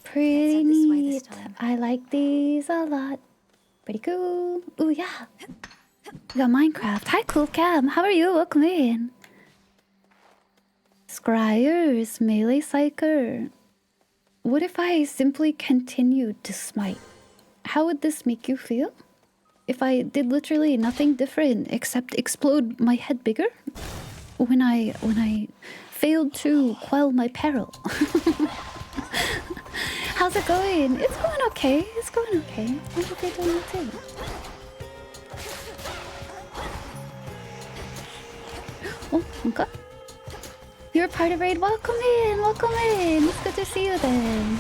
Pretty neat. I like these a lot. Pretty cool. Ooh yeah. We got Minecraft. Hi Cool Cam. How are you? Welcome in. Scryers, melee psyker. What if I simply continued to smite? How would this make you feel? If I did literally nothing different except explode my head bigger? When I failed to quell my peril. How's it going? It's going okay. I hope you're doing it too. Oh, okay. You're part of Raid. Welcome in. It's good to see you then.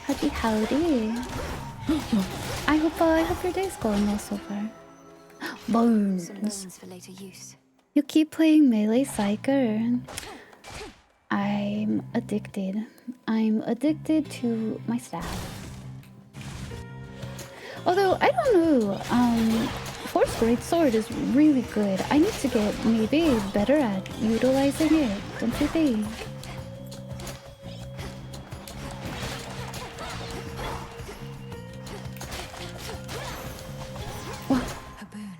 Howdy. I hope your day's going well so far. Bones. For later use. You keep playing melee psyker. I'm addicted. I'm addicted to my staff. Although I don't know. Force Greatsword is really good. I need to get maybe better at utilizing it, don't you think? What? A boon.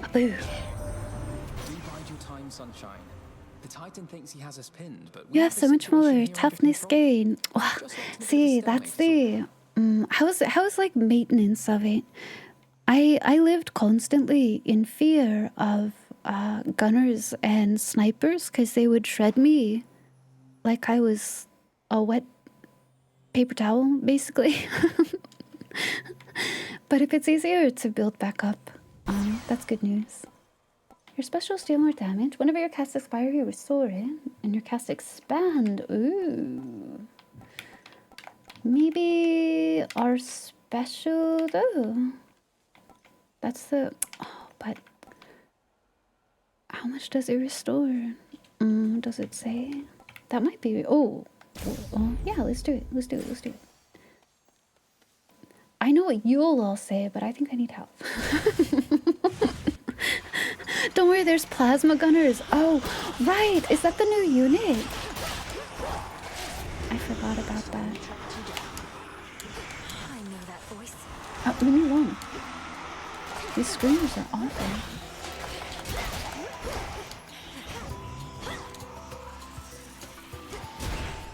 A boon. Do bide your time, sunshine. The Titan thinks he has us pinned, but You have so much more toughness gain. Wow. See, that's the how's like maintenance of it? I lived constantly in fear of gunners and snipers because they would shred me like I was a wet paper towel, basically. But if it's easier to build back up, that's good news. Your specials deal more damage. Whenever your cast expires, you restore it, and your cast expand. Ooh. Maybe our special though. That's the... Oh, but... How much does it restore? Does it say? That might be... Oh. Yeah, let's do it. Let's do it. Let's do it. I know what you'll all say, but I think I need help. Don't worry, there's plasma gunners. Oh, right. Is that the new unit? I forgot about that. I know that voice. Oh, leave me alone. These screamers are awful.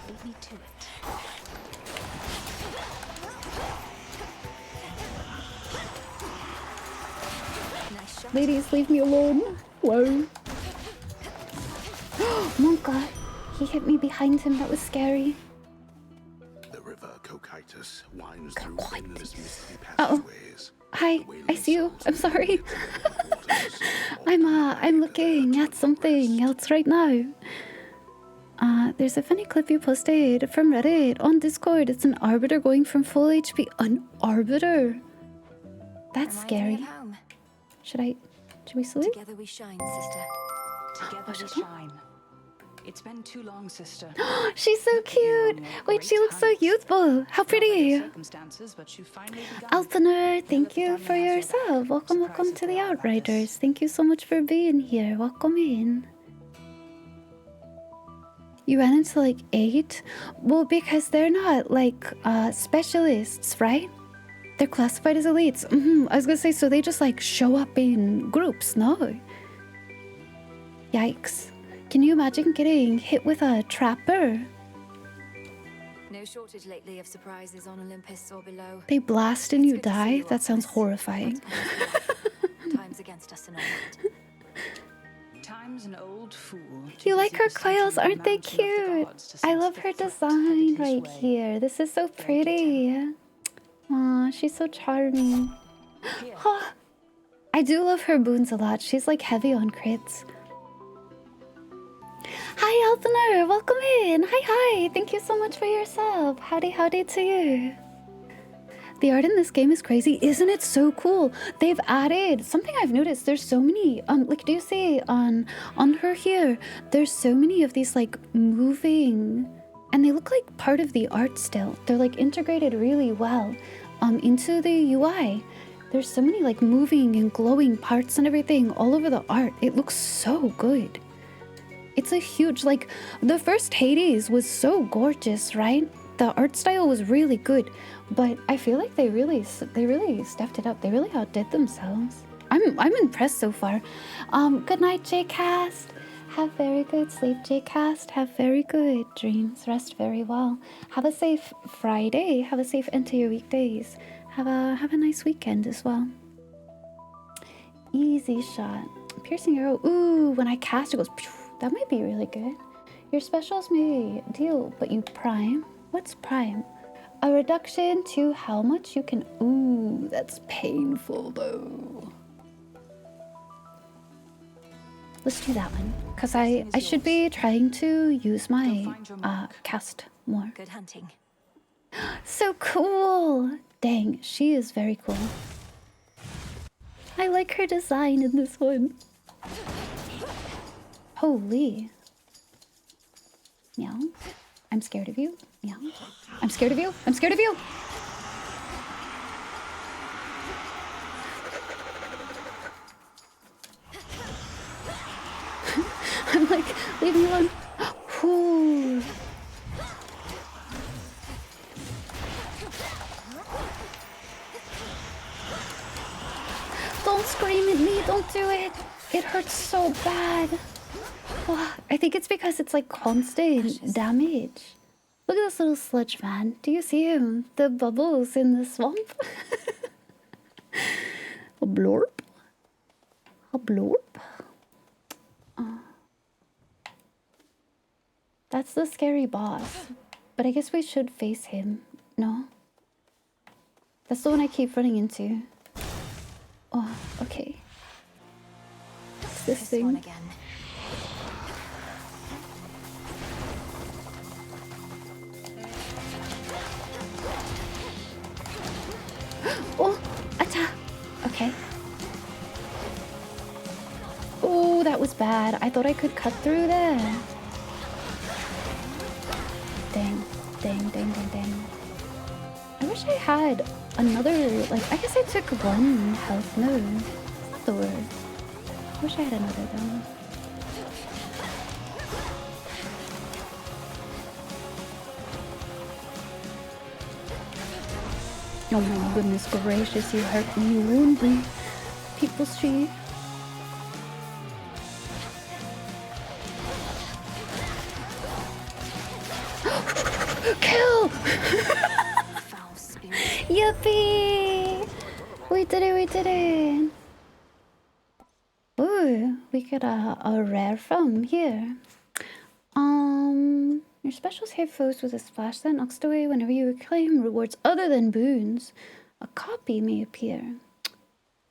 Beat me to it. Nice shot. Ladies, leave me alone. Whoa. Monka. He hit me behind him. That was scary. The river Cocytus winds through endless misty Uh-oh. passageways. Hi, I see you. I'm sorry. I'm looking at something else right now. There's a funny clip you posted from Reddit on Discord. It's an arbiter going from full HP. An arbiter? That's scary. Should we salute? Together we shine, sister. Together we shine. It's been too long, sister. She's so cute. Wait, she looks so youthful. How pretty. Alphaner, thank you for your sub. Welcome to the Outriders. Thank you so much for being here. Welcome in. You ran into like 8? Well, because they're not like specialists, right? They're classified as elites. I was gonna say, so they just like show up in groups, no? Yikes. Can you imagine getting hit with a trapper? No shortage lately of surprises on Olympus or below. They blast and you die? That sounds horrifying. Time's against us and all that. Time's an old fool. You like her coils, aren't they cute? I love her design right here. This is so pretty. Aw, she's so charming. I do love her boons a lot. She's like heavy on crits. Hi, Alphaner. Welcome in. Hi. Thank you so much for your sub. Howdy to you. The art in this game is crazy. Isn't it so cool? They've added something I've noticed. There's so many, like, do you see on her here? There's so many of these, like, moving, and they look like part of the art still. They're, like, integrated really well into the UI. There's so many, like, moving and glowing parts and everything all over the art. It looks so good. It's a huge, like, the first Hades was so gorgeous, right? The art style was really good, but I feel like they really stepped it up. They really outdid themselves. I'm impressed so far. Good night, Jcast. Have very good sleep, Jcast. Have very good dreams. Rest very well. Have a safe Friday. Have a safe end to your weekdays. Have a nice weekend as well. Easy shot. Piercing arrow. Ooh, when I cast it goes. Phew, that might be really good. Your specials may deal, but you prime. What's prime? A reduction to how much you can... Ooh, that's painful though. Let's do that one. Because I should be trying to use my cast more. Good hunting. So cool! Dang, she is very cool. I like her design in this one. Holy. Meow. I'm scared of you. Meow. I'm scared of you. I'm scared of you. I'm like, leave me alone. Ooh. Don't scream at me. Don't do it. It hurts so bad. Oh, I think it's because it's like constant damage. Look at this little sludge man. Do you see him? The bubbles in the swamp? A blorp? A blorp? That's the scary boss. But I guess we should face him. No? That's the one I keep running into. Oh, okay. It's this thing. One again. Oh, atta. Okay. Oh, that was bad. I thought I could cut through there. Dang, dang, dang, dang, dang. I wish I had another, like, I guess I took one health. No, it's not the word. I wish I had another though. Oh my goodness gracious, you hurt me, you wound me. People's tree. Kill! Yippee! We did it, we did it! Ooh, we got a rare from here. Your specials hit foes with a splash that knocks away whenever you reclaim rewards other than boons. A copy may appear.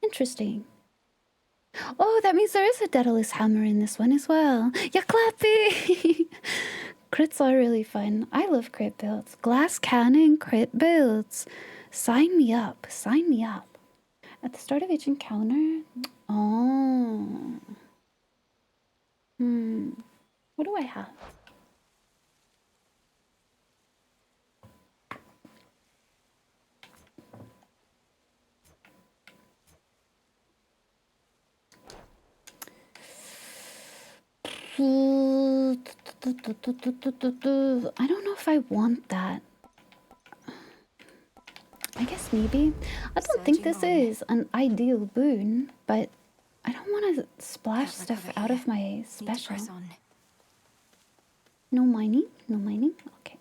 Interesting. Oh, that means there is a Daedalus hammer in this one as well. Yeah, Clappy! Crits are really fun. I love crit builds. Glass cannon crit builds. Sign me up. Sign me up. At the start of each encounter? Oh. What do I have? I don't know if I want that. I guess maybe. I don't think this is an ideal boon, but I don't want to splash stuff out of my special. No mining? No mining? Okay.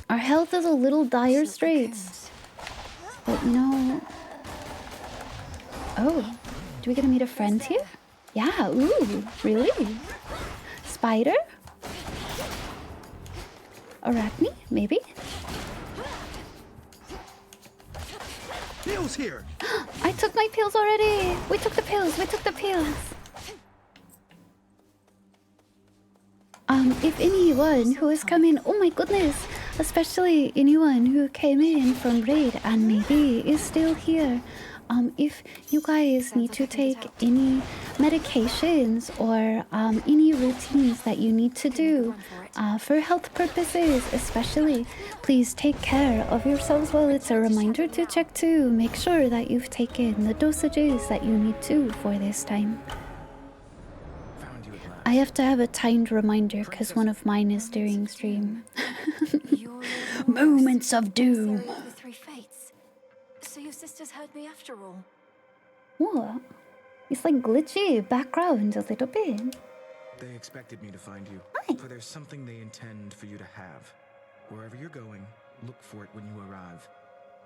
Our health is a little dire straits. But you know... Oh, do we get to meet a friend here? Yeah, ooh, really? Spider? Arachne, maybe? Pills here! I took my pills already! We took the pills, we took the pills! If anyone who has come in, oh my goodness, especially anyone who came in from raid and maybe is still here, if you guys need to take any medications or any routines that you need to do for health purposes especially, please take care of yourselves. Well, it's a reminder to check to make sure that you've taken the dosages that you need to for this time. I have to have a timed reminder because one of mine is during stream. Moments of doom. The three fates. So your sisters heard me after all. What? It's like glitchy background a little bit. They expected me to find you. Hi. For there's something they intend for you to have. Wherever you're going, look for it when you arrive.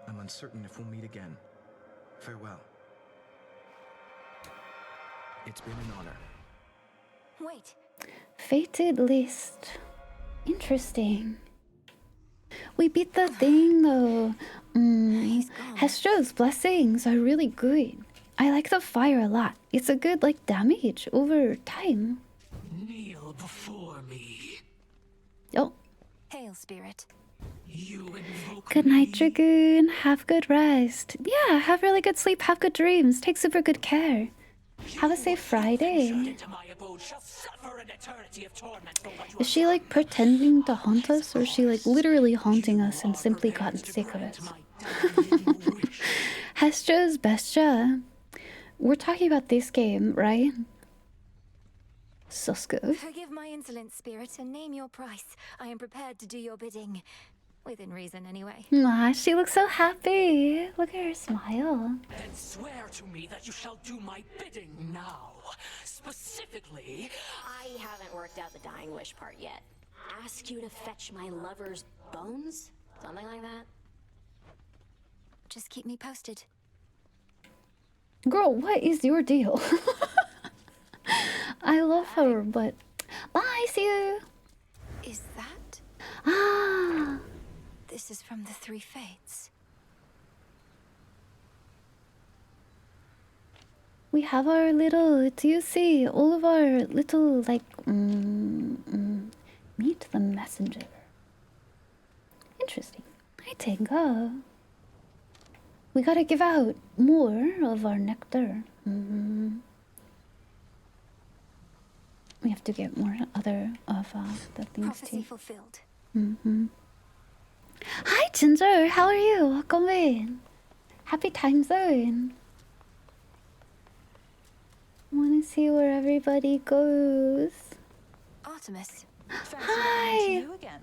I'm uncertain if we'll meet again. Farewell. It's been an honor. Wait. Fated list. Interesting. We beat the thing though. Hestra's blessings are really good. I like the fire a lot. It's a good like damage over time. Kneel before me. Oh. Hail, spirit. Good night, Dragoon. Have good rest. Yeah, have really good sleep. Have good dreams. Take super good care. Have a safe Friday. Is she like pretending to haunt us, or is she like literally haunting us and simply gotten sick of it? Hestra's Bestia. We're talking about this game, right? Susko. Forgive my insolence, spirit, and name your price. I am prepared to do your bidding. Within reason, anyway. Aw, she looks so happy. Look at her smile. Then swear to me that you shall do my bidding now. Specifically... I haven't worked out the dying wish part yet. Ask you to fetch my lover's bones? Something like that? Just keep me posted. Girl, what is your deal? I love her, but... Bye, see you! Is that... Ah! This is from the three fates. We have our little... Do you see all of our little, like... meet the messenger. Interesting. Hi, Tenga. We gotta give out more of our nectar. We have to get more other of the things Prophecy too. fulfilled. Hi Ginger, how are you? Welcome in. Happy time zone. Wanna see where everybody goes. Artemis. Hi. You again.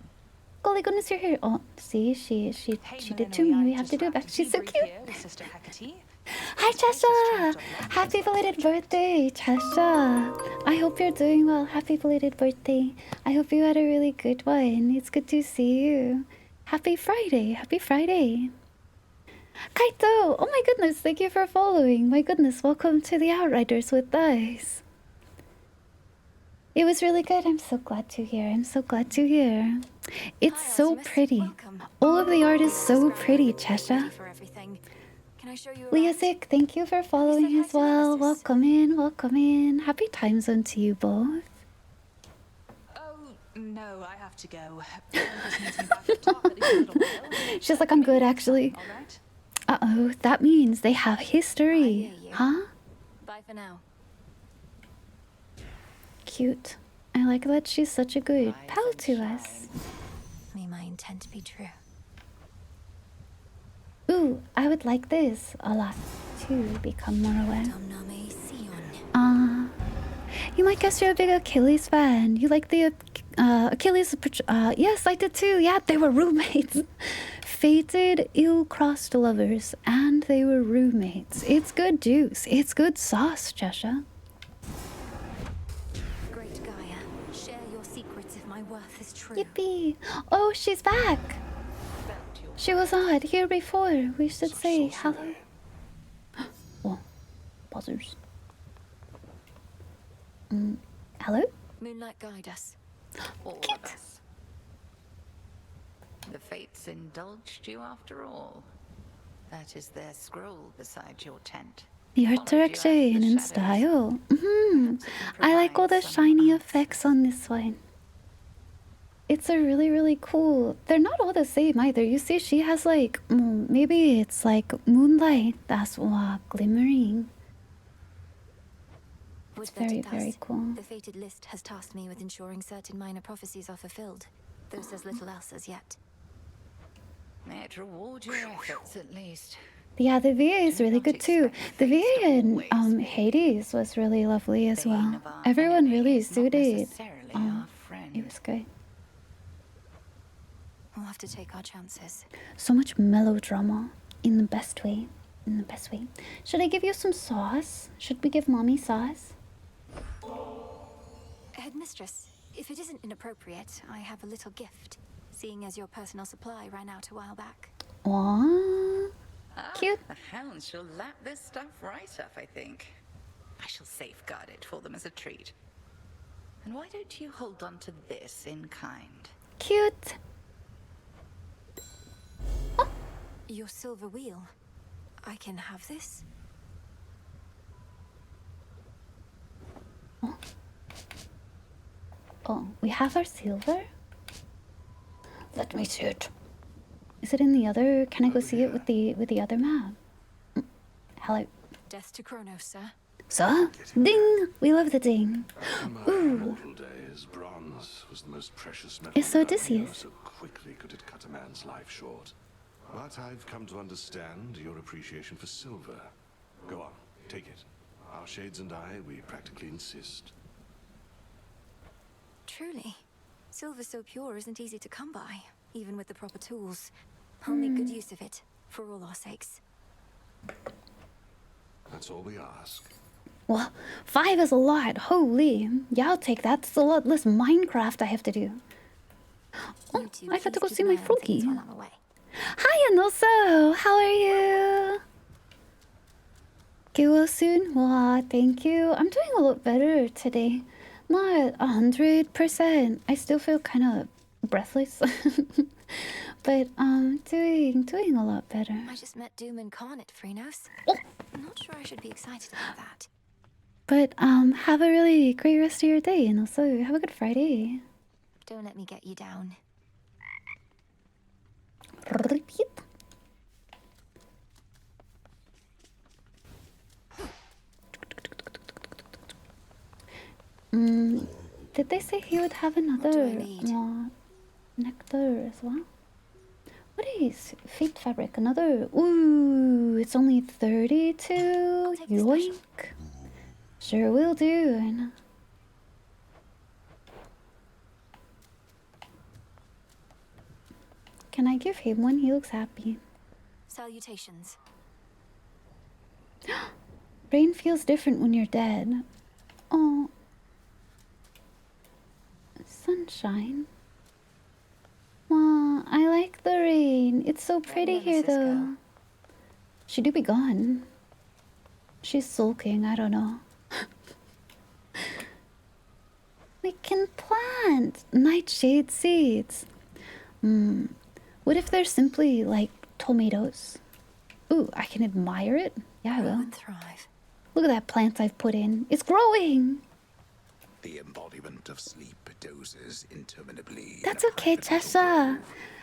Golly goodness, you're here. Oh, see, she did to me. We have to do it back. She's so cute. Hi, Chesha! Happy belated birthday, Chesha! I hope you're doing well. Happy belated birthday. I hope you had a really good one. It's good to see you. Happy Friday. Happy Friday. Kaito! Oh my goodness, thank you for following. My goodness, welcome to the Outriders with us. It was really good. I'm so glad to hear. I'm so glad to hear. It's so pretty. All of the art is so pretty, Chesha. Leasic, thank you for following as well. Welcome in, welcome in. Happy time zone to you both. Oh, no, I have to go. Back at top, at least a little while. She's like, I'm good actually. Uh-oh, that means they have history. Huh? Bye for now. Cute. I like that she's such a good pal to us. May my intent be true. Ooh, I would like this a lot to become more aware. You might guess you're a big Achilles fan. You like the Achilles. Yes, I did too. Yeah, they were roommates. Fated, ill-crossed lovers, and they were roommates. It's good juice. It's good sauce, Chesha. Great Gaia, share your secrets if my worth is true. Yippee! Oh, she's back. She was not here before. We should say hello. Oh, buzzers. Hello? Moonlight guide us. All of us. The fates indulged you after all. That is their scroll beside your tent. The art direction and style. I like all the shiny effects on this one. It's a really, really cool. They're not all the same either. You see, she has like, maybe it's like moonlight that's glimmering. It's very, very cool. The fated list has tasked me with ensuring certain minor prophecies are fulfilled, though says little else as yet. May it reward your efforts at least. Yeah, the VA is really good too. The VA in Hades was really lovely as well. Everyone really suited. It was good. We'll have to take our chances. So much melodrama in the best way. In the best way. Should I give you some sauce? Should we give mommy sauce? Headmistress, if it isn't inappropriate, I have a little gift, seeing as your personal supply ran out a while back. Aww. Cute. The hounds shall lap this stuff right up, I think. I shall safeguard it for them as a treat. And why don't you hold on to this in kind? Cute. Your silver wheel. I can have this? Oh, we have our silver? Let me see it. Is it in the other? Can I go see it with the other map? Hello. Death to Kronos, sir. Sir? Ding! We love the ding. Ooh. Mortal days, bronze was the most precious metal. It's Odysseus. So quickly could it cut a man's life short. But I've come to understand your appreciation for silver. Go on, take it. Our shades and I, we practically insist. Truly. Silver so pure isn't easy to come by, even with the proper tools. I'll make good use of it, for all our sakes. That's all we ask. Well, 5 is a lot. Holy. Yeah, I'll take that. It's a lot less Minecraft I have to do. Oh, I got to go see my froggy. Hi, Anoso. How are you? Get well soon. Wow, thank you. I'm doing a lot better today. Not 100%. I still feel kind of breathless. But doing a lot better. I just met Doom Incarnate, Phrenos. I'm not sure I should be excited about that. But have a really great rest of your day, and also have a good Friday. Don't let me get you down. Repeat. Did they say he would have another nectar as well? What is fate fabric? Another. Ooh, it's only 32. Yoink. Sure will do. Can I give him one? He looks happy. Salutations. Rain feels different when you're dead. Oh. Sunshine. Aw, I like the rain. It's so pretty here though. She do be gone. She's sulking, I don't know. We can plant nightshade seeds. What if they're simply like tomatoes? Ooh, I can admire it. Yeah, I will. Thrive. Look at that plant I've put in. It's growing. The embodiment of sleep dozes interminably. That's okay, Tessa.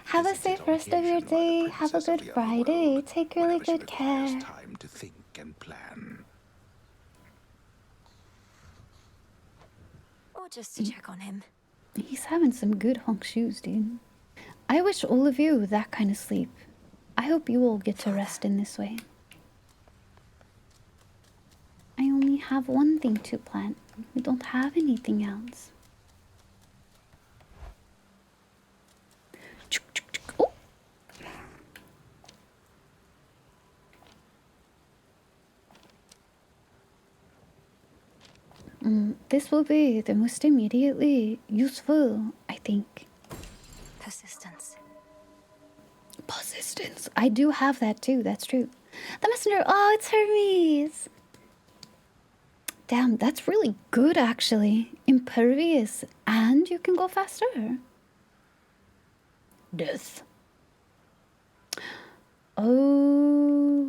Have a safe rest of your day. Have a good Friday. Take really good care. Time to think and plan. Or just to check on him. He's having some good hunk shoes, dude. I wish all of you that kind of sleep. I hope you all get to rest in this way. I only have one thing to plant. We don't have anything else. Oh. This will be the most immediately useful, I think. Persistence. Persistence. I do have that too, that's true. The messenger. Oh, it's Hermes. Damn, that's really good actually. Impervious, and you can go faster. Death. Oh,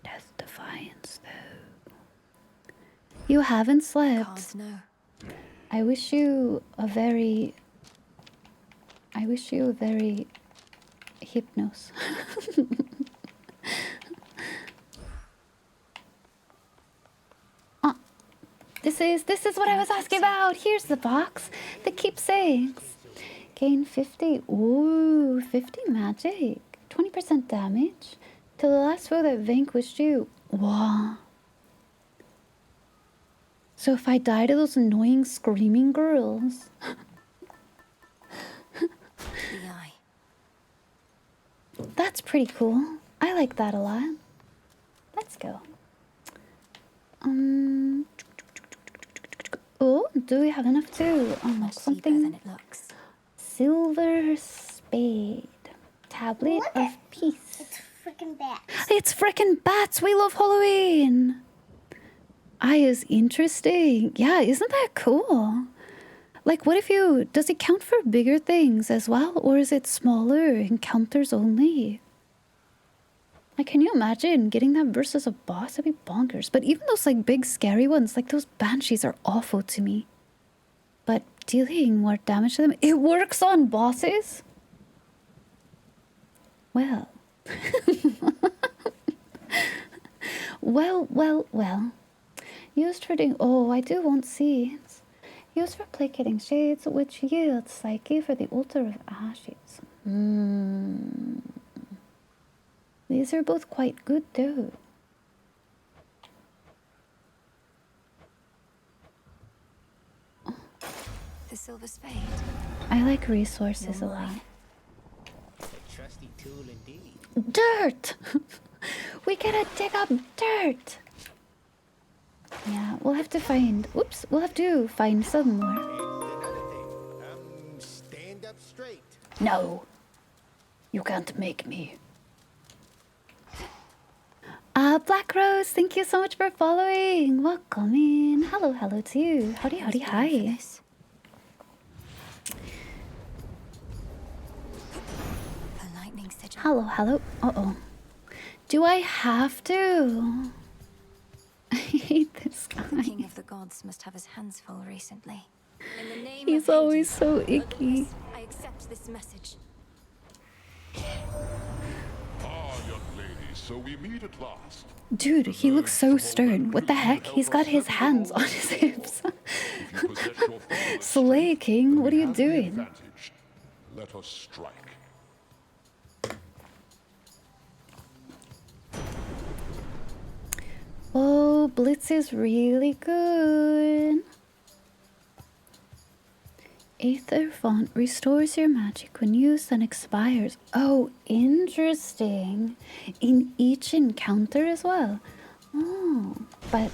Death Defiance though. You haven't slept. I wish you a very hypnos. This is what I was asking about. Here's the box. The keepsakes. Gain 50. Ooh, 50 magic. 20% damage to the last foe that vanquished you. Wow. So if I die to those annoying screaming girls. That's pretty cool. I like that a lot. Let's go. Oh, do we have enough to unlock something? Silver spade. Tablet of peace. It's freaking bats. It's freaking bats. We love Halloween. Is interesting. Yeah, isn't that cool? Like, what if you... Does it count for bigger things as well? Or is it smaller encounters only? Like, can you imagine getting that versus a boss? That'd be bonkers. But even those, like, big scary ones, like those banshees are awful to me. But dealing more damage to them, it works on bosses? Well. well. Used for doing... Oh, I do want seeds. Used for placating shades, which yields Psyche for the altar of ashes. These are both quite good, though. The silver spade. I like resources a lot. A trusty tool indeed. Dirt! We gotta dig up dirt! Yeah, we'll have to find... Oops, we'll have to find some more. Another thing. Stand up straight. No. You can't make me. Black Rose, thank you so much for following. Welcome in. Hello to you. Howdy, hi. Hello. Uh-oh. Do I have to? I hate this guy. The king of the gods must have his hands full recently. In the name He's of always Hades, so icky. I accept this message. Ah, young ladies, So we meet at last. Dude, he looks so stern. What the heck? He's got his hands on his hips. Slay, King, what are you doing? Let us strike. Oh, Blitz is really good. Aether Font restores your magic when used and expires. Oh, interesting. In each encounter as well. Oh, but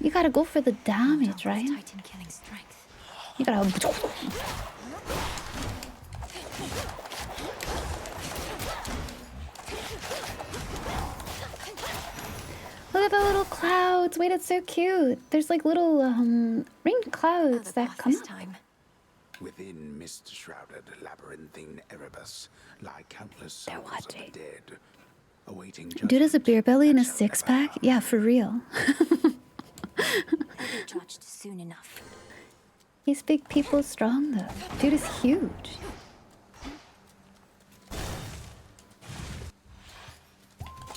you gotta go for the damage, right? You gotta... Look at the little clouds. Wait, it's so cute. There's like little rain clouds that come up. Within mist-shrouded labyrinthine Erebus lie countless souls of the dead, awaiting judgment. Dude has a beer belly and a six-pack? Yeah, for real. He'll be judged soon enough. He's big people strong though. Dude is huge.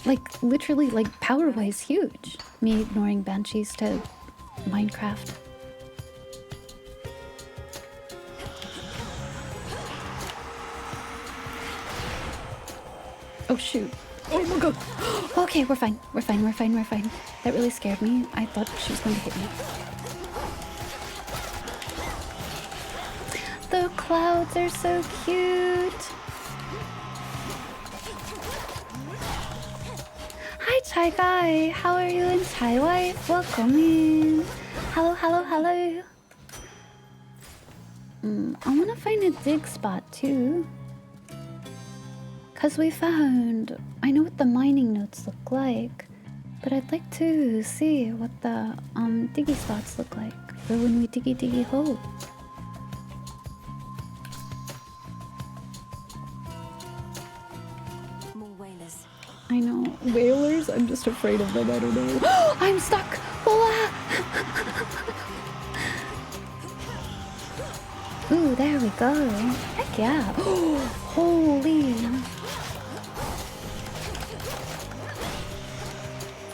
Like, literally, like, power-wise huge. Me ignoring Banshees to Minecraft. Oh, shoot. Oh my god. Okay, we're fine. We're fine, we're fine, we're fine. That really scared me. I thought she was going to hit me. The clouds are so cute. Hi, Chai Guy. How are you and Chai Wife? Welcome in. Hello, hello, hello. I want to find a dig spot too. Because we found... I know what the mining notes look like. But I'd like to see what the diggy spots look like for when we diggy hole. I know. Whalers? I'm just afraid of them. I don't know. I'm stuck! Ooh, there we go. Heck yeah. Holy.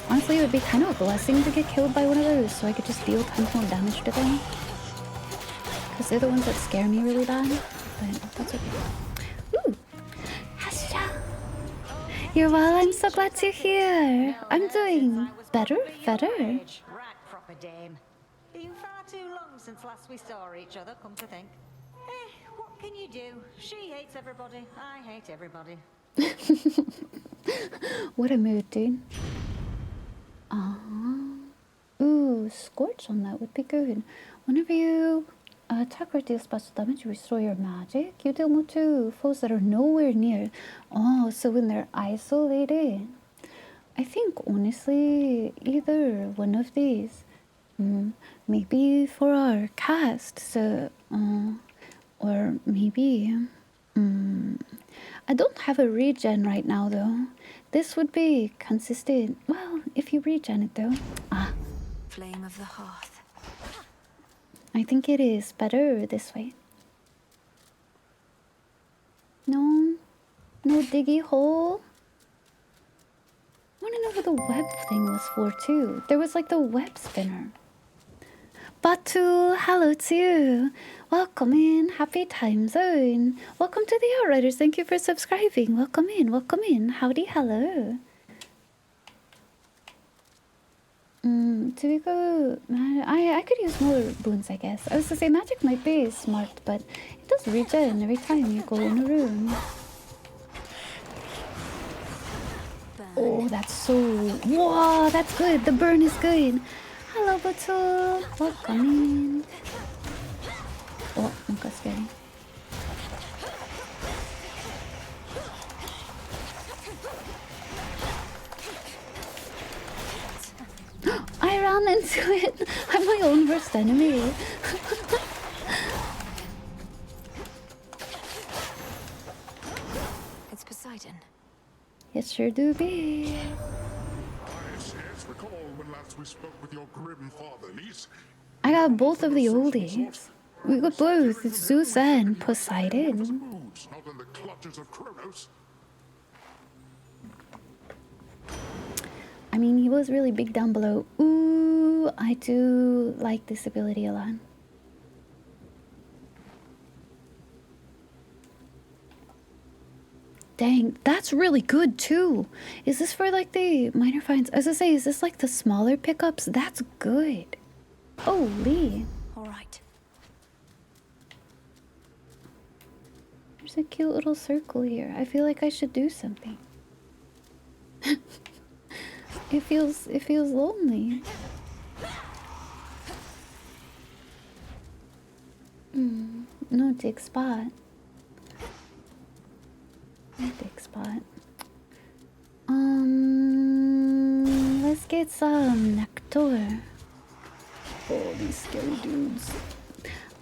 Honestly, it would be kind of a blessing to get killed by one of those so I could just deal tons more damage to them. Because they're the ones that scare me really bad. But that's okay. Ooh. You're well, I'm so glad to hear. I'm doing better. Right, proper dame. Been far too long since last we saw each other, come to think. What can you do? She hates everybody, I hate everybody. What a mood, dude. Ooh, Scorch on that would be good. Whenever you attack or deal special damage, you restore your magic. You deal more to foes that are nowhere near. Oh, so when they're isolated. I think, honestly, either one of these. Maybe for our cast, so... or maybe... I don't have a regen right now, though. This would be consistent. Well, if you regen it, though. Flame of the hearth. I think it is better this way. No diggy hole. I want to know what the web thing was for too. There was like the web spinner. Batu, hello to you. Welcome in. Happy time zone. Welcome to the Outriders. Thank you for subscribing. Welcome in. Welcome in. Howdy, hello. Do we go... I could use more boons, I guess. I was to say magic might be smart, but it does regen every time you go in a room. Oh, that's so... Whoa, that's good. The burn is good. Hello, Batul. Welcome in. Oh, that got scary. I ran into it. I'm my own worst enemy. It's Poseidon. It sure do be. Yes, recall when last we spoke with your grim father, niece. I got both of the oldies. We got both Zeus and Poseidon. Not in the clutches of Kronos. mean, he was really big down below. Ooh, I do like this ability a lot. Dang, that's really good too. Is this for like the minor finds? As I say, is this like the smaller pickups? That's good. Holy. All right. There's a cute little circle here. I feel like I should do something. It feels lonely. No dig spot. No dig spot. Let's get some nectar. Oh, these scary dudes.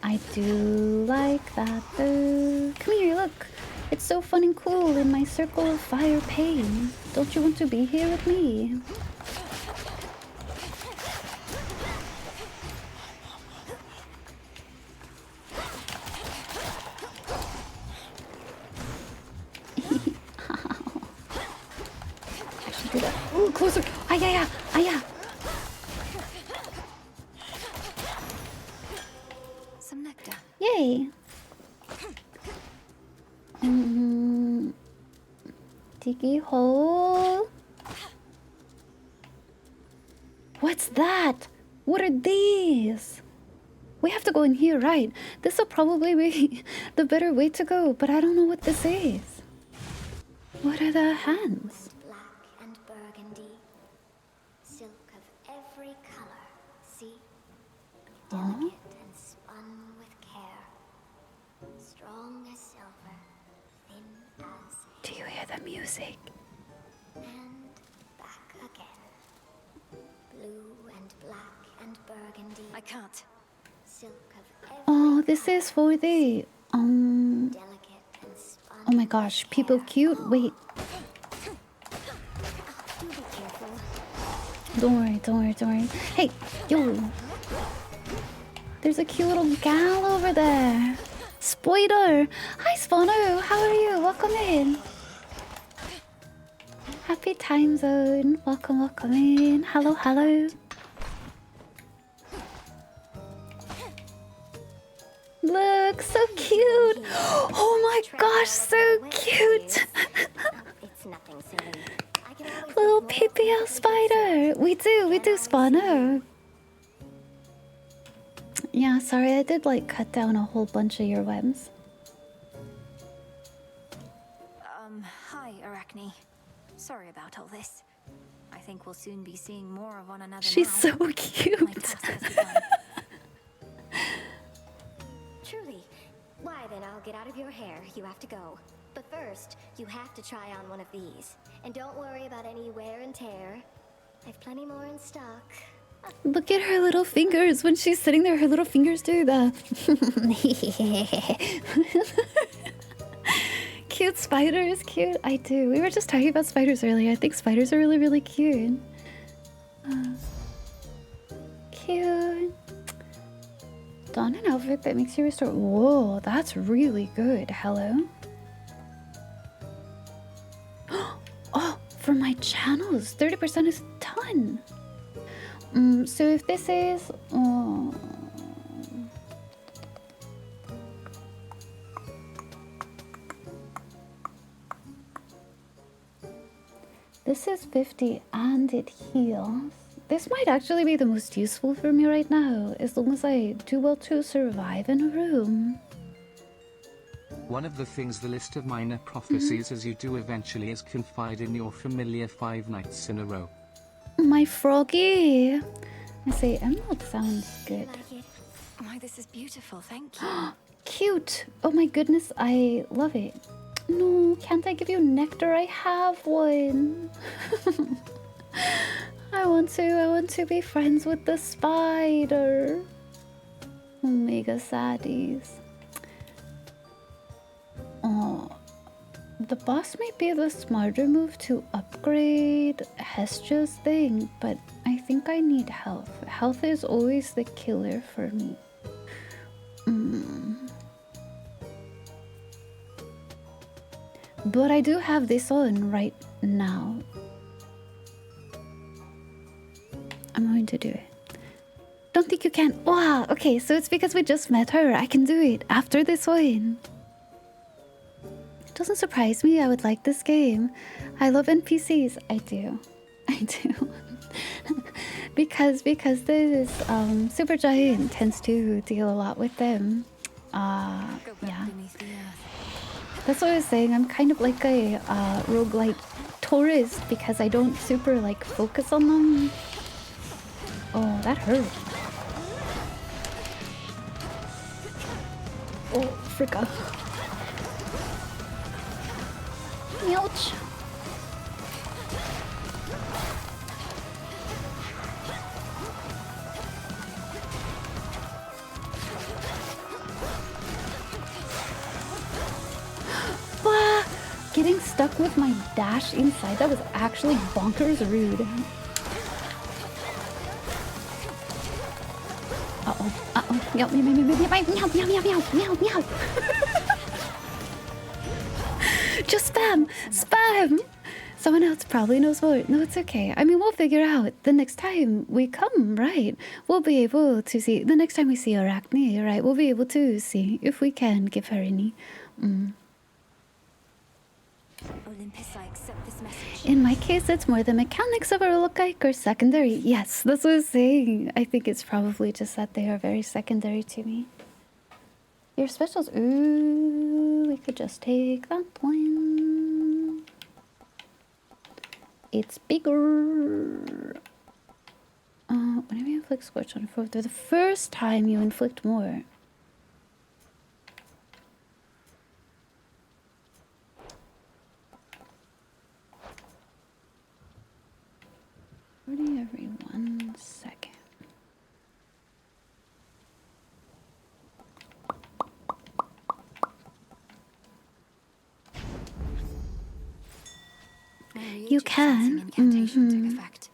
I do like that though. Come here, look. It's so fun and cool in my circle of fire pain. Don't you want to be here with me? I should do that. Ooh, closer. Ayaya, ayah. Some nectar. Yay. Tiki hole. What's that? What are these? We have to go in here, right? This will probably be the better way to go, but I don't know what this is. What are the hands? Black and burgundy. Silk of every color. See? Delicate and spun with care. Strong as silver. Thin as... Do you hear the music? And back again. Blue and black and burgundy. I can't. Silk of every Oh, this is for the delicate and spun. oh my gosh, people cute. Wait. Do be careful. Don't worry, don't worry, don't worry. Hey, yo. There's a cute little gal over there. Spoiler. Hi, Spawno. How are you? Welcome in. Happy time zone. Welcome, welcome in. Hello, hello. Look, so cute. Oh my gosh, so cute. It's nothing silly. I can always Little PPL spider. We do, Spawno. Yeah, sorry, I did like cut down a whole bunch of your webs. Hi, Arachne. Sorry about all this. I think we'll soon be seeing more of one another. She's now. so cute. My task has begun. Truly. Why then, I'll get out of your hair. You have to go. But first, you have to try on one of these. And don't worry about any wear and tear. I've plenty more in stock. Look at her little fingers when she's sitting there. Her little fingers do the cute spiders. Cute. I do. We were just talking about spiders earlier. I think spiders are really, really cute. Cute. Don an outfit that makes you restore. Whoa, that's really good. Hello. Oh, for my channels, 30% is done. So if this is this is 50 and it heals. This might actually be the most useful for me right now, as long as I do well to survive in a room. One of the things the list of minor prophecies as you do eventually is confide in your familiar 5 nights in a row. My froggy. I say emerald sounds good. Like it? Why, this is beautiful. Thank you. Cute. Oh my goodness, I love it. No, can't I give you nectar? I have one. I want to be friends with the spider. Omega saddies. Oh, the boss might be the smarter move to upgrade Hestia's thing, but I think I need health. Health is always the killer for me. But I do have this on right now. I'm going to do it. Don't think you can. Wow, okay, so it's because we just met her. I can do it after this one. It doesn't surprise me. I would like this game. I love NPCs. I do. I do. because this Supergiant tends to deal a lot with them. Yeah. That's what I was saying. I'm kind of like a roguelite tourist because I don't super like focus on them. Oh, that hurt. Oh, fricka. Ouch. Bah! Getting stuck with my dash inside, that was actually bonkers rude. Uh-oh, uh-oh. Meow, meow, meow, meow, meow, meow, meow, meow, meow, meow. Just spam! Spam! Someone else probably knows more. No, it's okay. I mean, we'll figure out the next time we come, right? We'll be able to see... The next time we see Arachne, right? We'll be able to see if we can give her any... Olympus, I accept this message. In my case, it's more the mechanics of our lookalike are secondary. Yes, that's what I was saying. I think it's probably just that they are very secondary to me. Your specials... Ooh, we could just take that one. It's bigger. Whenever you inflict scorch on a foe, the first time you inflict more. Every 1 second. You can. Incantation took effect.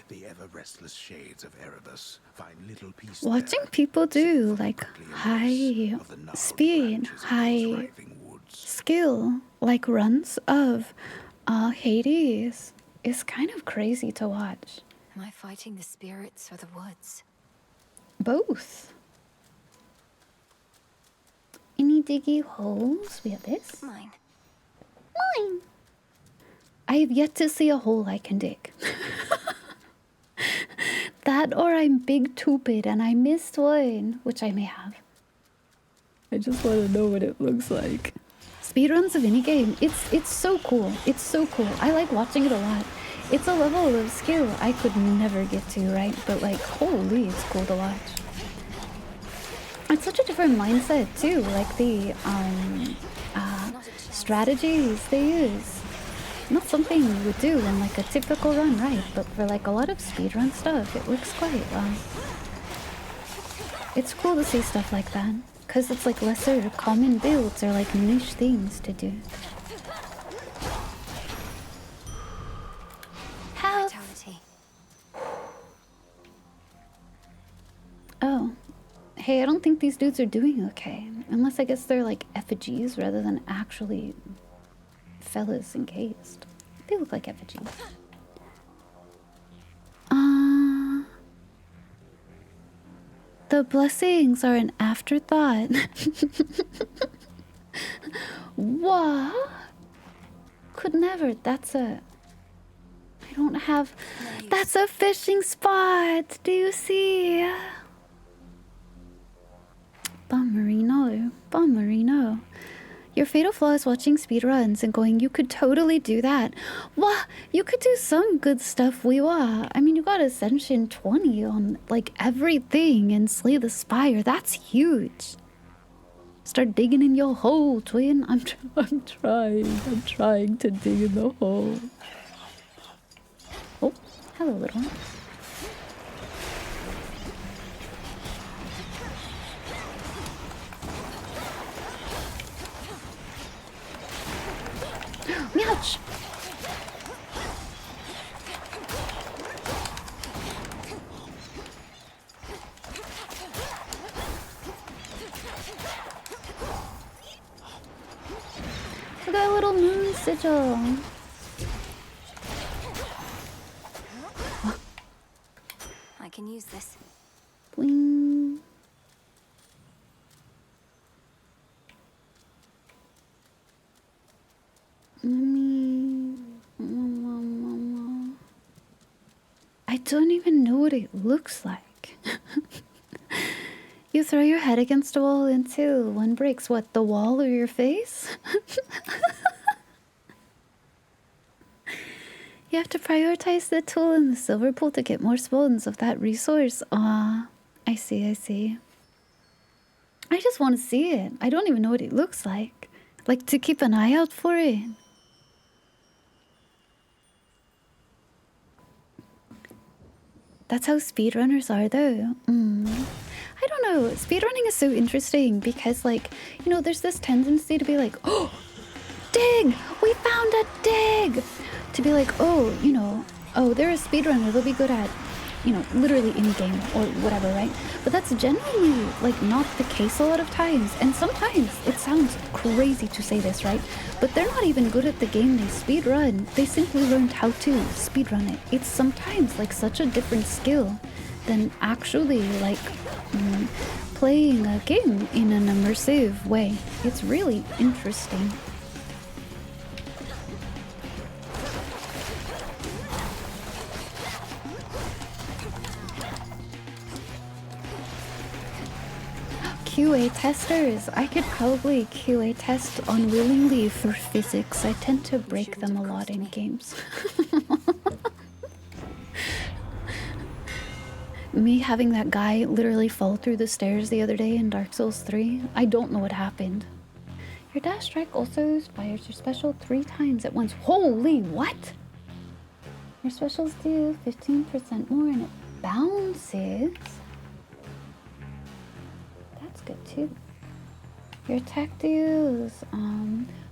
The ever-restless shades of Erebus find little peace Watching people do like high speed, high skill, like runs of Hades is kind of crazy to watch. Am I fighting the spirits or the woods? Both. Any diggy holes? We have this. Mine. Mine. I have yet to see a hole I can dig. That or I'm big stupid and I missed one, which I may have. I just want to know what it looks like. Speedruns of any game, it's so cool. It's so cool. I like watching it a lot. It's a level of skill I could never get to, right? But like, holy, it's cool to watch. It's such a different mindset too, like the strategies they use. Not something you would do in like a typical run, right? But for like a lot of speedrun stuff, it works quite well. It's cool to see stuff like that, because it's like lesser common builds or like niche things to do. Health. Oh. Hey, I don't think these dudes are doing okay. Unless I guess they're like effigies rather than actually fellas encased. They look like effigies. The blessings are an afterthought. What? Could never. That's a... I don't have... That's a fishing spot! Do you see? Bummerino. Bummerino. Your fatal flaw is watching speedruns and going, you could totally do that. Wah! You could do some good stuff, Weewa. I mean, you got Ascension 20 on, like, everything and Slay the Spire. That's huge. Start digging in your hole, twin. I'm trying to dig in the hole. Oh, hello, little one. Ouch! Look at that little moon sigil. Let me... I don't even know what it looks like. You throw your head against a wall until one breaks what, the wall or your face? You have to prioritize the tool and the silver pool to get more spawns of that resource. Ah, I see, I see. I just want to see it. I don't even know what it looks like. Like, to keep an eye out for it. That's how speedrunners are, though. I don't know. Speedrunning is so interesting because, like, you know, there's this tendency to be like, oh, dig! We found a dig! To be like, oh, you know, oh, they're a speedrunner. They'll be good at, you know, literally in-game or whatever, right? But that's generally, like, not the case a lot of times. And sometimes it sounds crazy to say this, right? But they're not even good at the game they speedrun. They simply learned how to speedrun it. It's sometimes, like, such a different skill than actually, like, playing a game in an immersive way. It's really interesting. QA testers. I could probably QA test unwillingly for physics. I tend to break them a lot in games. Me having that guy literally fall through the stairs the other day in Dark Souls 3. I don't know what happened. Your dash strike also fires your special 3 times at once. Holy what? Your specials do 15% more and it bounces. That's good too. Your attack deals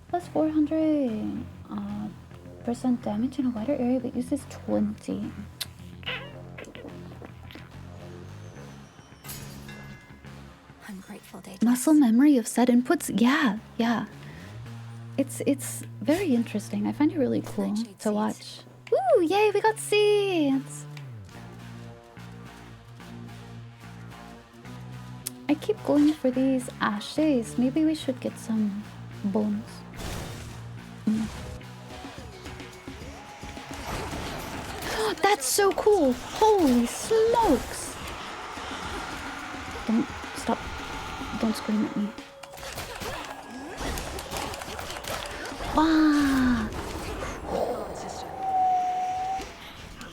plus 400% damage in a wider area but uses 20. Ungrateful day. Muscle memory of set inputs. Yeah. It's very interesting. I find it really cool to watch. Ooh, yay, we got seeds! I keep going for these ashes. Maybe we should get some bones. That's so cool! Holy smokes! Don't stop. Don't scream at me. Wow!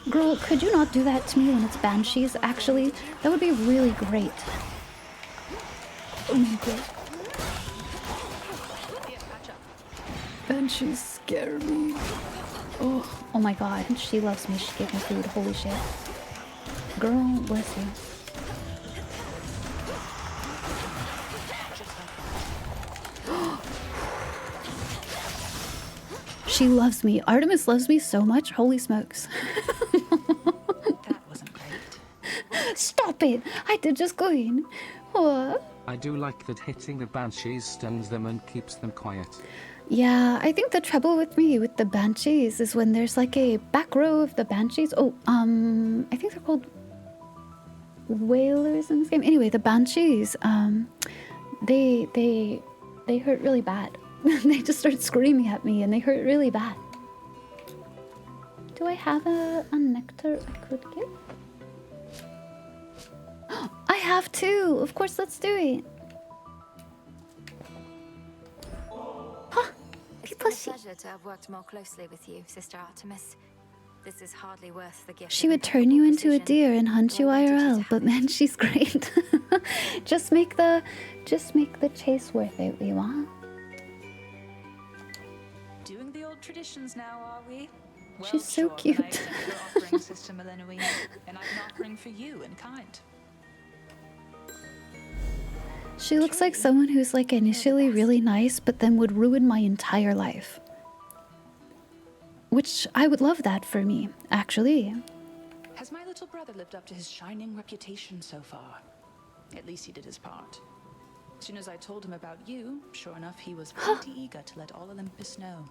Girl, could you not do that to me when it's banshees? Actually, that would be really great. Oh my god. Banshees scare me. Oh my god, she loves me. She gave me food. Holy shit. Girl, bless you. She loves me. Artemis loves me so much. Holy smokes. That wasn't great. Stop it! I did just go in. What? I do like that hitting the banshees stuns them and keeps them quiet. Yeah, I think the trouble with me with the banshees is when there's like a back row of the banshees. Oh, I think they're called whalers in this game. Anyway, the banshees, they hurt really bad. They just start screaming at me and they hurt really bad. Do I have a nectar I could give? I have two! Of course, let's do it. Huh, It's been a pleasure to have worked more closely with you, Sister Artemis. This is hardly worth the gift. She would turn you into a deer and hunt you IRL, but man, she's great. just make the chase worth it, we want. Doing the old traditions now, are we? Well, She's so cute. Then I accept your offering, Sister Millennium, and I've an offering for you in kind. She looks like someone who's like initially really nice, but then would ruin my entire life. Which I would love that for me, actually. Has my little brother lived up to his shining reputation so far? At least he did his part. As soon as I told him about you, sure enough, he was plenty eager to let all Olympus know.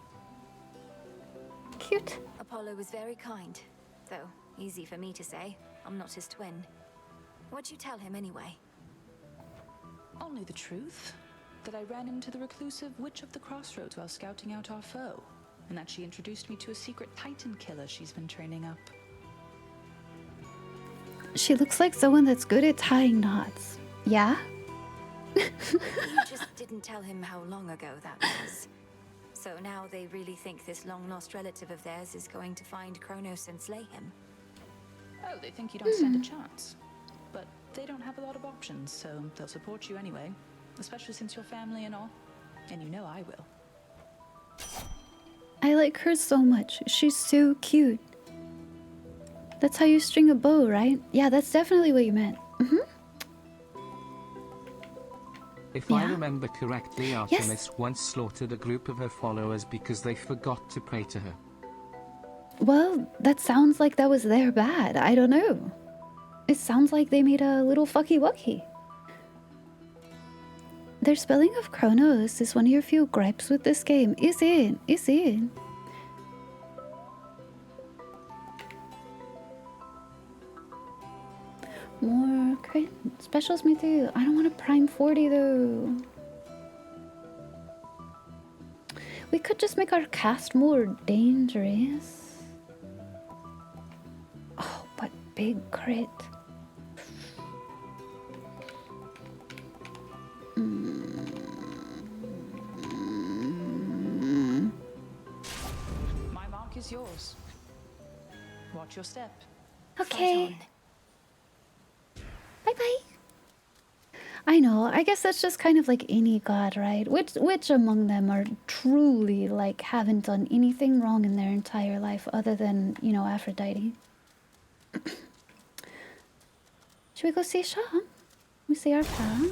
Cute. Apollo was very kind, though easy for me to say. I'm not his twin. What'd you tell him anyway? Only the truth. That I ran into the reclusive Witch of the Crossroads while scouting out our foe. and that she introduced me to a secret Titan killer she's been training up. She looks like someone that's good at tying knots. Yeah? You just didn't tell him how long ago that was. So now they really think this long-lost relative of theirs is going to find Kronos and slay him. Oh, they think you don't stand a chance. But they don't have a lot of options, so they'll support you anyway. Especially since you're family and all. And you know I will. I like her so much. She's so cute. That's how you string a bow, right? Yeah, that's definitely what you meant. If I remember correctly, Artemis once slaughtered a group of her followers because they forgot to pray to her. Well, that sounds like that was their bad. I don't know. It sounds like they made a little fucky wucky. Their spelling of Kronos is one of your few gripes with this game. Is it? Is it? More crit specials me too. I don't want a prime 40 though. We could just make our cast more dangerous. Oh, but big crit. My mark is yours. Watch your step. Okay. Bye-bye. I know, I guess that's just kind of like any god, right? Which among them are truly, like, haven't done anything wrong in their entire life other than, you know, Aphrodite? Should we go see Sean? We see our pal?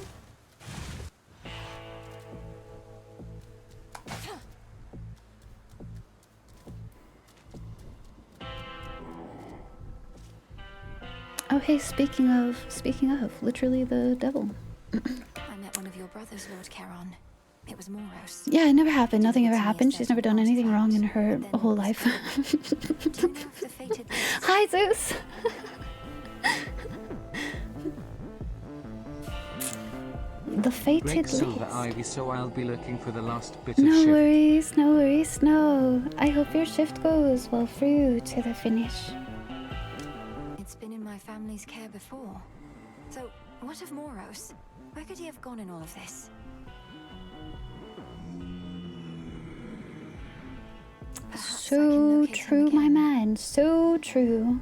Oh hey, speaking of, literally the devil. I met one of your brothers, Lord Charon. It was Moros. Yeah, it never happened. Nothing ever happened. She's never done anything wrong in her whole life. Hi, Zeus! The fated Break silver leaves. ivy, so I'll be looking for the last bit of No shift. worries, no worries, no. I hope your shift goes well for you to the finish. It's been in my family's care before. So, what of Moros? Where could he have gone in all of this? So true, my man. So true.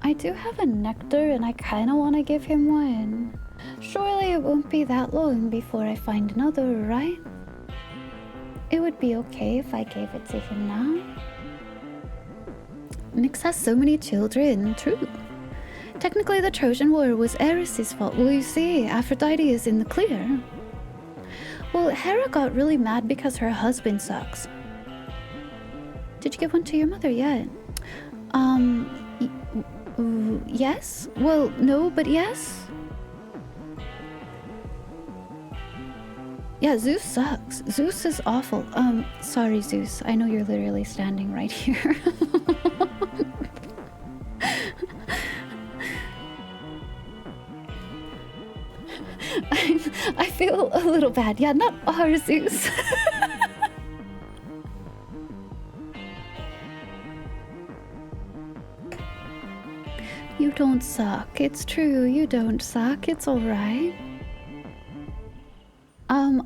I do have a nectar and I kind of want to give him one. Surely it won't be that long before I find another, right? It would be okay if I gave it to him now. Nyx has so many children, true. Technically the Trojan War was Ares' fault. Well, you see, Aphrodite is in the clear. Well, Hera got really mad because her husband sucks. Did you give one to your mother yet? Yes? Well, no, but yes? Yeah, Zeus sucks. Zeus is awful. Sorry, Zeus. I know you're literally standing right here. I feel a little bad. Yeah, not our Zeus. You don't suck. It's true. You don't suck. It's alright.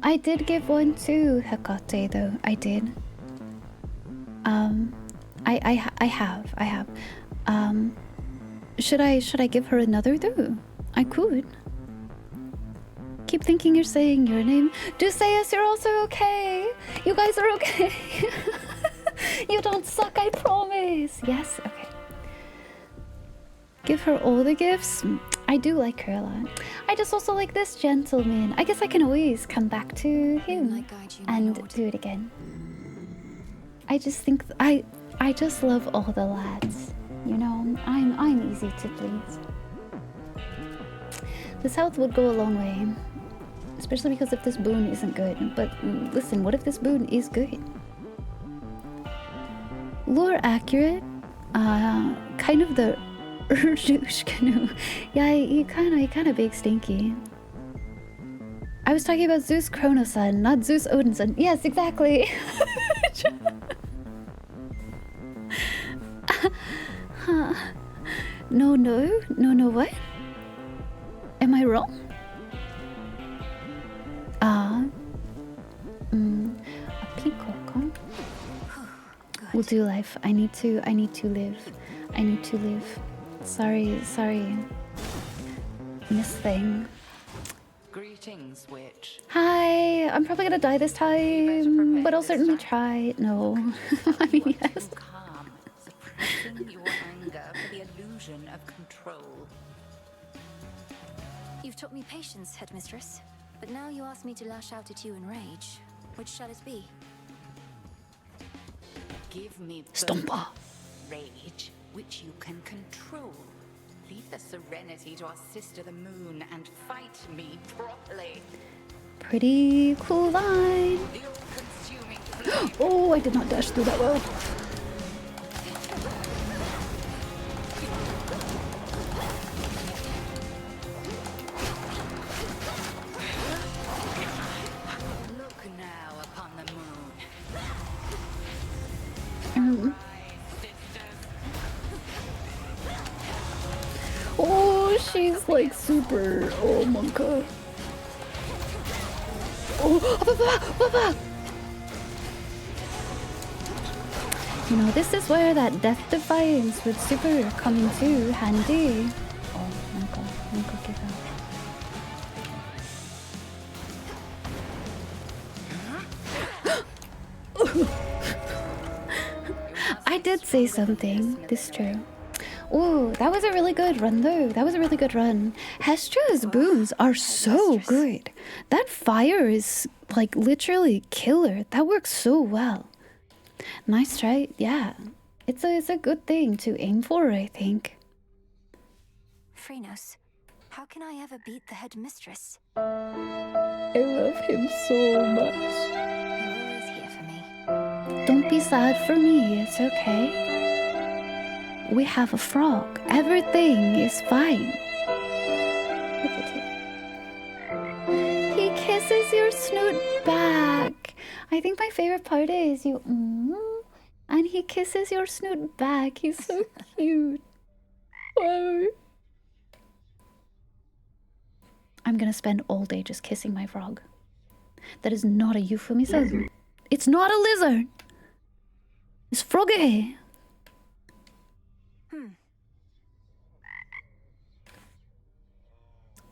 I did give one to Hecate though. I did. I have. Should I give her another though? I could. Keep thinking you're saying your name. Do say yes, you're also okay. You guys are okay. You don't suck, I promise. Yes, okay. Give her all the gifts. I do like her a lot. I just also like this gentleman. I guess I can always come back to him and do it again. I just think I just love all the lads. You know, I'm easy to please. The South would go a long way. Especially because if this boon isn't good. But listen, what if this boon is good? Lore accurate. Kind of the douche canoe. Yeah, he kind of big stinky. I was talking about Zeus Kronos son, not Zeus Odin's son. Yes, exactly. Huh. No, what? Am I wrong? A peacock, huh? We'll do life. I need to live. I need to live. Sorry. Miss Thing. Greetings, witch. Hi, I'm probably gonna die this time, but I'll certainly try. No. I mean, yes. Calm, suppressing your anger for the illusion of control. You've taught me patience, headmistress. But now you ask me to lash out at you in rage. Which shall it be? Give me Stomper. Rage, which you can control. Leave the serenity to our sister the moon and fight me properly. Pretty cool line. Oh, I did not dash through that well. Look now upon the moon. Oh, she's like super. Oh, Monka. Oh, you know, this is where that death defiance would super come into handy. Oh, Monka, give out. I did say something. This is true. Oh, that was a really good run, though. That was a really good run. Hestra's boons are so good. That fire is, like, literally killer. That works so well. Nice try. Yeah. It's a good thing to aim for, I think. Phrynos, how can I ever beat the headmistress? I love him so much. You're always here for me. Don't be sad for me. It's okay. We have a frog. Everything is fine. Look at him. He kisses your snoot back. I think my favorite part is you and he kisses your snoot back. He's so cute. Oh. I'm gonna spend all day just kissing my frog. That is not a euphemism. It's not a lizard. It's froggy.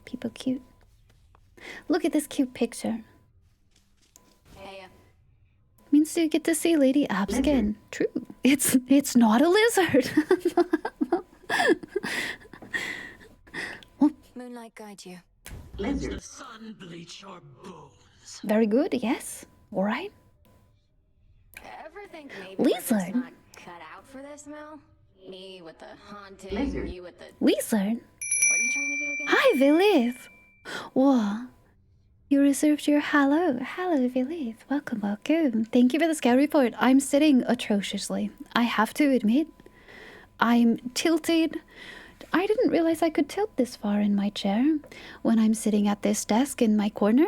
People cute. Look at this cute picture. Hey, Means you get to see Lady Abs again. True. It's not a lizard. Moonlight guide you. Let the sun bleach your bones. Very good. Yes. All right. Ever think maybe we're just Lizard. not cut out for this, Mel? Me with the haunting, you with the... Lizard. What are you trying to do again? Hi, Vilith. Whoa. You reserved your hello. Hello, Vilith. Welcome, welcome. Thank you for the scout report. I'm sitting atrociously. I have to admit. I'm tilted. I didn't realize I could tilt this far in my chair when I'm sitting at this desk in my corner,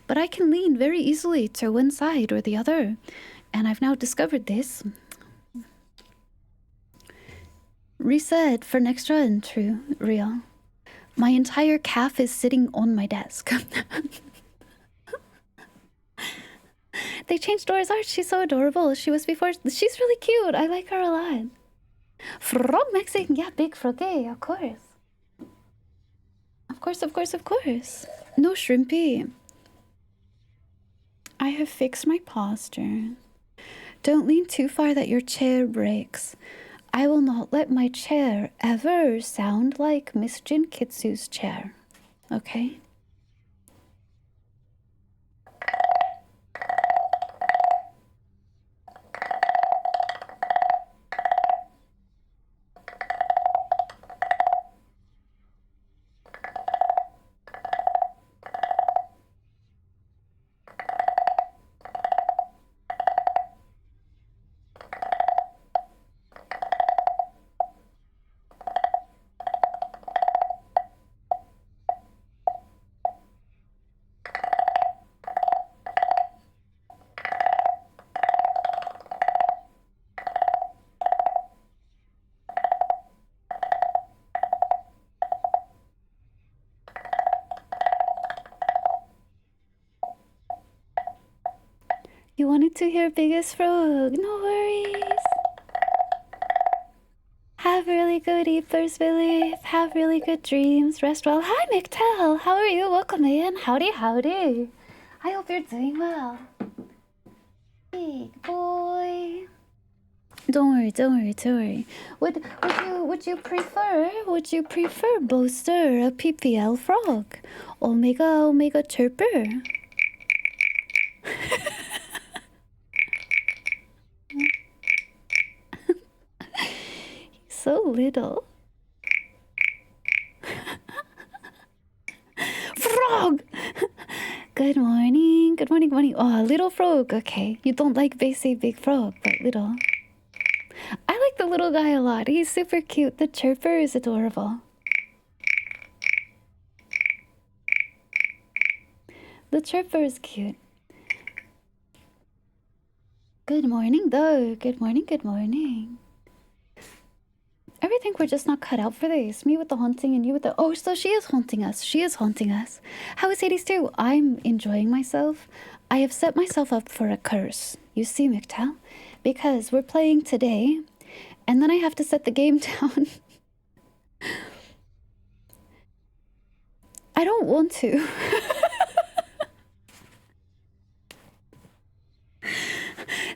but I can lean very easily to one side or the other, and I've now discovered this. Reset for next run. True. Real. My entire calf is sitting on my desk. They changed Dora's art. She's so adorable. She was before. She's really cute. I like her a lot. Frog Mexican. Yeah, big froggy. Of course. Of course. No shrimpy. I have fixed my posture. Don't lean too far that your chair breaks. I will not let my chair ever sound like Miss Jinkitsu's chair. Okay? You wanted to hear Biggest Frog. No worries. Have really good eepers, Billy. Have really good dreams. Rest well. Hi, McTell. How are you? Welcome in. Howdy, howdy. I hope you're doing well. Big boy. Don't worry, don't worry, don't worry. Would you prefer Boaster, a PPL frog? Omega chirper. So little. Frog! Good morning, good morning, morning. Oh, little frog. Okay, you don't like basic big frog, but little. I like the little guy a lot. He's super cute. The chirper is adorable. The chirper is cute. Good morning, though. Good morning, good morning. I really think we're just not cut out for this. Me with the haunting and you with the... Oh, so she is haunting us. She is haunting us. How is Hades too? I'm enjoying myself. I have set myself up for a curse. You see, McTow? Because we're playing today, and then I have to set the game down. I don't want to.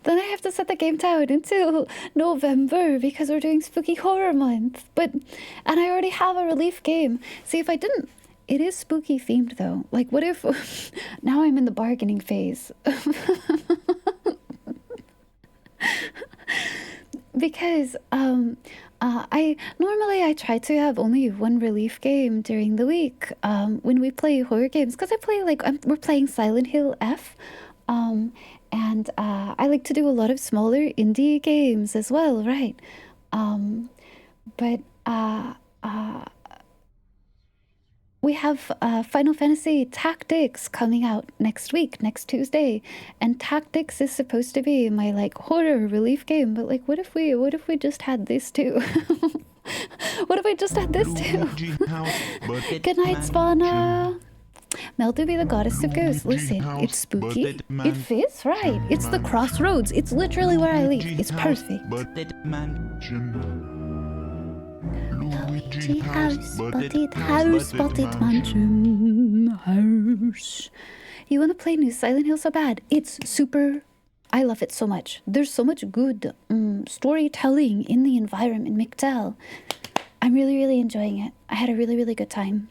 Then I have to set the game down until November because we're doing Spooky Horror Month. And I already have a relief game. See, if I didn't... It is spooky themed though. Like, what if... Now I'm in the bargaining phase. Because I try to have only one relief game during the week when we play horror games, because I play we're playing Silent Hill F, and I like to do a lot of smaller indie games as well, right? We have Final Fantasy Tactics coming out next week, next Tuesday, and Tactics is supposed to be my horror relief game. But what if we just had this too? What if we just had this too? Good night, Spawner. Mel to be the goddess of ghosts. Listen, it's spooky. It fits right. It's the crossroads. It's literally where I live. It's perfect. Luigi house, spotted mansion, house. You want to play new Silent Hill so bad? It's super... I love it so much. There's so much good storytelling in the environment, McDowell. I'm really, really enjoying it. I had a really, really good time.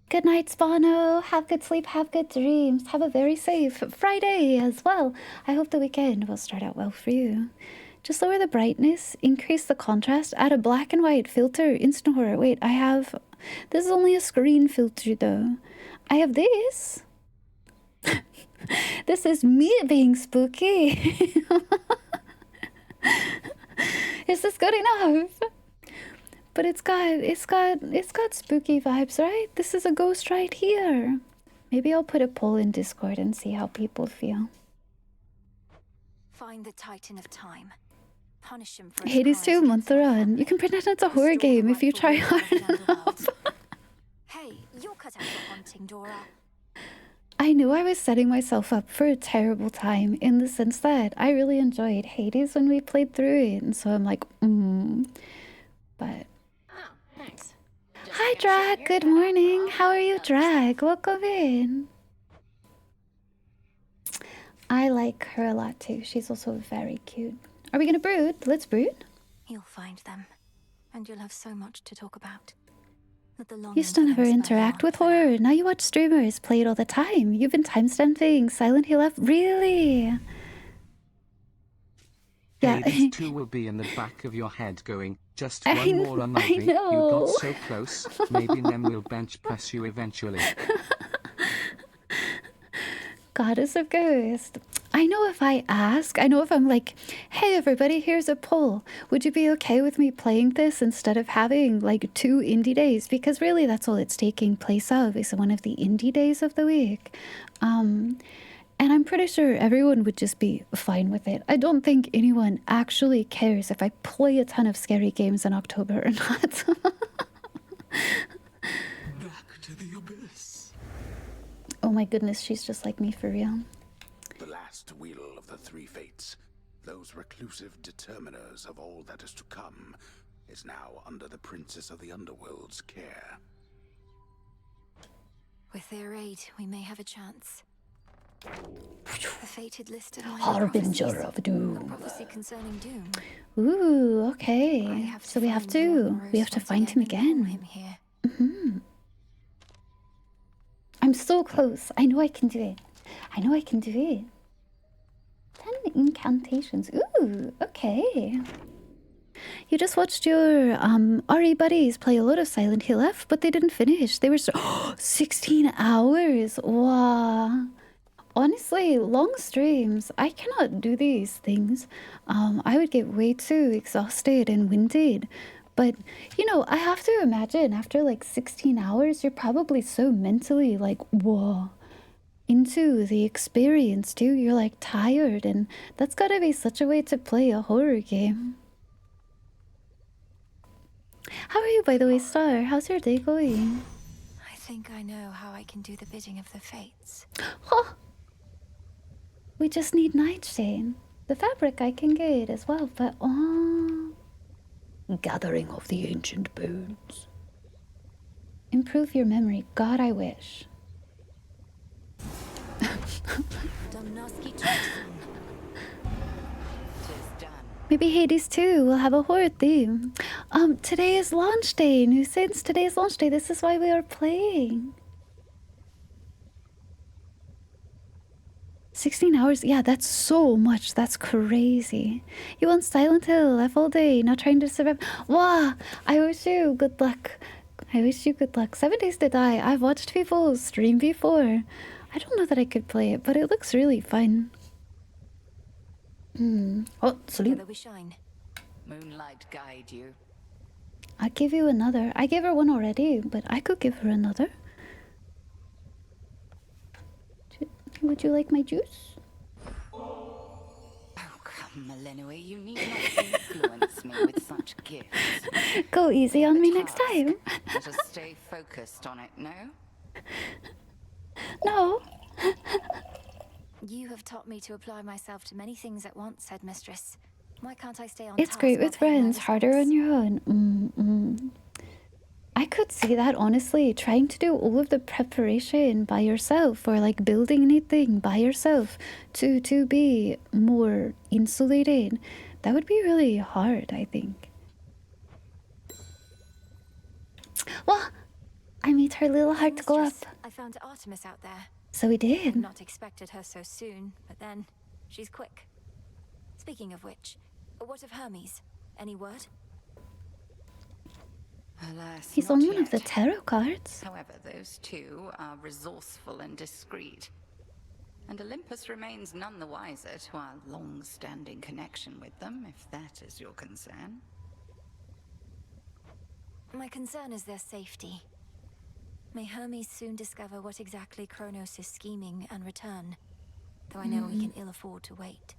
Good night, Spano. Have good sleep, have good dreams. Have a very safe Friday as well. I hope the weekend will start out well for you. Just lower the brightness, increase the contrast, add a black and white filter, instant horror. Wait, I have... This is only a screen filter though. I have this. This is me being spooky. Is this good enough? But it's got spooky vibes, right? This is a ghost right here. Maybe I'll put a poll in Discord and see how people feel. Find the Titan of Time. Punish him for his Hades 2 Montheron. You can pretend it's a horror game if you try hard enough. Hey, you're cut out for hunting, Dora. I knew I was setting myself up for a terrible time in the sense that I really enjoyed Hades when we played through it, and so I'm like, But... Oh, thanks. Hi, Drag. Good morning. How are you, Drag? Welcome in. I like her a lot too. She's also very cute. Are we gonna brood? Let's brood. You'll find them, and you'll have so much to talk about. You used to never interact with horror. Now you watch streamers play it all the time. You've been timestamping Silent Hill F. Really? Yeah. Hades 2 will be in the back of your head going, just one more on me. You got so close. Maybe Nem will bench press you eventually. Goddess of Ghost. I know if I ask, I know if I'm like, hey everybody, here's a poll. Would you be okay with me playing this instead of having 2 indie days? Because really that's all it's taking place of, is one of the indie days of the week. And I'm pretty sure everyone would just be fine with it. I don't think anyone actually cares if I play a ton of scary games in October or not. Oh my goodness, she's just like me for real. The last last wheel of the three fates, those reclusive determiners of all that is to come, is now under the Princess of the Underworld's care. With their aid, we may have a chance. The fated listed Harbinger of a Doom. prophecy concerning doom. Ooh, okay. So we have to find him again. I'm so close. I know I can do it. I know I can do it. 10 incantations. Ooh, okay. You just watched your RE buddies play a lot of Silent Hill F, but they didn't finish. They were 16 hours. Wow. Honestly, long streams. I cannot do these things. I would get way too exhausted and winded. But, you know, I have to imagine after like 16 hours, you're probably so mentally like, whoa, into the experience too. You're like tired, and that's gotta be such a way to play a horror game. How are you, by the way, Star? How's your day going? I think I know how I can do the bidding of the fates. Huh. We just need Nightshade. The fabric I can get as well, but Gathering of the ancient bones. Improve your memory. God, I wish. Maybe Hades too will have a horror theme. Today is launch day. Nuisance, today is launch day. This is why we are playing. 16 hours? Yeah, that's so much. That's crazy. You want Silent Hill F all day, not trying to survive. Wow, I wish you good luck. I wish you good luck. 7 Days to Die. I've watched people stream before. I don't know that I could play it, but it looks really fun. Oh, salute. We shine. Moonlight guide you. I'll give you another. I gave her one already, but I could give her another. Would you like my juice? Oh, come, Melenue, you need not influence me with such gifts. Go easy on me next time. Let us stay focused on it, no? No. You have taught me to apply myself to many things at once, Headmistress. Why can't I stay on It's task great while with paying my friends, harder on your own. I could see that, honestly, trying to do all of the preparation by yourself, or like building anything by yourself to be more insulated. That would be really hard, I think. Well, I made her little heart go up. I found Artemis out there. So we did. I'd not expected her so soon, but then she's quick. Speaking of which, what of Hermes? Any word? Alas, He's not on one of the yet. tarot cards. However, those two are resourceful and discreet. And Olympus remains none the wiser to our long-standing connection with them, if that is your concern. My concern is their safety. May Hermes soon discover what exactly Kronos is scheming and return, though I know we can ill afford to wait.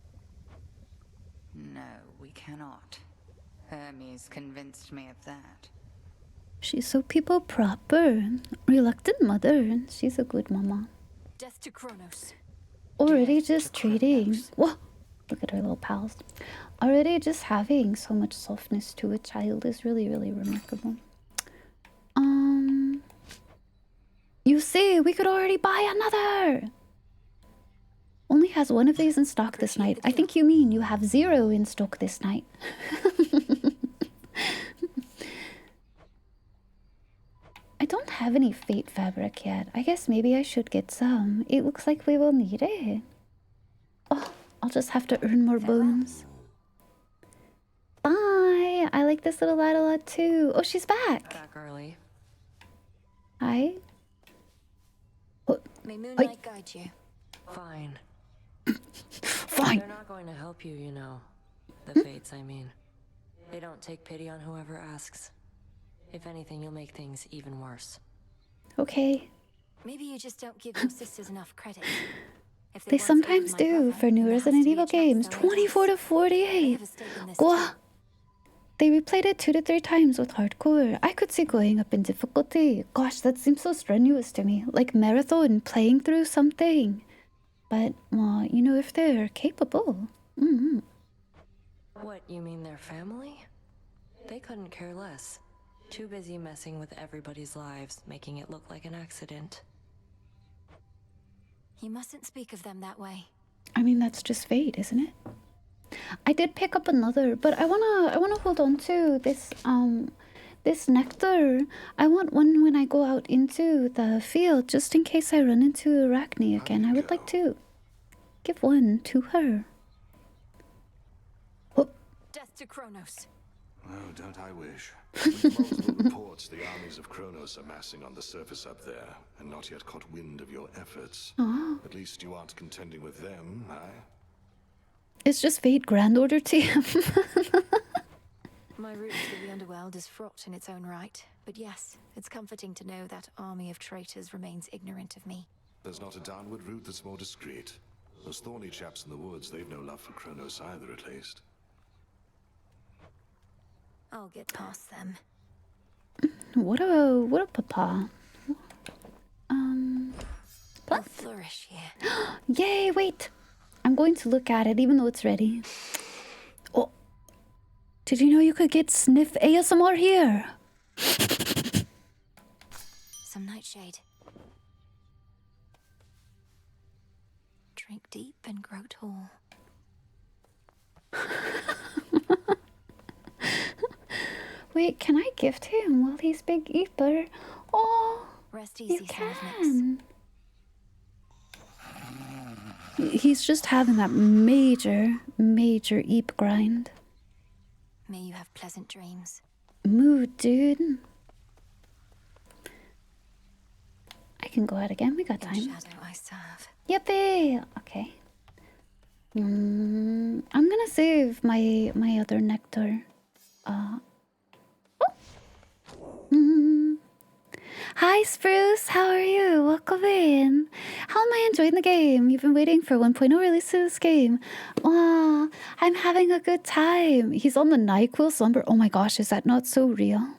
No, we cannot. Hermes convinced me of that. She's so people proper. Reluctant mother. She's a good mama. Death to Kronos. Already just treating. Whoa! Look at her little pals. Already just having so much softness to a child is really, really remarkable. You see, we could already buy another. Only has one of these in stock this night. I think you mean you have 0 in stock this night. I don't have any fate fabric yet. I guess maybe I should get some. It looks like we will need it. Oh, I'll just have to earn more bones. Bye! I like this little lad a lot too. Oh, she's back! Back early. Hi? May moonlight guide you. Fine. Fine. They're not going to help you, you know. The fates, I mean. They don't take pity on whoever asks. If anything, you'll make things even worse. Okay. Maybe you just don't give your sisters enough credit. If They once sometimes aided my do brother, for new there has Resident to be a Evil chance games. they'll aid us. 24 to 48. Gwa. They replayed it 2 to 3 times with hardcore. I could see going up in difficulty. Gosh, that seems so strenuous to me. Like marathon, playing through something. But, you know, if they're capable. Mm-hmm. What, you mean their family? They couldn't care less. Too busy messing with everybody's lives, making it look like an accident. You mustn't speak of them that way. I mean, that's just fate, isn't it? I did pick up another, but I wanna hold on to this this nectar. I want one when I go out into the field, just in case I run into Arachne again. I would like to give one to her. Death to Kronos. Oh, don't I wish. With multiple reports, the armies of Kronos are massing on the surface up there, and not yet caught wind of your efforts. Oh. At least you aren't contending with them, aye? It's just fate, Grand Order TM. My route to the underworld is fraught in its own right, but yes, it's comforting to know that army of traitors remains ignorant of me. There's not a downward route that's more discreet. Those thorny chaps in the woods, they've no love for Kronos either, at least. I'll get past them. What a papa. I'll flourish here. Yay, wait. I'm going to look at it even though it's ready. Oh. Did you know you could get sniff ASMR here? Some nightshade. Drink deep and grow tall. Wait, can I gift him while he's big eater? Oh, rest easy, you can. He's just having that major eep grind. May you have pleasant dreams. Mood, dude. I can go out again. We got time. Shadow I serve. Yippee! Okay. I'm gonna save my other nectar. Hi Spruce, how are you? Welcome in. How am I enjoying the game? You've been waiting for 1.0 release of this game. Aw, I'm having a good time. He's on the NyQuil slumber. Oh my gosh, is that not so real?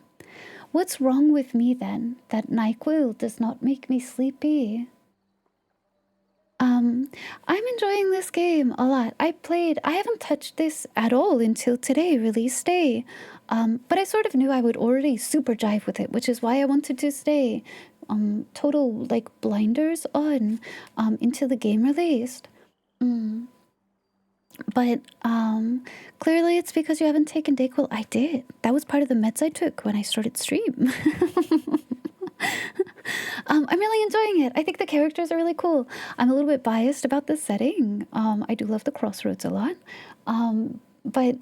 What's wrong with me then? That NyQuil does not make me sleepy. I'm enjoying this game a lot. I haven't touched this at all until today, release day. But I sort of knew I would already super jive with it, which is why I wanted to stay total like blinders on until the game released. But clearly it's because you haven't taken Dayquil. I did. That was part of the meds I took when I started stream. I'm really enjoying it. I think the characters are really cool. I'm a little bit biased about the setting. I do love the crossroads a lot. But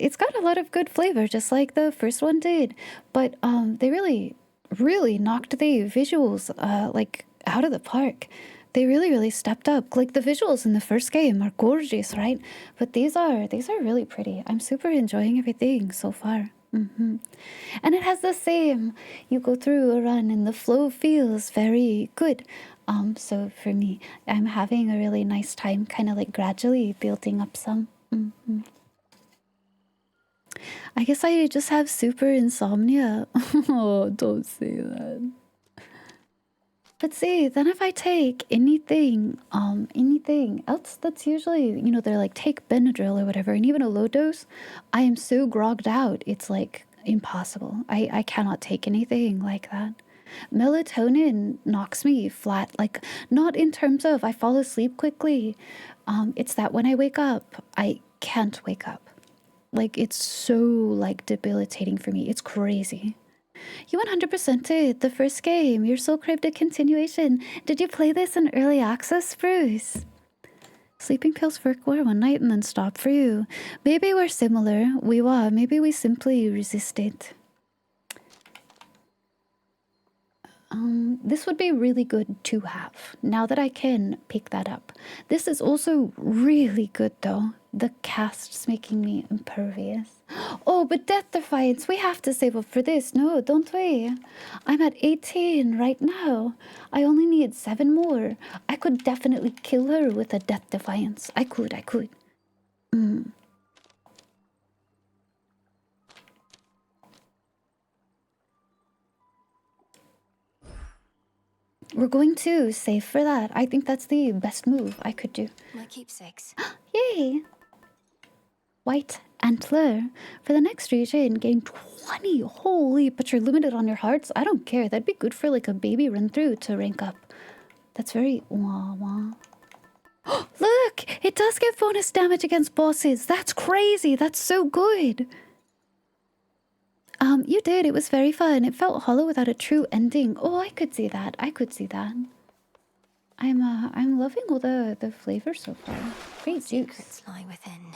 it's got a lot of good flavor, just like the first one did. But they really knocked the visuals like out of the park. They really stepped up. Like the visuals in the first game are gorgeous, right? But these are really pretty. I'm super enjoying everything so far. And it has the same. You go through a run and the flow feels very good. So for me, I'm having a really nice time, kind of like gradually building up some. I guess I just have super insomnia. Oh, don't say that. But see, then if I take anything else that's usually, they're like, take Benadryl or whatever, and even a low dose, I am so grogged out, it's like impossible. I cannot take anything like that. Melatonin knocks me flat, like not in terms of I fall asleep quickly. It's that when I wake up, I can't wake up. Like it's so like debilitating for me. It's crazy. You 100% did the first game. Your Soul craved a continuation. Did you play this in early access, Bruce? Sleeping pills for one night and then stop for you. Maybe we're similar. We were. Maybe we simply resisted. This would be really good to have, now that I can pick that up. This is also really good, though. The cast's making me impervious. Oh, but Death Defiance, we have to save up for this. No, don't we? I'm at 18 right now. I only need 7 more. I could definitely kill her with a Death Defiance. I could. We're going to save for that. I think that's the best move I could do. My keepsakes. Yay! White Antler. For the next region, gain 20. Holy, but you're limited on your hearts? I don't care. That'd be good for like a baby run through to rank up. That's very wah wah. Look! It does give bonus damage against bosses. That's crazy. That's so good. You did. It was very fun. It felt hollow without a true ending. Oh, I could see that. I could see that. I'm loving all the flavors so far. Great juice. Lie within.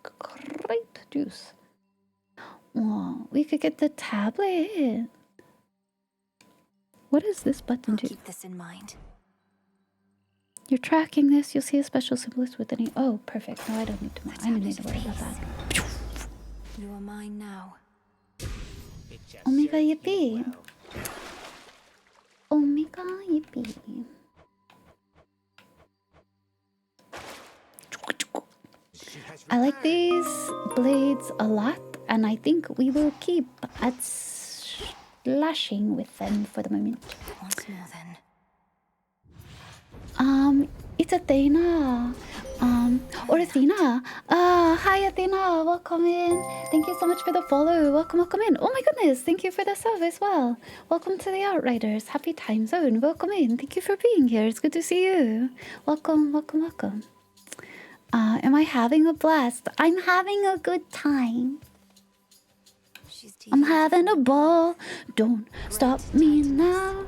Great juice. Oh, we could get the tablet. What does this button do? Keep this in mind. You're tracking this. You'll see a special symbolist with any. Oh, perfect. No, I don't need to. I don't need to worry about that. You are mine now. Omega yippee. Omega yippee. I like these blades a lot, and I think we will keep at slashing with them for the moment. Once more then. It's Athena. Or Athena. Hi Athena, welcome in. Thank you so much for the follow. Welcome in. Oh my goodness, thank you for the sub as well. Welcome to the Outriders. Happy time zone. Welcome in. Thank you for being here. It's good to see you. Welcome. Am I having a blast? I'm having a good time. I'm having a ball. Don't stop me now.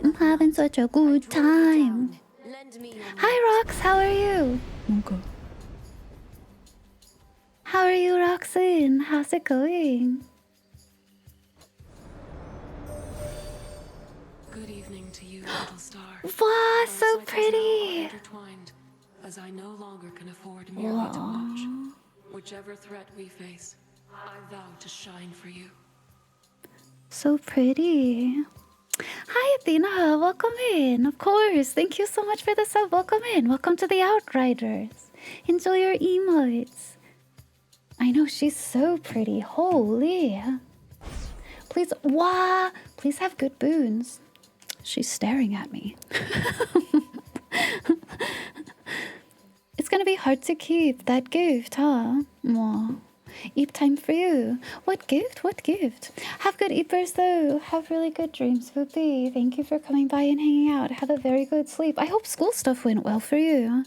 I'm having such a good time. Hi Rox, how are you? Okay. How are you, Roxanne? How's it going? Good evening to you, little star. Wow, so pretty. As I no longer can afford merely to watch. Whichever threat we face, I vow to shine for you. So pretty. Hi Athena, welcome in. Of course, thank you so much for the sub. Welcome in. Welcome to the Outriders. Enjoy your emotes. I know, she's so pretty. Holy. Please, wow. Please have good boons. She's staring at me. It's gonna be hard to keep that gift, huh? Mwah. Eep time for you. What gift? What gift? Have good eepers though. Have really good dreams, Voopy. Thank you for coming by and hanging out. Have a very good sleep. I hope school stuff went well for you.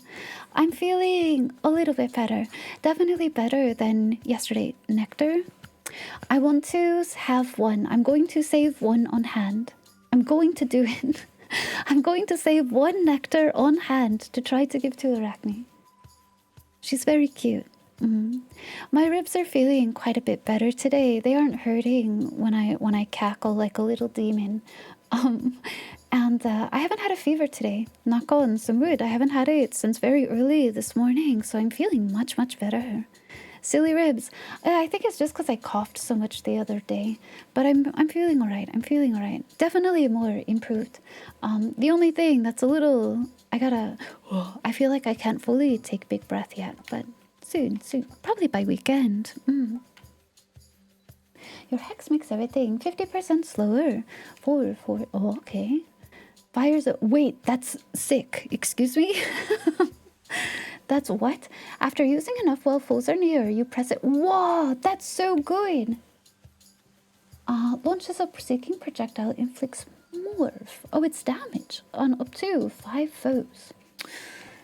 I'm feeling a little bit better. Definitely better than yesterday. Nectar? I want to have one. I'm going to save one on hand. I'm going to do it. I'm going to save one nectar on hand to try to give to Arachne. She's very cute. My ribs are feeling quite a bit better today. They aren't hurting when I cackle like a little demon. And I haven't had a fever today. Knock on some wood. I haven't had it since very early this morning, so I'm feeling much better. Silly ribs. I think it's just because I coughed so much the other day, but I'm feeling alright. I'm feeling alright. Definitely more improved. The only thing that's a little, I feel like I can't fully take big breath yet, but soon, probably by weekend. Your hex makes everything 50% slower. Oh, okay. Fires. Wait, that's sick. Excuse me. That's what? After using enough while foes are near, you press it. Whoa, that's so good. Launches a seeking projectile, inflicts morph. Oh, it's damage on up to 5 foes.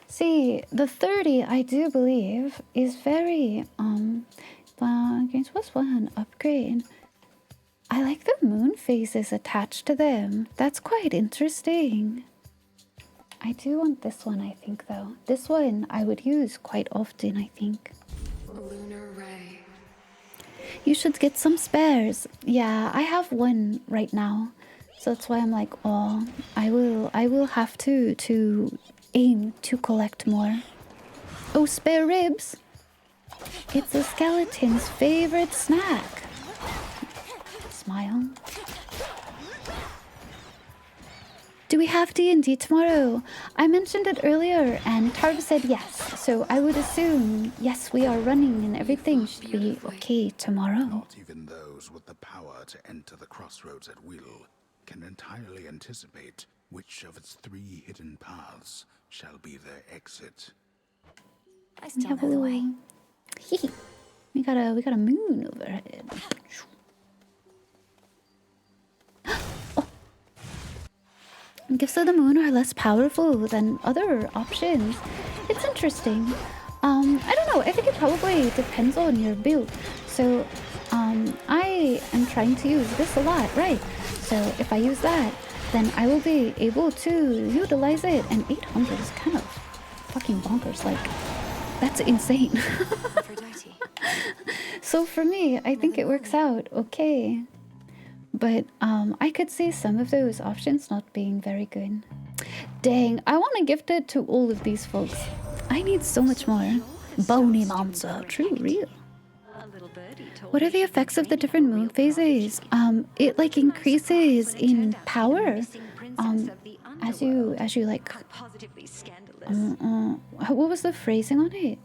See, the 30, I do believe, is very, against +1 upgrade. I like the moon phases attached to them. That's quite interesting. I do want this one, I think, though. This one I would use quite often, I think. Lunar ray. You should get some spares. Yeah, I have one right now. So that's why I'm like, oh, I will have to aim to collect more. Oh, spare ribs. It's a skeleton's favorite snack. Smile. Do we have D&D tomorrow? I mentioned it earlier and Tarv said yes. So I would assume, yes, we are running and everything should be okay tomorrow. Not even those with the power to enter the crossroads at will can entirely anticipate Which of its 3 hidden paths shall be their exit? I We still have a know the way. little... we got a moon overhead. Gifts of the moon are less powerful than other options. It's interesting. I don't know. I think it probably depends on your build. So, I am trying to use this a lot, right? So if I use that, then I will be able to utilize it. And 800 is kind of fucking bonkers. Like, that's insane. So for me, I think it works out okay. But I could see some of those options not being very good. Dang, I want to gift it to all of these folks. I need so much more. Bony monster, true, real. What are the effects of the different moon phases? It like increases in power. As you like. What was the phrasing on it?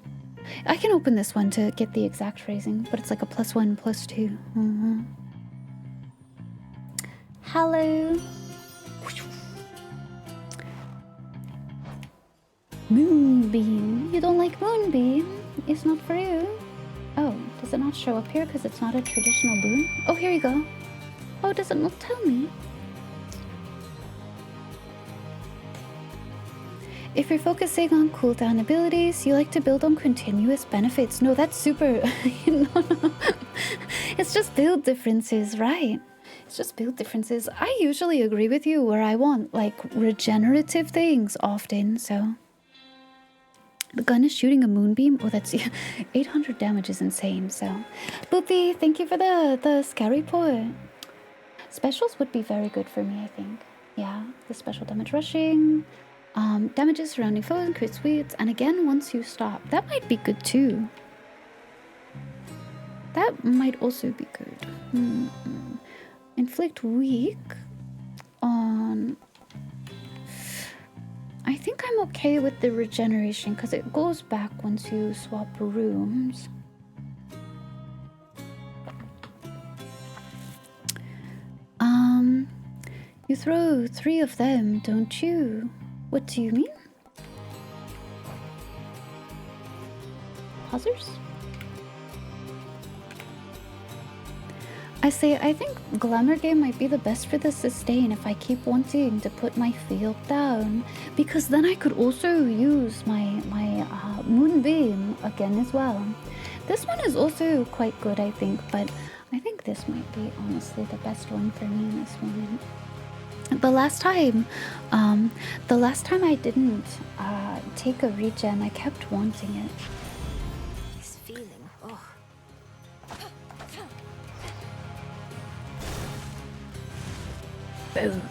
I can open this one to get the exact phrasing, but it's like a +1, +2. Hello. Moonbeam. You don't like Moonbeam? It's not for you. Oh, does it not show up here because it's not a traditional boon? Oh, here you go. Oh, does it not tell me? If you're focusing on cooldown abilities, you like to build on continuous benefits. No, that's super... no. It's just build differences, right? It's just build differences. I usually agree with you where I want, like, regenerative things often, so... The gun is shooting a moonbeam? Oh, that's... 800 damage is insane, so... Boopy, thank you for the scary report. Specials would be very good for me, I think. Yeah, the special damage rushing... damages surrounding foes and crit sweets, and again once you stop. That might be good too. That might also be good. Inflict weak on... I think I'm okay with the regeneration because it goes back once you swap rooms. You throw 3 of them, don't you? What do you mean? Pausers? I say, I think Glamour Game might be the best for the sustain if I keep wanting to put my field down. Because then I could also use my Moonbeam again as well. This one is also quite good, I think, but I think this might be honestly the best one for me in this moment. The last time I didn't take a regen, I kept wanting it. This feeling, oh. Boom.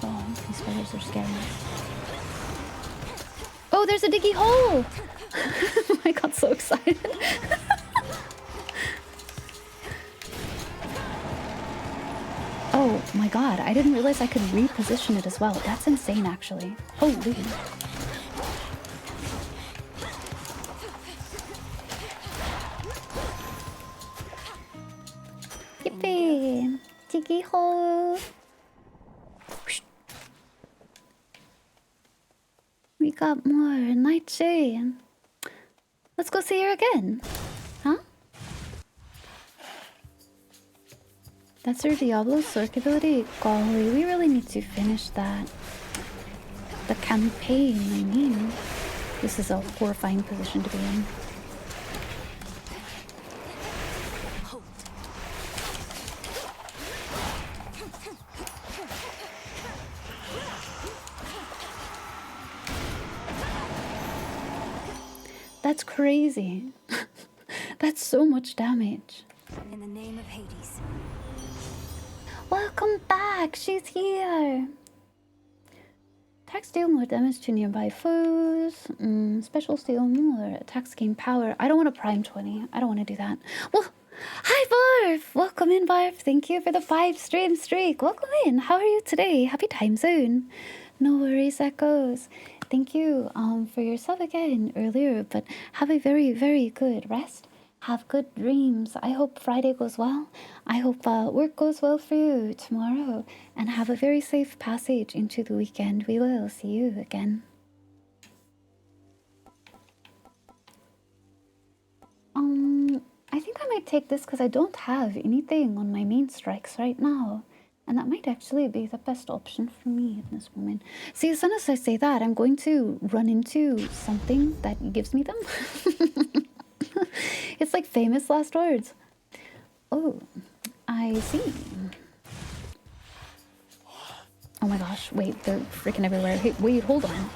Oh, these spiders are scary. Oh, there's a diggy hole! I got so excited. Oh my god, I didn't realize I could reposition it as well. That's insane, actually. Holy. Yippee! Diggy hole! We got more Nightshade. Let's go see her again. Huh? That's her Diablo Sork ability? Golly, we really need to finish that. The campaign, I mean. This is a horrifying position to be in. That's crazy. That's so much damage. In the name of Hades. Welcome back! She's here! Attacks deal more damage to nearby foes. Special deal more attacks gain power. I don't want to prime 20. I don't want to do that. Well, hi Barf! Welcome in, Barf. Thank you for the 5 stream streak. Welcome in. How are you today? Happy time zone. No worries, Echoes. Thank you for your sub again earlier, but have a very, very good rest. Have good dreams. I hope Friday goes well. I hope work goes well for you tomorrow. And have a very safe passage into the weekend. We will see you again. I think I might take this because I don't have anything on my main strikes right now. And that might actually be the best option for me in this moment. See, as soon as I say that, I'm going to run into something that gives me them. It's like famous last words. Oh, I see. Oh my gosh, wait, they're freaking everywhere. Hey, wait, hold on.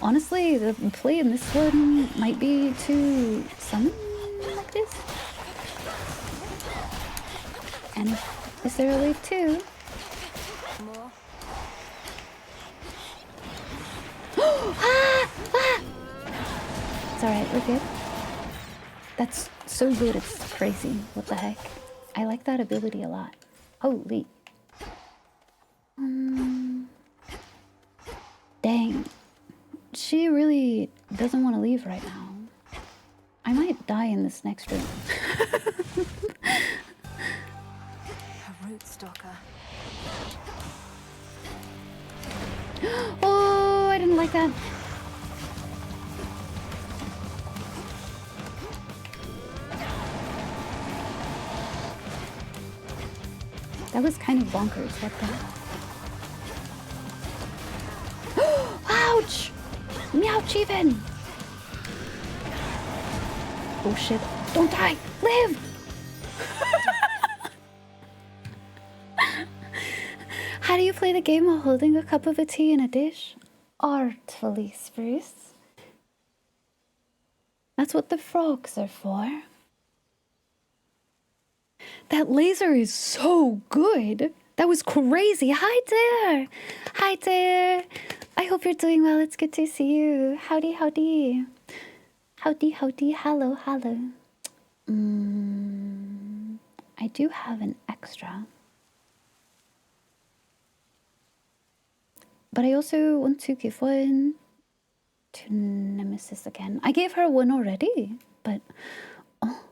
Honestly, the play in this one might be to summon like this. And is there a wave too? More. Ah! Ah! It's alright, we're good. That's so good, it's crazy. What the heck? I like that ability a lot. Holy. Dang. She really doesn't want to leave right now. I might die in this next room. A root stalker. Oh, I didn't like that. That was kind of bonkers. What the? Ouch! Meouch even! Oh shit. Don't die! Live! How do you play the game while holding a cup of a tea in a dish? Artfully, Spruce. That's what the frogs are for. That laser is so good. That was crazy. Hi there. Hi there. I hope you're doing well. It's good to see you. Howdy, howdy. Howdy, howdy. Hello, hello. I do have an extra. But I also want to give one to Nemesis again. I gave her one already, but oh,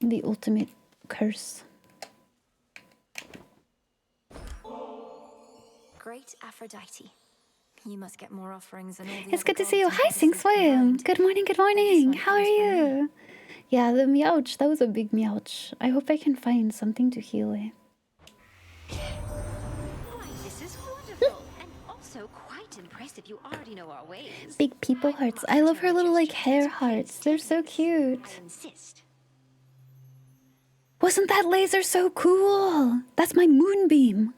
the ultimate curse. Great Aphrodite. You must get more offerings than all the It's other good to see you. gods and Hi, Sing goddesses Swim. combined. Good morning, good morning. How are you? Yeah, the meouch. That was a big meouch. I hope I can find something to heal it. Why, this is wonderful. And also quite impressive. You already know our ways. Big people hearts. I love her little like hair hearts. They're so cute. I insist. Wasn't that laser so cool? That's my moonbeam.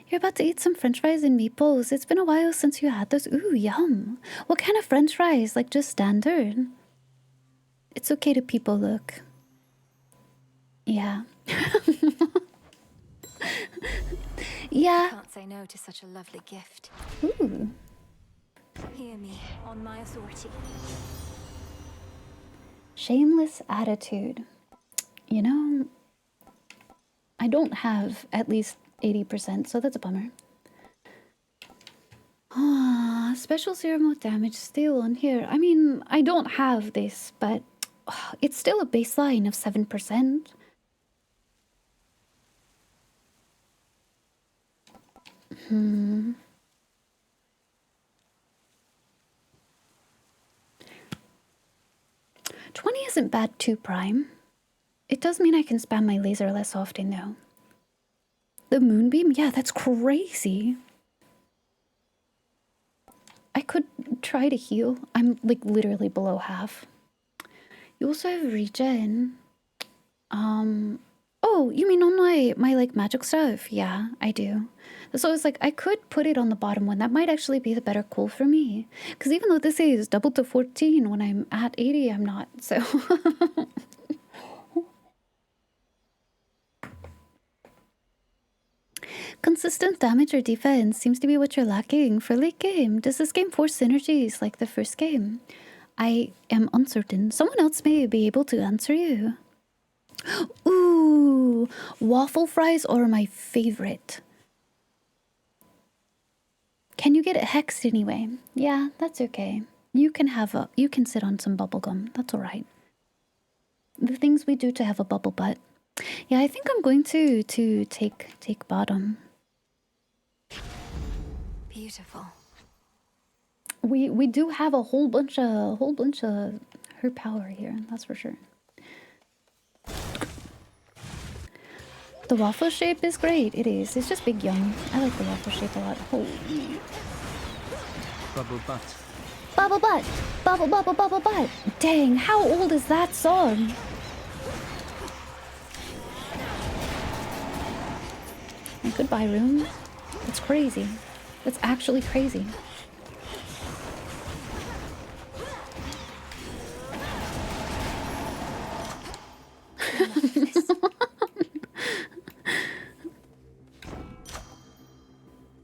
You're about to eat some french fries and meatballs. It's been a while since you had those. Ooh, yum. What kind of french fries? Like just standard? It's okay to people look. Yeah. Yeah. Can't say no to such a lovely gift. Ooh. Hear me on my authority. Shameless attitude. You know, I don't have at least 80%, so that's a bummer. Ah, special zero more damage still on here. I mean, I don't have this, but it's still a baseline of 7%. Hmm. $20 isn't bad too, Prime. It does mean I can spam my laser less often, though. The moonbeam? Yeah, that's crazy. I could try to heal. I'm, like, literally below half. You also have regen. Oh, you mean on my like, magic stuff? Yeah, I do. So I was like, I could put it on the bottom one. That might actually be the better call for me. Because even though this is double to 14, when I'm at 80, I'm not, so... Consistent damage or defense seems to be what you're lacking for late game. Does this game force synergies like the first game? I am uncertain. Someone else may be able to answer you. Ooh, waffle fries are my favorite. Can you get it hexed anyway? Yeah, that's okay. You can sit on some bubblegum. That's alright. The things we do to have a bubble butt. Yeah, I think I'm going to take bottom. Beautiful. We do have a whole bunch of her power here, that's for sure. The waffle shape is great. It is. It's just big yum. I like the waffle shape a lot. Holy. Bubble butt. Bubble butt. Bubble bubble bubble butt. Dang, how old is that song? And goodbye room. That's crazy. That's actually crazy.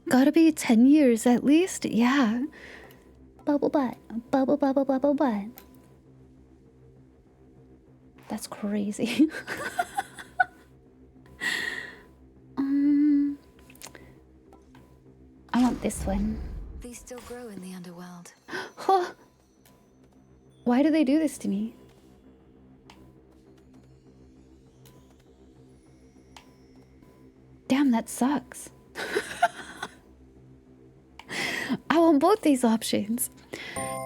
Gotta be 10 years at least, yeah. Bubble butt, bubble bubble bubble butt. That's crazy. I want this one. These still grow in the underworld. Huh. Why do they do this to me? Damn, that sucks. I want both these options.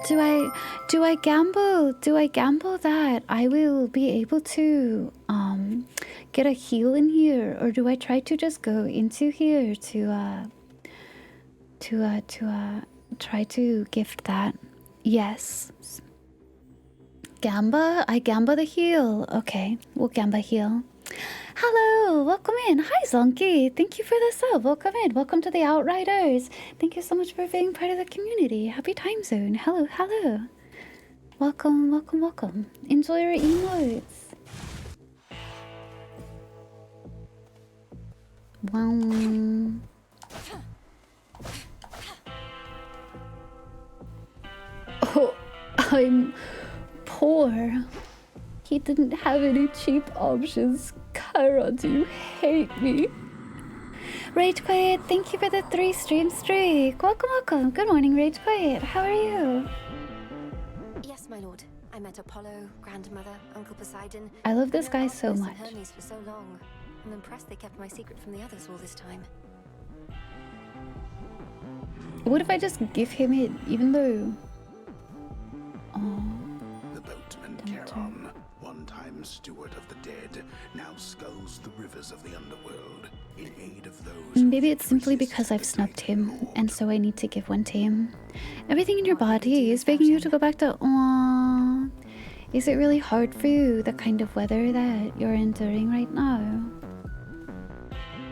Do I gamble that I will be able to get a heal in here, or do I try to just go into here to try to gift that? Yes. Gamba? I gamba the heal. Okay, we'll gamba heal. Hello, welcome in. Hi Zonky, thank you for the sub. Welcome in. Welcome to the Outriders. Thank you so much for being part of the community. Happy time zone. Hello, hello. Welcome, welcome, welcome. Enjoy your emotes. Wow. Oh, I'm poor. He didn't have any cheap options. Kyra, do you hate me? Rage Quiet, thank you for the 3 stream streak. Welcome, welcome. Good morning, Rage Quiet. How are you? Yes, my lord. I met Apollo, grandmother, Uncle Poseidon. I love this guy so much. Hermes for so long. I'm impressed they kept my secret from the others all this time. What if I just give him it, even though... The boatman Charon, one-time steward of the dead, now sculls the rivers of the underworld in aid of those. Maybe it's simply because I've snubbed him, and so I need to give one to him. Everything in your body is begging you to go back to... Aww. Is it really hard for you, the kind of weather that you're enduring right now?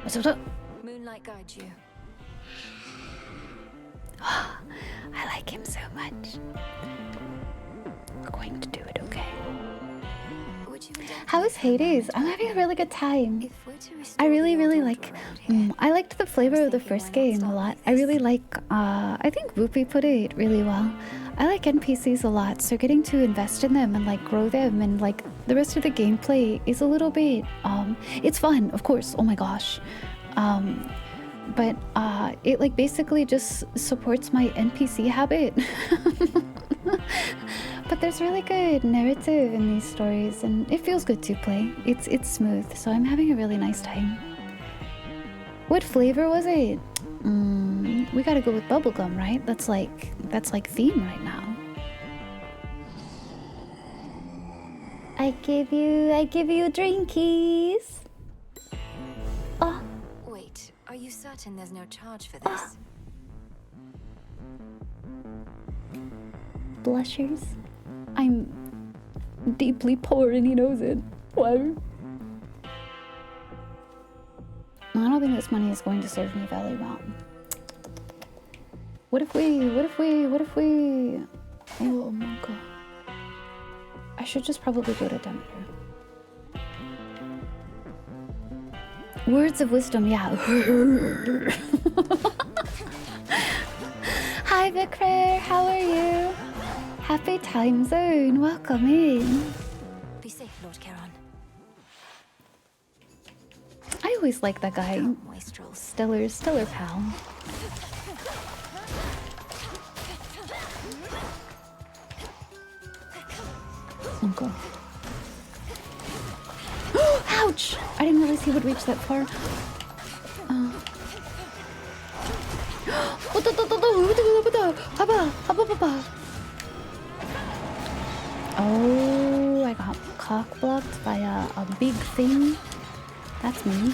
What's up? Moonlight guides you. I like him so much. We're going to do it, okay? How is Hades? I'm having a really good time. I really like... I liked the flavor of the first game a lot. I really like... I think Whoopi put it really well. I like NPCs a lot, so getting to invest in them and like grow them and like the rest of the gameplay is a little bit... it's fun, of course. Oh my gosh. But it like basically just supports my NPC habit. But there's really good narrative in these stories, and it feels good to play. It's smooth, so I'm having a really nice time. What flavor was it? We gotta go with bubblegum, right? That's like theme right now. I give you drinkies. Oh. Wait, are you certain there's no charge for this? Blushers. I'm deeply poor and he knows it. Why? I don't think this money is going to serve me very well. What if we... Oh my god. I should just probably go to Demeter. Words of wisdom, yeah. Hi Victor, how are you? Happy time zone, welcome in. Be safe, Lord Charon. I always like that guy. Stellar pal. Okay. Ouch! I didn't realize he would reach that far. Oh, I got cock blocked by a big thing. That's me.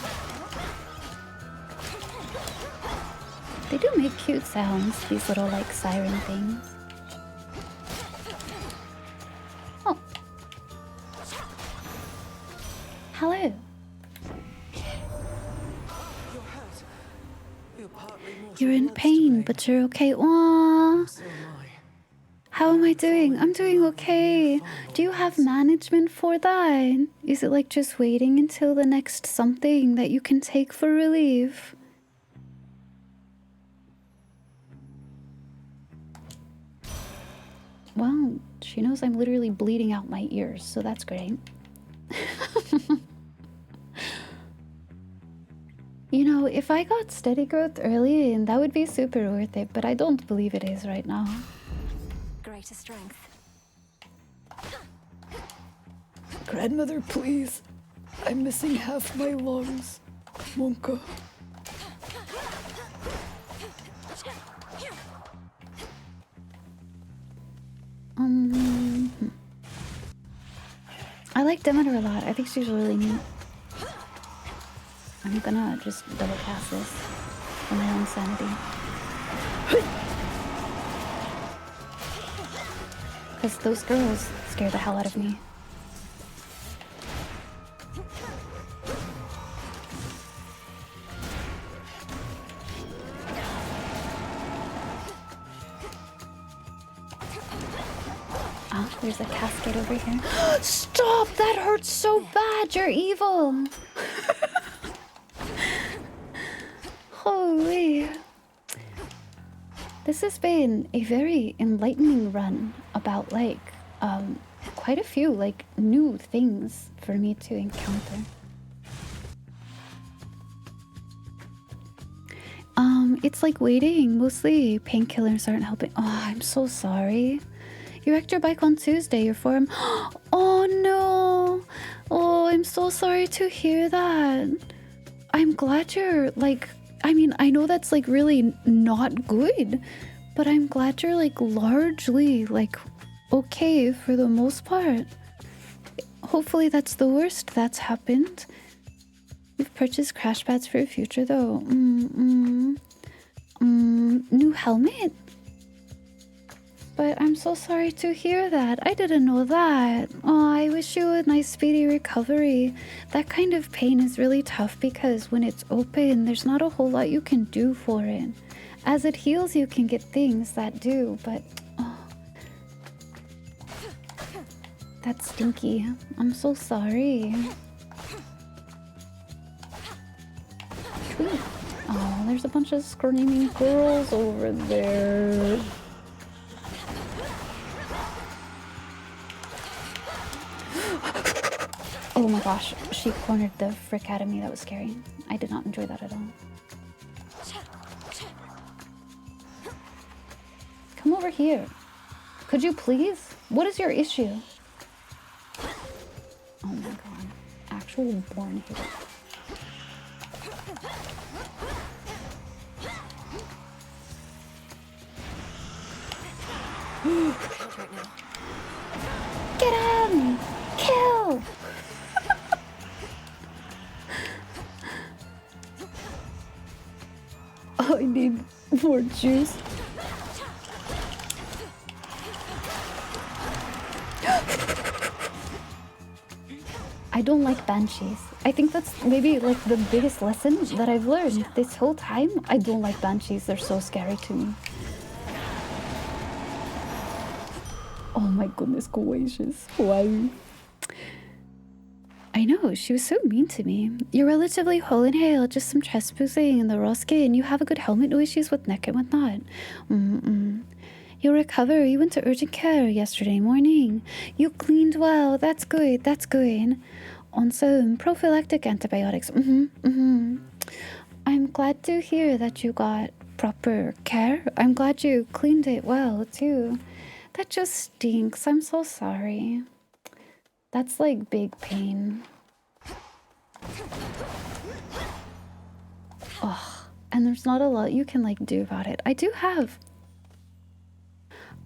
They do make cute sounds, these little like siren things. Oh. Hello. You're in pain, but you're okay. Aww. How am I doing? I'm doing okay. Do you have management for that? Is it like just waiting until the next something that you can take for relief? Well, she knows I'm literally bleeding out my ears, so that's great. You know, if I got steady growth early, and that would be super worth it, but I don't believe it is right now. Greater strength. Grandmother, please. I'm missing half my lungs. Monka. I like Demeter a lot. I think she's really neat. I'm gonna just double cast this for my own sanity. Because those girls scare the hell out of me. Oh, there's a cascade over here. Stop! That hurts so bad! You're evil! Holy. This has been a very enlightening run about like quite a few like new things for me to encounter. It's like waiting. Mostly painkillers aren't helping. Oh, I'm so sorry. You wrecked your bike on Tuesday, your form. Oh no. Oh, I'm so sorry to hear that. I'm glad you're like, I mean, I know that's like really not good, but I'm glad you're like largely like okay for the most part. Hopefully that's the worst that's happened. You've purchased crash pads for your future though. New helmet? But I'm so sorry to hear that. I didn't know that. Oh, I wish you a nice speedy recovery. That kind of pain is really tough because when it's open, there's not a whole lot you can do for it. As it heals, you can get things that do, but oh, that's stinky. I'm so sorry. Sweet. Oh, there's a bunch of screaming girls over there. Oh my gosh, she cornered the frick out of me. That was scary. I did not enjoy that at all. Come over here. Could you please? What is your issue? Oh my god. Actual born hater. Get him! Kill! I need more juice. I don't like banshees. I think that's maybe like the biggest lesson that I've learned this whole time. I don't like banshees. They're so scary to me. Oh my goodness gracious. Wow. I know, she was so mean to me. You're relatively whole and hale, just some chest boozing and the raw skin. You have a good helmet, no issues with neck and whatnot. You'll recover. You went to urgent care yesterday morning. You cleaned well. That's good. That's good. On some prophylactic antibiotics. I'm glad to hear that you got proper care. I'm glad you cleaned it well, too. That just stinks. I'm so sorry. That's like big pain. Ugh. And there's not a lot you can like do about it. I do have.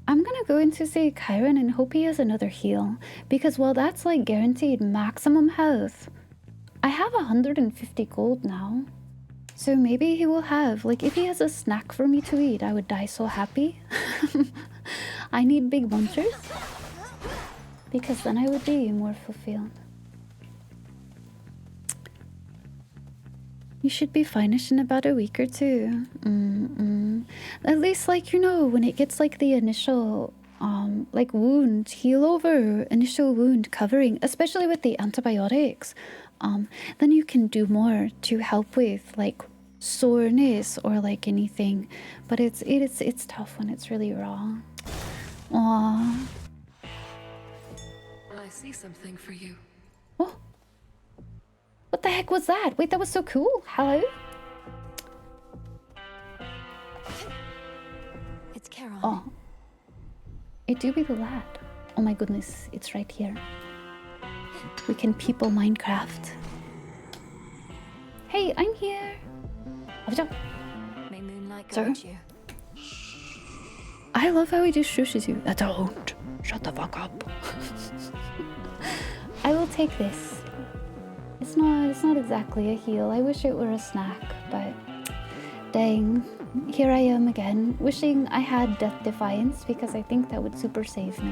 I'm gonna go into say Chiron and hope he has another heal. Because while that's like guaranteed maximum health, I have 150 gold now. So maybe he will have, like if he has a snack for me to eat, I would die so happy. I need big munchers. Because then I would be more fulfilled. You should be finish in about a week or two. At least, like, you know, when it gets like the initial like wound heal over, initial wound covering, especially with the antibiotics, then you can do more to help with like soreness or like anything. But it's tough when it's really raw. Aww. I see something for you. Oh. What the heck was that? Wait, that was so cool. Hello? It's Charon. Oh. It do be the lad. Oh my goodness, it's right here. We can people Minecraft. Hey, I'm here. May moonlight Sir? guide you. I love how he just shushes you. Don't. Shut the fuck up. I will take this. It's not exactly a heal. I wish it were a snack, but dang. Here I am again, wishing I had Death Defiance because I think that would super save me.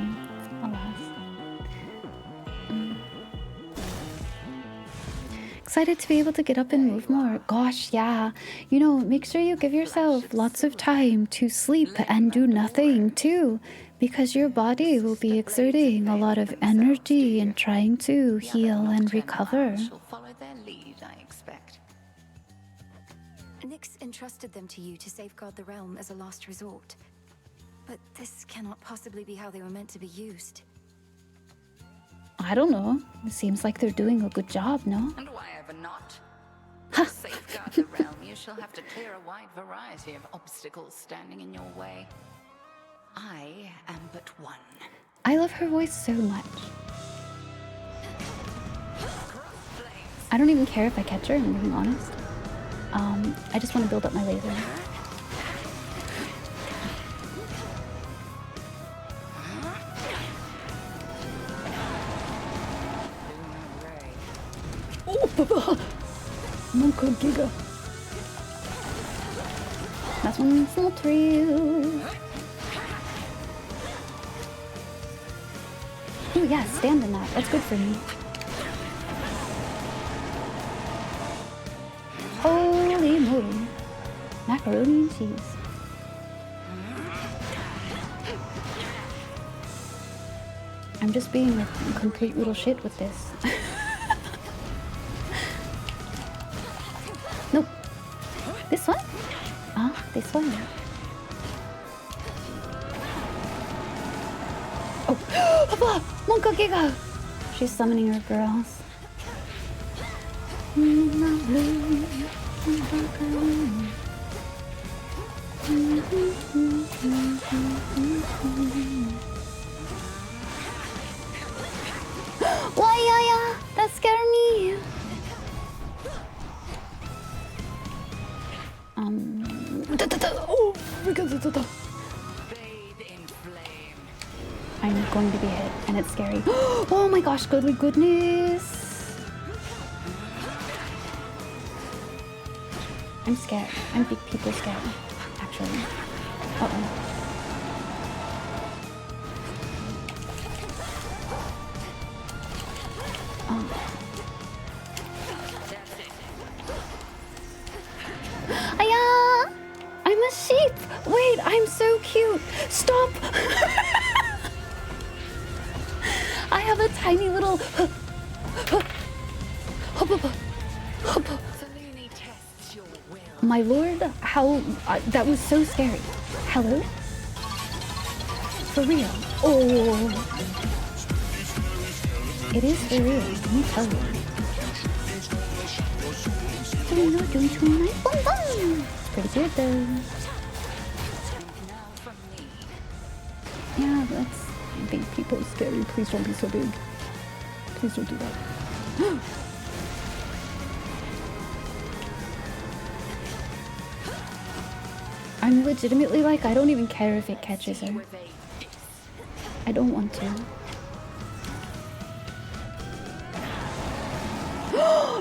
Alas. Excited to be able to get up and move more. Gosh, yeah. You know, make sure you give yourself lots of time to sleep and do nothing too, because your body will be exerting a lot of energy and trying to heal and recover. Follow their lead, I expect. Nyx entrusted them to you to safeguard the realm as a last resort. But this cannot possibly be how they were meant to be used. I don't know. It seems like they're doing a good job, no? And why ever not? To safeguard the realm, you shall have to clear a wide variety of obstacles standing in your way. I am but one. I love her voice so much. I don't even care if I catch her, I'm being honest. I just want to build up my laser. Oh, Papa! Monka Giga. That's one's not real. Oh yeah, stand in that. That's good for me. Holy moly. Macaroni and cheese. I'm just being a complete little shit with this. Nope. This one? Ah, this one. Oh, Papa! Monka Giga! She's summoning her girls. Why, yeah, that scared me. Oh, because I'm going to be hit, and it's scary. Oh my gosh, goodly goodness! I'm scared. I'm big people scared, actually. Uh-oh. Aya! I'm a sheep! Wait, I'm so cute! Stop! I have a tiny little... My lord, how... that was so scary. Hello? For real. Oh. It is for real, let me tell you. It's pretty good though. Yeah, that's big people scary. Please don't be so big. Please don't do that. I'm legitimately like, I don't even care if it catches her. I don't want to.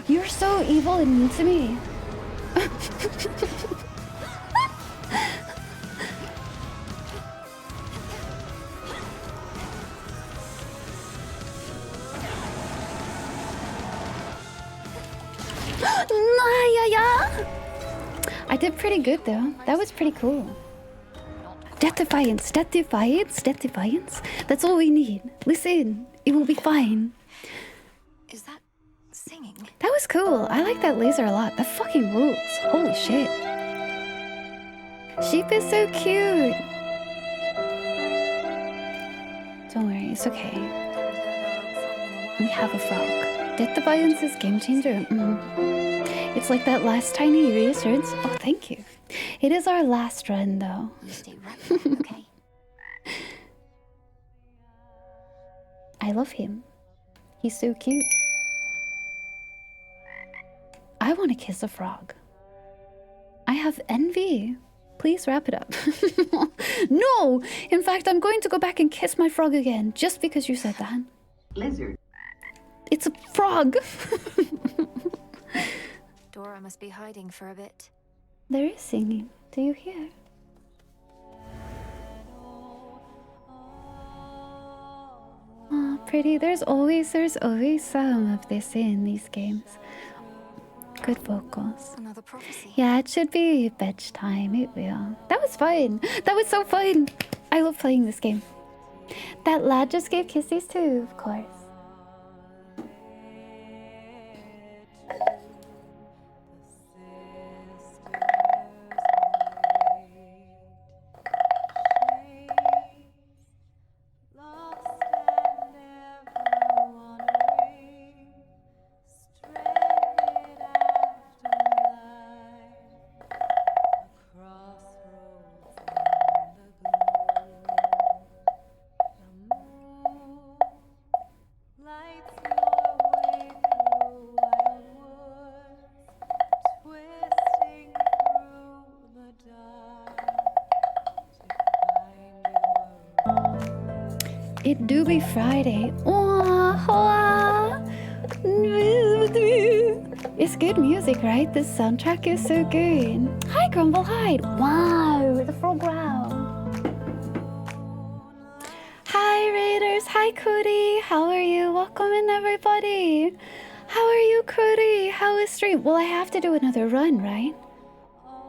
You're so evil and mean to me. I did pretty good though. That was pretty cool. Death Defiance, Death Defiance, Death Defiance. That's all we need. Listen, it will be fine. Is that singing? That was cool. I like that laser a lot. That fucking rules. Holy shit. Sheep is so cute. Don't worry, it's okay. We have a frog. Death Defiance is game changer. It's like that last tiny reassurance. Oh, thank you. It is our last run, though. You stay right there, okay? I love him. He's so cute. I want to kiss a frog. I have envy. Please wrap it up. No! In fact, I'm going to go back and kiss my frog again, just because you said that. Lizard. It's a frog! Dora must be hiding for a bit. There is singing. Do you hear? Oh, pretty. There's always some of this in these games. Good vocals. Another prophecy. Yeah, it should be bedtime. It will. That was fun. That was so fun. I love playing this game. That lad just gave kisses too, of course. It do be Friday. It's good music, right? This soundtrack is so good. Hi, Grumble Hide. Wow, the frog wow. Hi, Raiders. Hi, Cody. How are you? Welcome in, everybody. How are you, Cody? How is stream? Well, I have to do another run, right?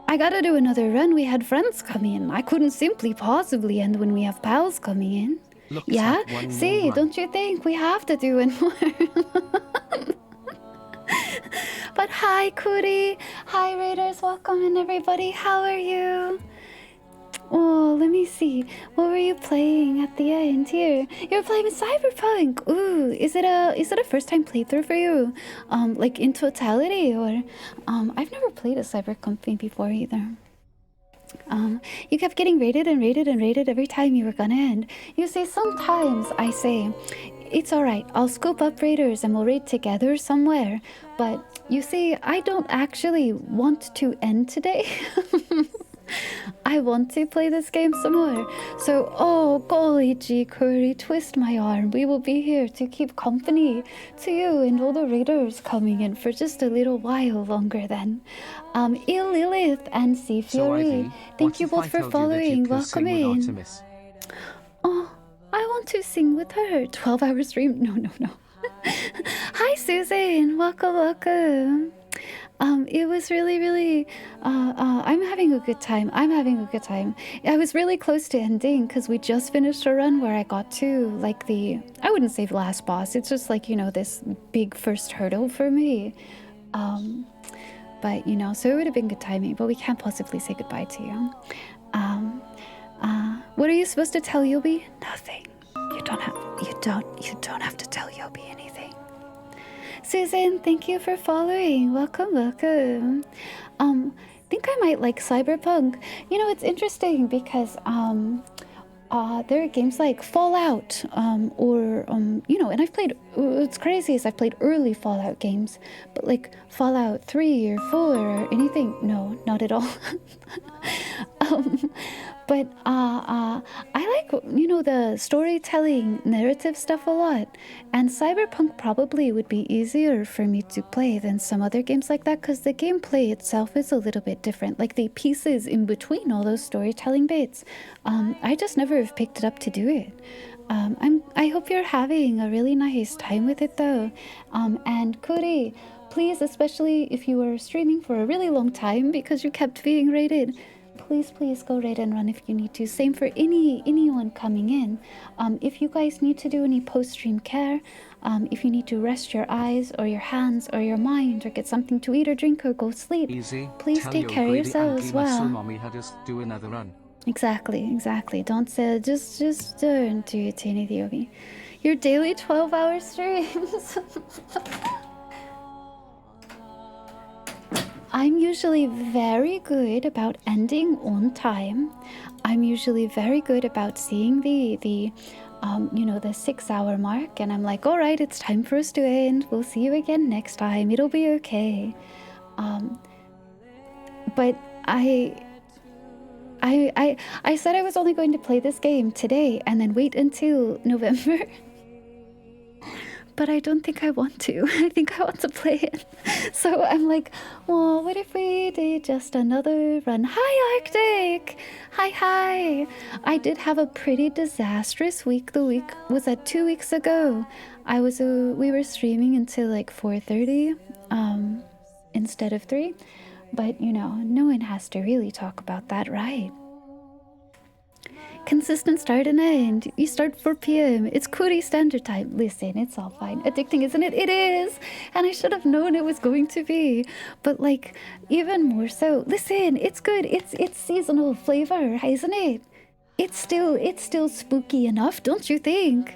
I gotta do another run. We had friends come in. I couldn't simply possibly end when we have pals coming in. Looks Yeah? like one more See, run. don't you think we have to do one more? But hi, Cody. Hi, Raiders. Welcome in, everybody. How are you? Oh, let me see. What were you playing at the end here? You're playing Cyberpunk. Ooh, is it a first time playthrough for you? Like in totality, or I've never played a Cyberpunk game before either. You kept getting rated and rated and rated every time you were gonna end. You say sometimes I say, it's alright, I'll scope up raiders and we'll raid together somewhere. But you see, I don't actually want to end today. I want to play this game some more. So, oh, golly gee, Curry, twist my arm. We will be here to keep company to you and all the raiders coming in for just a little while longer then. Il Lilith and Sea So, Fury, Ivy, thank what you if I both for told you that you following. can Welcome sing with in. Artemis? Oh, I want to sing with her. 12-hour stream? No. Hi, Susan. Welcome. It was really, I'm having a good time. I was really close to ending because we just finished a run where I got to, like, I wouldn't say the last boss. It's just like, this big first hurdle for me. But, so it would have been good timing, but we can't possibly say goodbye to you. What are you supposed to tell Yobi? Nothing. You don't have to tell Yobi anything. Susan, thank you for following. Welcome. I think I might like Cyberpunk. It's interesting because there are games like Fallout, or you know, and I've played. What's crazy is I've played early Fallout games, but like Fallout 3 or 4 or anything. No, not at all. um, but I like, you know, the storytelling narrative stuff a lot, and Cyberpunk probably would be easier for me to play than some other games like that, because the gameplay itself is a little bit different. Like the pieces in between all those storytelling bits, I just never have picked it up to do it. I hope you're having a really nice time with it though. And Kuri, please, especially if you were streaming for a really long time because you kept being raided, please go raid and run if you need to. Same for anyone coming in. If you guys need to do any post-stream care, if you need to rest your eyes or your hands or your mind or get something to eat or drink or go sleep, Easy. please Tell take your care of greedy yourselves angry muscle well. mommy had us do another run. Exactly. Don't say, just don't do it to any of you. Your daily 12-hour streams. I'm usually very good about ending on time. I'm usually very good about seeing the you know, the 6-hour mark, and I'm like, all right, it's time for us to end. We'll see you again next time. It'll be okay. But I said I was only going to play this game today and then wait until November. But I don't think I want to. I think I want to play it. So I'm like, well, what if we did just another run? Hi, Arctic! Hi! I did have a pretty disastrous week. The week was 2 weeks ago. We were streaming until like 4:30 instead of 3. But, you know, no one has to really talk about that, right? Consistent start and end. You start 4 p.m. It's Korea Standard Time. Listen, it's all fine. Addicting, isn't it? It is! And I should have known it was going to be. But, like, even more so. Listen, it's good. It's seasonal flavor, isn't it? It's still spooky enough, don't you think?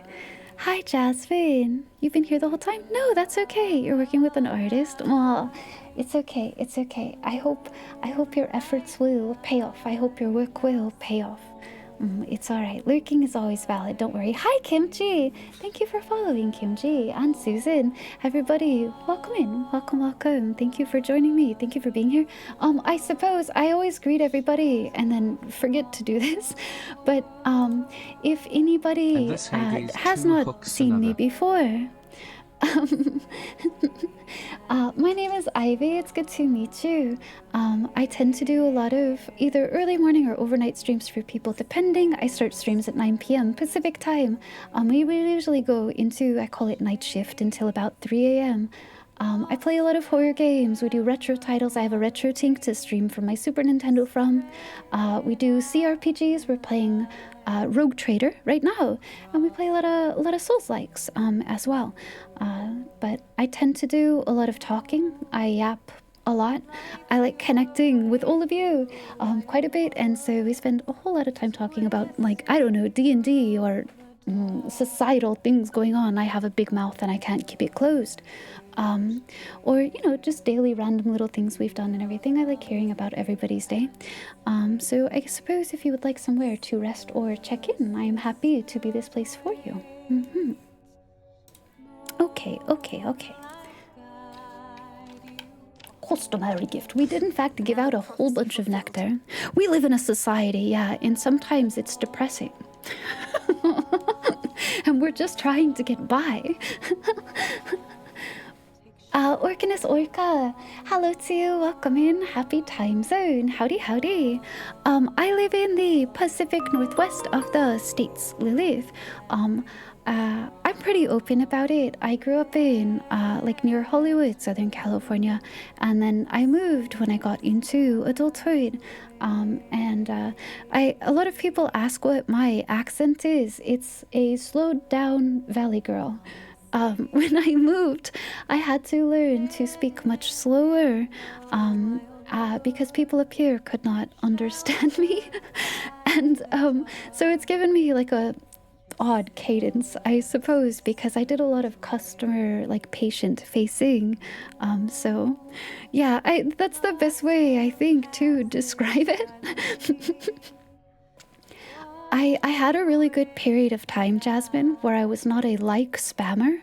Hi, Jasmine. You've been here the whole time? No, that's okay. You're working with an artist? Well, it's okay. I hope your efforts will pay off. I hope your work will pay off. It's alright. Lurking is always valid. Don't worry. Hi, Kimchi. Thank you for following, Kimchi. And Susan. Everybody, welcome in. Welcome. Thank you for joining me. Thank you for being here. I suppose I always greet everybody and then forget to do this. But if anybody has not seen me before, my name is Ivy. It's good to meet you. I tend to do a lot of either early morning or overnight streams for people, depending. I start streams at 9 p.m. Pacific time. We usually go into, I call it night shift, until about 3 a.m. I play a lot of horror games. We do retro titles. I have a retro tink to stream from my Super Nintendo from. We do CRPGs. We're playing Rogue Trader right now, and we play a lot of Souls-likes as well. But I tend to do a lot of talking. I yap a lot. I like connecting with all of you quite a bit, and so we spend a whole lot of time talking about, like, I don't know, D&D or societal things going on. I have a big mouth and I can't keep it closed. Or, you know, just daily random little things we've done and everything. I like hearing about everybody's day. So I suppose if you would like somewhere to rest or check in, I am happy to be this place for you. Okay. Customary gift. We did in fact give out a whole bunch of nectar. We live in a society, yeah, and sometimes it's depressing. And we're just trying to get by. Orcanus Orca, hello to you, welcome in, happy time zone, howdy. I live in the Pacific Northwest of the States, Lilith. I'm pretty open about it. I grew up in, like, near Hollywood, Southern California, and then I moved when I got into adulthood. A lot of people ask what my accent is. It's a slowed down valley girl. When I moved, I had to learn to speak much slower because people up here could not understand me. And so it's given me like a odd cadence, I suppose, because I did a lot of customer, like, patient facing. So yeah, that's the best way, I think, to describe it. I had a really good period of time, Jasmine, where I was not a like spammer,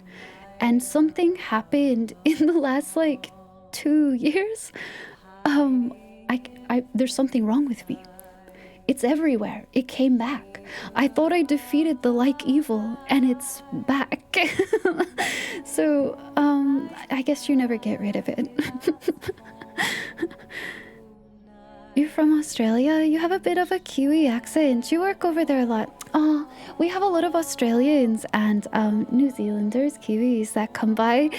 and something happened in the last like 2 years. There's something wrong with me. It's everywhere. It came back. I thought I defeated the like evil, and it's back. So, I guess you never get rid of it. You're from Australia? You have a bit of a Kiwi accent. You work over there a lot. Oh, we have a lot of Australians and New Zealanders, Kiwis that come by.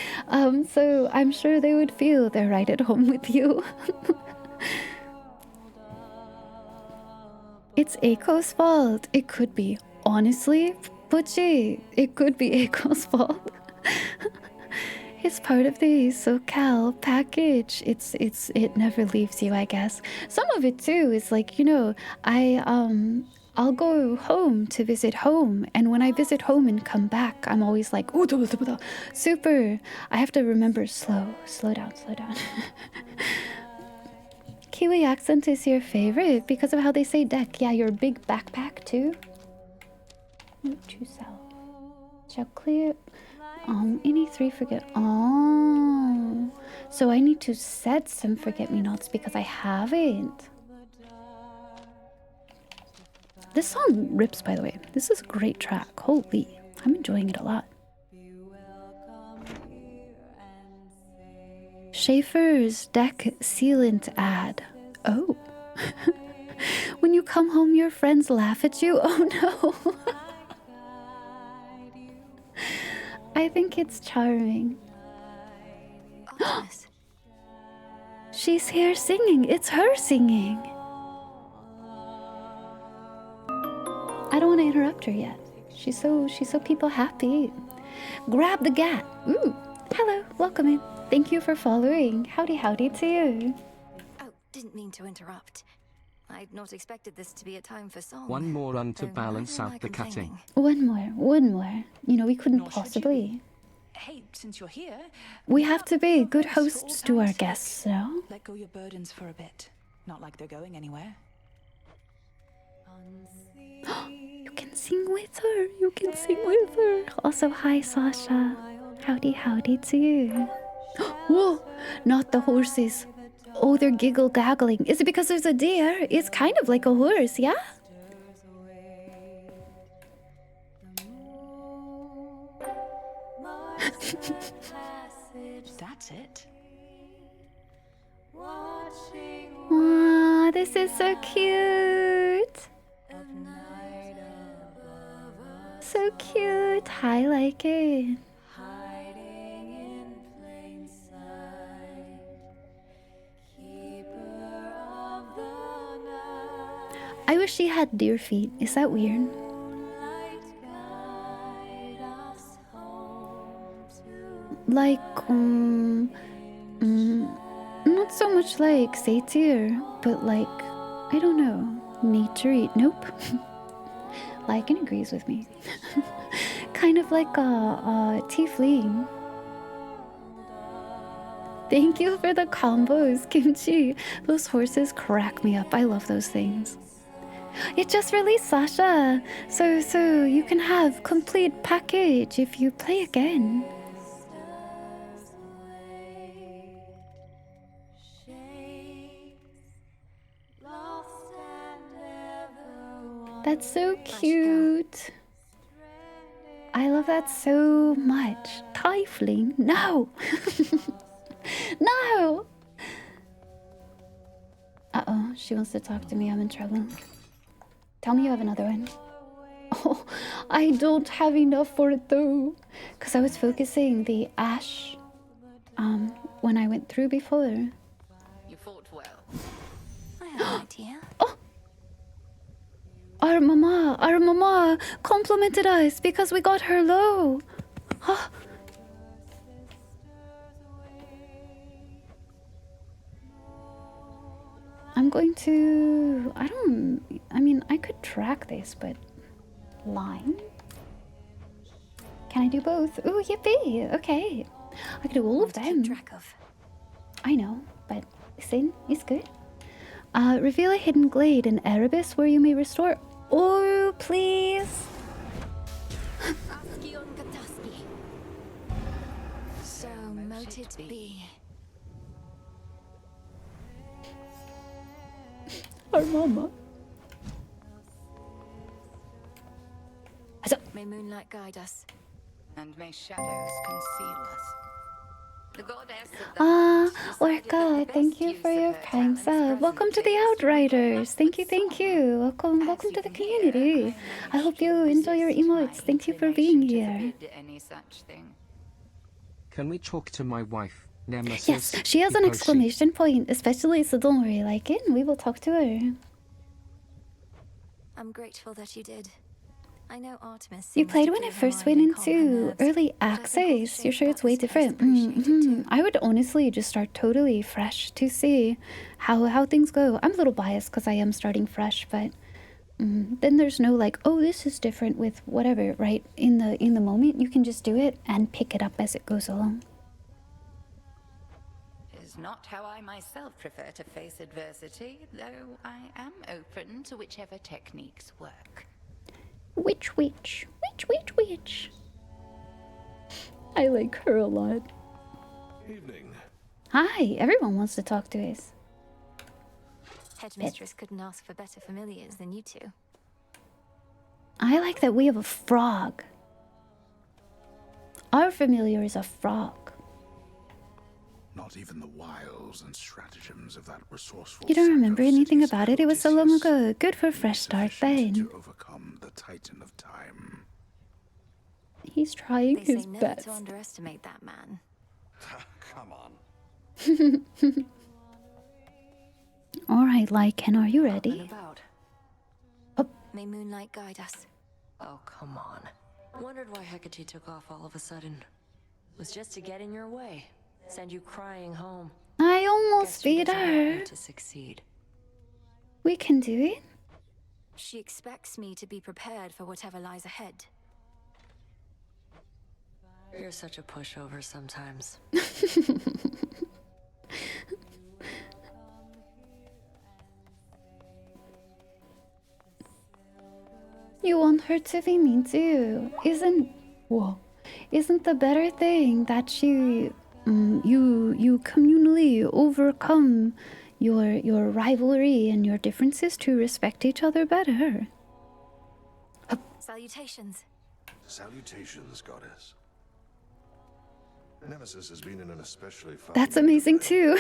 So I'm sure they would feel they're right at home with you. It's Aiko's fault. It could be. Honestly, Butchie, it could be Aiko's fault. It's part of the SoCal package. It never leaves you, I guess. Some of it too is like, you know, I'll go home to visit home, and when I visit home and come back, I'm always like, oh, super. I have to remember slow down. Kiwi accent is your favorite because of how they say deck. Yeah, your big backpack too. Note to self. Check clear. Any 3 forget. Oh, so I need to set some forget-me-nots because I haven't. This song rips, by the way. This is a great track. Holy, I'm enjoying it a lot. Schaefer's deck sealant ad. Oh. When you come home, your friends laugh at you. Oh no. I think it's charming. She's here singing. It's her singing. I don't want to interrupt her yet. She's so people happy. Grab the gat. Ooh. Hello, welcome in. Thank you for following. Howdy to you. Oh, didn't mean to interrupt. I'd not expected this to be a time for song. One more run to balance out the cutting. One more. You know, we couldn't possibly. Hey, since you're here, We have to be good hosts to our guests, no? let go your burdens for a bit. Not like they're going anywhere. You can sing with her. Also, hi, Sasha. Howdy to you. Whoa, not the horses. Oh, they're giggle-gaggling. Is it because there's a deer? It's kind of like a horse, yeah? That's it. Aw, this is so cute. So cute. I like it. I wish she had deer feet. Is that weird? Like, not so much like satyr, but like, I don't know, nature. Nope. Lycan agrees with me. Kind of like a tiefling. Thank you for the combos, Kimchi. Those horses crack me up. I love those things. It just released, Sasha. So you can have complete package if you play again. That's so cute. I love that so much. Tiefling? No! No! Uh-oh, she wants to talk to me. I'm in trouble. Tell me you have another one. Oh, I don't have enough for it though. Because I was focusing the ash when I went through before. You fought well. I have an idea. Oh! Our mama complimented us because we got her low. Oh. I'm going to... I mean, I could track this, but... Line? Can I do both? Ooh, yippee! Okay. I can do all of them. Track of. I know, but Sin is good. Reveal a hidden glade in Erebus where you may restore... Oh, please. So mote it be. Our mama. May moonlight guide us. And may shadows conceal us. The goddess of the Ah, hunt decided that Orca, the thank best you use for of your her prime talents sub. Welcome to the presently is to Outriders. Thank you. Welcome to the community. I hope you enjoy your emotes. Thank you for being here. any such thing. Can we talk to my wife, Nemesis? Yes, she has an exclamation point, especially, so don't worry, like it. We will talk to her. I'm grateful that you did. I know Artemis. You played when it first went into early access. You're sure it's way different? I would honestly just start totally fresh to see how things go. I'm a little biased because I am starting fresh, but then there's no like, oh, this is different with whatever, right? In the moment, you can just do it and pick it up as it goes along. Is not how I myself prefer to face adversity, though I am open to whichever techniques work. Which? I like her a lot. Evening. Hi, everyone wants to talk to us. Headmistress couldn't ask for better familiars than you two. I like that we have a frog. Our familiar is a frog. Not even the wiles and stratagems of that resourceful. You don't remember anything about it? It was so long ago. Good for a fresh start then. To overcome the Titan of Time. He's trying They his say never best. to underestimate that man. Come on. Alright, Lycan, are you ready? May moonlight guide us. Oh, come on. Wondered why Hecate took off all of a sudden. Was just to get in your way. Send you crying home. I almost beat Guess she doesn't want her. me to succeed. We can do it. She expects me to be prepared for whatever lies ahead. You're such a pushover sometimes. You want her to be mean too. Isn't the better thing that you communally overcome your rivalry and your differences to respect each other better? Salutations. Salutations, goddess. Nemesis has been in an especially fun. That's amazing too.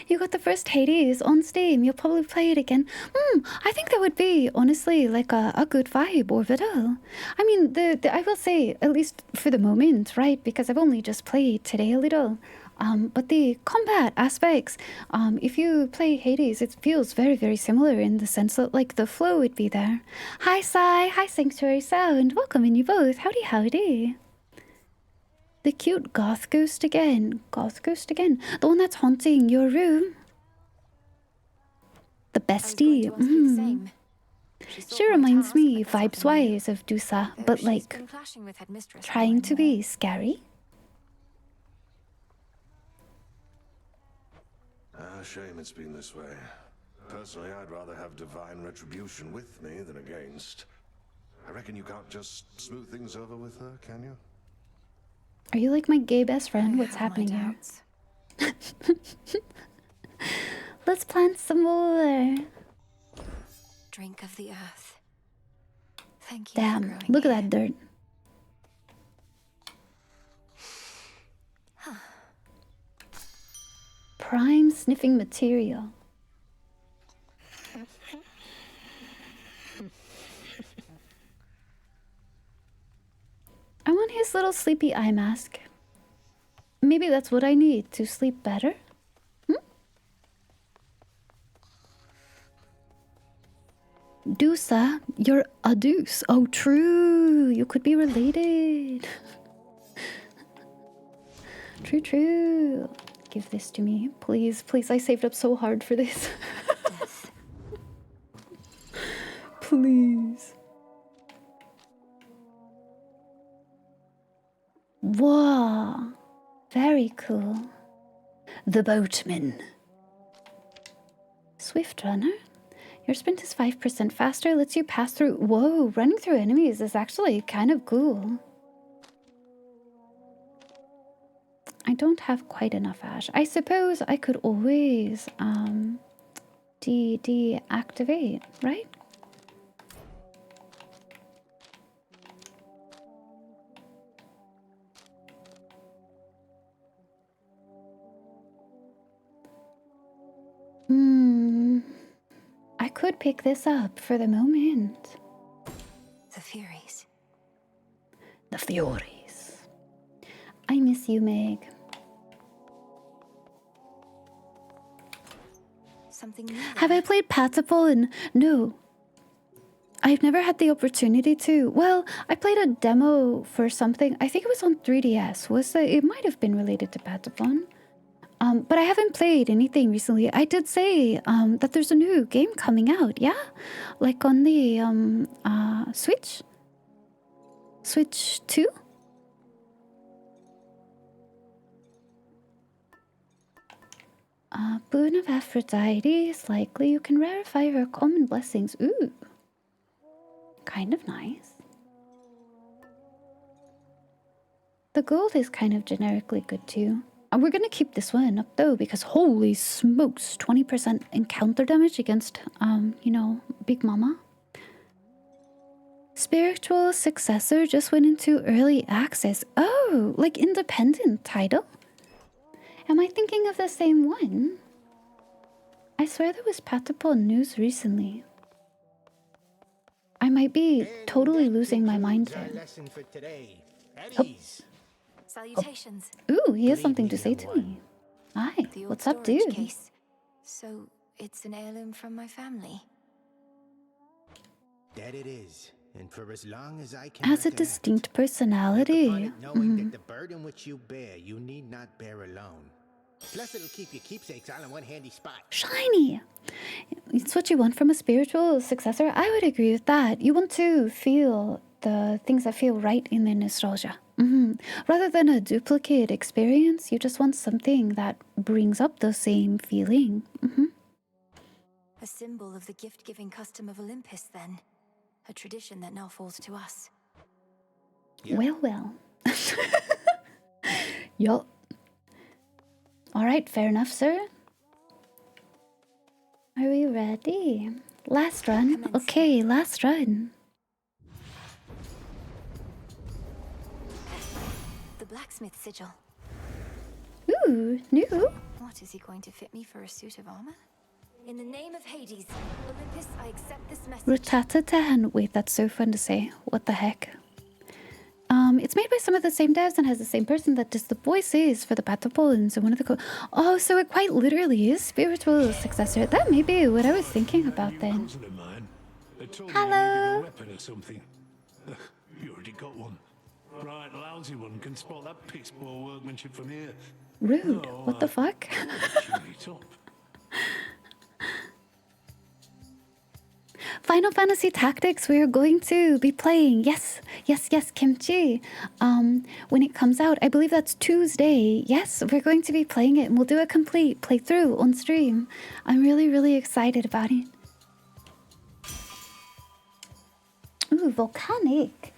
You got the first Hades on Steam. You'll probably play it again. I think that would be, honestly, like a good vibe, Orbital. I mean, I will say, at least for the moment, right? Because I've only just played today a little. But the combat aspects, if you play Hades, it feels very, very similar in the sense that, like, the flow would be there. Hi, Sai. Hi, Sanctuary Sound. Welcome in you both. Howdy, howdy. The cute goth ghost again. Goth ghost again. The one that's haunting your room. The bestie. She reminds me, vibes-wise, of Dusa, but like, trying to be scary. Shame it's been this way. Personally, I'd rather have divine retribution with me than against. I reckon you can't just smooth things over with her, can you? Are you like my gay best friend? What's happening here? Let's plant some more. Drink of the earth. Thank you. Damn, look at that dirt. Prime sniffing material. I want his little sleepy eye mask. Maybe that's what I need to sleep better. Deusa, you're a deuce. Oh, true. You could be related. True. Give this to me. Please, please. I saved up so hard for this. Please. Whoa. Very cool. The boatman. Swift runner. Your sprint is 5% faster, lets you pass through. Whoa, running through enemies is actually kind of cool. I don't have quite enough ash. I suppose I could always deactivate, right? I could pick this up for the moment. The Furies. The Furies. I miss you, Meg. Something new. Have I played Patapon? No. I've never had the opportunity to. Well, I played a demo for something. I think it was on 3DS. It might have been related to Patapon. But I haven't played anything recently. I did say that there's a new game coming out, yeah? Like on the Switch? Switch 2? Boon of Aphrodite is likely. You can rarefy her common blessings. Ooh. Kind of nice. The gold is kind of generically good too. We're gonna keep this one up though, because holy smokes, 20% encounter damage against, you know, Big Mama. Spiritual Successor just went into early access. Oh, like independent title? Am I thinking of the same one? I swear there was Patapon news recently. I might be totally losing my mind there. Oh. Salutations. Ooh, he has something to say to me. Hi, what's up, dude? Case. So, it's an heirloom from my family. That it is. And for as long as I can Has a distinct personality. Knowing that the burden which you bear, you need not bear alone. Plus, it'll keep your keepsakes all in one handy spot. Shiny! It's what you want from a spiritual successor. I would agree with that. You want to feel the things that feel right in the nostalgia. Rather than a duplicate experience, you just want something that brings up the same feeling. A symbol of the gift-giving custom of Olympus, then. A tradition that now falls to us. Well, well. Yup. Alright, fair enough, sir. Are we ready? Last run. Okay, last run. The blacksmith sigil. Ooh, new. What, is he going to fit me for a suit of armor? In the name of Hades, Olympus, I accept this message. Rutatatan. Wait, that's so fun to say. What the heck? It's made by some of the same devs and has the same person that does the voices for the Patapons and one of the oh, so it quite literally is spiritual successor. That may be what I was thinking about then. Hello. Weapon or something. You already got one. Right, lousy one can spot that piss poor workmanship from here. Rude. What the fuck? Final Fantasy Tactics, we're going to be playing. Yes, yes, yes, Kimchi. When it comes out, I believe that's Tuesday. Yes, we're going to be playing it and we'll do a complete playthrough on stream. I'm really, really excited about it. Ooh, volcanic.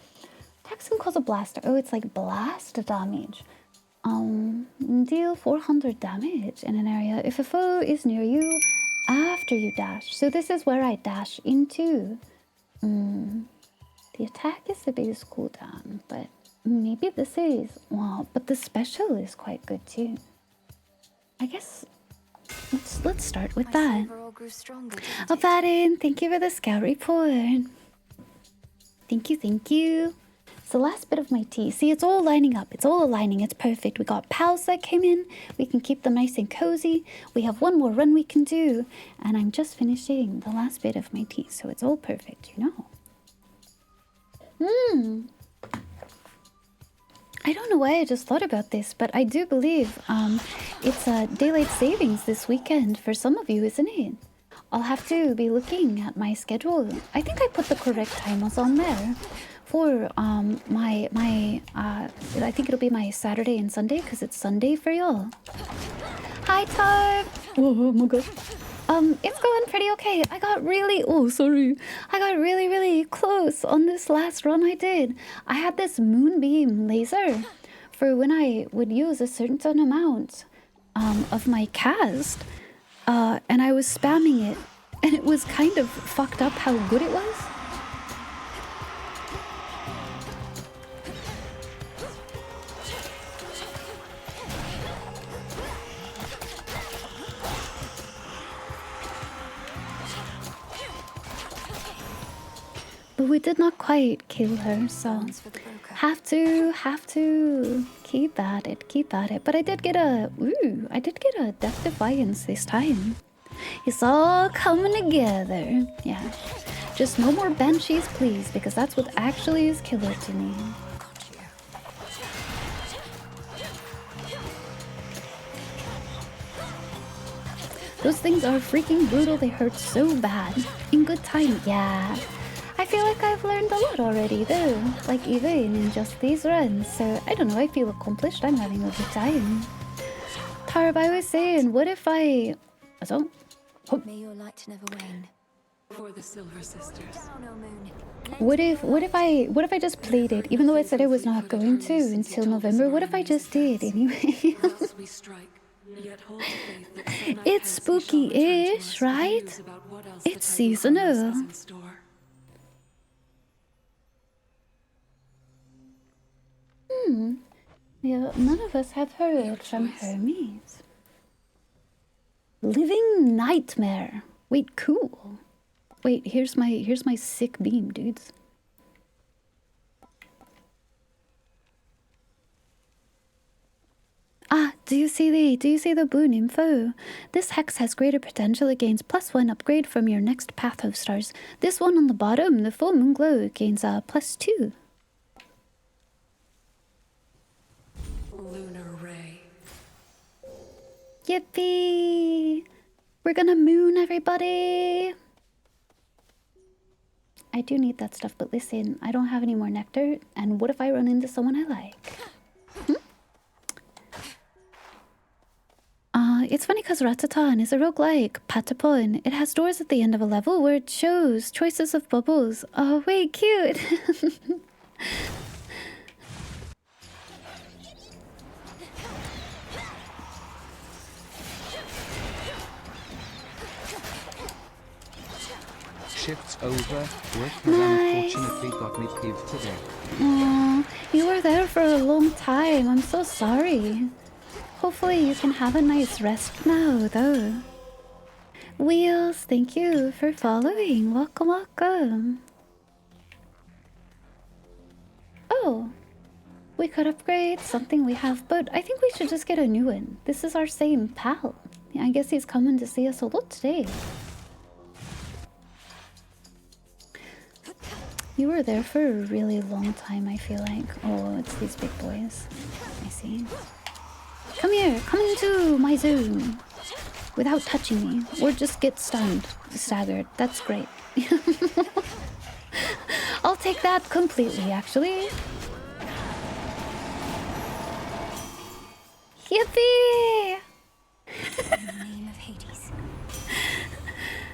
Attacks can cause a blast. Oh, it's like blast damage. Deal 400 damage in an area if a foe is near you after you dash. So this is where I dash into. The attack is the biggest cooldown, but maybe this is, well, but the special is quite good too. I guess let's start with that. Abaddon, thank you for the scout report. Thank you, thank you. It's the last bit of my tea. See, it's all lining up. It's all aligning. It's perfect. We got pals that came in. We can keep them nice and cozy. We have one more run we can do. And I'm just finishing the last bit of my tea. So it's all perfect, you know. I don't know why I just thought about this, but I do believe it's daylight savings this weekend for some of you, isn't it? I'll have to be looking at my schedule. I think I put the correct timers on there. For I think it'll be my Saturday and Sunday because it's Sunday for y'all. Hi, Tarv. Oh my god. It's going pretty okay. I got really, oh, sorry. I got really, really close on this last run I did. I had this moonbeam laser for when I would use a certain amount of my cast. And I was spamming it. And it was kind of fucked up how good it was. But we did not quite kill her, so have to keep at it. But I did get a Death Defiance this time. It's all coming together. Yeah, just no more banshees, please, because that's what actually is killer to me. Those things are freaking brutal. They hurt so bad. In good time, yeah. I feel like I've learned a lot already though, like even in just these runs, so I don't know, I feel accomplished. I'm having a good time. Tarb, I was saying, what if I... So? Oh. May your light never wane. For the Silver Sisters. What if I just played it, even though I said I was not going to until November? What if I just did anyway? It's spooky-ish, right? It's seasonal. Yeah, none of us have heard from Hermes. Living Nightmare. Wait, cool. Wait, here's my sick beam, dudes. Ah, do you see the boon info? This hex has greater potential. It gains +1 upgrade from your next path of stars. This one on the bottom, the full moon glow, gains a +2. Lunar ray. Yippee! We're gonna moon, everybody! I do need that stuff, but listen, I don't have any more nectar, and what if I run into someone I like? It's funny because Ratatan is a roguelike, Patapon. It has doors at the end of a level where it shows choices of bubbles. Oh, wait, cute! Shifts over. Work has unfortunately got me peeved today. Aww, you were there for a long time. I'm so sorry. Hopefully you can have a nice rest now, though. Wheels, thank you for following. Welcome, welcome. Oh, we could upgrade something we have, but I think we should just get a new one. This is our same pal. Yeah, I guess he's coming to see us a lot today. You were there for a really long time, I feel like. Oh, it's these big boys. I see. Come here, come into my zone. Without touching me. Or just get stunned, staggered. That's great. I'll take that completely, actually. Yippee!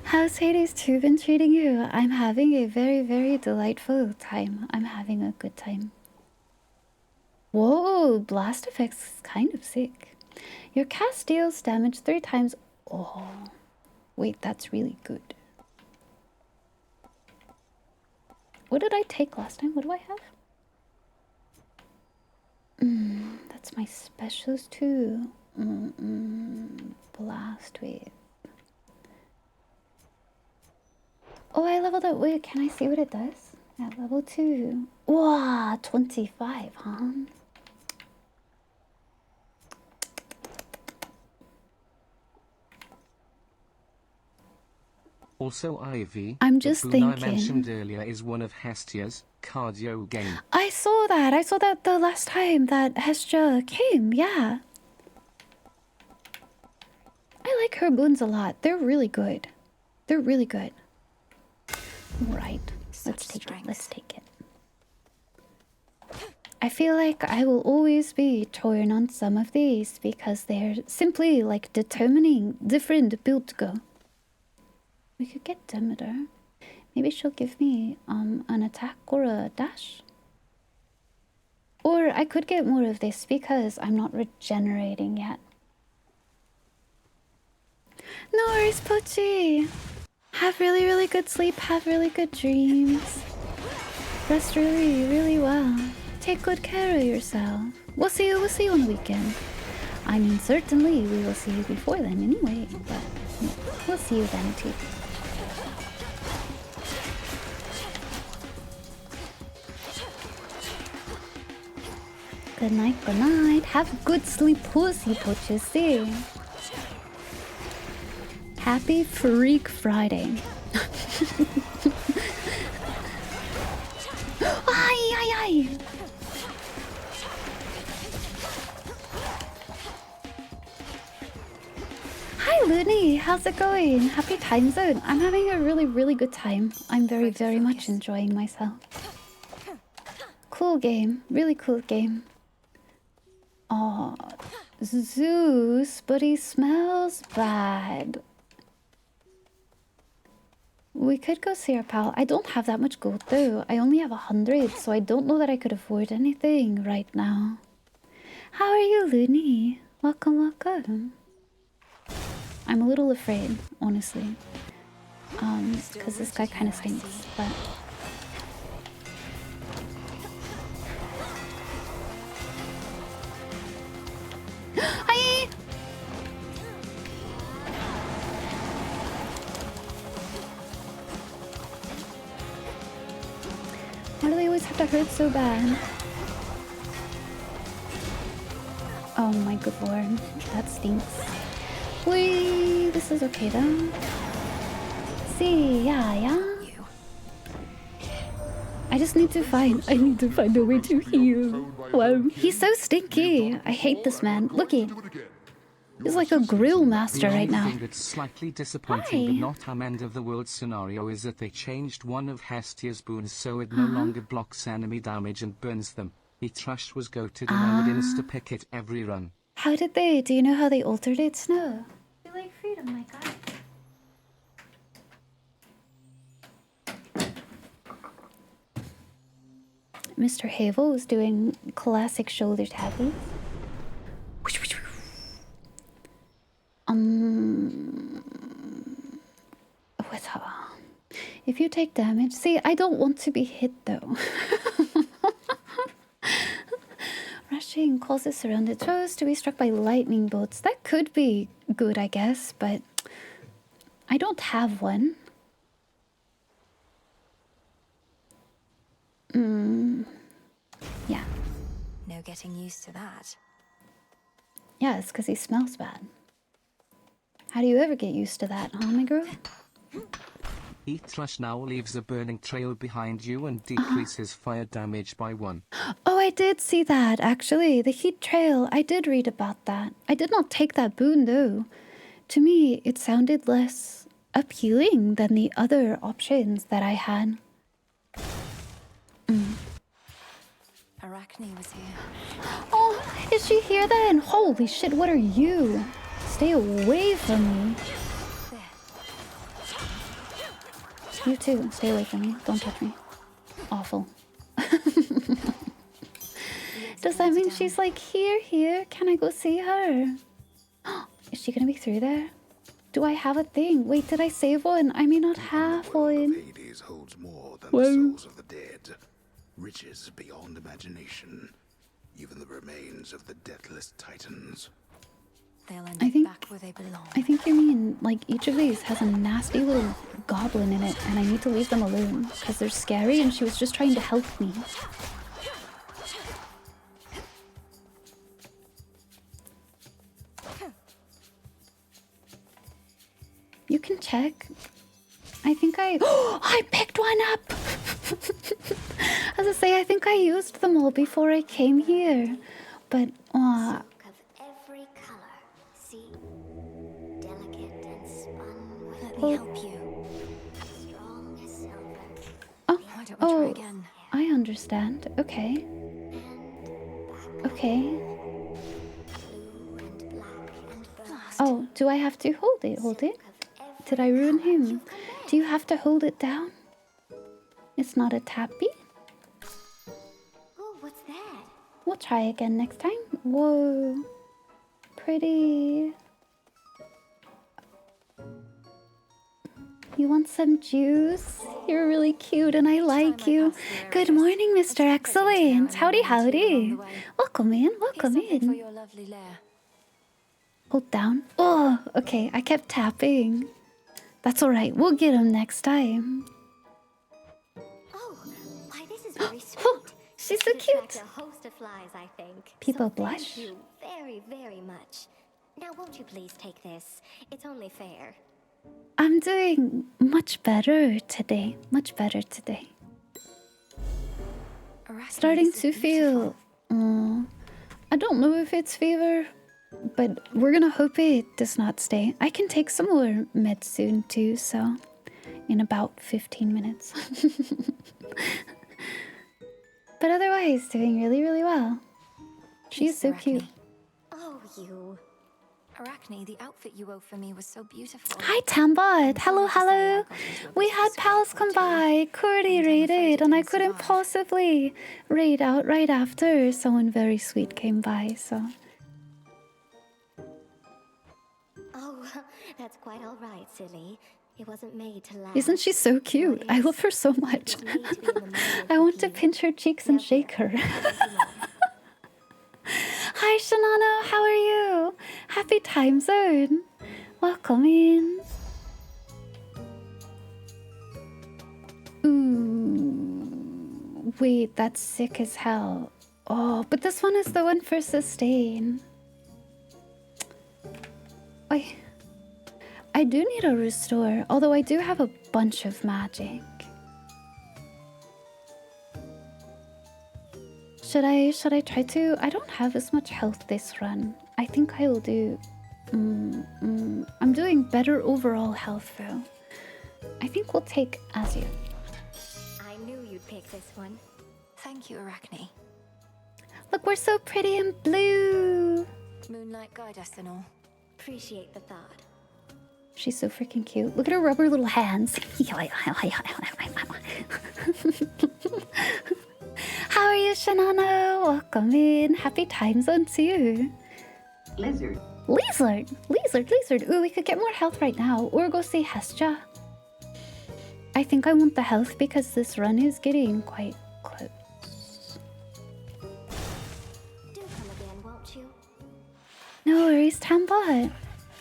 How's Hades 2 been treating you? I'm having a very, very delightful time. I'm having a good time. Whoa, blast effects is kind of sick. Your cast deals damage 3 times. Oh, wait, that's really good. What did I take last time? What do I have? That's my specials too. Blast, wait. Oh, I leveled up. Wait, can I see what it does? At level 2. Wow, 25, huh? Also, Ivy. I'm just the boon thinking. I mentioned earlier is one of Hestia's cardio game. I saw that. I saw that the last time that Hestia came. Yeah. I like her boons a lot. They're really good. They're really good. Right. Let's take it. Let's take it. I feel like I will always be torn on some of these because they're simply like determining different build to go. We could get Demeter. Maybe she'll give me an attack or a dash. Or I could get more of this because I'm not regenerating yet. No worries, Pochi. Have really, really good sleep. Have really good dreams. Rest really, really well. Take good care of yourself. We'll see you on the weekend. I mean, certainly we will see you before then anyway, but we'll see you then too. Good night, good night. Have good sleep, pussy poches. See. Happy Freak Friday. Ay, ay, ay. Hi, Looney. How's it going? Happy time zone. I'm having a really, really good time. I'm very, very much enjoying myself. Cool game. Really cool game. Oh, Zeus, but he smells bad. We could go see our pal. I don't have that much gold though. I only have 100, so I don't know that I could afford anything right now. How are you, Looney? Welcome, welcome. I'm a little afraid, honestly. Because this guy kind of stinks, but... Hi! Why do they always have to hurt so bad? Oh my good lord, that stinks. Whee! This is okay though. See, yeah. I need to find a way to heal. Wow. He's so stinky. I hate this man. Looky. He's like a grill master right now. The only thing that's slightly disappointing but not an end of the world scenario is that they changed one of Hestia's boons so it no longer blocks enemy damage and burns them. The trash was goated and I would insta-pick it every run. How did they? Do you know how they altered it, Snow? You like freedom, my guy. Mr. Havel is doing classic shoulder tabbies. With her. If you take damage, see, I don't want to be hit though. Rushing causes surrounded foes to be struck by lightning bolts. That could be good, I guess, but I don't have one. Yeah. No getting used to that. Yeah, it's because he smells bad. How do you ever get used to that, huh, my girl? Heat Thrush now leaves a burning trail behind you and decreases fire damage by 1. Oh, I did see that, actually. The heat trail, I did read about that. I did not take that boon, though. To me, it sounded less appealing than the other options that I had. Arachne was here. Oh, is she here then? Holy shit, what are you? Stay away from me. You too, stay away from me. Don't touch me. Awful. Does that mean she's like, here? Can I go see her? Is she gonna be through there? Do I have a thing? Wait, did I save one? I may not have one. Hades holds more than the souls of the dead. Riches beyond imagination. Even the remains of the deathless titans. They'll end I think back where they belong. I think you mean like each of these has a nasty little goblin in it and I need to leave them alone because they're scary and she was just trying to help me. You can check. I think I picked one up. As I say, I think I used them all before I came here. But Every color. See? Delicate and spun. Let me help you. Strong as silver. Why don't we try again? I understand. Okay. Okay. Oh, do I have to hold it? Hold it. Did I ruin him? Do you have to hold it down? It's not a tappy? Oh, what's that? We'll try again next time. Whoa. Pretty. You want some juice? You're really cute and I like you. Good morning, Mr. Excellent. Howdy, howdy. Welcome in, welcome in. Hold down. Oh, okay. I kept tapping. That's alright. We'll get him next time. Oh, why this is very sweet. She's so cute. A host of flies, I think. People So blush. Thank you very, very much. Now, won't you please take this? It's only fair. I'm doing much better today. Much better today. Starting to feel... I don't know if it's fever, but we're gonna hope it does not stay. I can take some more meds soon too, so... in about 15 minutes. But otherwise, doing really, really well. She's so cute. Oh, you. Arachne, the outfit you wove for me was so beautiful. Hi, Tambot. Hello, hello. We had pals come by. Cordy raided, and I couldn't possibly raid out right after someone very sweet came by, so... Oh, that's quite all right, silly. It wasn't made to last. Isn't she so cute? I love her so much. I want to pinch her cheeks and shake her. Hi, Shanano. How are you? Happy time zone. Welcome in. Ooh. Wait, that's sick as hell. Oh, but this one is the one for sustain. Wait. I do need a restore, although I do have a bunch of magic. Should I try to? I don't have as much health this run. I think I will do... I'm doing better overall health though. I think we'll take Azure. I knew you'd pick this one. Thank you, Arachne. Look, we're so pretty and blue. Moonlight guide us and all. Appreciate the thought. She's so freaking cute. Look at her rubber little hands. How are you, Shanana? Welcome in. Happy time zone to you. Lizard. Lizard. Lizard, lizard. Ooh, we could get more health right now. Or go see Hestia. I think I want the health because this run is getting quite close. Do come again, won't you? No worries, Tambot.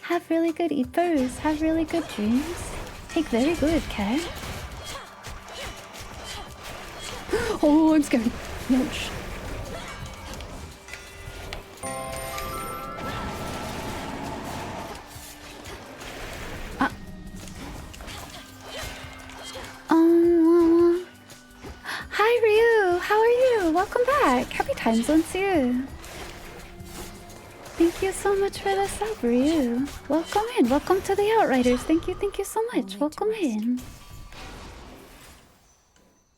Have really good eaters. Have really good dreams. Take very good care. Oh, I'm scared. Ouch. Hi, Ryu. How are you? Welcome back. Happy time zone to you. Thank you so much for the sub, Ryu. Welcome in. Welcome to the Outriders. Thank you so much. Welcome in.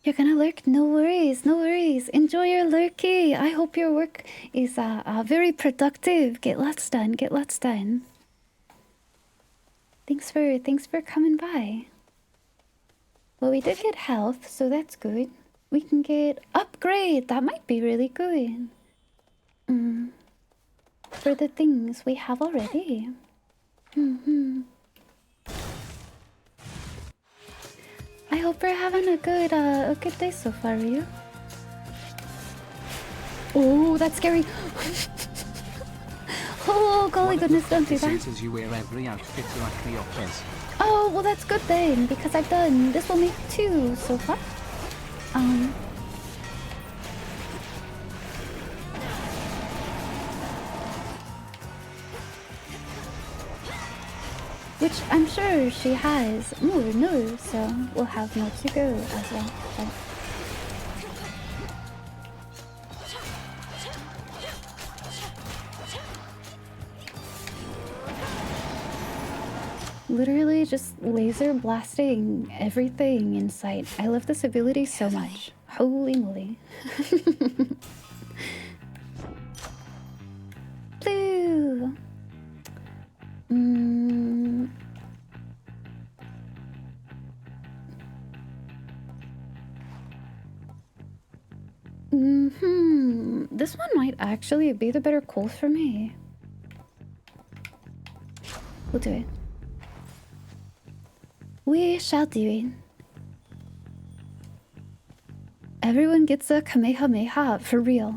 You're gonna lurk? No worries, no worries. Enjoy your lurky. I hope your work is very productive. Get lots done, get lots done. Thanks for coming by. Well, we did get health, so that's good. We can get upgrade. That might be really good. For the things we have already. I hope you're having a good day so far, Ryu. Oh, that's scary. Oh, golly goodness, don't do that. Is you wear every outfit Arachne offers. Oh, well that's good then, because I've done, this will make 2 so far. Which I'm sure she has more, no, so we'll have more to go as well. But... literally just laser blasting everything in sight. I love this ability so much. Holy moly. Blue. This one might actually be the better call for me. We'll do it. We shall do it. Everyone gets a Kamehameha, for real.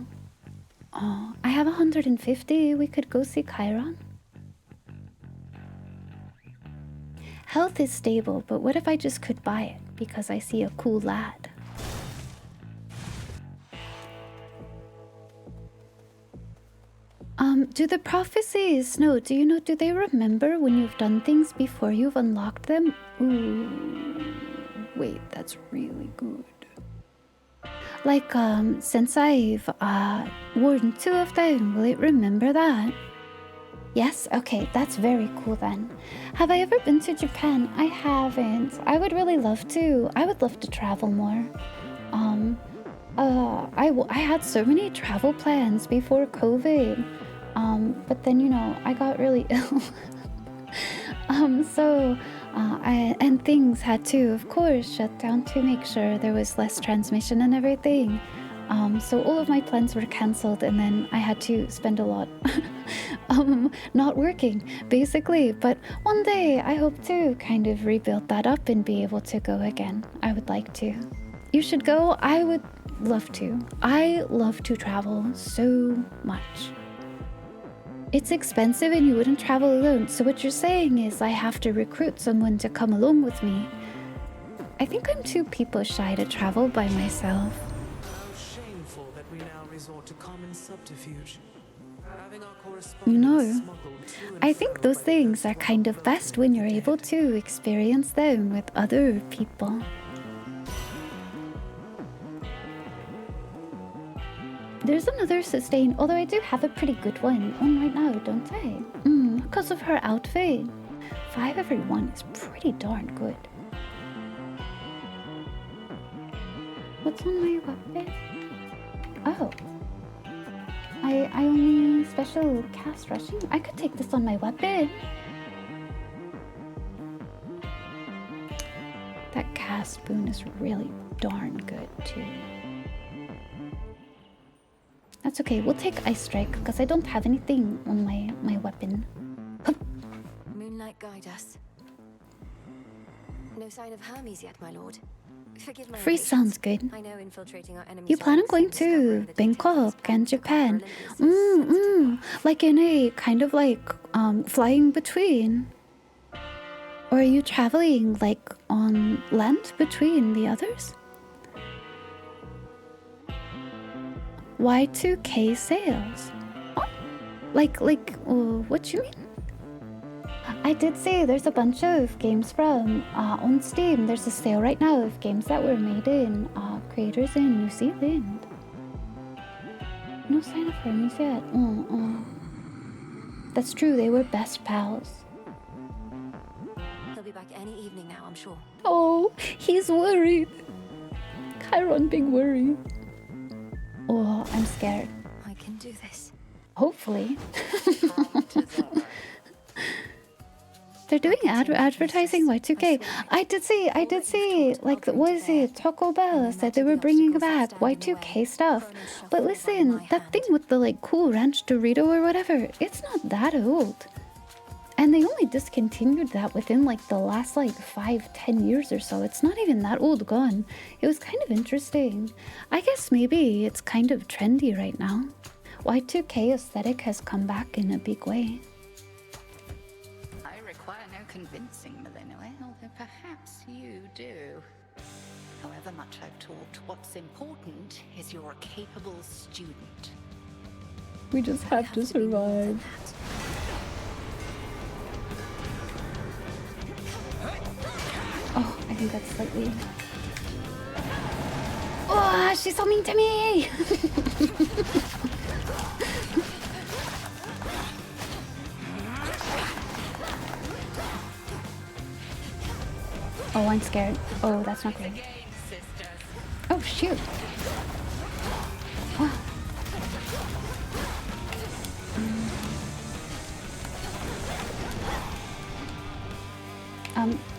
Oh, I have 150. We could go see Chiron. Health is stable, but what if I just could buy it because I see a cool lad? Do the prophecies, no, do you know, do they remember when you've done things before you've unlocked them? Ooh, wait, that's really good. Like, since I've, worn 2 of them, will it remember that? Yes? Okay, that's very cool then. Have I ever been to Japan? I haven't. I would really love to. I would love to travel more. I had so many travel plans before COVID. But then, you know, I got really ill. And things had to, of course, shut down to make sure there was less transmission and everything. So all of my plans were cancelled, and then I had to spend a lot not working, basically. But one day I hope to kind of rebuild that up and be able to go again. I would like to. You should go. I would love to. I love to travel so much. It's expensive and you wouldn't travel alone, so what you're saying is I have to recruit someone to come along with me. I think I'm too people shy to travel by myself. How shameful that we now resort to common subterfuge. Having our You correspondence know, smuggled to and I think those things are kind of best when you're able to experience them with other people. There's another sustain, although I do have a pretty good one on right now, don't I? Because of her outfit. 5 every 1 is pretty darn good. What's on my weapon? Oh. I only special cast rushing? I could take this on my weapon. That cast boon is really darn good too. That's okay, we'll take Ice Strike, because I don't have anything on my weapon. Moonlight guide us. No sign of Hermes yet, my lord. Forgive my Freeze impatience. sounds good. I know infiltrating our enemies' You plan on ranks going and discovering to the Bangkok and Japan? Like in a kind of like flying between? Or are you traveling like on land between the others? Y2K sales. Oh, like, what you mean? I did say there's a bunch of games from on Steam. There's a sale right now of games that were made in creators in New Zealand. No sign of Hermes yet. That's true, they were best pals. He'll be back any evening now, I'm sure. Oh, he's worried. Chiron being worried. Oh, I'm scared. I can do this. Hopefully. They're doing advertising Y2K. I did see, like, what is it? Taco Bell said they were bringing back Y2K stuff. But listen, that thing with the, like, Cool Ranch Dorito or whatever, it's not that old. And they only discontinued that within, like, the last, like, 5-10 years or so. It's not even that old gone. It was kind of interesting. I guess maybe it's kind of trendy right now. Y2K aesthetic has come back in a big way. I require no convincing, Malinois, although perhaps you do. However much I've taught, what's important is you're a capable student. We just have to survive. Oh, I think that's slightly... Oh, she's so mean to me! Oh, I'm scared. Oh, that's not great. Oh, shoot. Wow.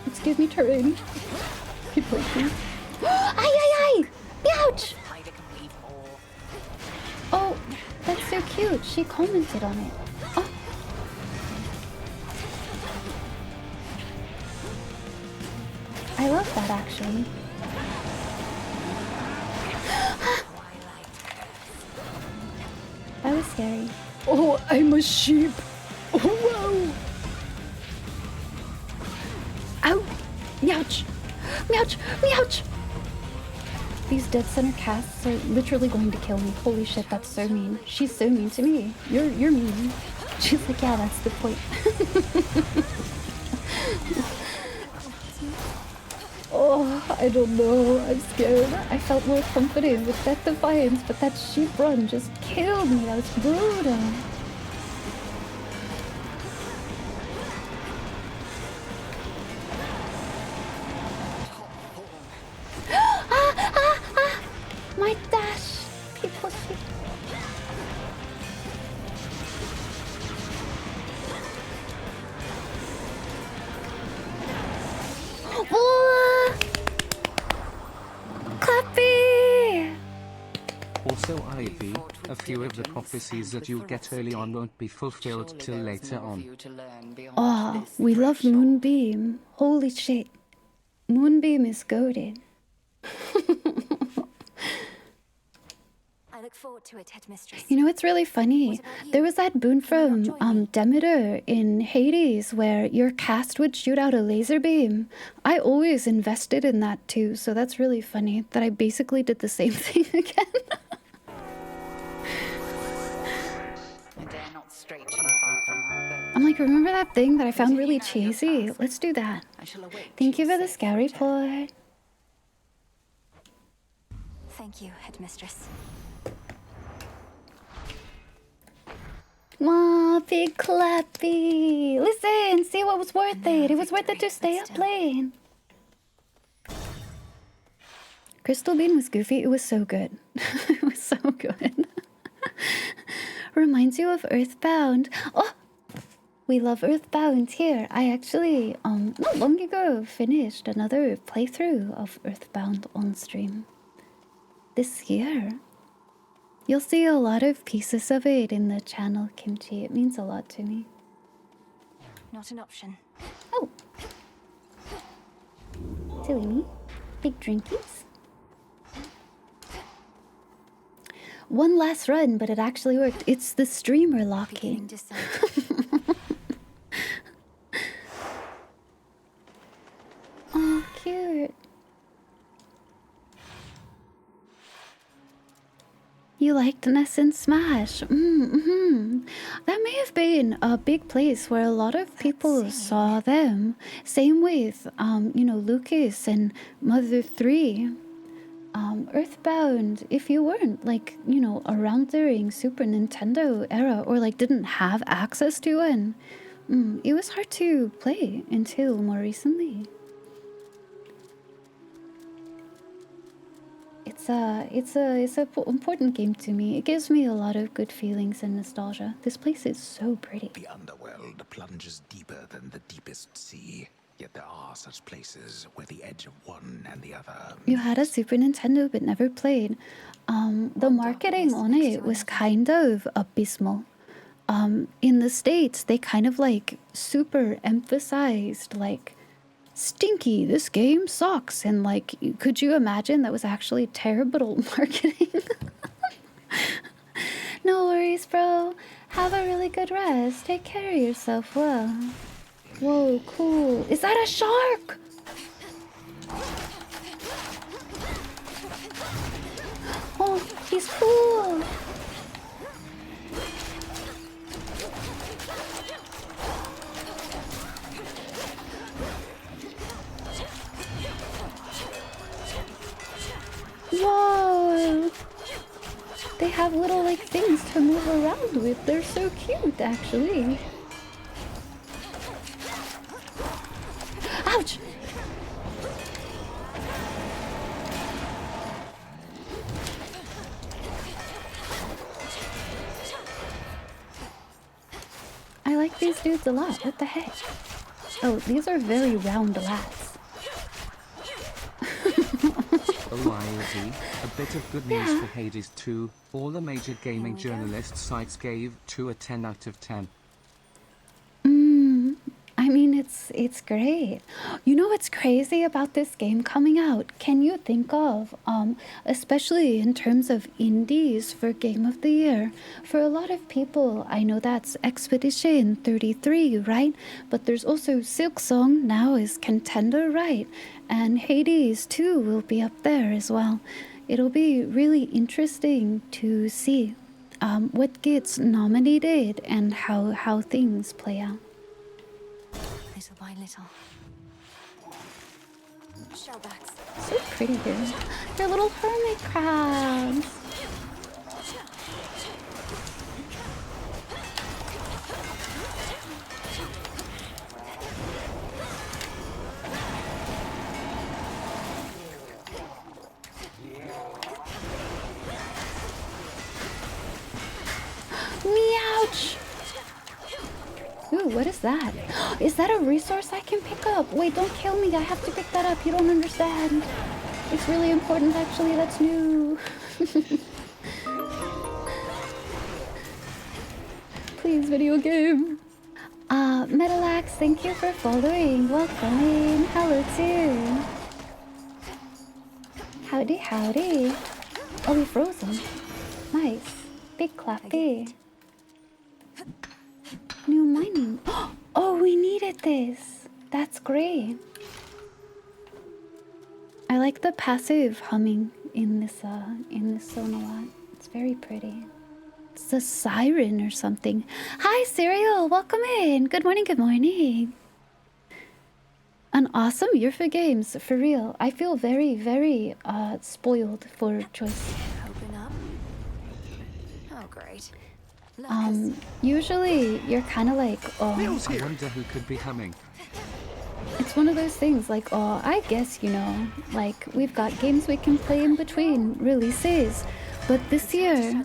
Excuse me, terrain. Keep pushing. Ay, ay, ay! Ouch! cute. She commented on it. Oh. I love that actually. That was scary. Oh, I'm a sheep. Oh, whoa. Ow! Meouch! Meouch! Meouch! These dead center casts are literally going to kill me. Holy shit, that's so mean. She's so mean to me. You're mean. She's like, yeah, that's the point. Oh, I don't know. I'm scared. I felt more confident with that Defiance, but that sheep run just killed me. That was brutal. My dash! People sheep. Oh! Clappy! Also Ivy, a few of the prophecies that you'll get early on won't be fulfilled till later on. Oh, we love Moonbeam. Holy shit. Moonbeam is goated. I look forward to it, Headmistress. You know, it's really funny. There was that boon from Demeter in Hades where your cast would shoot out a laser beam. I always invested in that too, so that's really funny that I basically did the same thing again. I'm like, remember that thing that I found really cheesy? Let's do that. Thank you for the scout report. Thank you, Headmistress. Aw, big clappy. Listen, see what was worth it. It was worth it to stay up late. Crystal Bean was goofy. It was so good. It was so good. Reminds you of Earthbound. Oh, we love Earthbound here. I actually, not long ago, finished another playthrough of Earthbound on stream. This year. You'll see a lot of pieces of it in the channel, Kimchi. It means a lot to me. Not an option. Oh. Silly me. Big drinkies. One last run, but it actually worked. It's the streamer locking. Oh, cute. You liked Ness and Smash. That may have been a big place where a lot of people saw them. Same with, you know, Lucas and Mother 3. Earthbound, if you weren't, like, you know, around during Super Nintendo era or, like, didn't have access to one, it was hard to play until more recently. It's an important game to me. It gives me a lot of good feelings and nostalgia. This place is so pretty. The underworld plunges deeper than the deepest sea. Yet there are such places where the edge of one and the other. You had a Super Nintendo but never played. The marketing on it was kind of abysmal. In the States, they kind of like super emphasized like, stinky, this game sucks, and like, could you imagine that was actually terrible marketing? No worries, bro. Have a really good rest. Take care of yourself well. Whoa, cool. Is that a shark? Oh, he's cool. Whoa! They have little like things to move around with. They're so cute, actually. Ouch! I like these dudes a lot. What the heck? Oh, these are very round lats. OILZ, a bit of good news for Hades 2. All the major gaming journalist sites gave 2 a 10 out of 10. I mean, it's great. You know what's crazy about this game coming out? Can you think of, especially in terms of indies for Game of the Year? For a lot of people, I know that's Expedition 33, right? But there's also Silksong now is contender, right? And Hades 2 will be up there as well. It'll be really interesting to see what gets nominated and how things play out. Little by little. Shellbacks. So pretty here. They're little hermit crabs. Meouch! Ooh, what is that? Is that a resource I can pick up? Wait, don't kill me. I have to pick that up. You don't understand. It's really important, actually. That's new. Please, video game. Metalax, thank you for following. Welcome in. Hello, too. Howdy, howdy. Oh, we froze him. Nice. Big clappy. New mining. Oh, we needed this. That's great. I like the passive humming in this zone a lot. It's very pretty. It's a siren or something. Hi, Serial. Welcome in. Good morning. Good morning. An awesome year for games, for real. I feel very, very spoiled for choice. Open up. Oh, great. Usually you're kind of like, oh, I wonder who could be humming. it's one of those things like, oh, I guess, you know, like we've got games we can play in between releases. But this year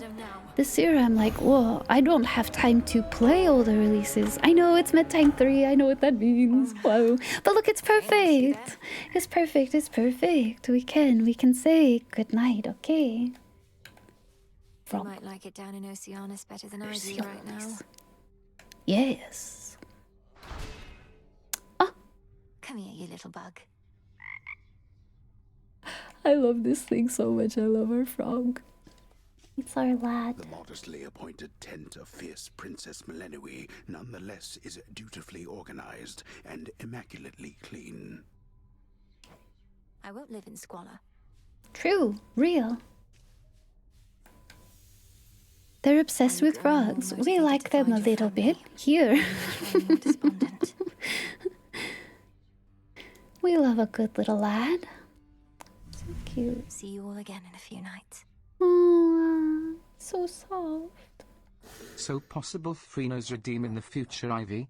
I'm like, whoa, I don't have time to play all the releases. I know it's Medtime 3, I know what that means. Whoa. But look, it's perfect. It's perfect, it's perfect. We can say goodnight, okay? You might like it down in Oceanus better than I do right now. Yes. Come here, you little bug. I love this thing so much. I love our frog. It's our lad. The modestly appointed tent of fierce Princess Melenui nonetheless is dutifully organized and immaculately clean. I won't live in squalor. True. Real. They're obsessed with frogs. We like them a little bit. Here. We love a good little lad. So cute. See you all again in a few nights. Oh, so soft. So possible Frino's redeem in the future, Ivy?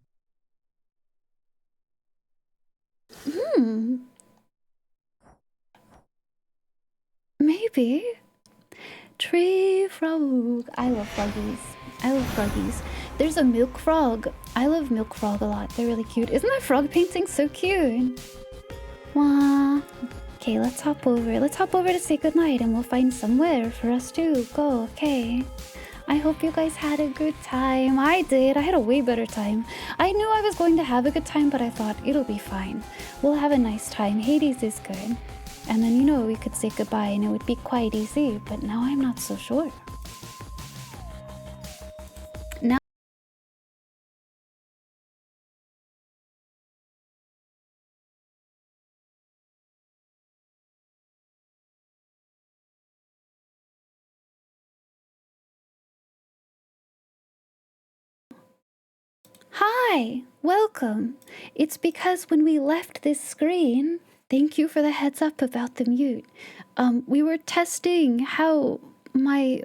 Maybe. Tree frog. I love froggies. I love froggies. There's a milk frog. I love milk frog a lot. They're really cute. Isn't that frog painting so cute? Wah. Okay, let's hop over. Let's hop over to say goodnight and we'll find somewhere for us to go, okay? I hope you guys had a good time. I did. I had a way better time. I knew I was going to have a good time, but I thought it'll be fine. We'll have a nice time. Hades is good. And then, you know, we could say goodbye and it would be quite easy, but now I'm not so sure. Now hi, welcome. It's because when we left this screen, thank you for the heads up about the mute. We were testing how my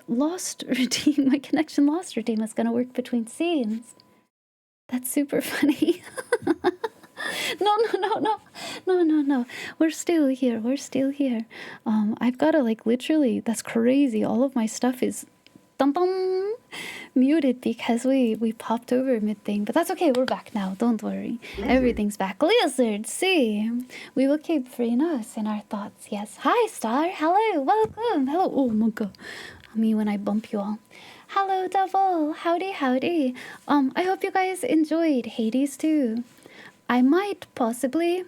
lost routine, my connection lost routine was gonna work between scenes. That's super funny. No. We're still here. I've gotta like literally, that's crazy. All of my stuff is dum dum. muted because we popped over mid thing, but that's okay. We're back now. Don't worry. Everything's back. Lizard, see, we will keep freeing us in our thoughts. Yes. Hi, Star. Hello. Welcome. Hello. Oh my God. Me when I bump you all. Hello, Devil. Howdy, howdy. I hope you guys enjoyed Hades too. I might possibly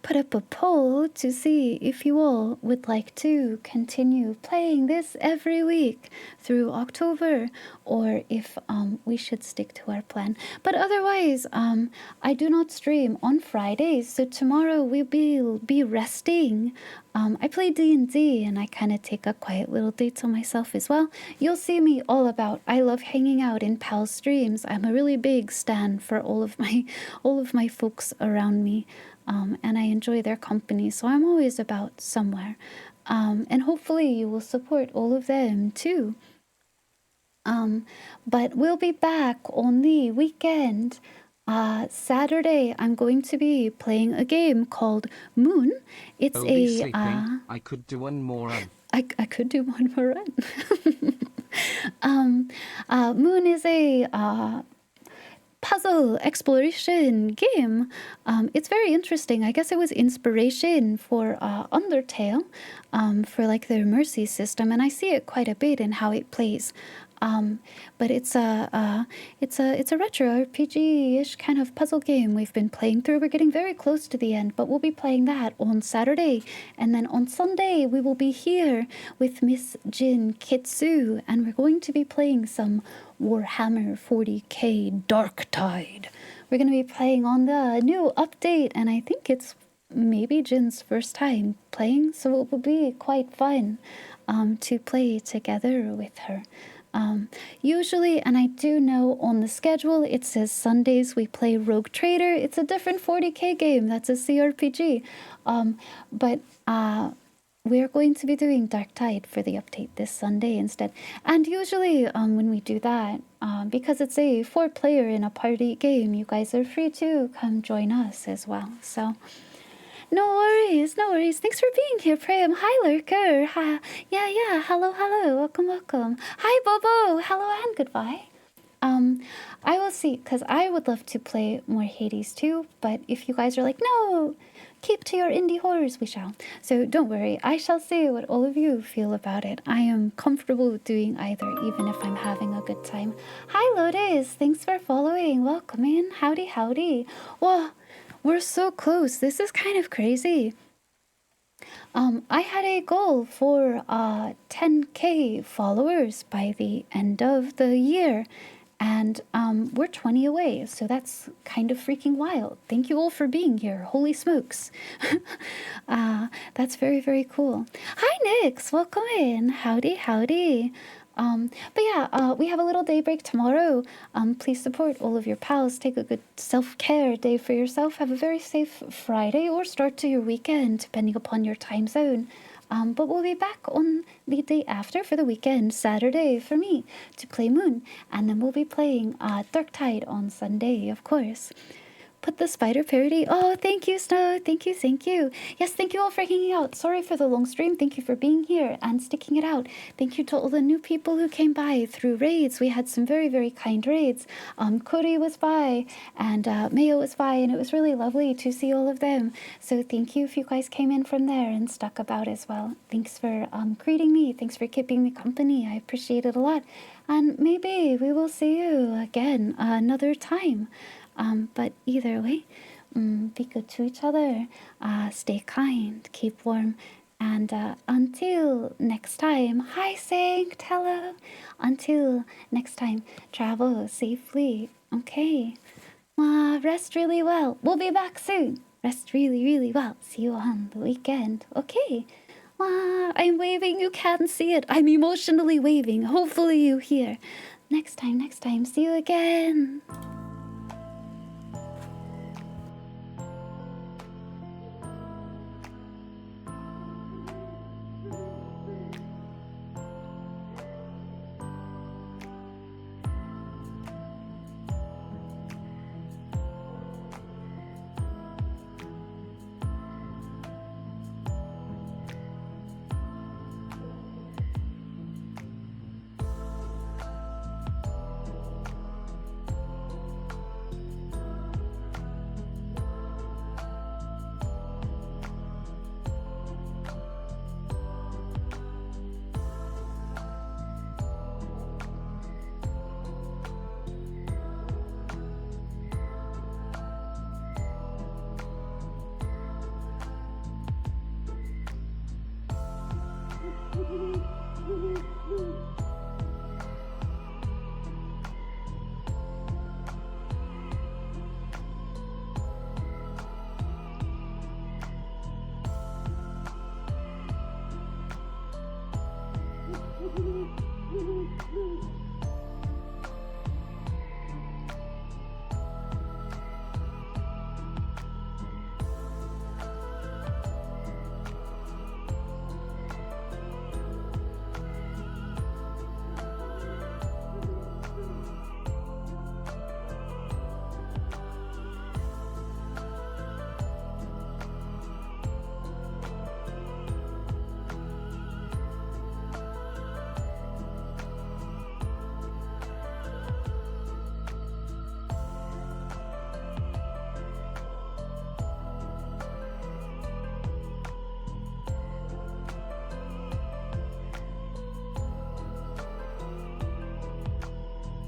put up a poll to see if you all would like to continue playing this every week through October, or if we should stick to our plan. But otherwise, I do not stream on Fridays, so tomorrow we will be resting. I play D&D and I kind of take a quiet little day to myself as well. You'll see me all about. I love hanging out in pal streams. I'm a really big stan for all of my folks around me. And I enjoy their company, so I'm always about somewhere. And hopefully you will support all of them too. But we'll be back on the weekend. Saturday, I'm going to be playing a game called Moon. It's Sleeping. I could do one more run. I could do one more run. Moon is a puzzle exploration game. It's very interesting. I guess it was inspiration for Undertale, for like their mercy system, and I see it quite a bit in how it plays. But it's a retro RPG-ish kind of puzzle game we've been playing through. We're getting very close to the end, but we'll be playing that on Saturday, and then on Sunday we will be here with Miss Jin Kitsu, and we're going to be playing some Warhammer 40k Darktide. We're going to be playing on the new update, and I think it's maybe Jin's first time playing, so it will be quite fun to play together with her. Usually, and I do know on the schedule, it says Sundays we play Rogue Trader. It's a different 40k game. That's a CRPG. But we're going to be doing Darktide for the update this Sunday instead. And usually when we do that, because it's a 4-player in a party game, you guys are free to come join us as well. So no worries, no worries. Thanks for being here, Prem. Hi, Lurker. Hi. Yeah. Hello. Welcome. Hi, Bobo. Hello and goodbye. I will see, because I would love to play more Hades too, but if you guys are like, no, keep to your indie horrors, we shall. So don't worry, I shall see what all of you feel about it. I am comfortable doing either, even if I'm having a good time. Hi, Lotus. Thanks for following. Welcome in. Howdy. Whoa. We're so close. This is kind of crazy. I had a goal for 10k followers by the end of the year, and we're 20 away, so that's kind of freaking wild. Thank you all for being here. Holy smokes. That's very, very cool. Hi, Nix. Welcome in. Howdy. But yeah, we have a little day break tomorrow. Please support all of your pals. Take a good self-care day for yourself. Have a very safe Friday or start to your weekend, depending upon your time zone. But we'll be back on the day after for the weekend, Saturday for me, to play Moon. And then we'll be playing Darktide on Sunday, of course. Put the spider parody. Oh, thank you, Snow. Thank you. Yes, thank you all for hanging out. Sorry for the long stream. Thank you for being here and sticking it out. Thank you to all the new people who came by through raids. We had some very, very kind raids. Cody was by and Mayo was by, and it was really lovely to see all of them. So thank you if you guys came in from there and stuck about as well. Thanks for greeting me. Thanks for keeping me company. I appreciate it a lot. And maybe we will see you again another time. But either way, be good to each other, stay kind, keep warm, and until next time, hi Sankt, hello. Until next time, travel safely, okay? Rest really well. We'll be back soon. Rest really, really well. See you on the weekend, okay? I'm waving, you can't see it. I'm emotionally waving. Hopefully you hear. Next time, see you again.